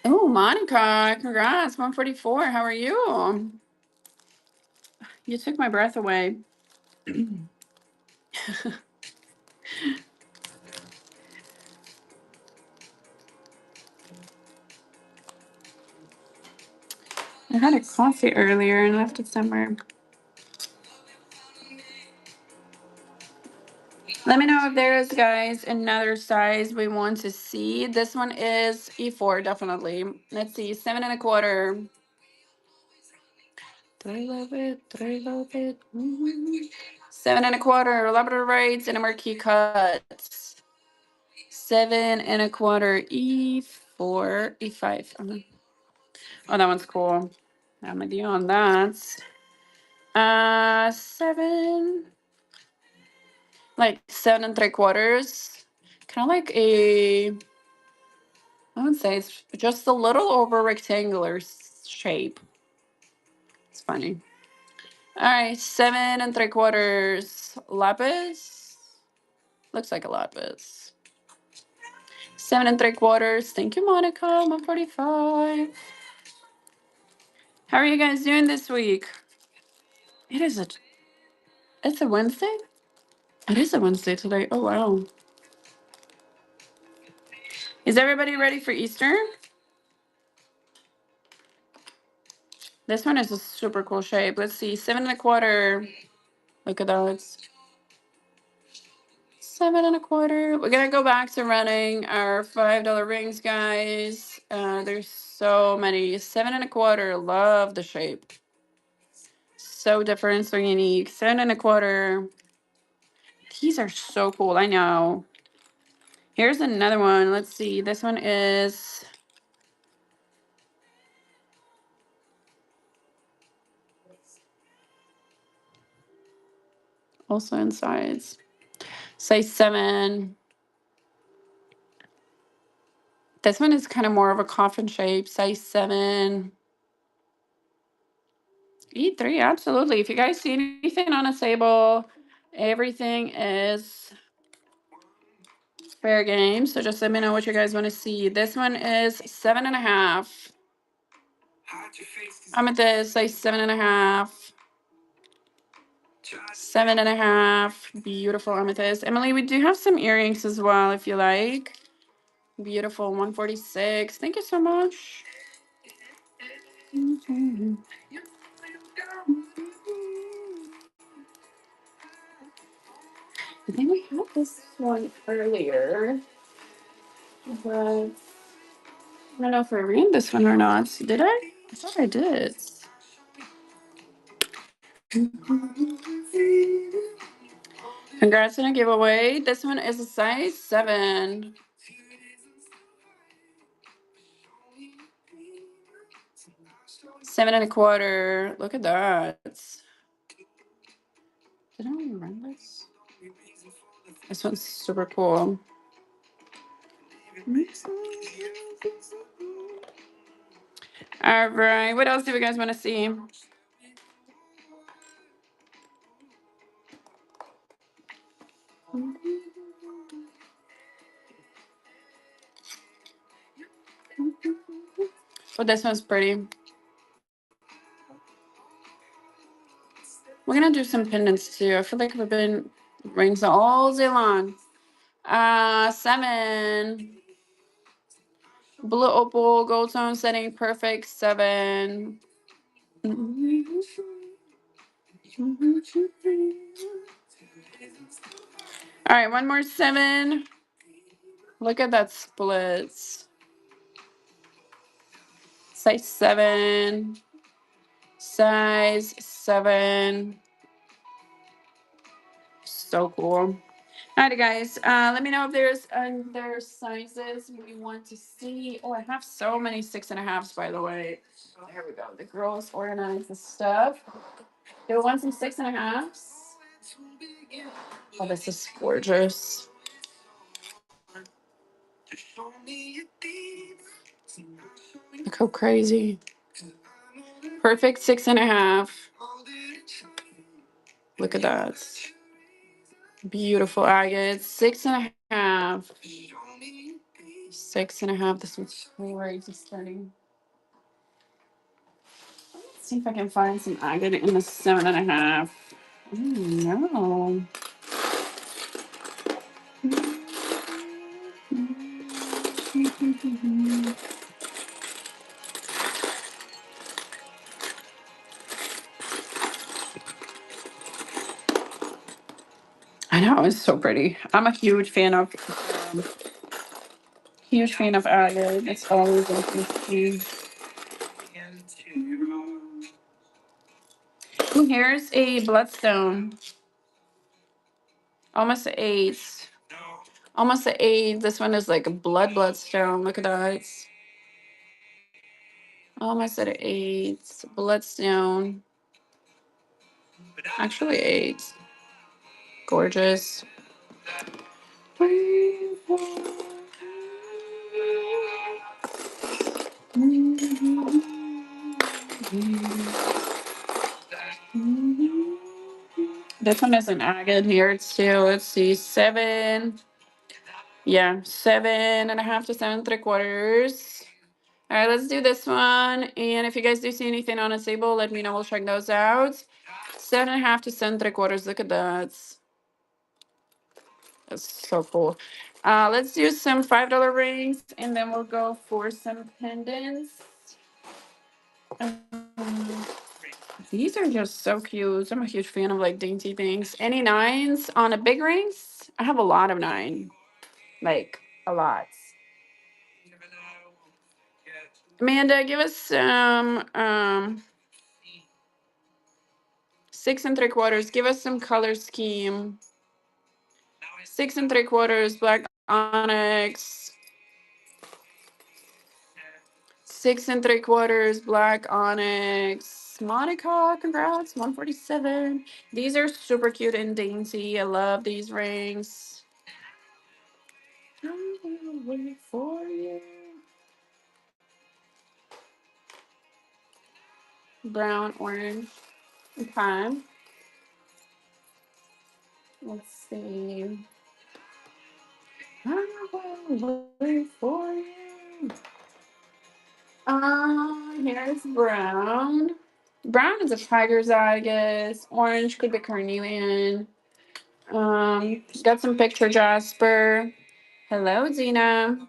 Oh, Monica, congrats. 144. How are you? You took my breath away. I had a coffee earlier and left it somewhere. Let me know if there is, guys, another size we want to see. This one is E4, definitely. Let's see, 7.25. I love it. I love it. 7.25. Labrador Raids and a marquee cut. 7.25. E4, E5. Oh, that one's cool. I'm with you on that. 7. Like 7.75. Kind of like a, I would say it's just a little over rectangular shape. It's funny. All right, 7.75. Lapis. Looks like a lapis. 7.75. Thank you, Monica. 145. How are you guys doing this week? It is a It's a Wednesday? It is a Wednesday today. Oh, wow. Is everybody ready for Easter? This one is a super cool shape. Let's see. 7 1/4. Look at that. It's 7 1/4. We're going to go back to running our $5 rings, guys. There's so many. 7 1/4. Love the shape. So different, so unique. 7 1/4. These are so cool. I know. Here's another one. Let's see. This one is also in size 7. This one is kind of more of a coffin shape. Size 7. E3, absolutely. If you guys see anything on a table, everything is fair game. So just let me know what you guys want to see. This one is 7 1/2. I'm at this size 7 1/2. 7 1/2. Beautiful amethyst. Emily, we do have some earrings as well if you like. Beautiful. 146. Thank you so much. I think we had this one earlier, but I don't know if I ran this one or not. Did I? I thought I did. Congrats on a giveaway. This one is a size 7. Seven and a quarter. Look at that. Did I run this? This one's super cool. All right. What else do you guys want to see? Oh, this one's pretty. We're gonna do some pendants too. I feel like we've been rings all day long. 7. Blue opal, gold tone setting, perfect. 7. All right, one more 7. Look at that splits. Size 7. Size 7. So cool. Alrighty, guys. Let me know if there's other sizes we want to see. Oh, I have so many 6 1/2s, by the way. There we go. The girls organize the stuff. Do we want some 6 1/2s? Oh, this is gorgeous. Look how crazy. Perfect 6 1/2. Look at that. Beautiful agates. 6 1/2. 6 1/2. This one's crazy stunning. Let's see if I can find some agate in the 7 1/2. No. I know, it's so pretty. I'm a huge fan of agate. It's always interesting. Ooh, here's a bloodstone. Almost an 8. Almost an 8. This one is like a bloodstone. Look at that. It's almost at an 8. Bloodstone. Actually 8. Gorgeous. This one is an agate here too. Let's see. 7. Yeah, 7 1/2 to 7 3/4. All right, let's do this one. And if you guys do see anything on a table, let me know. We'll check those out. 7.5 to 7.75. Look at that. That's so cool. Let's do some $5 rings, and then we'll go for some pendants. Um, these are just so cute. I'm a huge fan of like dainty things. Any nines on a big rings? I have a lot of nine, like a lot. Amanda, give us some 6.75. Give us some color scheme. 6.75 black onyx. 6.75 black onyx. Monica, congrats, 147. These are super cute and dainty. I love these rings. I will wait for you. Brown, orange. Okay. Let's see. I will wait for you. Here's brown. Brown is a tiger's eye, I guess. Orange could be carnelian. Got some picture jasper. Hello, Zena.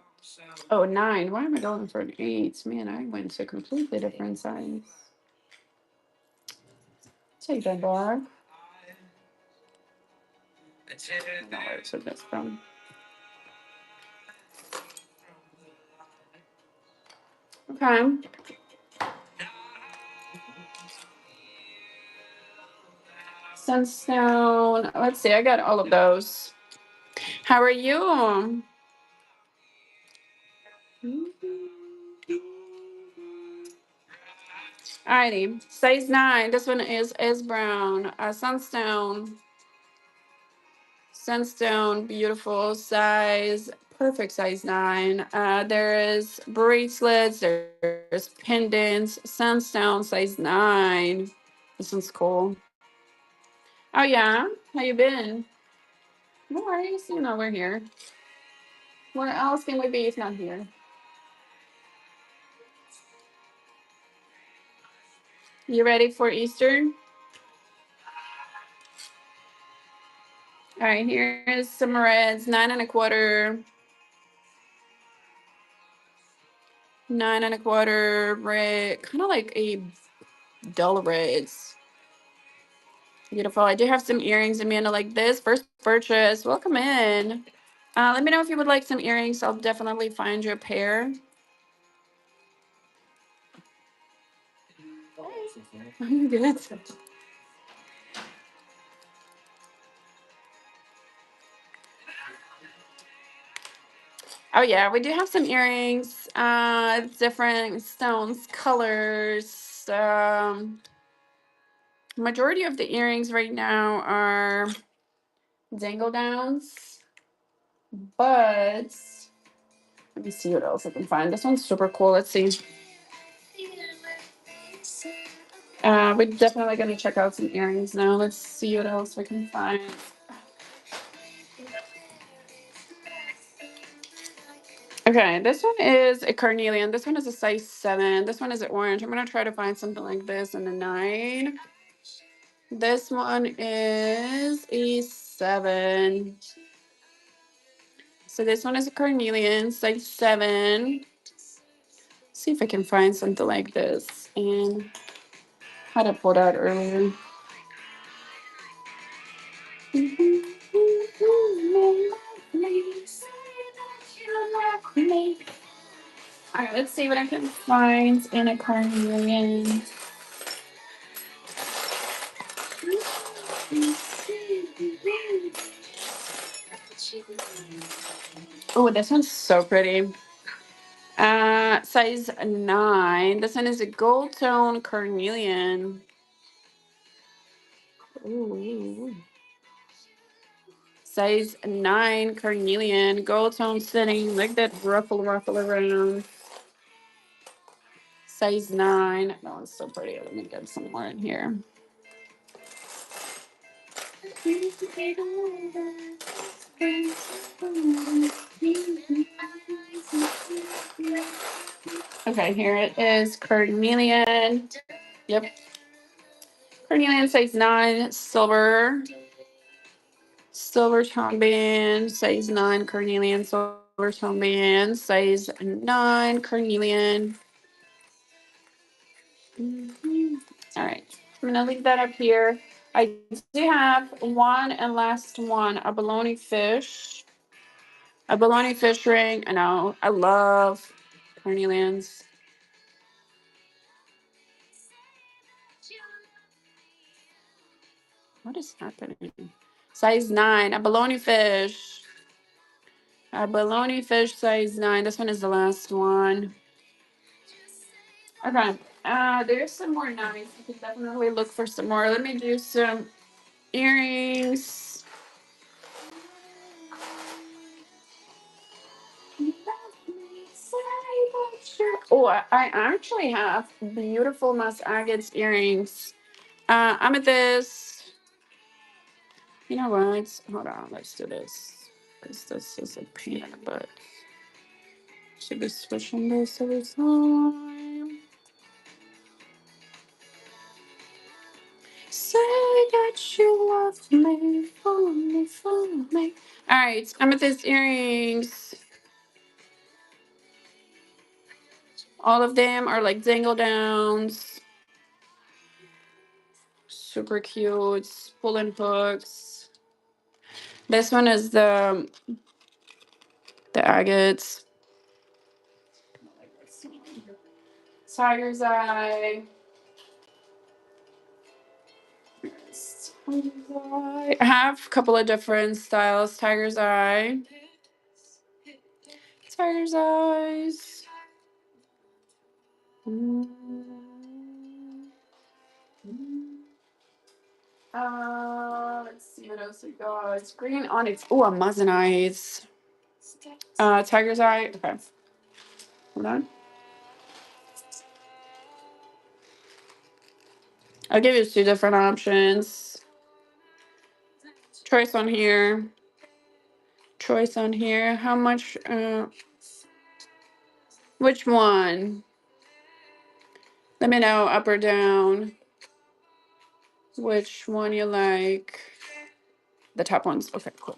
Oh, 9. Why am I going for an 8? Man, I went to a completely different size. Take that back. I don't know where I took this from. Okay. Sunstone. Let's see. I got all of those. How are you? Alrighty. Size 9. This one is brown. Sunstone. Sunstone. Beautiful size. Perfect size 9. There is bracelets. There's pendants. Sunstone size 9. This one's cool. Oh yeah. How you been? No worries. You know we're here. Where else can we be if not here? You ready for Easter? All right, here's some reds, 9.25. 9.25 red, kind of like a dull reds. Beautiful. I do have some earrings, Amanda, like this. First purchase. Welcome in. Let me know if you would like some earrings. I'll definitely find you a pair. Good. Oh yeah, we do have some earrings. Different stones, colors. Majority of the earrings right now are dangle downs, but let me see what else I can find. This one's super cool. Let's see. We're definitely gonna check out some earrings now. Let's see what else we can find. Okay, this one is a carnelian. This one is a size 7. This one is an orange. I'm gonna try to find something like this in a 9. This one is a 7. So this one is a carnelian, size 7. See if I can find something like this. And had it pulled out earlier. All right, let's see what I can find in a carnelian. Oh, this one's so pretty. Size 9. This one is a gold tone carnelian. Ooh. Size 9 carnelian, gold tone setting, like that ruffle around. Size 9. That one's so pretty. Let me get some more in here. Okay, here it is, carnelian. Yep. Carnelian size 9, silver. Silver tone band, size 9, carnelian, silver tone band, size 9, carnelian. Mhm. All right. I'm going to leave that up here. I do have one and last one, a bologna fish. A bologna fish ring. I know. I love carnelians. What is happening? Size 9, a bologna fish. A bologna fish size 9. This one is the last one. Okay. There's some more knives. You can definitely look for some more. Let me do some earrings. Oh, I actually have beautiful Mas agates earrings. Amethyst. You know what? Hold on. Let's do this. Because this is a pain in the butt. Should be switching this every time. Say that you love me, for me, for me. All right, amethyst earrings. All of them are like dangle downs. Super cute. Pull-in hooks. This one is the agates. Tiger's eye. I have a couple of different styles. Tiger's eye. Tiger's eyes. Mm. Let's see what else we got. It's green onyx. Oh, a moissanite. Tiger's eye. Okay. Hold on. I'll give you two different options. Choice on here. Choice on here. How much? Which one? Let me know, up or down. Which one you like? The top ones. Okay, cool.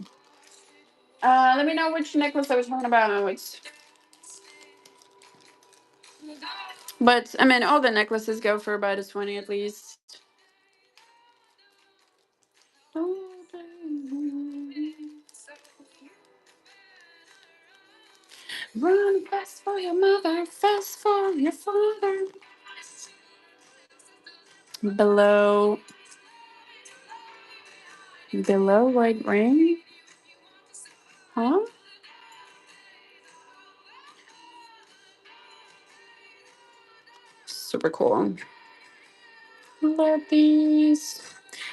Let me know which necklace I was talking about. But I mean, all the necklaces go for about a 20 at least. Run fast for your mother, fast for your father. Below white ring? Huh? Super cool. Love these.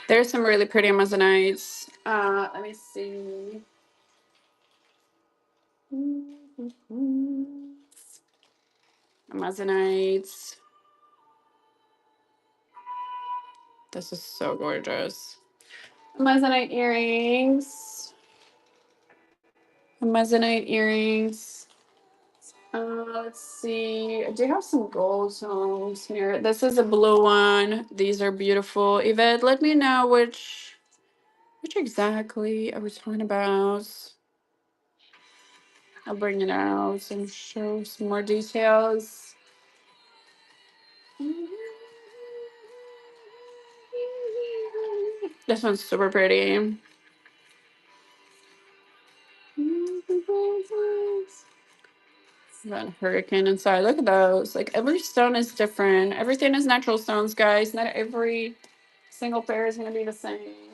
There's some really pretty Amazonites. Let me see. Amazonites. This is so gorgeous. Amazonite earrings. Amazonite earrings. Let's see. I do have some gold tones here. This is a blue one. These are beautiful. Yvette, let me know which exactly are we talking about. I'll bring it out and show some more details. This one's super pretty. Got a hurricane inside. Look at those. Like every stone is different. Everything is natural stones, guys. Not every single pair is gonna be the same.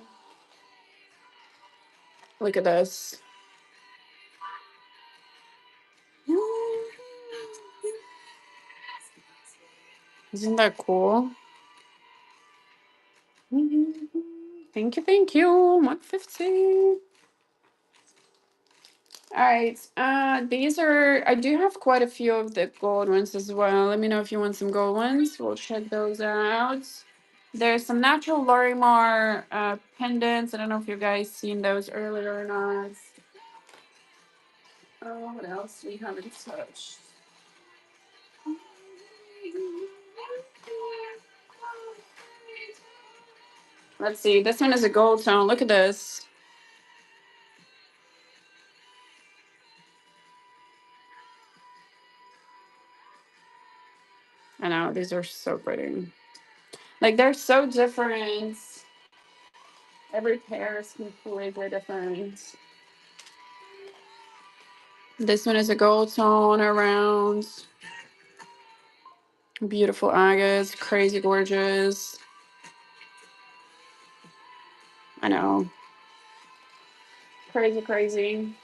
Look at this. Isn't that cool? Thank you, thank you. 150. All right. These are, I do have quite a few of the gold ones as well. Let me know if you want some gold ones. We'll check those out. There's some natural Lorimar pendants. I don't know if you guys seen those earlier or not. Oh, what else we haven't touched? Let's see. This one is a gold tone. Look at this. I know these are so pretty. Like they're so different. Every pair is completely different. This one is a gold tone around. Beautiful agates, crazy gorgeous. I know. Crazy, crazy.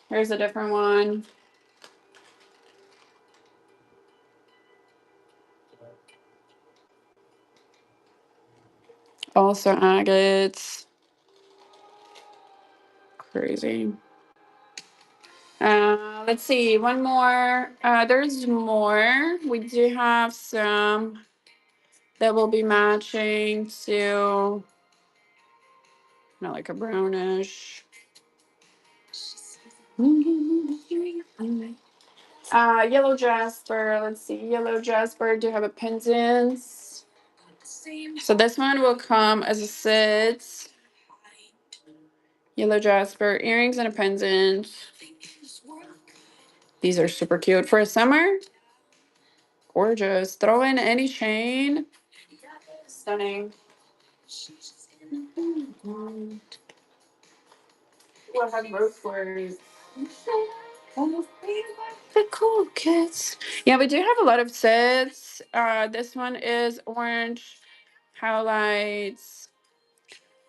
Here's a different one. Also agates. Crazy. Let's see. One more. There's more. We do have some that will be matching to, like a brownish. Yellow jasper. Let's see. Yellow jasper. Do have a pendant. So this one will come as a set. Yellow jasper earrings and a pendant. These are super cute for summer. Gorgeous. Throw in any chain. Stunning. What have rose quartz? The cool kids. Yeah, we do have a lot of sets. This one is orange highlights.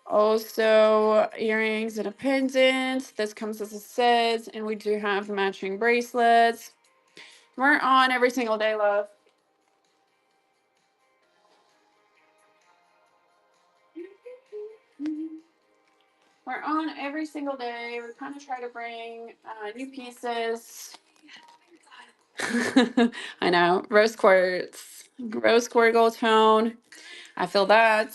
Also earrings and a pendant. This comes as a set, and we do have matching bracelets. We're on every single day, love. We're on every single day. We kind of try to bring new pieces. I know. Rose quartz gold tone. I feel that.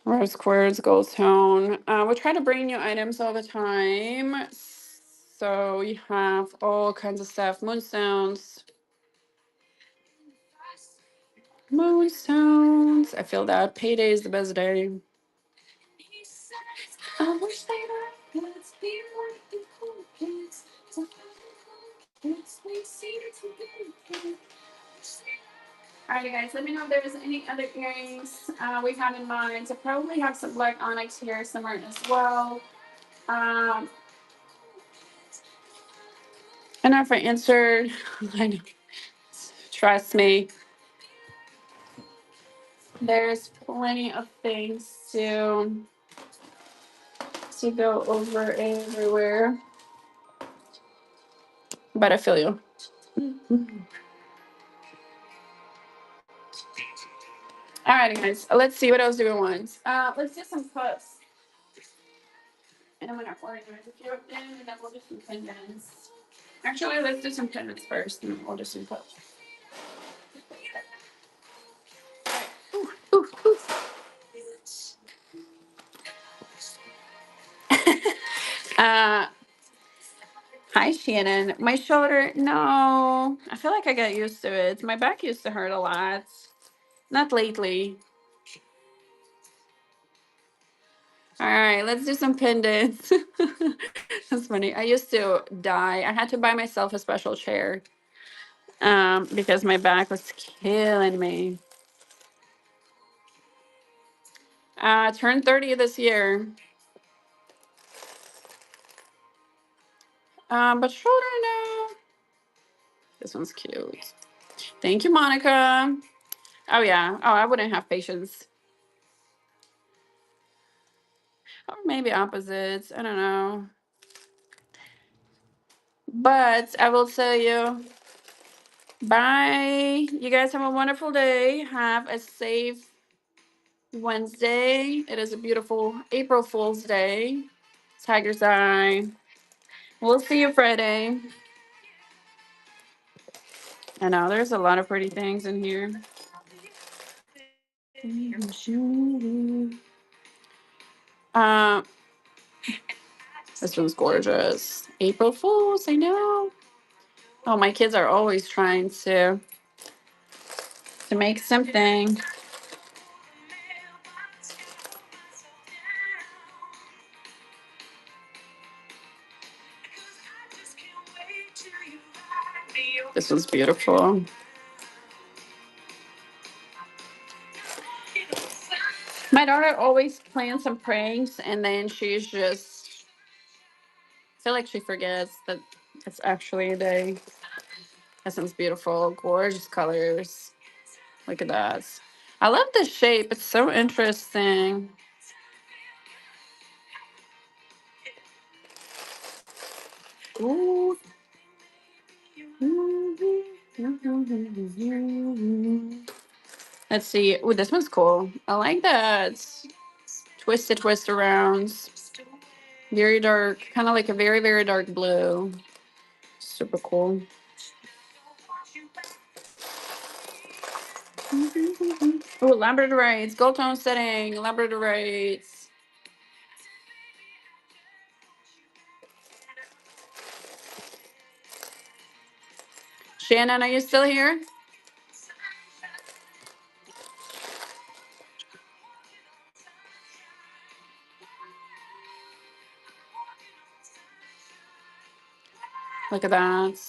Rose quartz gold tone. We try to bring new items all the time. So you have all kinds of stuff. Moonstones. Moonstones. I feel that. Payday is the best day. I wish they were let's be like the cool kids. So kids, we see it together. Alright, guys, let me know if there's any other earrings we have in mind. So probably have some black onyx here somewhere as well. Um, and if I answered, I know, trust me, there's plenty of things to go over everywhere. But I feel you. Alrighty, guys, let's see what else do we want. Let's do some puffs. And I'm gonna organize a few of them, and then we'll do some pendants. Actually, let's do some pendants first, and then we'll do some puffs. Ooh, ooh, ooh. uh, Hi, Shannon. My shoulder, no. I feel like I got used to it. My back used to hurt a lot. Not lately. All right, let's do some pendants. That's funny. I used to die. I had to buy myself a special chair because my back was killing me. Turned 30 this year. But shoulder, no. This one's cute. Thank you, Monica. Oh, yeah. Oh, I wouldn't have patience. Or maybe opposites. I don't know. But I will tell you, bye. You guys have a wonderful day. Have a safe Wednesday. It is a beautiful April Fool's Day. Tiger's Eye. We'll see you Friday. I know there's a lot of pretty things in here. Uh, this one's gorgeous. April Fools, I know. Oh, my kids are always trying to to make something. This was beautiful. My daughter always plans some pranks and then she's just, I feel like she forgets that it's actually a day. That sounds beautiful. Gorgeous colors. Look at that. I love the shape. It's so interesting. Ooh. Let's see. Oh, this one's cool. I like that. Twisted twist arounds. Very dark. Kind of like a very, very dark blue. Super cool. Oh, labradorites. Gold tone setting. Labradorites. Shannon, are you still here? Look at that.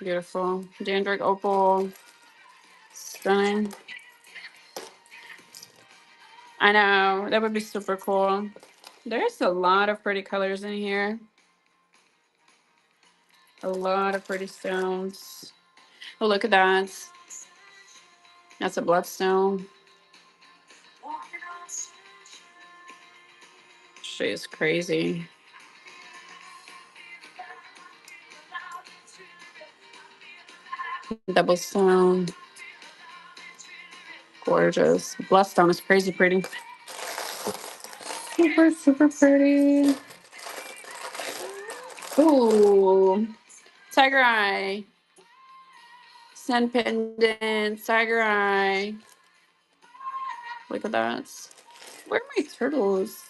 Beautiful. Dandruff opal. Stunning. I know. That would be super cool. There's a lot of pretty colors in here. A lot of pretty stones. Oh, look at that. That's a bloodstone. She is crazy. Double stone. Gorgeous. Bloodstone is crazy pretty. Super, super pretty. Ooh. Tiger eye. Sun pendant. Tiger eye. Look at that. Where are my turtles?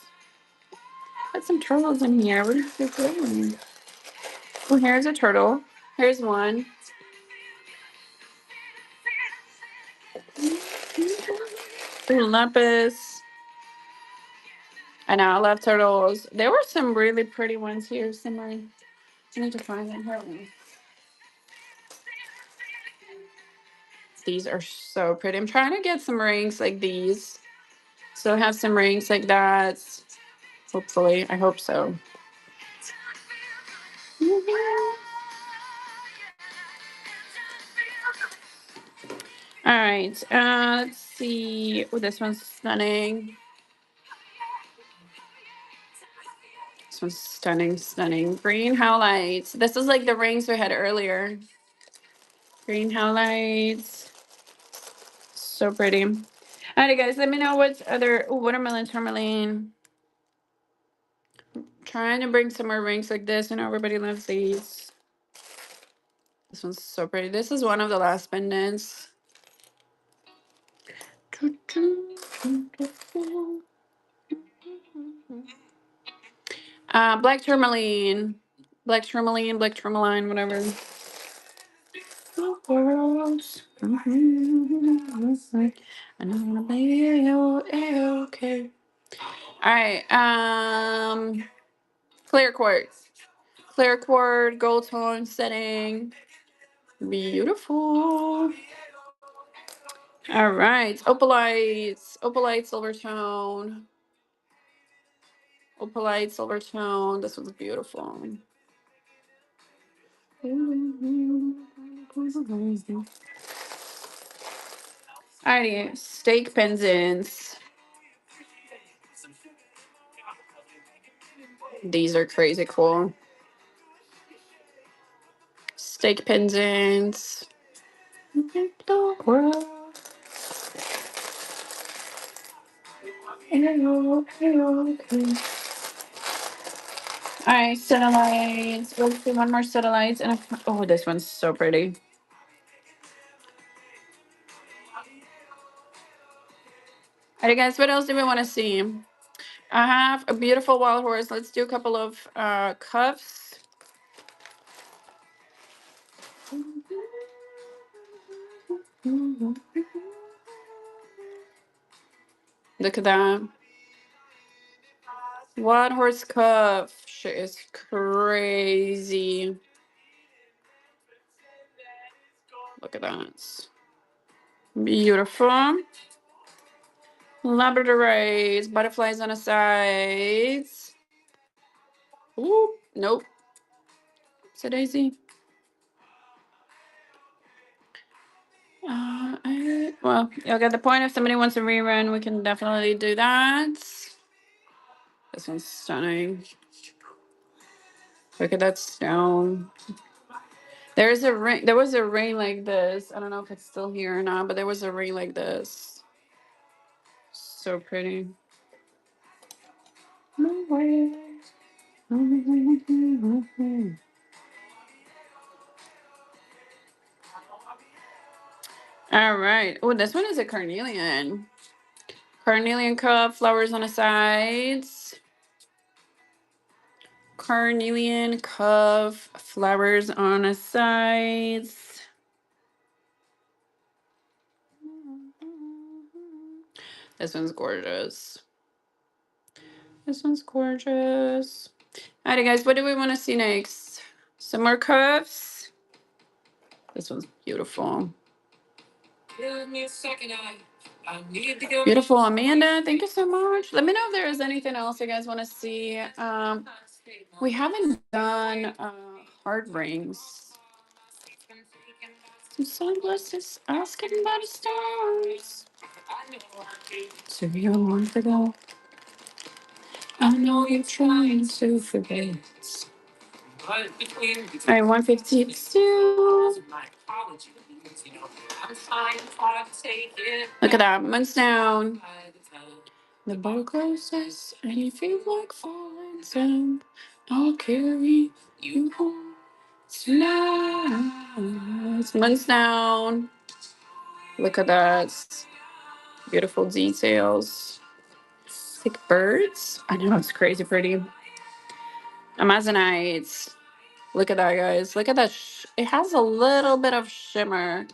Got some turtles in here. What is this doing? Oh, here's a turtle. Here's one. Ooh, lapis. I know, I love turtles. There were some really pretty ones here somewhere. I need to find them. Here. These are so pretty. I'm trying to get some rings like these. So I have some rings like that. Hopefully. I hope so. All right. Let's see. Oh, this one's stunning. This one's stunning, stunning. Green highlights. This is like the rings we had earlier. Green highlights. So pretty. All right, guys. Let me know what other watermelon tourmaline. Trying to bring some more rings like this. I know everybody loves these. This one's so pretty. This is one of the last pendants. Black tourmaline. Black tourmaline, black tourmaline, whatever. Worlds. I know be okay. All right. Clear quartz. Clear quartz, gold tone setting. Beautiful. All right. Opalites. Opalite silver tone. Opalite silver tone. This one's beautiful. Alrighty. Steak pendants. These are crazy cool. Steak pendants. All right, satellites. Let's do one more satellites. And oh, this one's so pretty. All right, guys, what else do we want to see? I have a beautiful wild horse. Let's do a couple of cuffs. Look at that. One horse cuff. She is crazy. Look at that. Beautiful. Labrador rays, butterflies on the sides. Ooh, nope. It's a daisy. Well, you'll get the point. If somebody wants a rerun, we can definitely do that. This one's stunning. Look at that stone. There's a ring. There was a ring like this. I don't know if it's still here or not, but there was a ring like this. So pretty. No way. All right. Oh, this one is a carnelian. Carnelian cup, flowers on the sides. Carnelian cuff, flowers on the sides. This one's gorgeous. This one's gorgeous. Alrighty, guys, what do we want to see next? Some more cuffs. This one's beautiful. Beautiful, Amanda. Thank you so much. Let me know if there is anything else you guys want to see. We haven't done hard rings. Some sunglasses asking about the stars. To you a month ago. I know you're trying to forget. All right, 152. Look at that. Months down. The bar closes and you feel like falling down. I'll carry you home tonight. Months down. Look at that. Beautiful details. It's like birds. I know, it's crazy pretty. Amazonites. Look at that, guys. Look at that. It has a little bit of shimmer.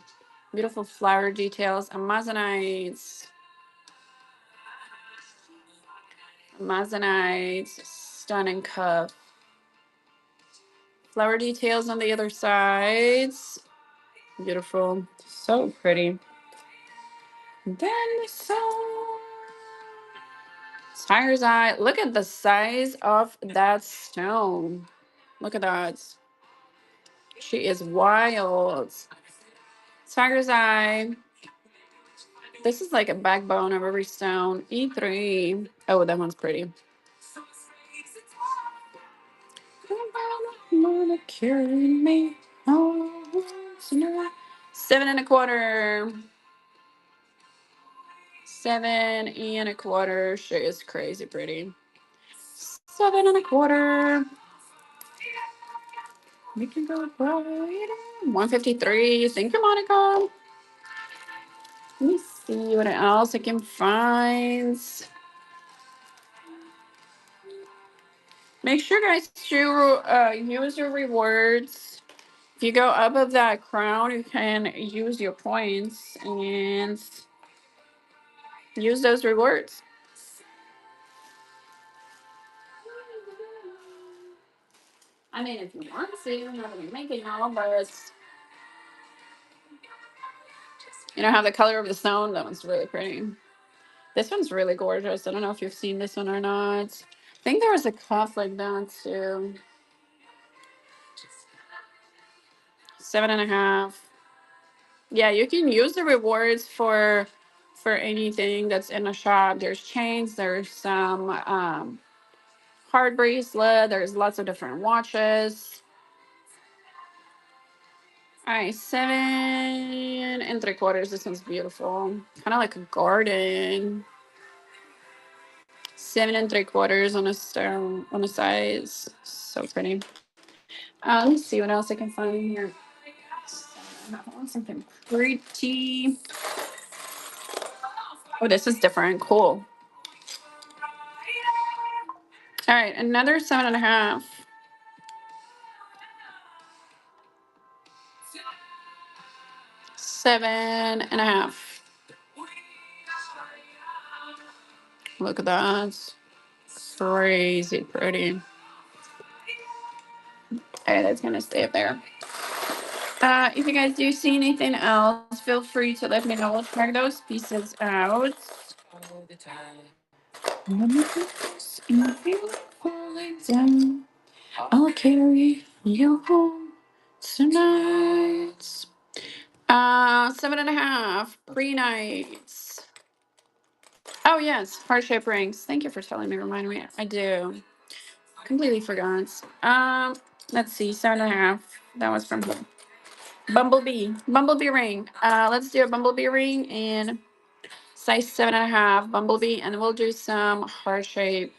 Beautiful flower details. Amazonites. Amazonites. Stunning cuff. Flower details on the other sides. Beautiful. So pretty. Then tiger's eye. Look at the size of that stone. Look at that. She is wild. Tiger's eye. This is like a backbone of every stone. E3. Oh, that one's pretty. Carry me home tonight. 7 1/4. 7 1/4. She is crazy pretty. 7 1/4. We can go bright. 153. Thank you, Monica. Let me see what else I can find. Make sure, guys, to use your rewards. If you go above that crown, you can use your points and use those rewards. I mean, if you want to see, I'm not going to be making all, but you know how the color of the stone, that one's really pretty. This one's really gorgeous. I don't know if you've seen this one or not. I think there was a cuff like that too. 7 1/2. Yeah, you can use the rewards for anything that's in the shop. There's chains. There's some heart bracelet. There's lots of different watches. All right, 7 3/4. This one's beautiful. Kind of like a garden. 7 3/4 on a stone on the sides. So pretty. Let me see what else I can find here. I want something pretty. Oh, this is different. Cool. All right, another 7 1/2. 7.5. Look at that. Crazy pretty. Okay, that's gonna stay up there. If you guys do see anything else, feel free to let me know. We'll check those pieces out. I'll carry you home tonight. 7.5 pre-nights. Oh yes, heart shape rings. Thank you for telling me. Remind me. I do. Completely forgot. Let's see. 7.5. That was from him. Bumblebee. Bumblebee ring. Let's do a bumblebee ring in size 7.5. Bumblebee, and we'll do some heart shape.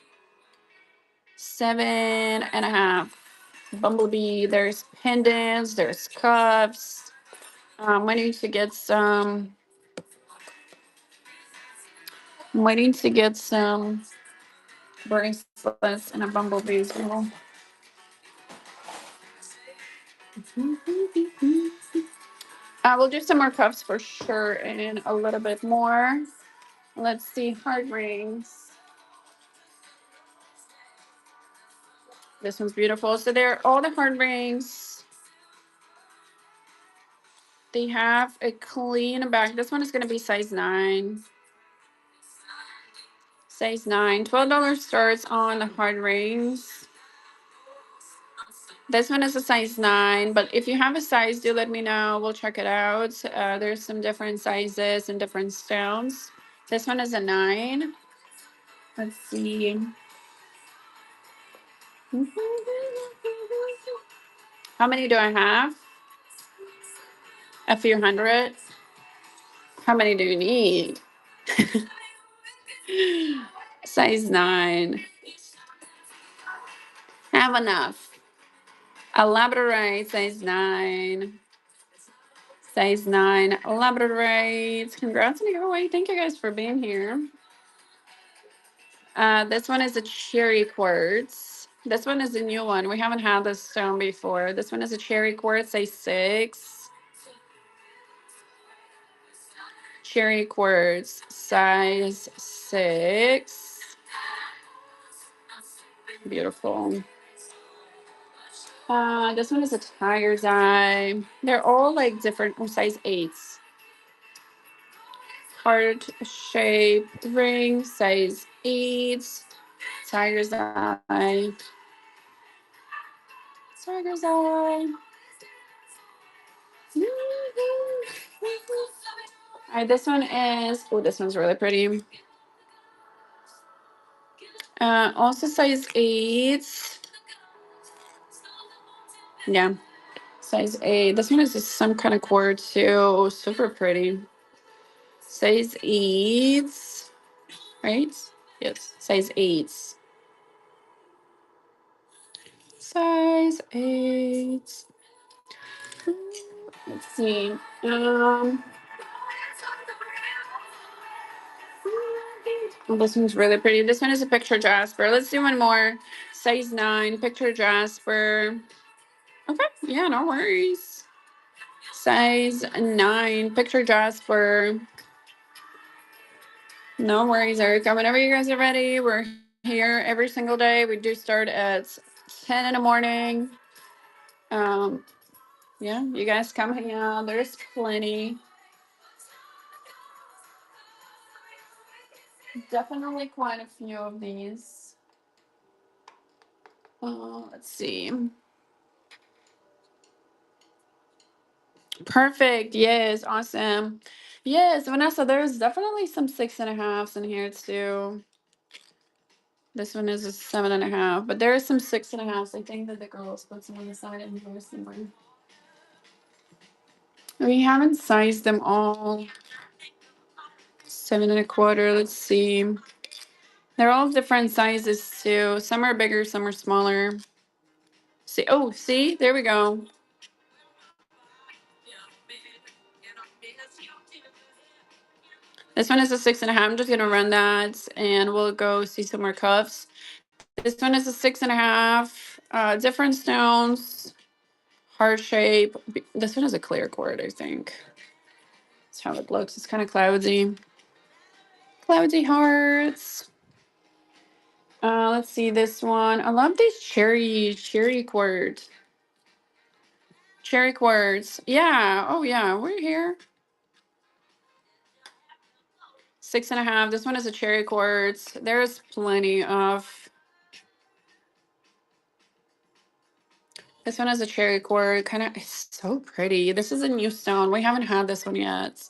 7.5. Bumblebee. There's pendants. There's cuffs. Waiting to get some. I'm waiting to get some bracelets and a bumblebee as well. We'll do some more cuffs for sure and a little bit more. Let's see, heart rings. This one's beautiful. So they're all the heart rings. They have a clean back. This one is going to be size 9. Size 9. $12 starts on the heart rings. This one is a size 9, but if you have a size, do let me know. We'll check it out. There's some different sizes and different stones. This one is a 9. Let's see. How many do I have? A few hundred. How many do you need? Size 9. Have enough. A labradorite, size 9. Size 9 labradorite. Congrats on the giveaway. Thank you guys for being here. This one is a cherry quartz. This one is a new one. We haven't had this stone before. This one is a cherry quartz, size 6. Cherry quartz, size 6. Beautiful. This one is a tiger's eye. They're all like different size 8s. Heart shape ring, size 8. Tiger's eye. Tiger's eye. All right, this one is, oh, this one's really pretty. Also size 8. Yeah, size 8. This one is just some kind of quartz too. Super pretty. Size 8. Right? Yes, size 8. Size 8. Let's see. Oh, this one's really pretty. This one is a picture jasper. Let's do one more. Size 9, picture jasper. Okay, yeah, no worries. Size 9, picture jasper. No worries, Erica. Whenever you guys are ready, we're here every single day. We do start at 10 in the morning. Yeah, you guys come hang out. There's plenty. Definitely quite a few of these. Let's see. Perfect. Yes, awesome. Yes, Vanessa, there's definitely some 6.5s in here too. This one is a 7.5, but there are some 6.5s. I think that the girls put some on the side and here somewhere. We haven't sized them all. 7.25. Let's see. They're all different sizes too. Some are bigger, some are smaller. See, oh, see, there we go. This one is a 6.5. I'm just gonna run that, and we'll go see some more cuffs. This one is a 6.5. Different stones, heart shape. This one is a clear cord, I think. That's how it looks. It's kind of cloudy. Cloudy hearts. Let's see this one. I love these cherry quartz. Cherry quartz. Yeah. Oh yeah, we're here. 6.5. This one is a cherry quartz. There's plenty of. This one has a cherry quartz. Kind of. It's so pretty. This is a new stone. We haven't had this one yet.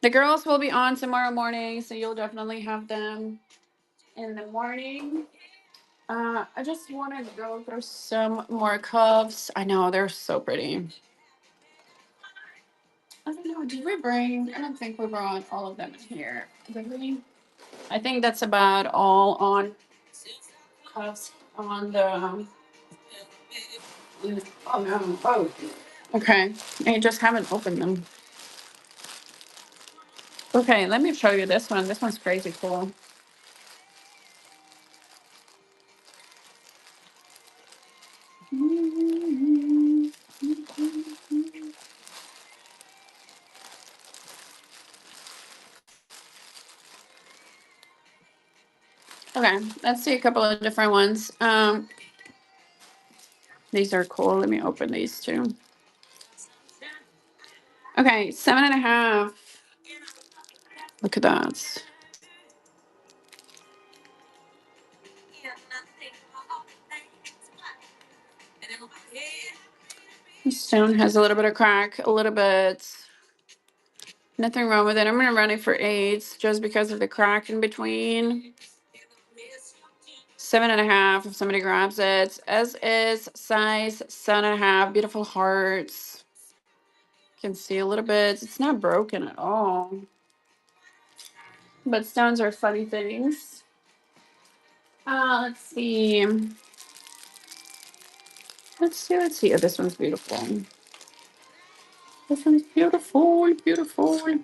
The girls will be on tomorrow morning, so you'll definitely have them in the morning. I just want to go through some more cups. I know they're so pretty. I don't know. Did we bring? I don't think we brought all of them in here. Did we? I think that's about all on cups on the. Oh no! Oh. Okay. I just haven't opened them. Okay, let me show you this one. This one's crazy cool. Okay, let's see a couple of different ones. These are cool. Let me open these two. Okay, 7.5. Look at that. The stone has a little bit of crack, a little bit. Nothing wrong with it. I'm gonna run it for 8 just because of the crack in between. 7.5 if somebody grabs it. As is size 7.5. Beautiful hearts. You can see a little bit. It's not broken at all. But stones are funny things. Let's see. Let's see. Oh, this one's beautiful. This one's beautiful, beautiful. All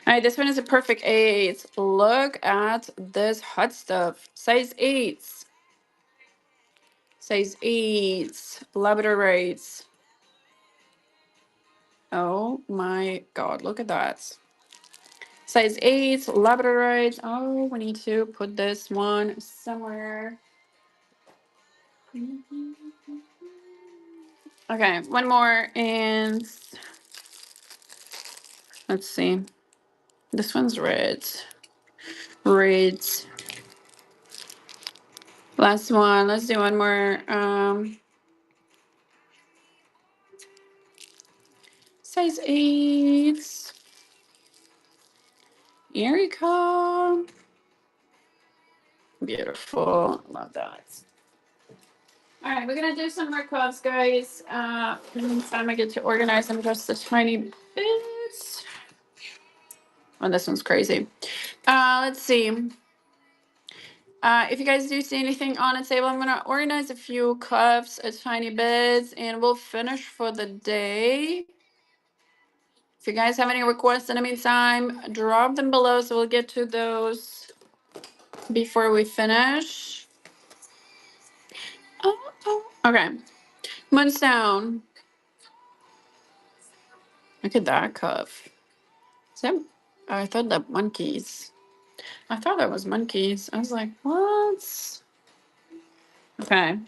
right, this one is a perfect 8. Look at this hot stuff. Size 8. Size 8. Labradorites. Oh my god, look at that. Size 8, Labradorite. Oh, we need to put this one somewhere. Okay, one more, and let's see. This one's red. Red. Last one. Let's do one more. Size 8. Erica. Beautiful. Love that. All right, we're gonna do some more cups, guys. In the meantime, I get to organize them just a tiny bit. Oh, this one's crazy. Let's see. If you guys do see anything on the table, I'm gonna organize a few cups a tiny bit, and we'll finish for the day. If you guys have any requests in the meantime, drop them below so we'll get to those before we finish. Oh. Okay. Moonstone. Look at that cuff. Is that, I thought that monkeys. I thought that was monkeys. I was like, what? Okay.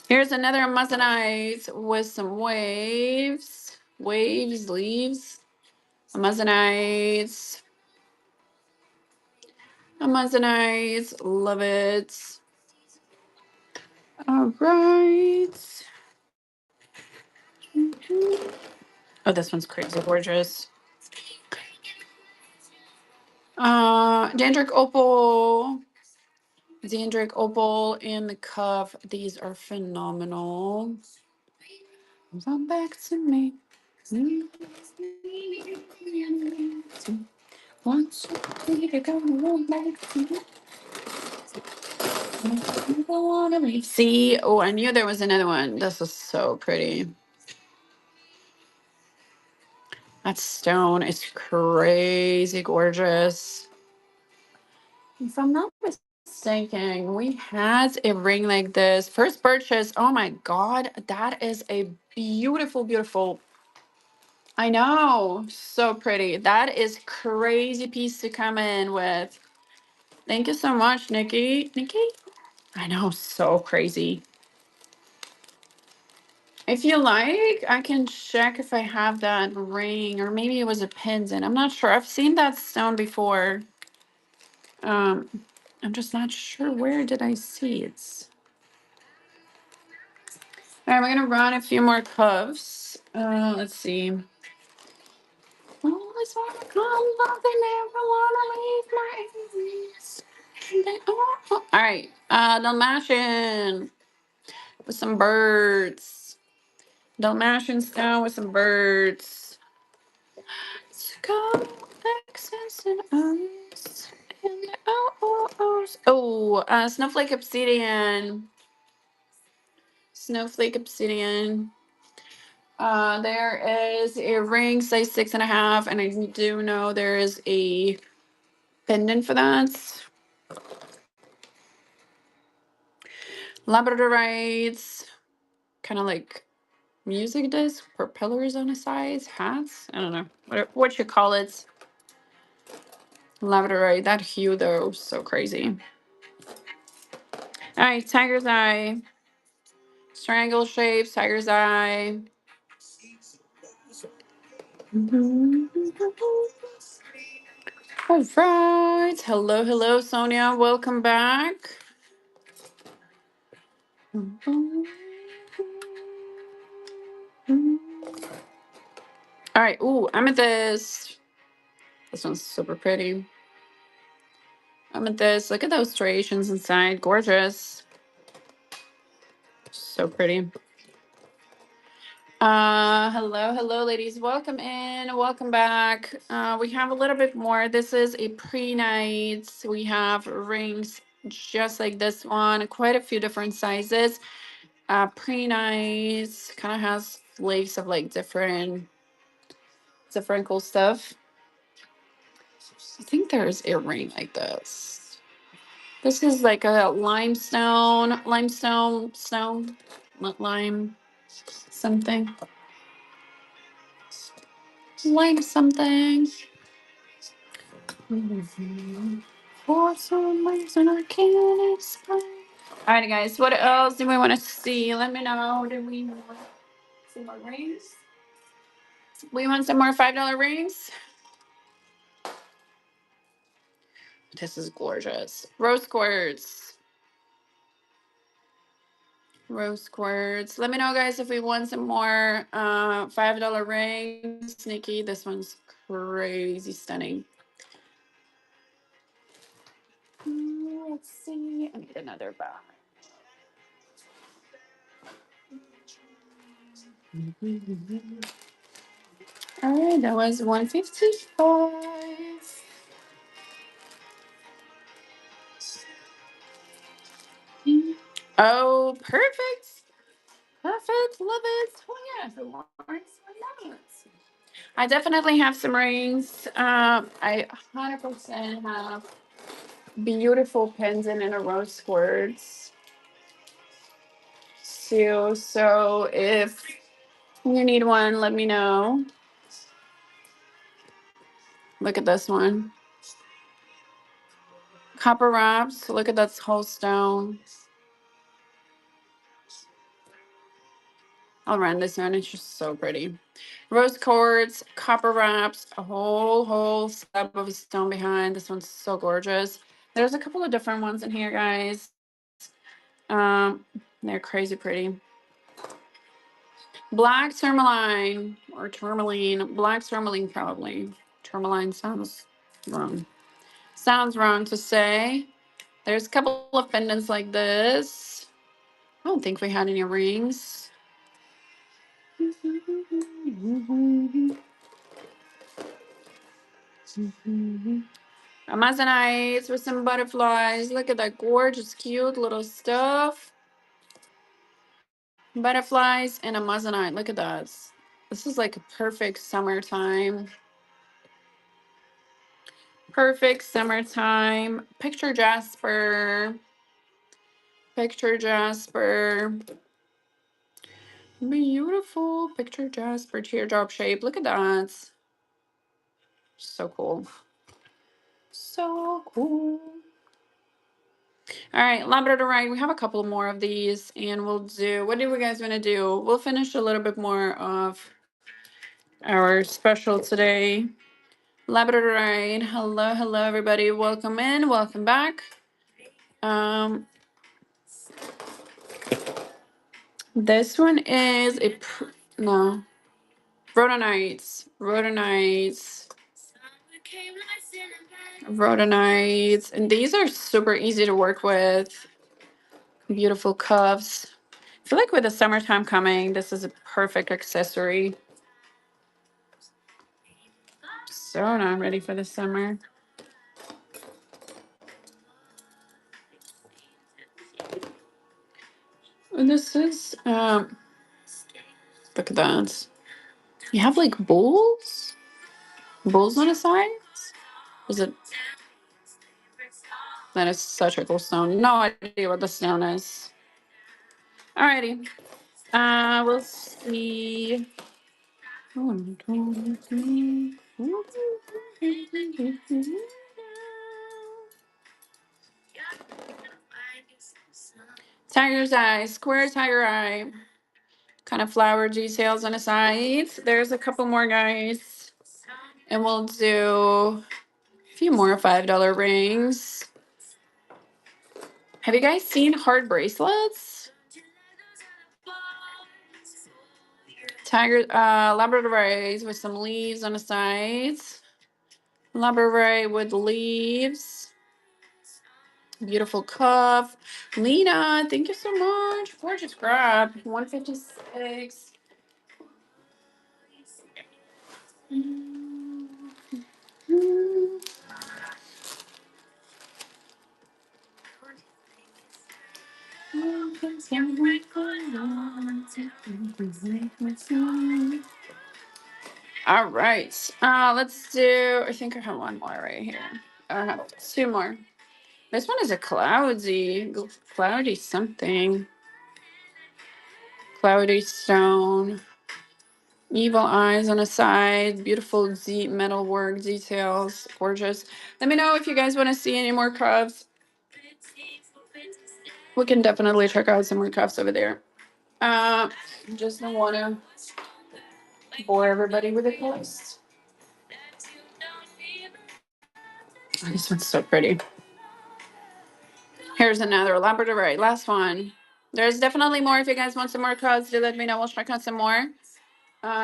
Here's another Amazonite with some waves. Waves, leaves. Amazonite. Amazonite. Love it. All right. Oh, this one's crazy gorgeous. Dandruff Opal. Dandruff Opal in the cuff. These are phenomenal. Come back to me. Once you come back to me. See, oh, I knew there was another one. This is so pretty. That stone is crazy gorgeous. If I'm not mistaken, we had a ring like this. First purchase. Oh my god, that is a beautiful, beautiful I know. So pretty. That is crazy piece to come in with. Thank you so much, Nikki. Nikki? I know, so crazy. If you like, I can check if I have that ring, or maybe it was a pendant. I'm not sure. I've seen that stone before. Um, I'm just not sure where did I see it. All right, we're gonna run a few more cuffs. Let's see. Always wanna come, but they never wanna leave my enemies. All right, Dalmatian with some birds. Dalmatian stone with some birds. Skull, accents, and eyes. And the oh. Oh, snowflake obsidian. Snowflake obsidian. There is a ring size 6.5, and I do know there is a pendant for that. Labradorites, kind of like music disc, propellers on the sides, hats. I don't know what you call it. Labradorite, that hue though, so crazy. All right, tiger's eye, triangle shapes, tiger's eye. All right, hello, Sonia, welcome back. All right, ooh, amethyst. This one's super pretty. Amethyst, look at those striations inside, gorgeous. So pretty. Hello, ladies. Welcome in. Welcome back. We have a little bit more. This is a pre-night. We have rings just like this one, quite a few different sizes. Pre-night kind of has flakes of like different cool stuff. I think there's a ring like this. This is like a limestone stone, not lime something. Lime something. For some reason I can't explain. All right, guys. What else do we want to see? Let me know. Do we want some more rings? We want some more $5 rings. This is gorgeous. Rose quartz. Rose quartz. Let me know, guys, if we want some more $5 rings. Nikki, this one's crazy stunning. Let's see. I need another bag. All right, that was 155. Oh, perfect. Perfect. Love it. Oh, yeah. So Lawrence, why not? I definitely have some rings. I 100% have beautiful pendant and a rose quartz. So if you need one, let me know. Look at this one. Copper wraps. Look at that whole stone. I'll run this one. It's just so pretty. Rose quartz, copper wraps, a whole slab of stone behind. This one's so gorgeous. There's a couple of different ones in here, guys. They're crazy pretty. Black tourmaline or tourmaline. Black tourmaline probably. Tourmaline sounds wrong. Sounds wrong to say. There's a couple of pendants like this. I don't think we had any rings. Amazonites with some butterflies. Look at that gorgeous, cute little stuff. Butterflies and Amazonite. Look at that. This is like a perfect summertime. Perfect summertime. Picture Jasper. Picture Jasper. Beautiful picture jasper teardrop shape. Look at that. So cool. So cool. All right, labradorite. We have a couple more of these, and we'll do. What do you guys want to do? We'll finish a little bit more of our special today. Labradorite. Hello, hello, everybody. Welcome in. Welcome back. Um, this one is a no rhodonites. Rhodonites, and these are super easy to work with. Beautiful cuffs. I feel like with the summertime coming, this is a perfect accessory. So now I'm ready for the summer. And this is look at that. You have like bulls? Bulls on the sides? Is it that is such a cool stone. No idea what the stone is. Alrighty. We'll see. Tiger's eye, square tiger eye. Kind of flower details on the sides. There's a couple more, guys. And we'll do a few more $5 rings. Have you guys seen hard bracelets? Tiger, labradorite with some leaves on the sides. Labradorite with leaves. Beautiful cuff. Lena, thank you so much. Gorgeous grab. 156. All right. Let's do. I think I have one more right here. I have two more. This one is a cloudy something. Cloudy stone. Evil eyes on the side. Beautiful deep metal work details. Gorgeous. Let me know if you guys want to see any more cuffs. We can definitely check out some more cuffs over there. Just don't want to bore everybody with a list. Oh, this one's so pretty. Here's another labradorite. Last one. There's definitely more. If you guys want some more cuffs, do let me know. We'll check out some more.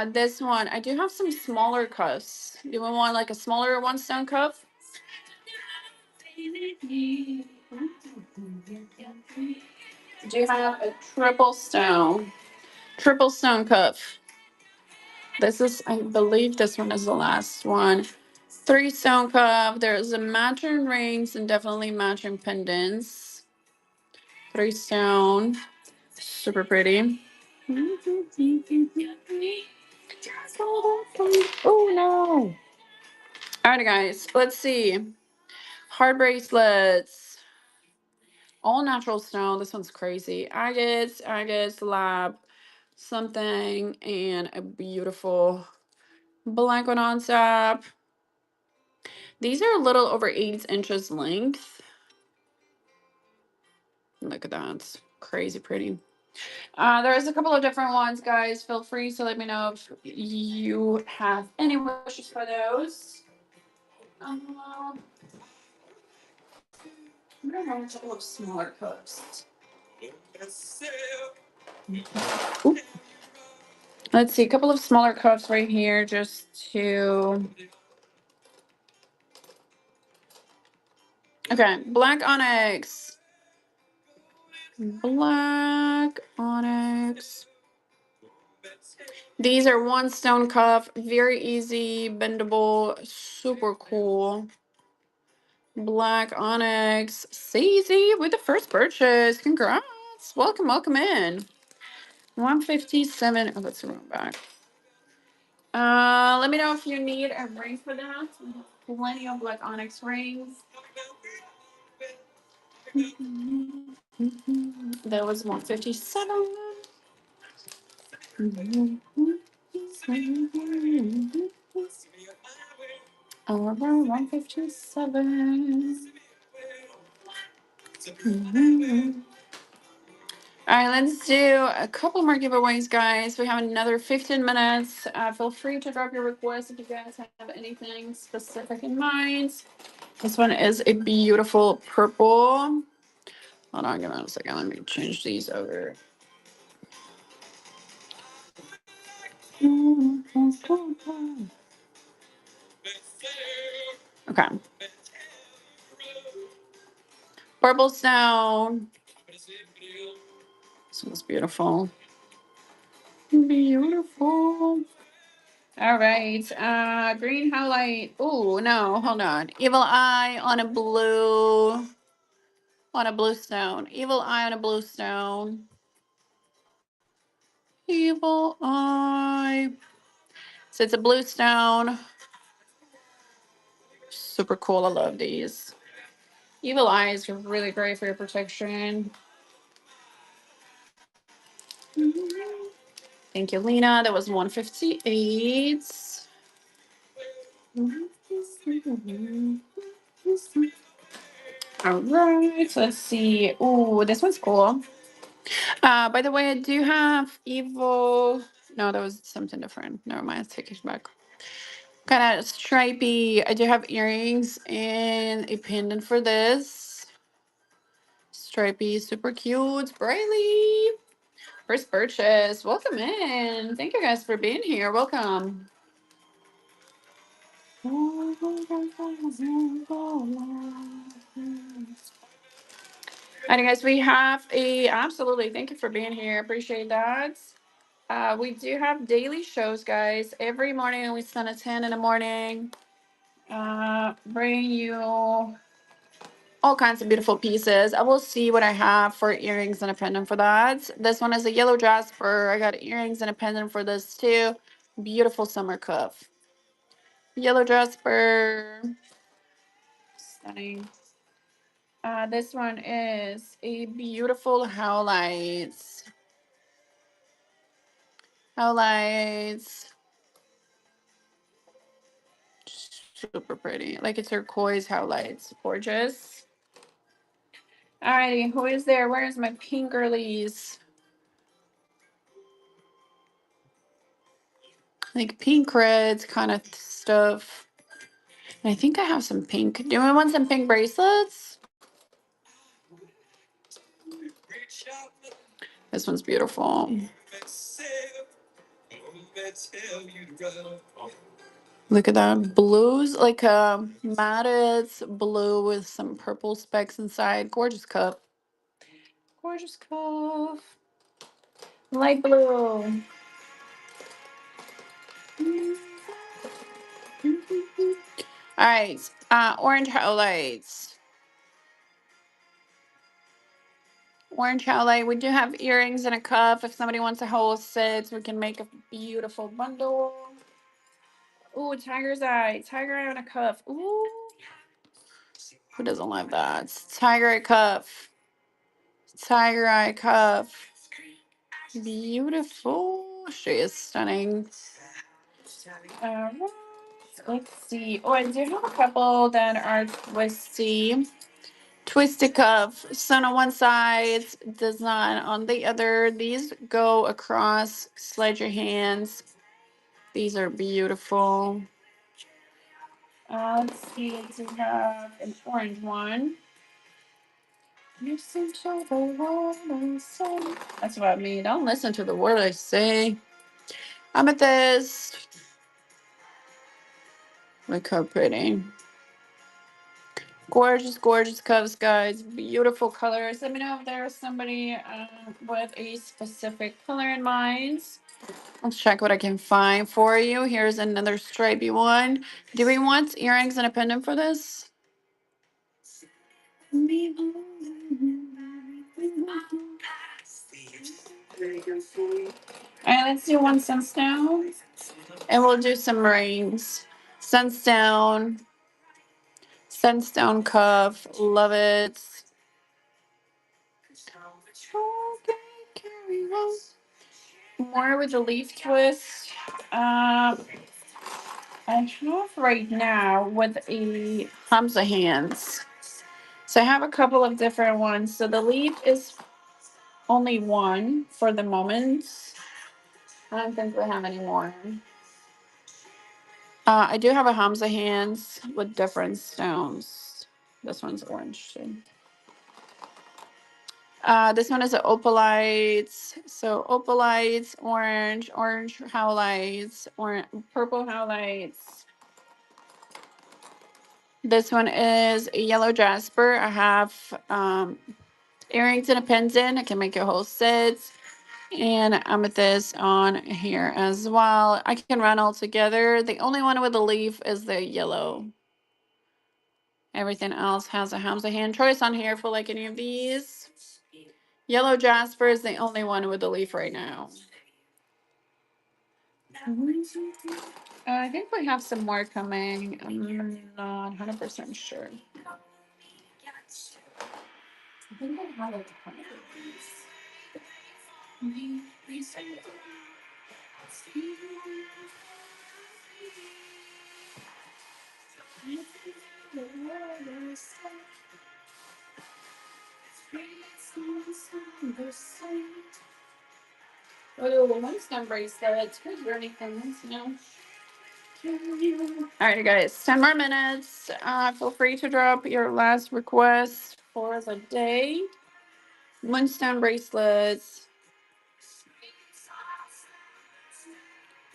This one, I do have some smaller cuffs. Do we want like a smaller one stone cuff? Do you have a triple stone cuff? This is, I believe this one is the last one. 3 stone cuff. There's a matching rings and definitely matching pendants. 3 stone. Super pretty. Oh no. Alright guys, let's see. Hard bracelets. All natural stone. This one's crazy. Agates, lab, something, and a beautiful black one on top. These are a little over 8 inches length. Look at that. It's crazy pretty. There's a couple of different ones, guys. Feel free to let me know if you have any wishes for those. I'm gonna have a couple of smaller cups. Oop. Let's see, a couple of smaller cups right here just to. Okay, black onyx. Black onyx. These are 1 stone cuff, very easy, bendable, super cool. Black onyx. Sazy with the first purchase. Congrats. Welcome, welcome in. 157. Oh, that's the wrong back. Let me know if you need a ring for that. We have plenty of black onyx rings. That was 157. Over 157. All right, let's do a couple more giveaways, guys. We have another 15 minutes. Feel free to drop your request if you guys have anything specific in mind. This one is a beautiful purple. Hold on, give me a second. Let me change these over. Okay. Purple stone. This one's beautiful. Beautiful. All right. Green highlight. Oh, no, hold on. Evil eye on a blue. On a blue stone. Evil eye on a blue stone. Evil eye. So it's a blue stone. Super cool. I love these. Evil eyes are really great for your protection. Thank you, Lena. That was 158. All right. So let's see. Oh, this one's cool. By the way, I do have evil. No, that was something different. Never mind. Take it back. Kind of stripy. I do have earrings and a pendant for this. Stripy, super cute. Briley. First purchase. Welcome in. Thank you guys for being here. Welcome. Alright, guys, we have a absolutely thank you for being here. Appreciate that. We do have daily shows, guys. Every morning we start at 10 in the morning. Bring you all kinds of beautiful pieces. I will see what I have for earrings and a pendant for that. This one is a yellow jasper. I got earrings and a pendant for this too. Beautiful summer cuff. Yellow jasper. Stunning. This one is a beautiful howlights. Howlights. Super pretty. Like a turquoise howlights. Gorgeous. Alrighty, who is there? Where's my pink girlies? Like pink reds kind of stuff. And I think I have some pink. Do we want some pink bracelets? This one's beautiful. Look at that. Blues, like a matted blue with some purple specks inside. Gorgeous cup. Gorgeous cup. Light blue. All right. Orange highlights. Orange highlight. We do have earrings and a cuff. If somebody wants a whole set, we can make a beautiful bundle. Ooh, tiger's eye. Tiger eye on a cuff. Ooh. Who doesn't love that? Tiger eye cuff. Tiger eye cuff. Beautiful. She is stunning. Let's see. Oh, I do have a couple that are twisty. Twisted cuff. Sun on one side, design on the other. These go across. Slide your hands. These are beautiful. Let's see. We do have an orange one. Listen to the word I say. That's what I mean. Don't listen to the word I say. Amethyst. Look how pretty. Gorgeous, gorgeous cuffs, guys. Beautiful colors. Let me know if there's somebody with a specific color in mind. Let's check what I can find for you. Here's another stripy one. Do we want earrings and a pendant for this? All right, let's do one sunstone. And we'll do some rings. Sunstone. Sunstone cuff. Love it. Okay, carry on. more with the leaf twist. I have right now with a Hamza hands. So I have a couple of different ones. So the leaf is only one for the moment. I don't think we have any more. I do have a Hamza hands with different stones. This one's orange too. This one is an opalites. So opalites, orange, orange howlites, or purple howlites. This one is a yellow jasper. I have earrings and a pendant. I can make a whole set. And amethyst on here as well. I can run all together. The only one with a leaf is the yellow. Everything else has a Hamza hand choice on here for like any of these. Yellow jasper is the only one with the leaf right now. I think we have some more coming. I'm not 100% sure. I think I have like a couple of these. Oh, one's gonna bracelets. Who's running things? No. All right, guys. 10 more minutes. Feel free to drop your last request for the day. Moonstone bracelets,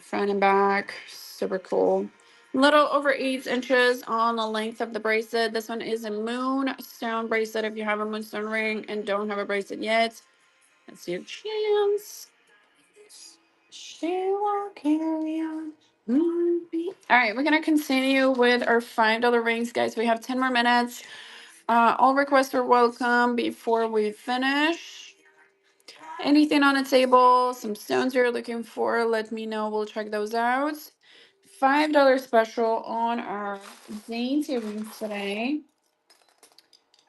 front and back, super cool. Little over 8 inches on the length of the bracelet. This one is a moonstone bracelet. If you have a moonstone ring and don't have a bracelet yet, that's your chance. She will carry on. All right, we're gonna continue with our $5 rings, guys. We have 10 more minutes. All requests are welcome before we finish. Anything on the table, some stones you're looking for, let me know. We'll check those out. $5 special on our Dainty rings today.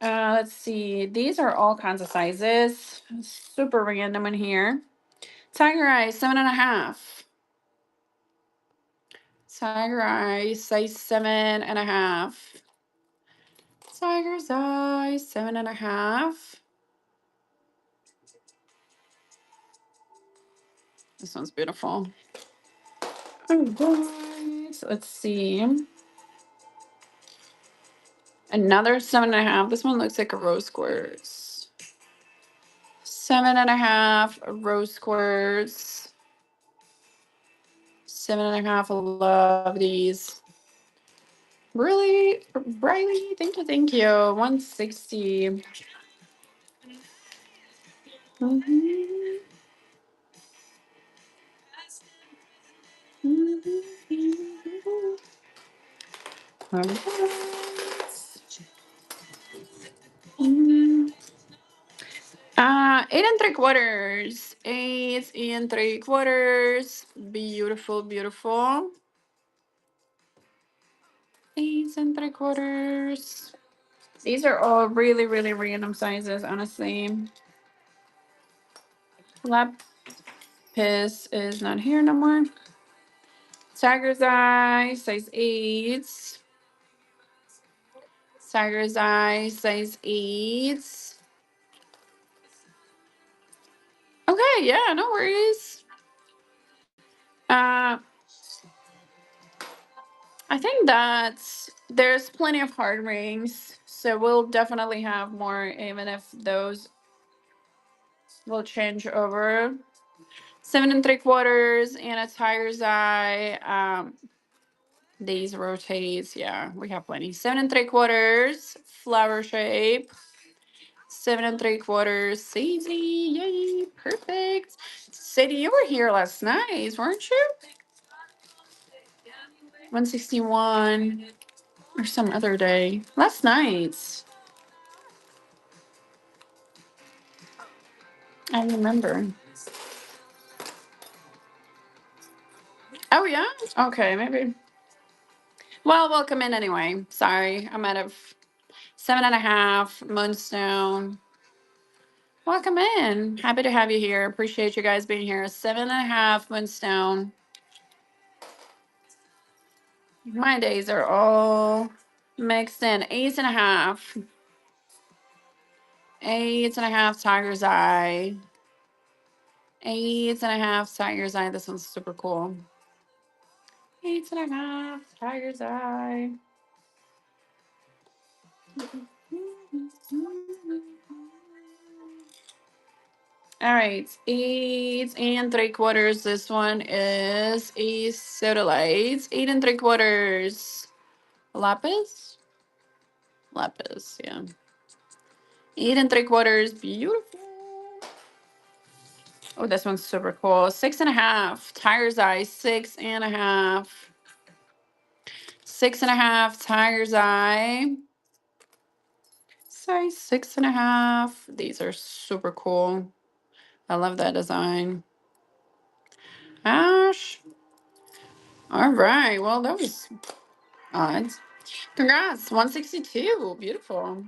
Let's see. These are all kinds of sizes. Super random in here. Tiger Eye, 7.5. Tiger Eye, size 7.5. Tiger's Eye, 7.5. This one's beautiful. All right, so let's see. Another 7.5. This one looks like a rose quartz. 7.5 rose quartz. 7.5. I love these. Really, Briley, thank you, thank you. 160. Mhm. Mhm. 8 3/4. 8 3/4. Beautiful, beautiful. 8 3/4. These are all really, really random sizes, honestly. Lapis is not here no more. Tiger's Eye, size 8. Tiger's Eye, size 8. Okay, yeah, no worries. I think that there's plenty of hard rings, so we'll definitely have more, even if those will change over. 7 3/4 and a Tiger's Eye. These rotates, yeah, we have plenty. 7 3/4, flower shape. 7 3/4, Sadie, yay, perfect. Sadie, you were here last night, weren't you? 161 or some other day. Last night. I remember. Oh yeah? Okay, maybe. Well, welcome in anyway. Sorry, I'm out of 7.5 Moonstone. Welcome in. Happy to have you here. Appreciate you guys being here. 7.5 Moonstone. My days are all mixed in. 8.5. 8.5 Tiger's Eye. 8.5 Tiger's Eye. This one's super cool. 8.5 Tiger's Eye. All right, 8 3/4. This one is a sodalite. 8 3/4. Lapis? Lapis, yeah. 8 3/4. Beautiful. Oh, this one's super cool. 6.5. Tiger's Eye. 6.5. 6.5. Tiger's Eye. Size 6.5. These are super cool. I love that design. Ash. All right. Well, that was odd. Congrats. 162. Beautiful.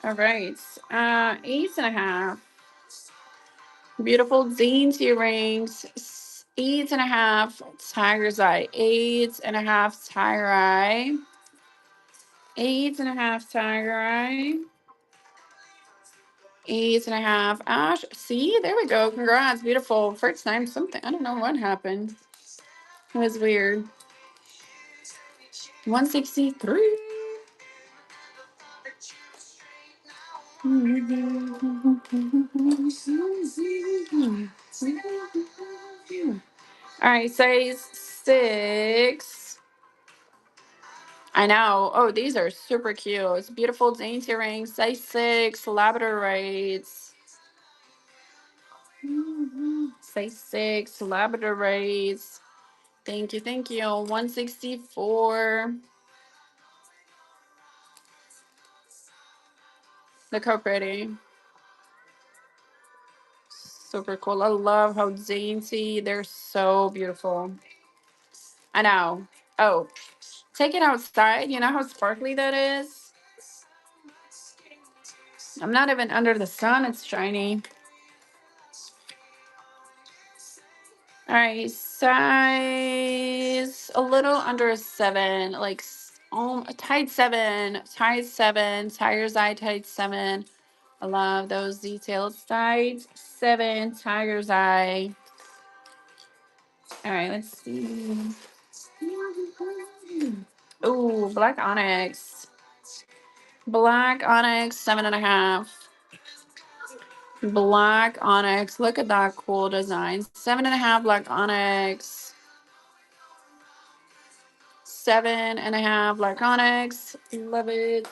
All right. 8.5. Beautiful dainty rings. 8.5 Tiger's Eye. 8.5 Tiger Eye. 8.5 Tiger Eye. 8.5 Ash. See, there we go. Congrats. Beautiful. First time something. I don't know what happened. It was weird. 163. All right, size 6. I know. Oh, these are super cute. It's beautiful dainty rings. Size 6, labradorites. Size 6, labradorites. Thank you, thank you. 164. Look how pretty. Super cool. I love how dainty. They're so beautiful. I know. Oh, take it outside. You know how sparkly that is? I'm not even under the sun. It's shiny. All right, size a little under a 7, like a tight 7, tight 7, Tiger's Eye tight 7. I love those details. Tight 7, Tiger's Eye. All right, let's see. Ooh, black onyx. Black onyx, 7.5. Black onyx. Look at that cool design. 7.5 black onyx. 7.5 black onyx. Love it.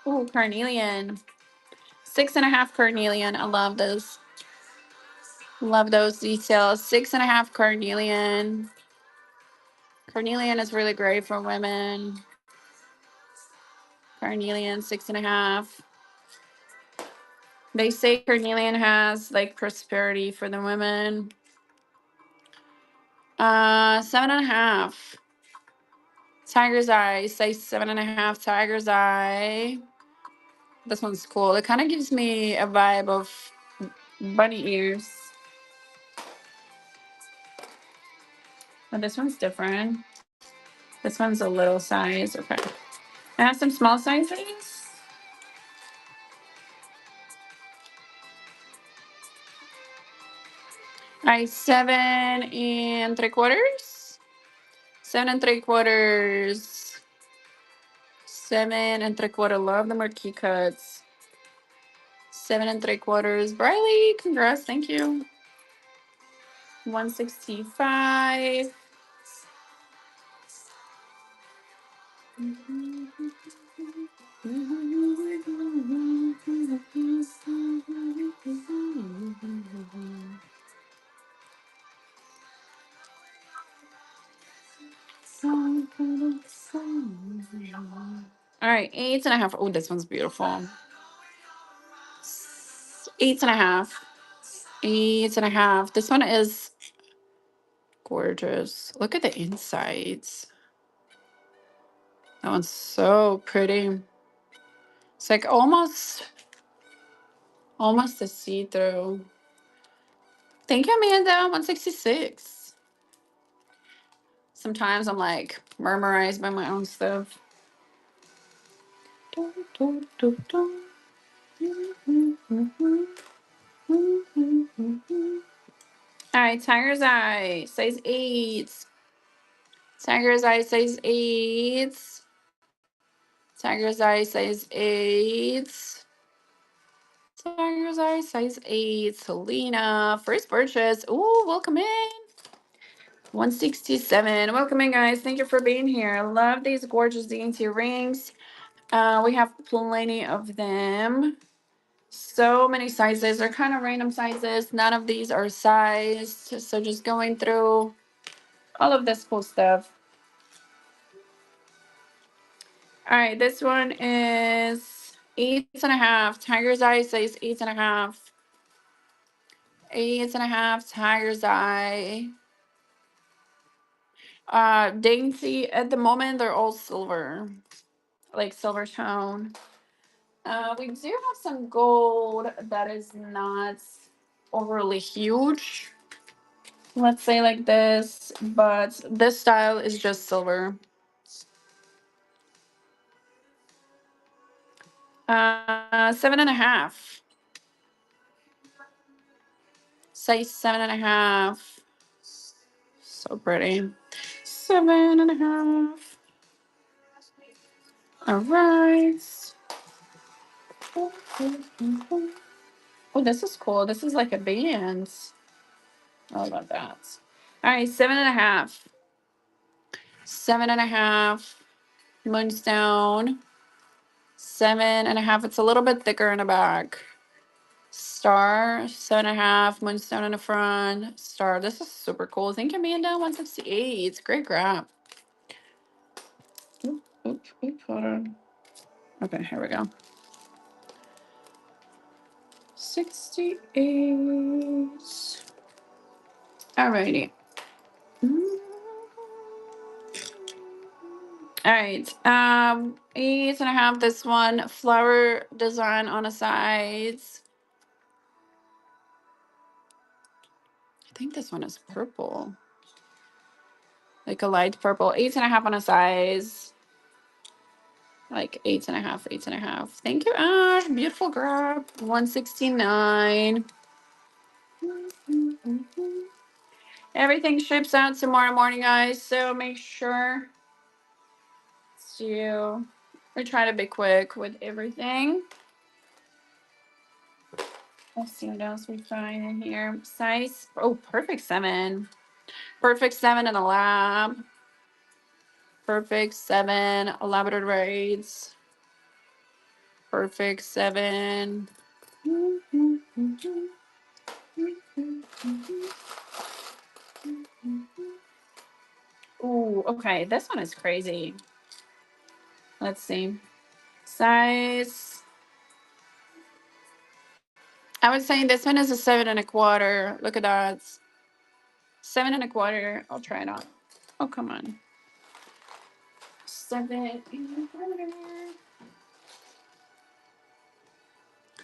Oh, carnelian. 6.5 carnelian. I love this. Love those details. 6.5 carnelian. Carnelian is really great for women. Carnelian, 6.5. They say carnelian has like prosperity for the women. 7.5. Tiger's Eye. Say 7.5 Tiger's Eye. This one's cool. It kind of gives me a vibe of bunny ears. But this one's different. This one's a little size. Okay. I have some small sizes. All right, 7 3/4. 7 3/4. 7 3/4. Love the marquee cuts. 7 3/4. Briley, congrats. Thank you. 165. All right, 8.5. Oh, this one's beautiful. 8.5. 8.5. This one is gorgeous. Look at the insides. That one's so pretty. It's like almost a see-through. Thank you, Amanda. 166. Sometimes I'm like memorized by my own stuff. All right, Tiger's Eye, size 8. Tiger's Eye, size 8. Tiger's Eye, size 8. Tiger's Eye, size 8. Selena, first purchase. Ooh, welcome in. 167. Welcome in, guys. Thank you for being here. I love these gorgeous dainty rings. We have plenty of them. So many sizes. They're kind of random sizes. None of these are sized. So just going through all of this cool stuff. All right, this one is 8.5. Tiger's Eye size 8.5. 8.5. Tiger's Eye. Dainty. At the moment, they're all silver, like silver tone. We do have some gold that is not overly huge. Let's say like this, but this style is just silver. 7.5. Size 7.5. So pretty. 7.5. All right. Oh, this is cool. This is like a band. I love that. All right, 7.5. 7.5. Moonstone. 7.5. It's a little bit thicker in the back. Star, 7.5. Moonstone in the front. Star. This is super cool. Thank you, Amanda. 168. Great grab. Oop, hold on. Okay, here we go. 68. Alrighty. All right. 8.5. This one. Flower design on the sides. I think this one is purple. Like a light purple. 8.5 on a size. Like 8.5, 8.5. Thank you, Ash. Beautiful grab. 169. Everything ships out tomorrow morning, guys. So make sure to we try to be quick with everything. Let's see what else we find in here. Size. Oh, perfect 7. Perfect 7 in a lab. Perfect 7. Labrador braids. Perfect 7. Ooh, okay. This one is crazy. Let's see. Size. I was saying this one is a 7.25. Look at that. 7.25. I'll try it on. Oh, come on. 7.25.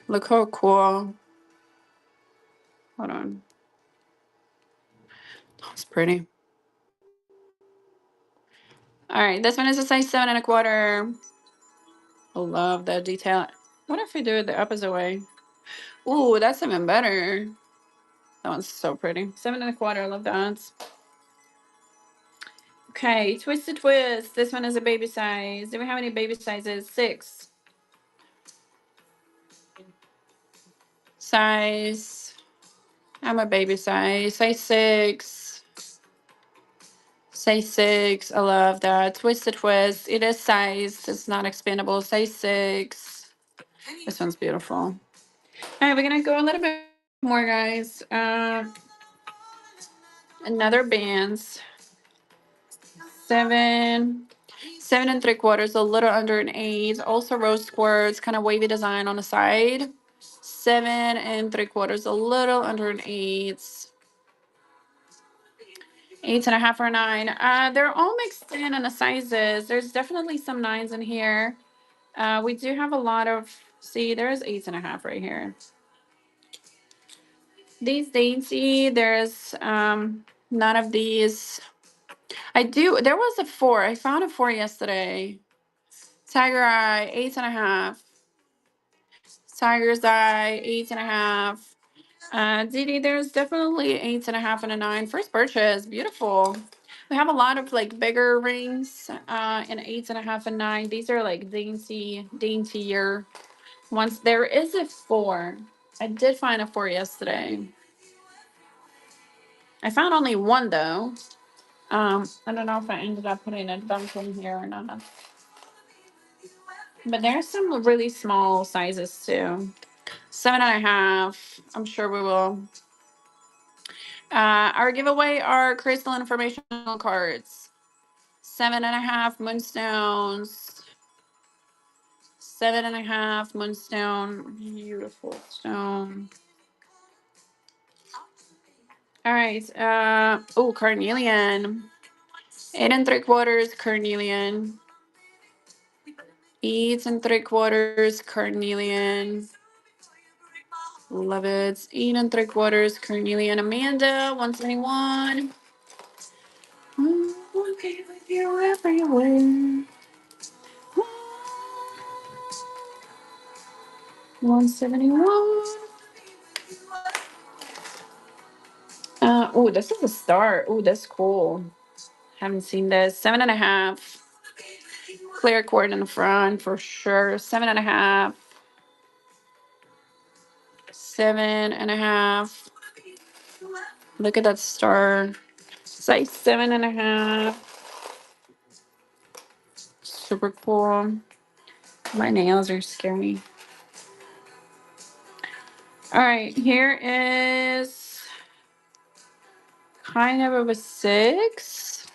Look how cool. Hold on. That's pretty. All right, this one is a size 7.25. I love that detail. What if we do it the opposite way? Ooh, that's even better. That one's so pretty. 7.25. I love that. Okay, Twisted Twist. This one is a baby size. Do we have any baby sizes? 6. Size. I'm a baby size. Size 6. Size 6. I love that. Twisted Twist. It is sized. It's not expandable. Size 6. This one's beautiful. All right, we're gonna go a little bit more, guys. Another bands. 7. 7 3/4, a little under an 8. Also rose quartz, kind of wavy design on the side. 7 3/4, a little under an 8. 8.5 or 9. They're all mixed in the sizes. There's definitely some 9s in here. We do have a lot of, see, there's 8.5 right here. These Dainty, there's none of these. There was a 4. I found a 4 yesterday. Tiger Eye, 8.5. Tiger's Eye, 8.5. Didi, there's definitely 8.5 and a 9. First purchase, beautiful. We have a lot of like bigger rings, in 8.5 and 9. These are like daintier ones. There is a 4. I did find a 4 yesterday. I found only one though. I don't know if I ended up putting a dunk in here or not. But there's some really small sizes too. 7.5. I'm sure we will. Our giveaway are crystal informational cards. 7.5 moonstones. 7.5 moonstone. Beautiful stone. All right. Oh, carnelian. 8 3/4 carnelian. 8 3/4 carnelian. Love it. 8 3/4 carnelian. Amanda, 171. Okay with you everywhere. 171. Oh, this is a star. Oh, that's cool. Haven't seen this. 7.5. Clear cord in the front for sure. 7.5. 7.5. Look at that star. Size 7.5. Super cool. My nails are scary. All right, here is kind of a 6.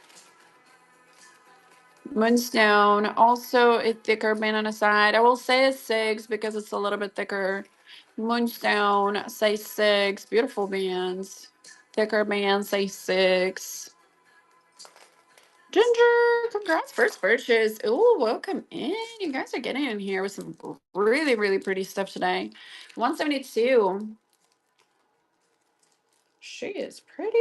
Moonstone, also a thicker band on the side. I will say a 6 because it's a little bit thicker. Moonstone, size 6. Beautiful bands. Thicker band, size 6. Ginger, congrats, first purchase. Oh, welcome in. You guys are getting in here with some really, really pretty stuff today. 172. She is pretty.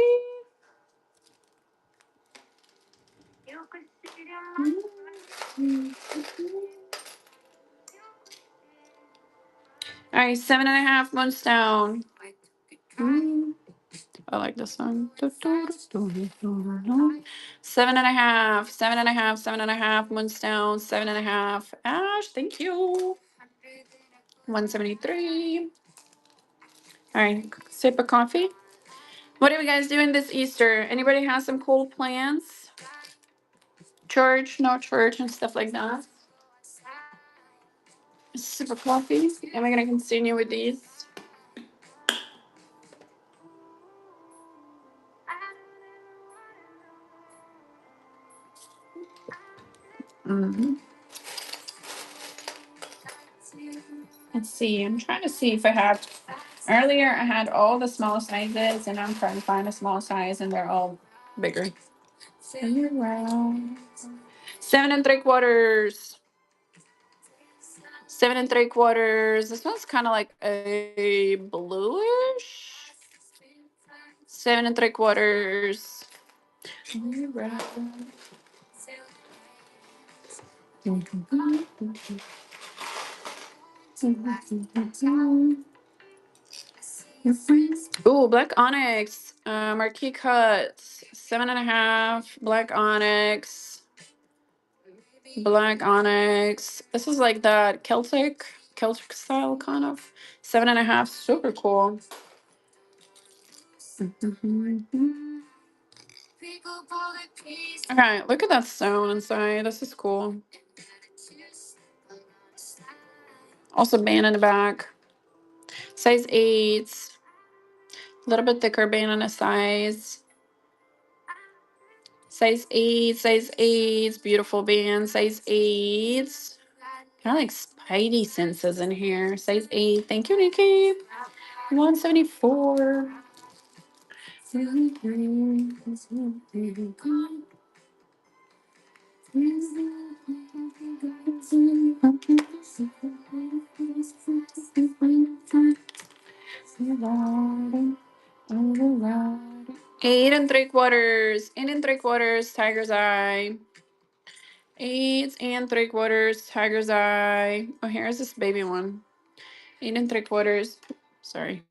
All right, 7.5 Moonstone. I like this one. 7.5, 7.5, 7.5 Moonstone, 7.5. Ash, thank you. 173. All right, sip of coffee. What are you guys doing this Easter? Anybody have some cool plans? Church, no church, and stuff like that. Sip of coffee. Am I gonna continue with these? Mm-hmm. Let's see. I'm trying to see if I have. Earlier, I had all the small sizes, and I'm trying to find a small size, and they're all bigger. 7 3/4. 7 3/4. This one's kind of like a bluish. 7 3/4. Ooh, black onyx. Marquee cuts. 7.5. Black onyx. Black onyx. This is like that Celtic style kind of. 7.5. Super cool. Okay, look at that stone inside. This is cool. Also band in the back. Size 8. A little bit thicker band on the size. Size 8, size 8, beautiful band, size 8. Kind of like spidey senses in here. Size 8. Thank you, Nikki. 174. Eight and three quarters. 8 3/4. Tiger's eye. 8 3/4. Tiger's eye. Oh, here's this baby one. 8 3/4. Sorry.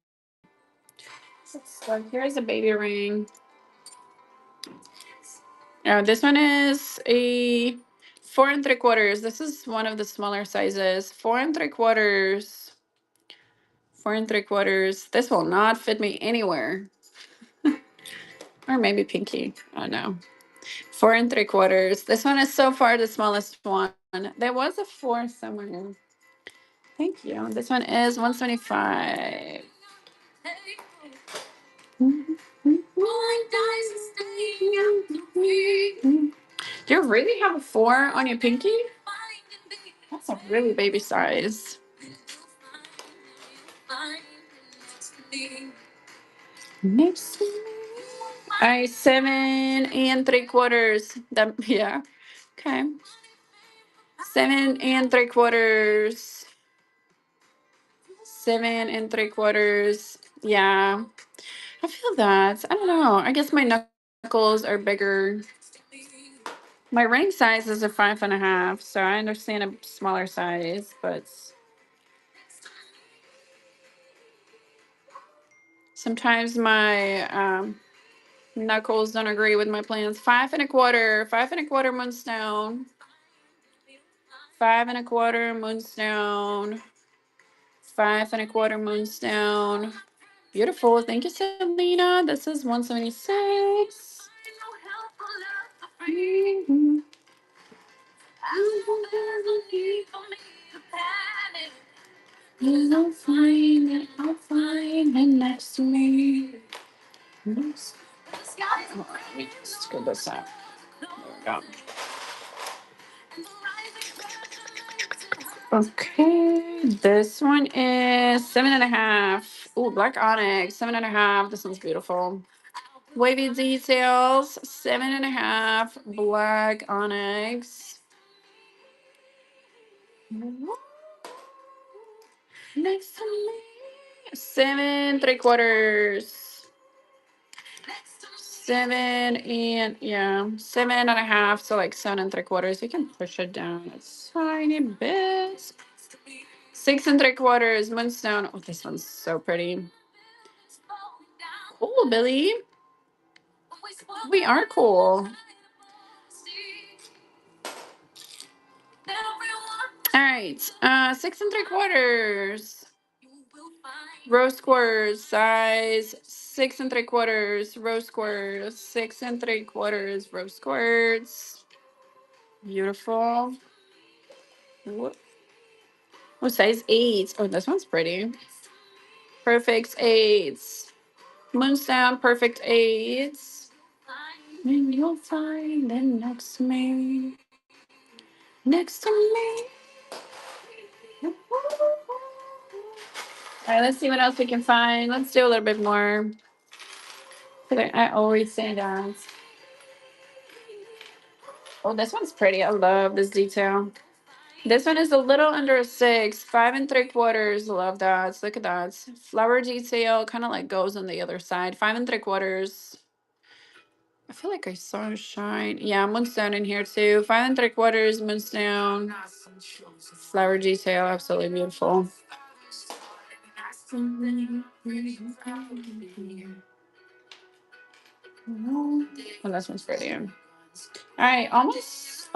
So here's a baby ring. This one is a 4 3/4. This is one of the smaller sizes. 4 3/4. 4 3/4. This will not fit me anywhere. Or maybe pinky. Oh no. 4 3/4. This one is so far the smallest one. There was a 4 somewhere. Thank you. This one is 175. Do you really have a 4 on your pinky? That's a really baby size. Next. I 7 3/4. Yeah. Okay. 7 3/4. 7 3/4. Yeah. I feel that. I don't know. I guess my knuckles are bigger. My ring size is a 5.5, so I understand a smaller size, but sometimes my knuckles don't agree with my plans. 5 1/4. 5 1/4 moonstone. 5 1/4 moonstone. 5 1/4 moonstone. Beautiful. Thank you, Selena. This is 176. You'll find it. I'll find it next to me. Let me just go this out. There we go. Okay, this one is 7.5. Oh, black onyx, 7.5. This one's beautiful. Wavy details, 7.5. Black onyx. Next to me. 7 3/4. 7.5. So like 7 3/4. You can push it down a tiny bit. 6 3/4. Moonstone. Oh, this one's so pretty. Cool, Billy. We are cool. All right. 6 3/4. Rose squares size 6 3/4. Rose squares 6 3/4. Rose squares. Beautiful. Whoop. Oh, size 8. Oh, this one's pretty. Perfect 8s. Moonstone, perfect 8s. And you'll find them next to me. Next to me. All right, let's see what else we can find. Let's do a little bit more. I always say that. Oh, this one's pretty. I love this detail. This one is a little under a 6. 5 3/4. Love that. Look at that. Flower detail kind of like goes on the other side. 5 3/4. I feel like I saw a shine. Yeah, moonstone in here too. 5 3/4. Moonstone. Flower detail. Absolutely beautiful. Oh, this one's pretty. All right, almost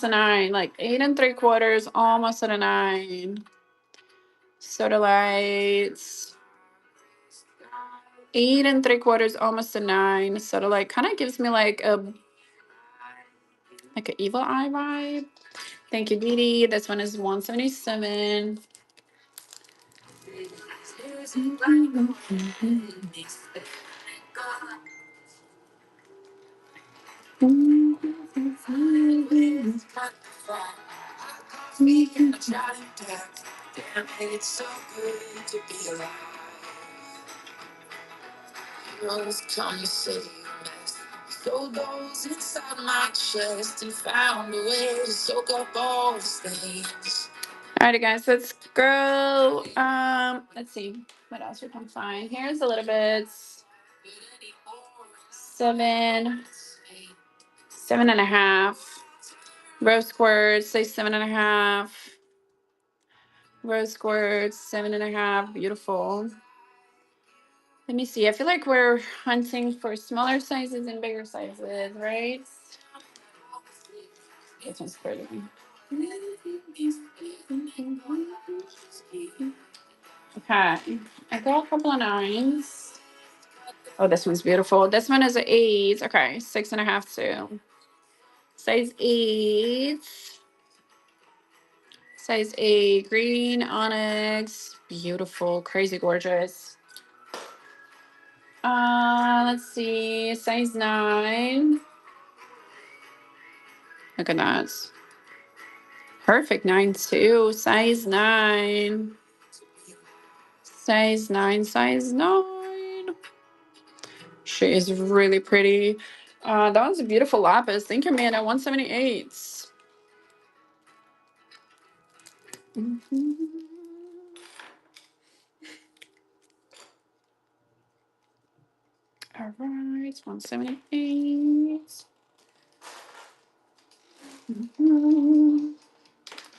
a 9. Like 8 3/4, almost at a 9. Soda lights. 8 3/4, almost a 9. Soda light kind of gives me like an evil eye vibe. Thank you, Dee Dee. This one is 177. Alrighty, guys, let's go. Let's see what else we can find. Here's a little bit. 7.5. Rose quartz, say 7.5. Rose quartz, 7.5. Beautiful. Let me see. I feel like we're hunting for smaller sizes and bigger sizes, right? This one's pretty. Okay. I got a couple of 9s. Oh, this one's beautiful. This one is an 8. Okay, 6.5 too. Size 8. Size 8. Green onyx. Beautiful. Crazy gorgeous. Let's see. Size 9. Look at that. Perfect 9 too. Size 9. Size 9. Size 9. She is really pretty. That one's a beautiful lapis. Thank you, man. At 178. All right, 178.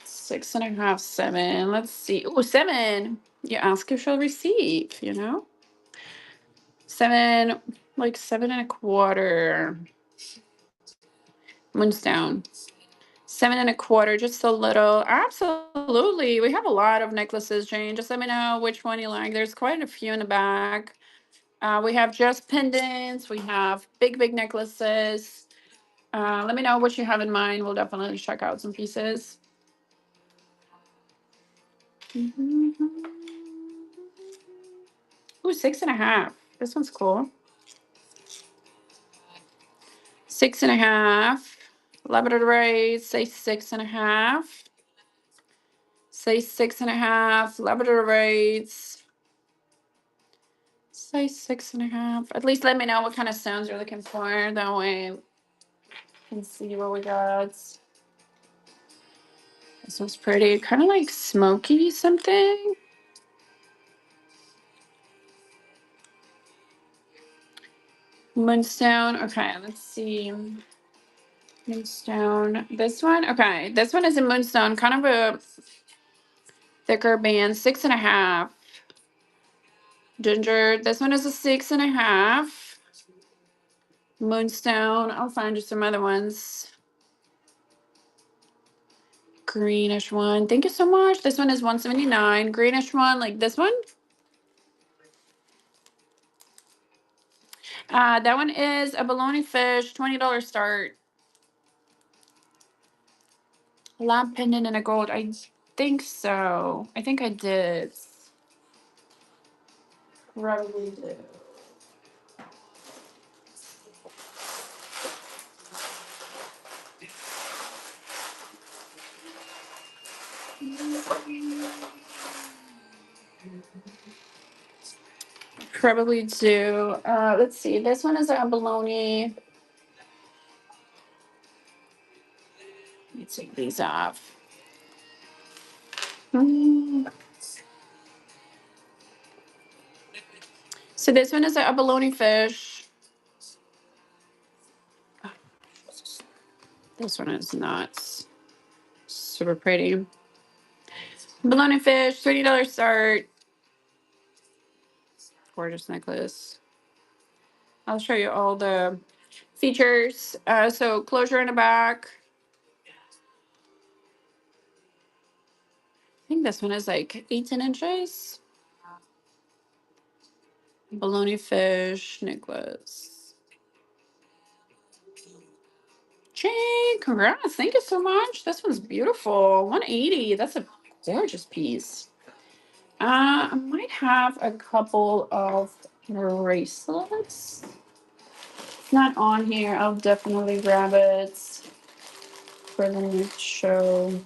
6.5, 7. Let's see. Oh, 7. You ask, you shall receive, 7, like 7.25. Moonstone. 7.25, just a little. Absolutely. We have a lot of necklaces, Jane. Just let me know which one you like. There's quite a few in the back. We have just pendants. We have big, big necklaces. Let me know what you have in mind. We'll definitely check out some pieces. Ooh, 6.5. This one's cool. 6.5. Labrador rays, say 6.5. Say 6.5. Labrador rays. Say 6.5. At least let me know what kind of sounds you're looking for. That way I can see what we got. This one's pretty. Kind of like smoky something. Moonstone. Okay, let's see. Moonstone. This one. Okay, this one is a moonstone. Kind of a thicker band. 6.5. Ginger. This one is a 6.5. Moonstone. I'll find you some other ones. Greenish one. Thank you so much. This one is 179. Greenish one, like this one. That one is a bologna fish, $20 start. Lab pendant and a gold. I think so. I think I did. Probably did. Probably do. Let's see. This one is a bologna. Let me take these off. So this one is a bologna fish. This one is not super pretty. Bologna fish, $30 start. Gorgeous necklace. I'll show you all the features. So closure in the back. I think this one is like 18 inches. Bologna fish necklace. Jane, congrats. Thank you so much. This one's beautiful. 180. That's a gorgeous piece. I might have a couple of bracelets. not on here, I'll definitely grab it for the next show.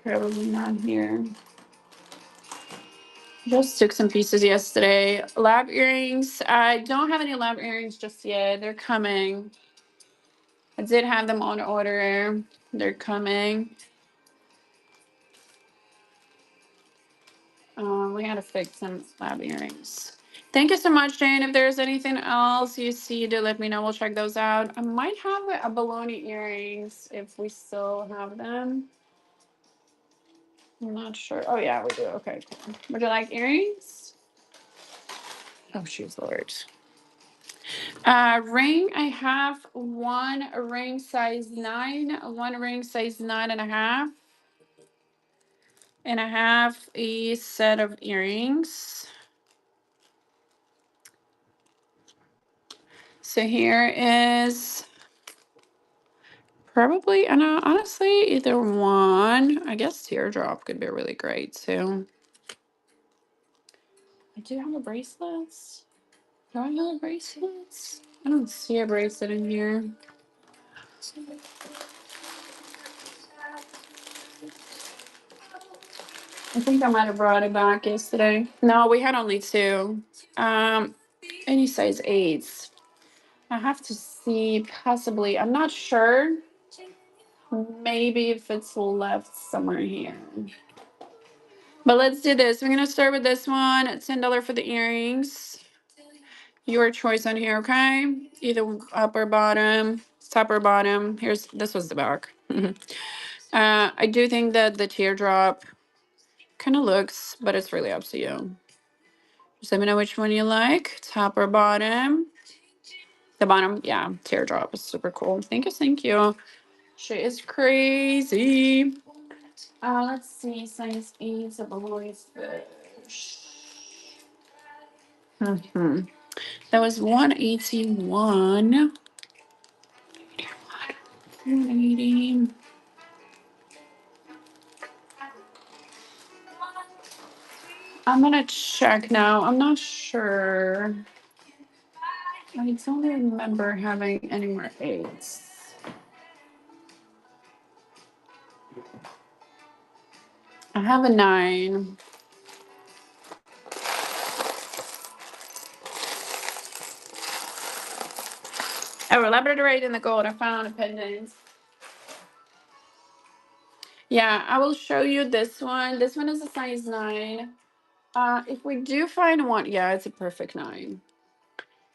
Probably not here. Just took some pieces yesterday. Lab earrings. I don't have any lab earrings just yet. They're coming. I did have them on order. They're coming. We gotta fix some lab earrings. Thank you so much, Jane. If there's anything else you see, do let me know. We'll check those out. I might have a baloney earrings if we still have them. I'm not sure. Oh yeah, we do. Okay, cool. Would you like earrings? Oh, she's Lord. Ring. I have one ring size 9, one ring size 9.5, and I have a set of earrings. So here is probably, I know, honestly, either one. I guess teardrop could be really great too. I do have a bracelets. Do I have a bracelets? I don't see a bracelet in here. I think I might have brought it back yesterday. No, we had only 2. Any size 8s. I have to see, possibly. I'm not sure. Maybe if it's left somewhere here. But let's do this. We're gonna start with this one. $10 for the earrings. Your choice on here, okay? Either up or bottom, top or bottom. This was the back. I do think that the teardrop kind of looks, but it's really up to you. Just let me know which one you like, top or bottom. The bottom, yeah, teardrop is super cool. Thank you, thank you. She is crazy. Let's see, size 8, a balloon fish. That was 181. 180. I'm gonna check now. I'm not sure. I don't remember having any more 8s. I have a 9. Oh, labradorite in the gold. I found a pendant. Yeah, I will show you this one. This one is a size 9. If we do find one, yeah, it's a perfect 9.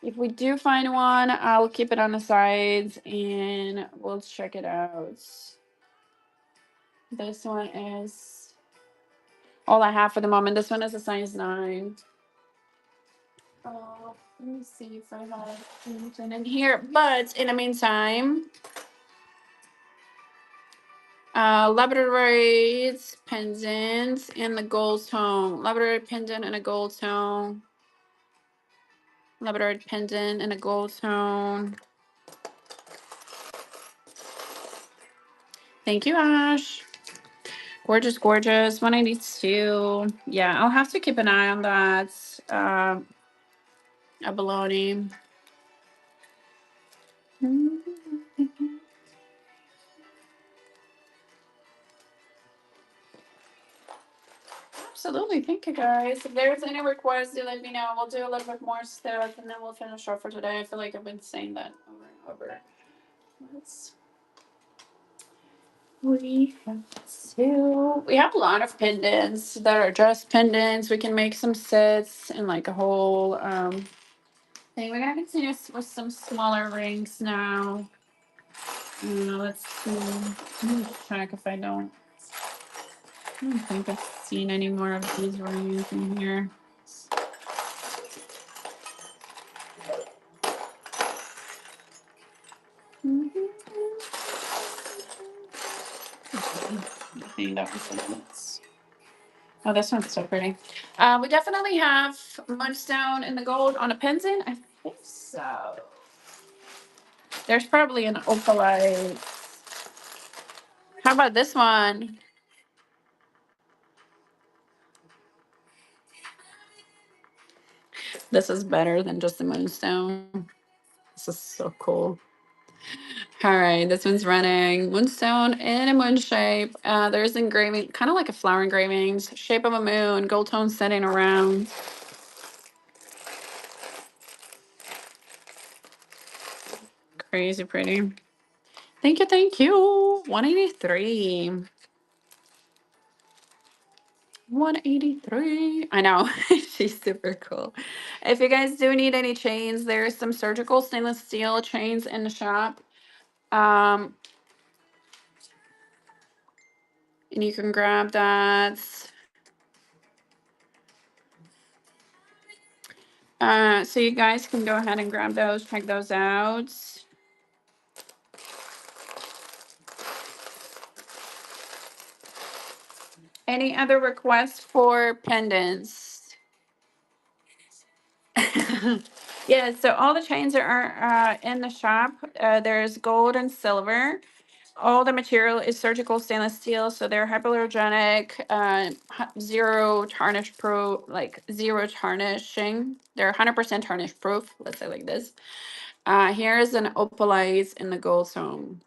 If we do find one, I'll keep it on the sides and we'll check it out. This one is all I have for the moment. This one is a size 9. Let me see if I have anything in here. But in the meantime, labradorite pendant in the gold tone. Labradorite pendant in a gold tone. Labradorite pendant in a gold tone. Thank you, Ash. Gorgeous, gorgeous. 192. Yeah, I'll have to keep an eye on that. Abalone. Absolutely. Thank you, guys. If there's any requests, do let me know. We'll do a little bit more stuff and then we'll finish off for today. I feel like I've been saying that over and over. We have a lot of pendants that are just pendants. We can make some sets and like a whole thing. We're gonna continue with some smaller rings now. Let's see. Let me check if I don't think I've seen any more of these rings in here. I think that was the ones. Oh, this one's so pretty. We definitely have Mudstone in the gold on a pendant. I think so. There's probably an opalite. How about this one? This is better than just the moonstone. This is so cool. All right, this one's running moonstone in a moon shape. There's engraving, kind of like a flower engravings, shape of a moon, gold tone setting around. Crazy pretty. Thank you, thank you. 183. 183. I know. She's super cool. If you guys do need any chains, there's some surgical stainless steel chains in the shop. And you can grab that. So you guys can go ahead and grab those, check those out. Any other requests for pendants? Yeah, so all the chains are in the shop. There's gold and silver. All the material is surgical stainless steel, so they're hypoallergenic, zero tarnish proof, like zero tarnishing. They're 100% tarnish proof. Let's say like this. Here's an opalite in the gold tone.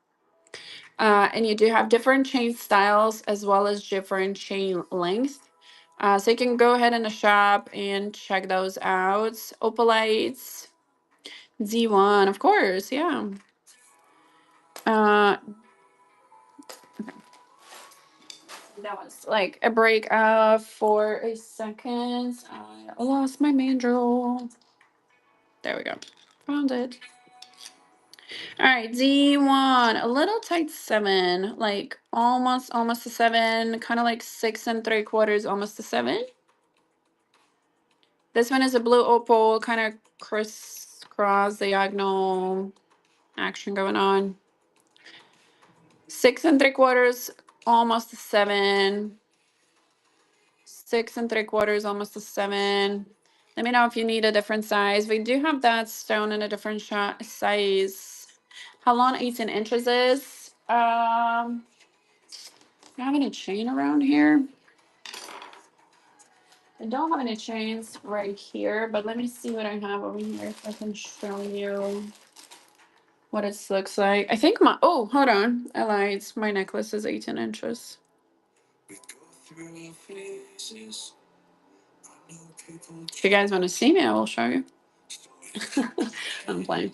And you do have different chain styles as well as different chain length. So you can go ahead in the shop and check those out. Opalites, Z1, of course, yeah. Uh, that was like a break for a second. I lost my mandrel. There we go. Found it. All right, Z1, a little tight 7, like almost a 7, kind of like 6 3/4, almost a 7. This one is a blue opal, kind of crisscross diagonal action going on. 6 3/4, almost a 7. 6 3/4, almost a 7. Let me know if you need a different size. We do have that stone in a different size. How long 18 inches is? Do I have any chain around here? I don't have any chains right here, but let me see what I have over here if I can show you what it looks like. I think my, oh, hold on. I lied. My necklace is 18 inches. If you guys want to see me, I will show you. I'm playing.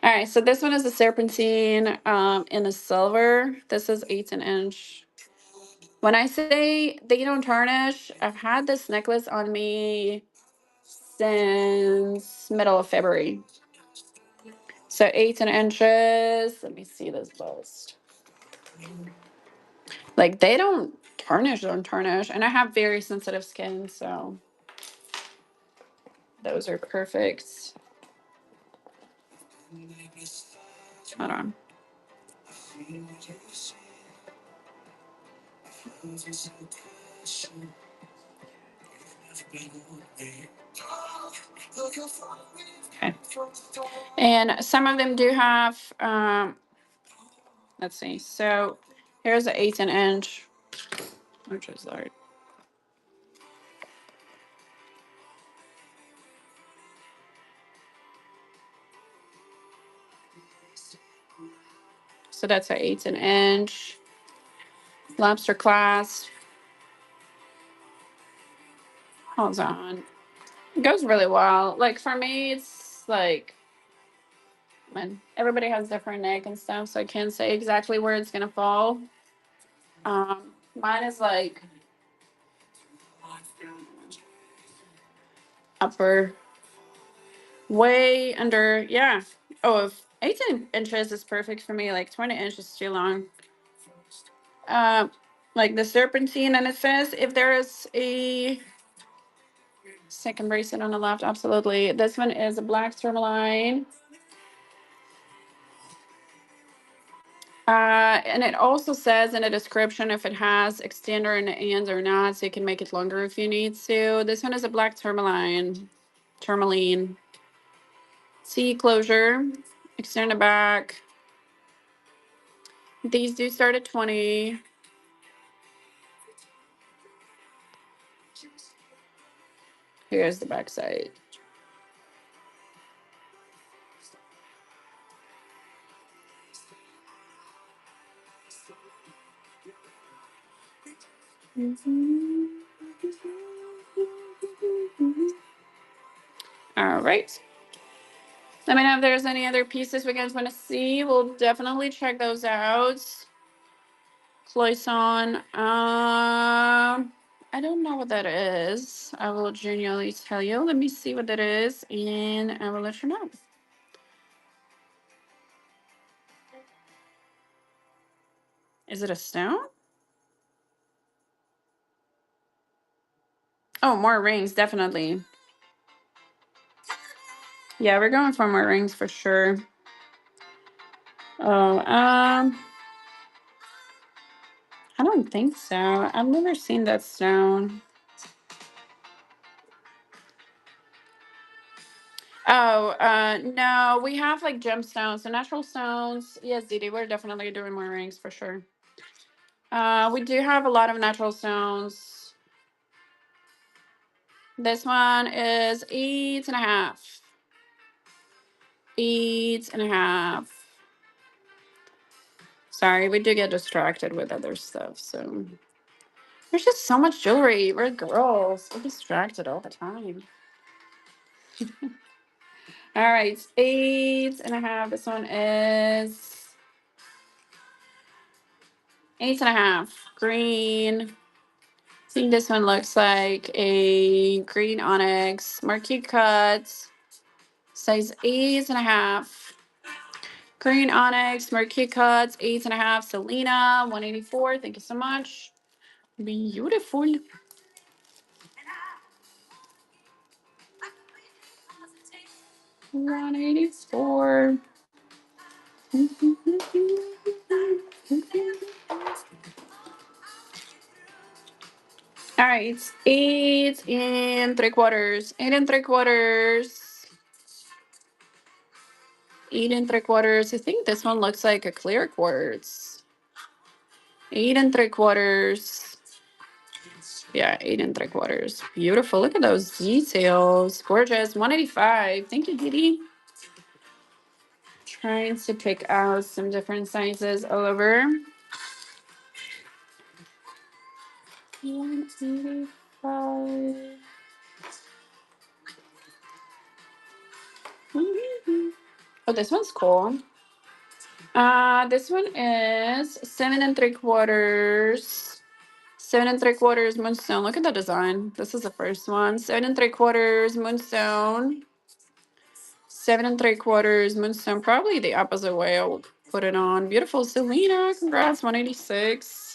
All right, so this one is a serpentine in a silver. This is 18 inch. When I say they don't tarnish, I've had this necklace on me since middle of February. So 18 inches. Let me see this bust. Like they don't tarnish. And I have very sensitive skin, so those are perfect. Hold on. Okay. And some of them do have, let's see. So here's an 18 inch, which is like, so that's an 18 inch lobster clasp. Hold on. It goes really well. Like for me, it's like, man, everybody has different neck and stuff, so I can't say exactly where it's gonna fall. Mine is like upper, way under, yeah. Oh, if 18 inches is perfect for me, like 20 inches is too long. Uh, like the serpentine, and it says if there is a second bracelet on the left, absolutely. This one is a black tourmaline. And it also says in the description if it has extender in the ends or not, so you can make it longer if you need to. This one is a black tourmaline. C closure, extend the back. These do start at 20. Here's the back side. All right. Let me know if there's any other pieces we guys want to see. We'll definitely check those out. Cloison. I don't know what that is. I will genuinely tell you. Let me see what that is, and I will let you know. Is it a stone? Oh, more rings, definitely. Yeah, we're going for more rings for sure. Oh, I don't think so. I've never seen that stone. Oh, no, we have like gemstones, so natural stones. Yes, Didi, we're definitely doing more rings for sure. We do have a lot of natural stones. This one is 8.5. 8.5. Sorry, we do get distracted with other stuff, so there's just so much jewelry. We're girls. We're distracted all the time. All right, 8.5. This one is 8.5. Green. I think this one looks like a green onyx. Marquee cut. Size 8.5. Green onyx. Marquee cuts. 8.5. Selena. 184. Thank you so much. Beautiful. 184. All right, 8 3/4. 8 3/4. 8 3/4. I think this one looks like a clear quartz. 8 3/4. Yeah, 8 3/4. Beautiful. Look at those details. Gorgeous. 185. Thank you, Didi. Trying to pick out some different sizes all over. 185. Oh, this one's cool. This one is 7 3/4. 7 3/4 moonstone. Look at the design. This is the first one. 7 3/4 moonstone. 7 3/4 moonstone. Probably the opposite way I would put it on. Beautiful Selena. Congrats. 186.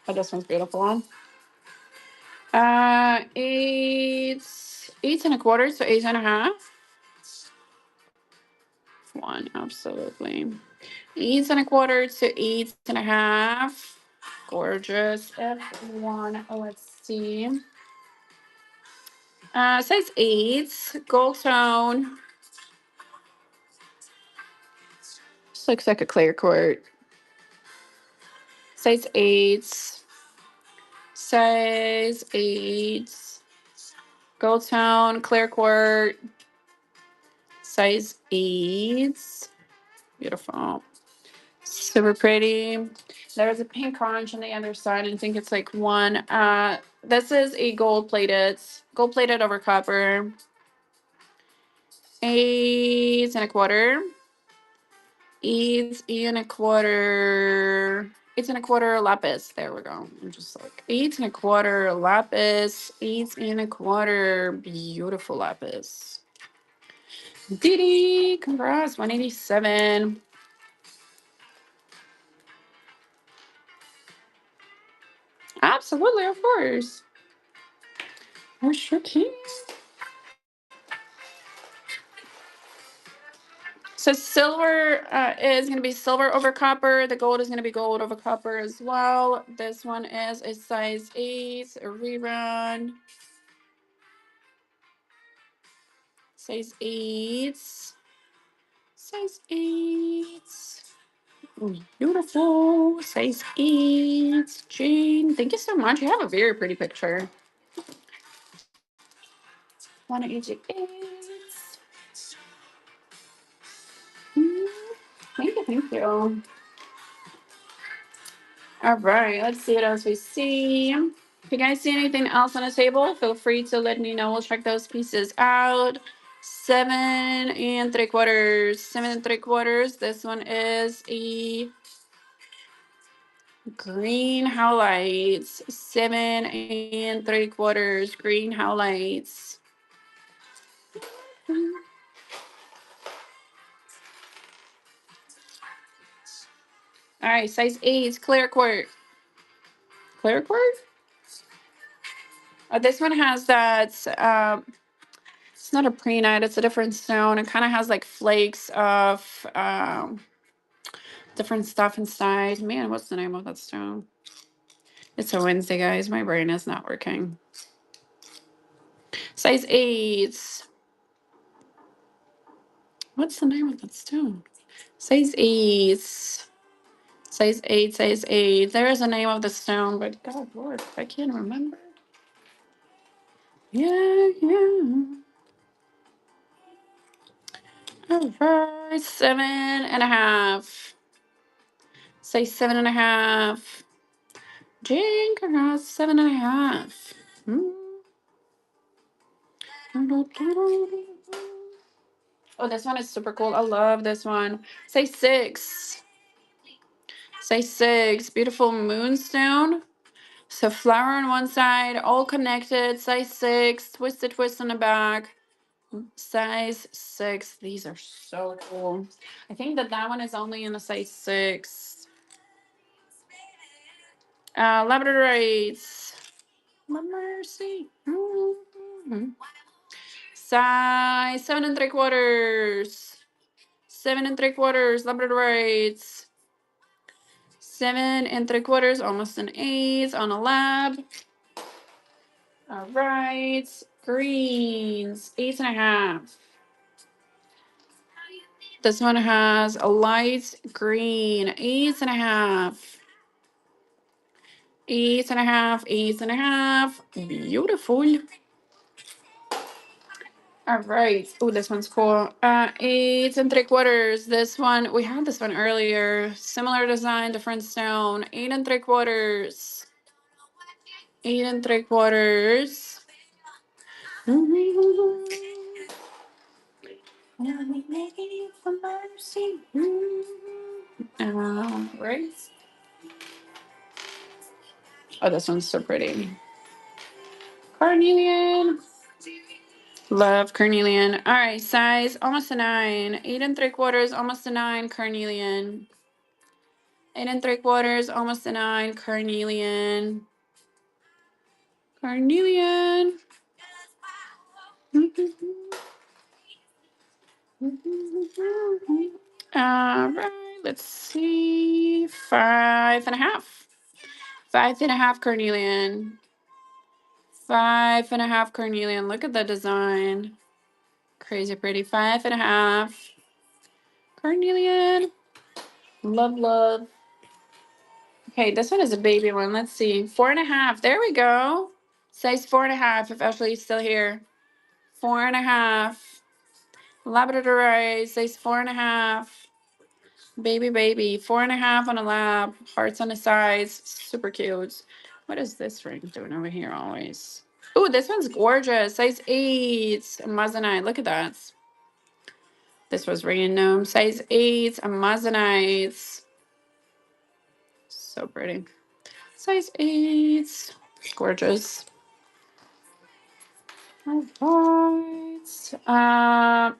Oh, this one's beautiful. 8 8 1/4, so 8.5. One, absolutely. 8 1/4 to 8.5. Gorgeous. F1. Let's see. Size 8. Gold tone. This looks like a clear quartz. Size 8. Size 8. Gold tone. Clear quartz. Size 8. Beautiful. Super pretty. There's a pink conch on the other side. I think it's like one. This is a gold plated over copper. 8 1/4. 8 1/4. 8 1/4 lapis. There we go. I'm just like 8 1/4 lapis. 8 1/4 beautiful lapis. Didi, congrats. 187. Absolutely, of course. I sure can. So silver is going to be silver over copper. The gold is going to be gold over copper as well. This one is a size 8, a rerun. Size 8. Size 8. Beautiful. Size 8. Jane, thank you so much. You have a very pretty picture. One of each eights. Mm, thank you, thank you. All right, let's see what else we see. If you guys see anything else on the table, feel free to let me know. We'll check those pieces out. 7 3/4. 7 3/4. This one is a green highlights. 7 3/4. Green highlights. All right, size 8, clear quartz. Clear quartz? This one has that. It's not a prehnite, it's a different stone. It kind of has like flakes of different stuff inside. Man, what's the name of that stone? It's a Wednesday, guys. My brain is not working. Size 8. What's the name of that stone? Size 8. Size 8, size 8. There is a name of the stone, but God Lord, I can't remember. Yeah, yeah. All right, 7.5. Say 7.5. Jinker, 7.5. Oh, this one is super cool. I love this one. Say 6. Say 6. Beautiful moonstone. So flower on one side, all connected. Size 6. Twisted twist on the back. Size 6. These are so cool. I think that one is only in a size 6. Labradorites. Mercy. Size 7 3/4. 7 3/4. Labradorites. 7 3/4. Almost an 8 on a lab. All right. Greens. 8.5. This one has a light green. 8.5. 8.5. 8.5. Beautiful. All right. Oh, this one's cool. 8 3/4. This one, we had this one earlier. Similar design, different stone. 8 3/4. 8 3/4. Right. Oh, this one's so pretty. Carnelian. Love carnelian. All right, size almost a 9. 8 3/4, almost a 9. Carnelian. 8 3/4, almost a 9. Carnelian. Carnelian. All right, let's see. 5.5. 5.5 carnelian. 5.5 carnelian. Look at the design. Crazy pretty. 5.5 carnelian. Love, love. Okay, this one is a baby one. Let's see. 4.5. There we go. Size 4.5 if Ashley's still here. 4.5. Labradorite, size 4.5. Baby, baby. 4.5 on a lab. Hearts on the sides. Super cute. What is this ring doing over here always? Oh, this one's gorgeous. Size 8. Amazonite. Look at that. This was random. Size 8. Amazonite. So pretty. Size 8. Gorgeous. All right.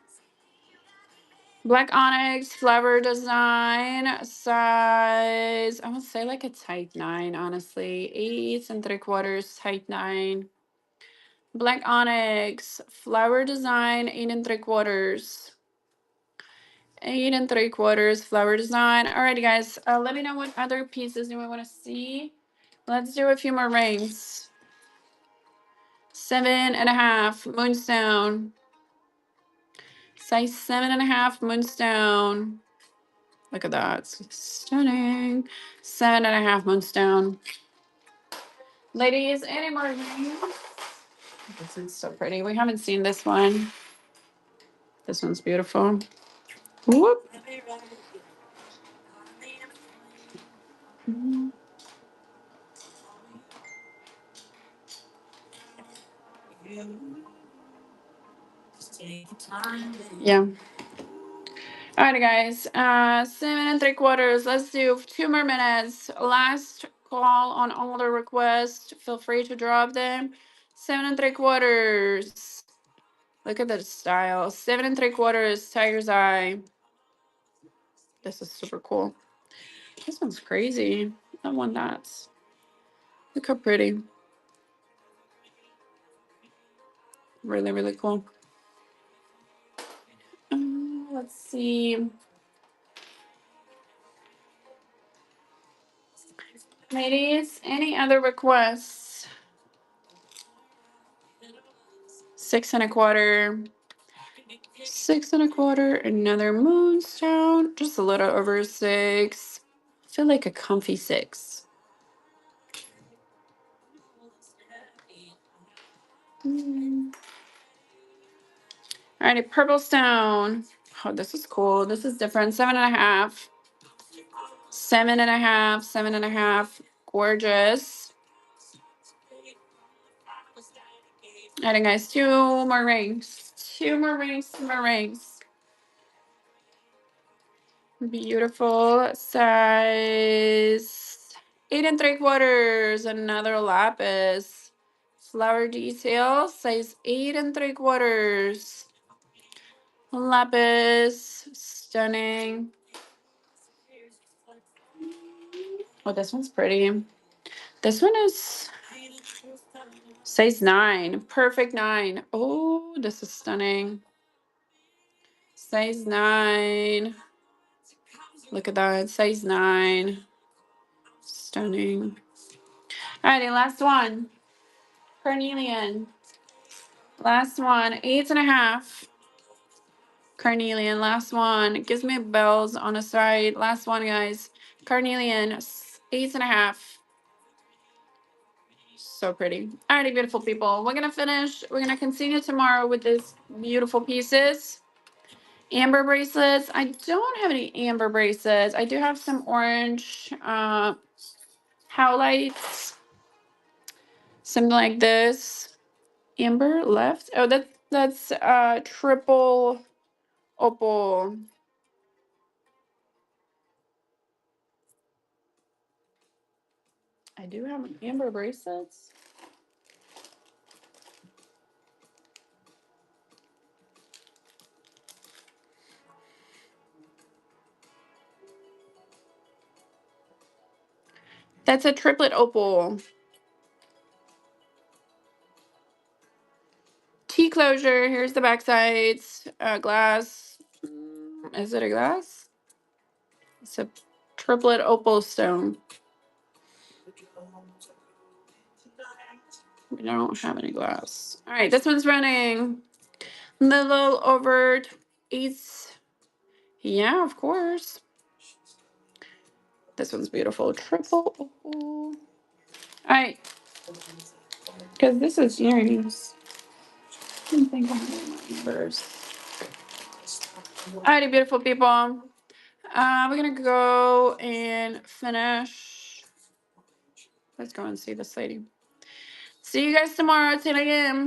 Black onyx flower design size. I would say like a type 9, honestly. 8 3/4, type 9. Black onyx flower design 8 3/4. 8 3/4 flower design. Alrighty, guys. Let me know what other pieces you want to see. Let's do a few more rings. 7.5 moonstone. Size 7.5 moonstone. Look at that. It's stunning. 7.5 moonstone. Ladies, any more rings? This is so pretty. We haven't seen this one. This one's beautiful. Whoop. Yeah. All right, guys. 7 3/4. Let's do 2 more minutes. Last call on all the requests. Feel free to drop them. 7 3/4. Look at the style. 7 3/4. Tiger's eye. This is super cool. This one's crazy. I want that. Look how pretty. Really, really cool. Let's see. Ladies, any other requests? 6 1/4. 6 1/4. Another moonstone. Just a little over 6. I feel like a comfy 6. Alrighty, purple stone. Oh, this is cool. This is different. 7 1/2. 7 1/2. 7 1/2. Gorgeous. Alright, guys, 2 more rings. 2 more rings. 2 more rings. Beautiful. Size 8 3/4. Another lapis. Flower detail. Size 8 3/4. Lapis. Stunning. Oh, this one's pretty. This one is size 9. Perfect 9. Oh, this is stunning. Size 9. Look at that. Size 9. Stunning. Alrighty, last one. Carnelian. Last one. 8 1/2. Carnelian. Last one. It gives me bells on the side. Last one, guys. Carnelian. 8 1/2. So pretty. Alrighty, beautiful people. We're gonna finish. We're gonna continue tomorrow with these beautiful pieces. Amber bracelets. I don't have any amber bracelets. I do have some orange howlights. Something like this. Amber left. Oh, that's triple opal. I do have amber bracelets. That's a triplet opal. T closure. Here's the back sides. Glass. Is it a glass? It's a triplet opal stone. We don't have any glass. All right, this one's running a little over 8. Yeah, of course. This one's beautiful. Triple opal. All right, because this is earrings. I didn't think I had my numbers. All righty, beautiful people. We're gonna go and finish. Let's go and see this lady. See you guys tomorrow at 10 a.m.